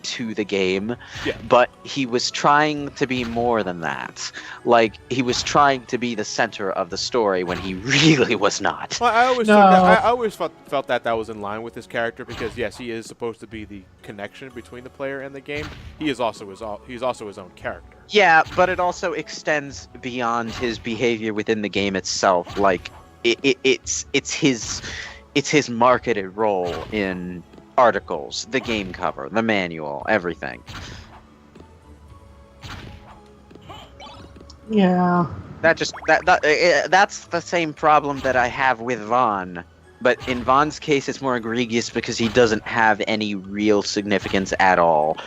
C: to the game,
A: Yeah.
C: but he was trying to be more than that. Like, he was trying to be the center of the story when he really was not.
A: Well, I always
B: No.
A: took that, I always felt that was in line with his character because yes, he is supposed to be the connection between the player and the game. He is also he's also his own character.
C: Yeah, but it also extends beyond his behavior within the game itself. Like, it's his marketed role in articles, the game cover, the manual, everything.
B: Yeah.
C: That's the same problem that I have with Vaughn. But in Vaughn's case, it's more egregious because he doesn't have any real significance at all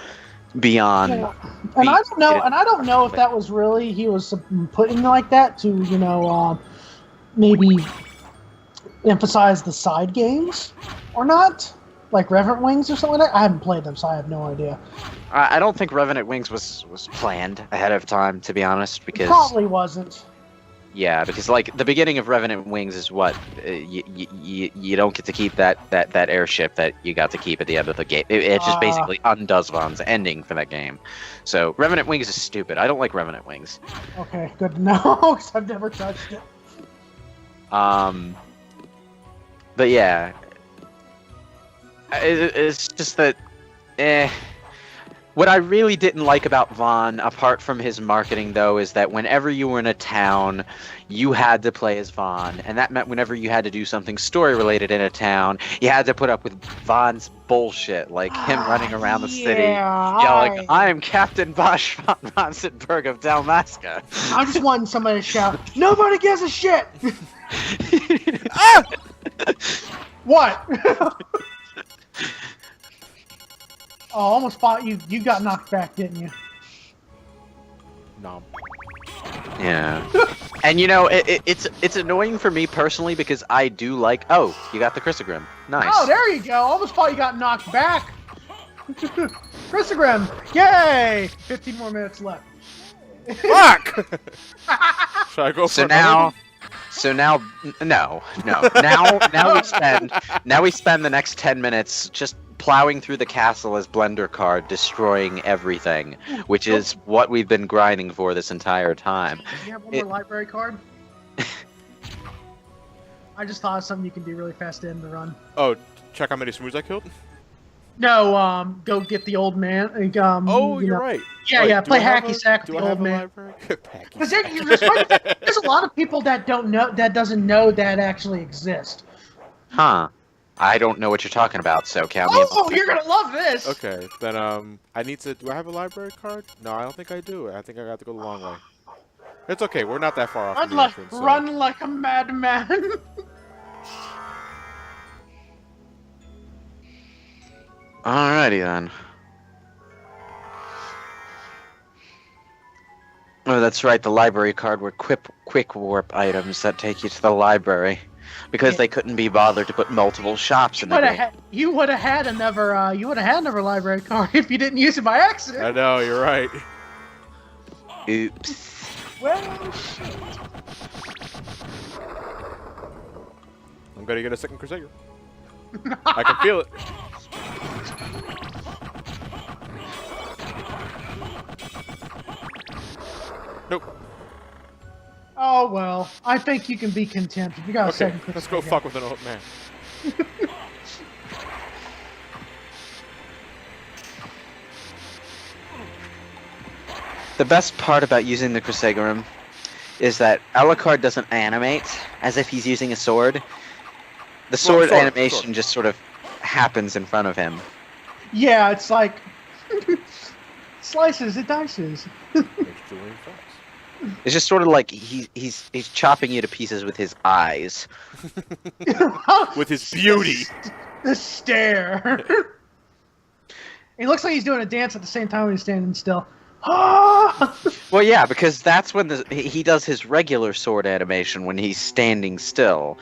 C: beyond.
B: Yeah. And I don't know. And I don't know if that was really he was putting like that to maybe emphasize the side games or not, like Revenant Wings or something like that. I haven't played them, so I have no idea.
C: I don't think Revenant Wings was planned ahead of time, to be honest, because
B: It probably wasn't.
C: yeah, because like the beginning of Revenant Wings is what you don't get to keep that airship that you got to keep at the end of the game. It just basically undoes Vaughn's ending for that game. So Revenant Wings is stupid. I don't like Revenant Wings.
B: Okay, good to know, because I've never touched it.
C: But yeah, it's just that, What I really didn't like about Vaughn, apart from his marketing, though, is that whenever you were in a town, you had to play as Vaughn, and that meant whenever you had to do something story-related in a town, you had to put up with Vaughn's bullshit, like him running around the city, yelling, "I am Captain Bosch von Ronsenberg of Dalmasca."
B: I just wanted somebody to shout, "Nobody gives a shit!"
A: Ah!
B: What? Oh, almost thought you got knocked back, didn't you?
A: No.
C: Yeah. And you know, it's annoying for me personally because I do like. Oh, you got the Chrysogrim. Nice.
B: Oh, there you go. Almost thought you got knocked back. Chrysogrim, yay! 15 more minutes left.
A: Fuck! Should I go for
C: So
A: another
C: now,
A: one?
C: so now, no. Now we spend the next 10 minutes just plowing through the castle as Blender Card, destroying everything, which is what we've been grinding for this entire time.
B: Do you have one more library card? I just thought of something you can do really fast to end the run.
A: Oh, check how many smooths I killed?
B: No, go get the old man.
A: Oh, you're right.
B: Yeah,
A: Wait,
B: yeah,
A: do
B: play
A: I have
B: hacky
A: a-
B: sack
A: do
B: with
A: I
B: the
A: have
B: old
A: a
B: man.
A: library? Hacky
B: Because
A: sack.
B: there's a lot of people that don't know that doesn't know that actually exist.
C: Huh. I don't know what you're talking about, so count me in.
B: Oh, you're gonna love this.
A: Okay, then I need to. Do I have a library card? No, I don't think I do. I think I got to go the long way. It's okay. We're not that far off from the entrance. So.
B: Run like a madman.
C: Alrighty then. Oh, that's right. The library card were quick warp items that take you to the library, because they couldn't be bothered to put multiple shops in the game.
B: You would have had another library card if you didn't use it by accident.
A: I know. You're right.
C: Oops.
B: Well, shit.
A: I'm gonna get a second Crusader. I can feel it. Nope.
B: Oh well, I think you can be content if you got a
A: Okay,
B: second.
A: let's go fuck with an old man.
C: The best part about using the Chrysogrim is that Alucard doesn't animate as if he's using a sword. The sword animation just sort of happens in front of him.
B: Yeah, it's like slices and dices.
A: Makes Julian Fox.
C: It's just sort of like he's chopping you to pieces with his eyes.
A: With his beauty.
B: The stare. He looks like he's doing a dance at the same time when he's standing still.
C: Well, yeah, because that's when he does his regular sword animation when he's standing still.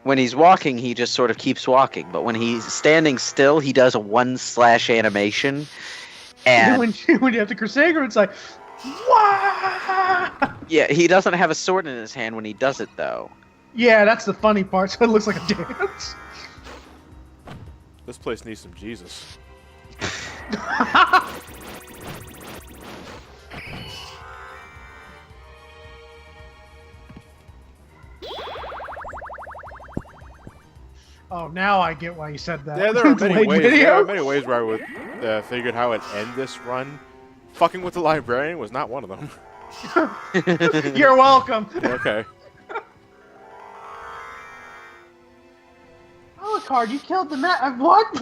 C: When he's walking, he just sort of keeps walking. But when he's standing still, he does a 1/ animation. And
B: when you have the Crusader, it's like, wah!
C: Yeah, he doesn't have a sword in his hand when he does it, though.
B: Yeah, that's the funny part. So it looks like a dance.
A: This place needs some Jesus.
B: Oh, now I get why you said that.
A: Yeah, there are many
B: Delayed
A: ways.
B: video?
A: There are many ways where I would figured how I'd end this run. Fucking with the librarian was not one of them.
B: You're welcome.
A: Okay.
B: Alucard, you killed the mat. What?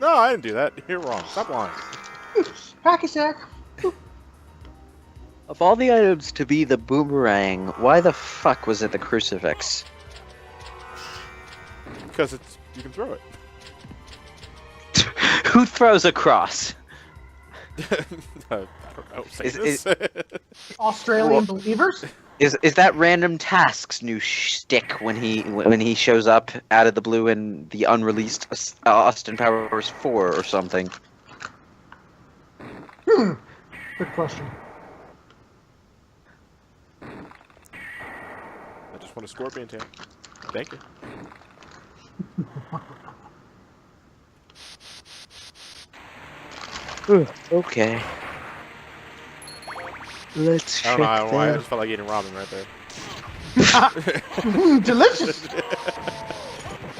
A: No, I didn't do that. You're wrong. Stop lying.
B: Pack-a-sack.
C: Of all the items to be the boomerang, why the fuck was it the crucifix?
A: Because you can throw it.
C: Who throws a cross?
A: I don't know. Satanists?
B: Australian believers?
C: Is that Random Tasks' new shtick when he shows up out of the blue in the unreleased Austin Powers 4 or something?
B: Good question.
A: I just want a scorpion tail. Thank you.
C: Okay. Let's check
A: I don't know why. I just felt like eating ramen right there.
B: Delicious.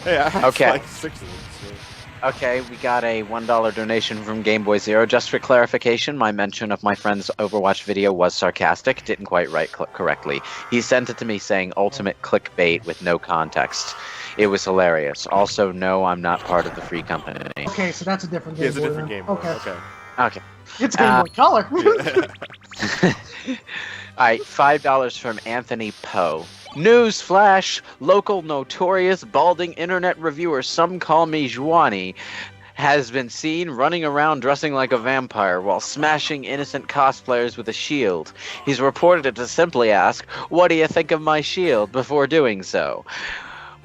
A: Hey, I have
C: Okay.
A: like 6 of them. So.
C: Okay, we got a $1 donation from Game Boy Zero. Just for clarification, my mention of my friend's Overwatch video was sarcastic. Didn't quite write correctly. He sent it to me saying ultimate clickbait with no context. It was hilarious. Also, no, I'm not part of the free company.
B: Okay, so that's a different
A: Yeah,
B: Game
A: it's a
B: Boy
A: different
B: then.
A: game. Boy.
B: Okay.
C: Okay.
B: It's Game Boy Color.
C: Alright, $5 from Anthony Poe. Newsflash! Local notorious balding internet reviewer, some call me Juani, has been seen running around dressing like a vampire while smashing innocent cosplayers with a shield. He's reported to simply ask, "What do you think of my shield?" before doing so.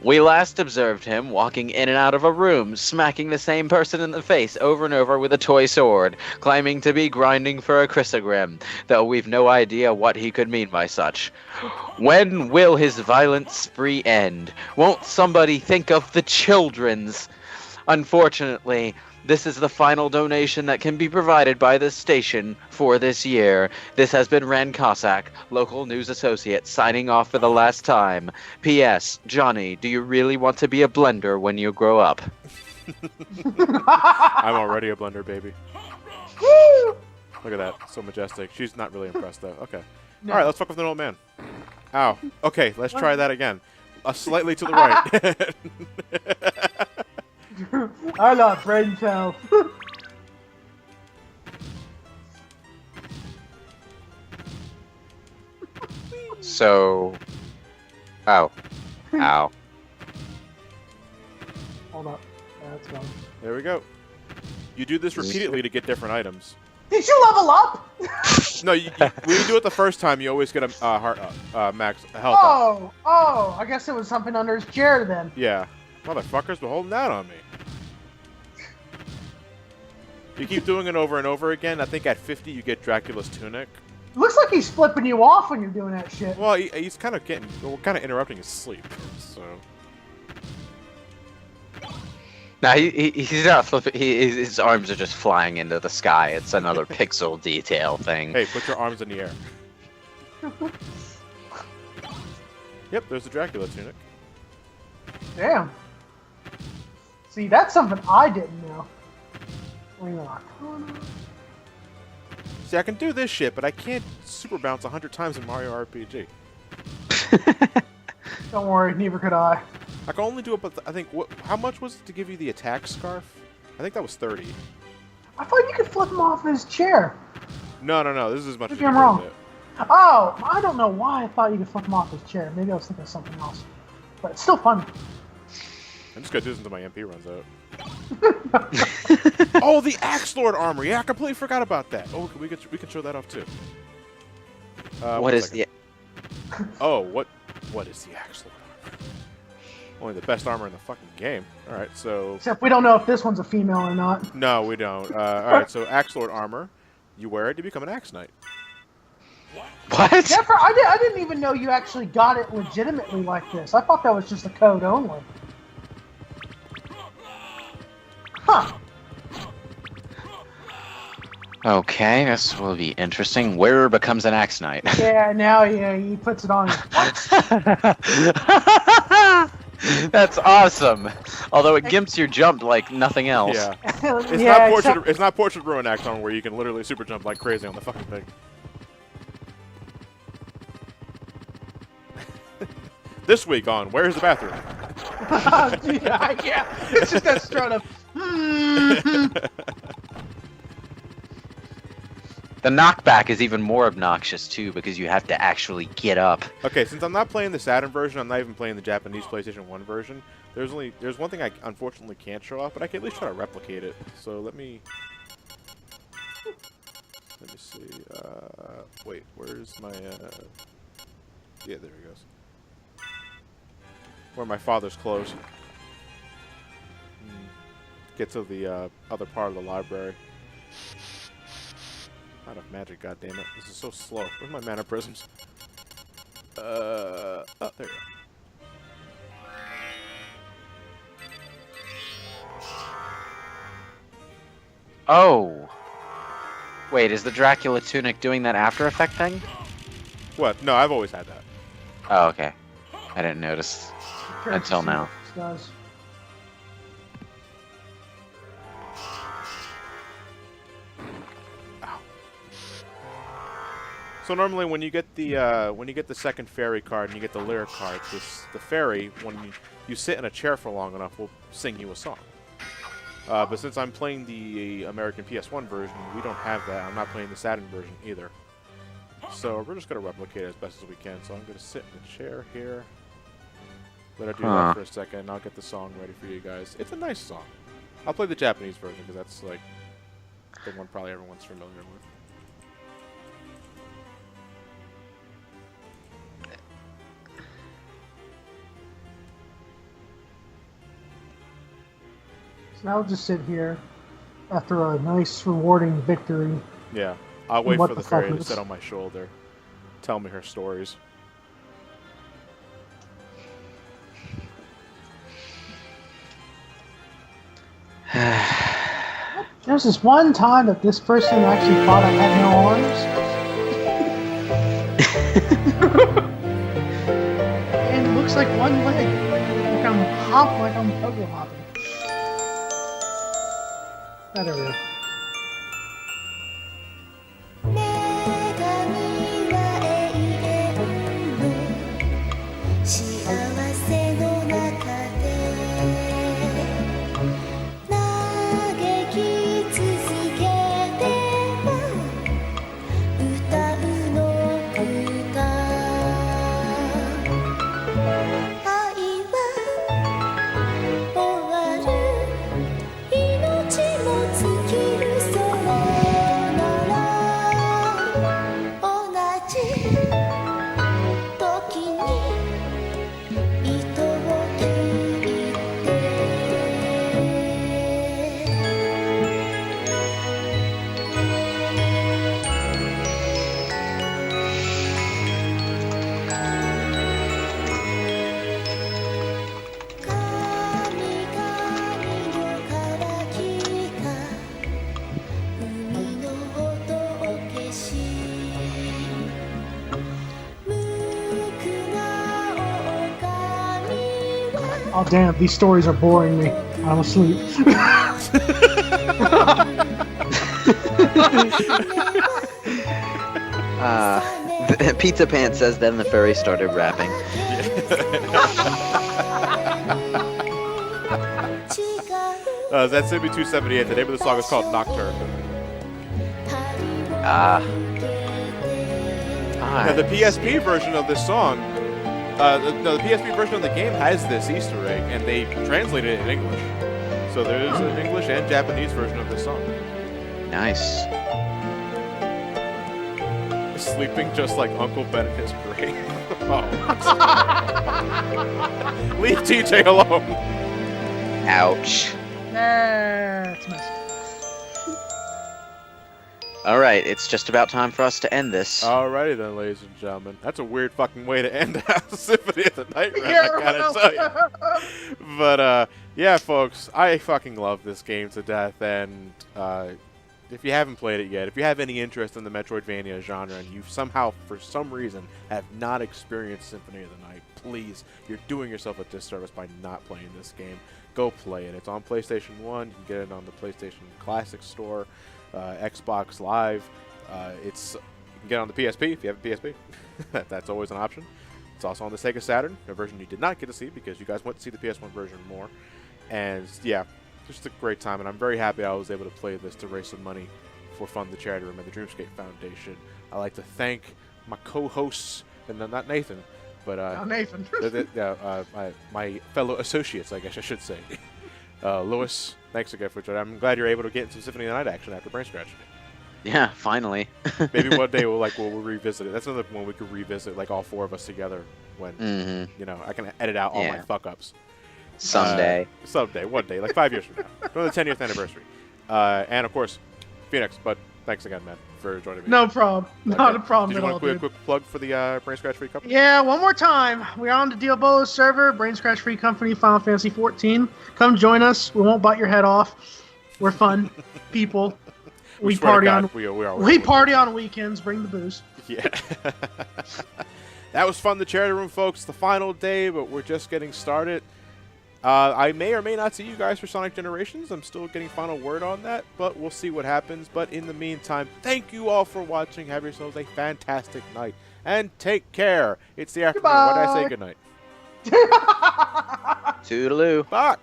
C: We last observed him walking in and out of a room, smacking the same person in the face over and over with a toy sword, claiming to be grinding for a chrysogram, though we've no idea what he could mean by such. When will his violent spree end? Won't somebody think of the children's? Unfortunately, this is the final donation that can be provided by this station for this year. This has been Ren Cossack, local news associate, signing off for the last time. P.S. Johnny, do you really want to be a blender when you grow up?
A: I'm already a blender, baby. Look at that. So majestic. She's not really impressed, though. Okay.
B: No.
A: Alright, let's fuck with an old man. Ow. Okay, let's try that again. Slightly to the right.
B: I love brain cells.
C: So... Ow. Ow.
B: Hold up. That's fine.
A: There we go. You do this repeatedly to get different items.
B: Did you level up?
A: No, when you do it the first time, you always get a max health up.
B: Oh, I guess it was something under his chair then.
A: Yeah. Motherfuckers were holding out on me. You keep doing it over and over again. I think at 50 you get Dracula's tunic.
B: Looks like he's flipping you off when you're doing that shit.
A: Well, he's kind of interrupting his sleep. So.
C: Nah, he's not flipping. His arms are just flying into the sky. It's another pixel detail thing.
A: Hey, put your arms in the air. Yep, there's the Dracula tunic.
B: Damn. See, that's something I didn't know.
A: See, I can do this shit, but I can't super bounce 100 times in Mario RPG.
B: Don't worry, neither could I.
A: I can only do it, but I think how much was it to give you the attack scarf? I think that was 30.
B: I thought you could flip him off his chair.
A: No. This is as much as
B: Maybe
A: you
B: I'm
A: can
B: wrong.
A: do it.
B: Oh, I don't know why I thought you could flip him off his chair. Maybe I was thinking of something else. But it's still fun.
A: I'm just gonna do this until my MP runs out. Oh, the Axe Lord armor! Yeah, I completely forgot about that. Oh, we can show that off too.
C: What is the?
A: Oh, what is the Axe Lord armor? Only the best armor in the fucking game. All right, so.
B: Except we don't know if this one's a female or not.
A: No, we don't. All right, so Axe Lord armor. You wear it to become an Axe Knight.
C: What?
B: Never, I didn't even know you actually got it legitimately like this. I thought that was just a code only. Huh.
C: Okay, this will be interesting. Where becomes an axe knight?
B: Yeah, now he puts it on.
C: That's awesome. Although it gimps your jump like nothing else.
A: Yeah. It's
B: Yeah,
A: not
B: except-
A: portrait. It's not portrait ruin Axon where you can literally super jump like crazy on the fucking thing. This week on Where's the Bathroom?
B: yeah. It's just that strut of.
C: The knockback is even more obnoxious too because you have to actually get up.
A: Okay, since I'm not playing the Saturn version, I'm not even playing the Japanese PlayStation 1 version. There's one thing I unfortunately can't show off, but I can at least try to replicate it. So let me see. Wait, where's my? Yeah, there he goes. Where my father's clothes. Get to the other part of the library. Out of magic, goddammit. This is so slow. Where's my mana prisms? Oh, there you go.
C: Oh. Wait, is the Dracula tunic doing that After Effect thing?
A: What? No, I've always had that.
C: Oh, okay. I didn't notice until now.
B: Does.
A: So normally when you get the second fairy card and you get the lyric card, the fairy, when you sit in a chair for long enough, will sing you a song. But since I'm playing the American PS1 version, we don't have that. I'm not playing the Saturn version either. So we're just going to replicate it as best as we can. So I'm going to sit in the chair here. Let her do that for a second, and I'll get the song ready for you guys. It's a nice song. I'll play the Japanese version because that's like the one probably everyone's familiar with.
B: So I'll just sit here after a nice, rewarding victory.
A: Yeah, I'll wait
B: What
A: for
B: the
A: the fairy
B: fuck
A: to
B: is-
A: sit on my shoulder, tell me her stories.
B: There's this one time that this person actually thought I had no arms. And it looks like one leg. Like I'm pogo hopping. Oh, there we go.
H: 女神は永遠の幸せの中で嘆き続けては歌うの歌愛は終わる命も尽きるそうなら同じ時に糸を切って神々のからきが海の音を消し無垢な狼は
B: Oh damn, these stories are boring me. I'm asleep.
C: Pizza Pants says then the fairy started rapping.
A: That's Symphony 278. The name of the song is called Nocturne.
C: Ah.
A: Now, the PSP version of this song, the PSP version of the game has this Easter egg, and they translated it in English. So there is an English and Japanese version of this song.
C: Nice.
A: Sleeping just like Uncle Ben in his grave. Oh. Leave TJ alone.
C: Ouch.
B: It's messy.
C: Alright, it's just about time for us to end this.
A: Alrighty then, ladies and gentlemen. That's a weird fucking way to end Symphony of the Night Run,
B: Yeah,
A: I gotta
B: well.
A: tell you. But, yeah, folks, I fucking love this game to death, and, if you haven't played it yet, if you have any interest in the Metroidvania genre and you somehow, for some reason, have not experienced Symphony of the Night, please, you're doing yourself a disservice by not playing this game. Go play it. It's on PlayStation 1. You can get it on the PlayStation Classic Store, Xbox Live. You can get it on the PSP if you have a PSP. That's always an option. It's also on the Sega Saturn, a version you did not get to see because you guys went to see the PS1 version more. And yeah, just a great time, and I'm very happy I was able to play this to raise some money for Fund the Charity Room and the Dreamscape Foundation. I'd like to thank my co-hosts, and not Nathan, but
B: Nathan.
A: my fellow associates, I guess I should say. Lewis, thanks again for joining. I'm glad you're able to get into Symphony of the Night action after Brain Scratch.
C: Yeah, finally.
A: Maybe one day we'll revisit it. That's another one we could revisit, like all four of us together. When I can edit out all my fuck ups.
C: Someday,
A: one day, like 5 years from now, for the 10th anniversary. And of course, Phoenix. But thanks again, man, for joining me.
B: No problem. Not a problem
A: Did you
B: at
A: want
B: all,
A: a
B: dude.
A: quick plug for the Brain Scratch Free Company?
B: Yeah, one more time. We're on the Diabolo server, Brain Scratch Free Company, Final Fantasy 14. Come join us. We won't bite your head off. We're fun people. We party on weekends. Bring the booze.
A: Yeah. That was Fun the Charity Room, folks. The final day, but we're just getting started. I may or may not see you guys for Sonic Generations. I'm still getting final word on that, but we'll see what happens. But in the meantime, thank you all for watching. Have yourselves a fantastic night, and take care. It's the afternoon. Why did I say good night?
C: Toodaloo.
A: Bye.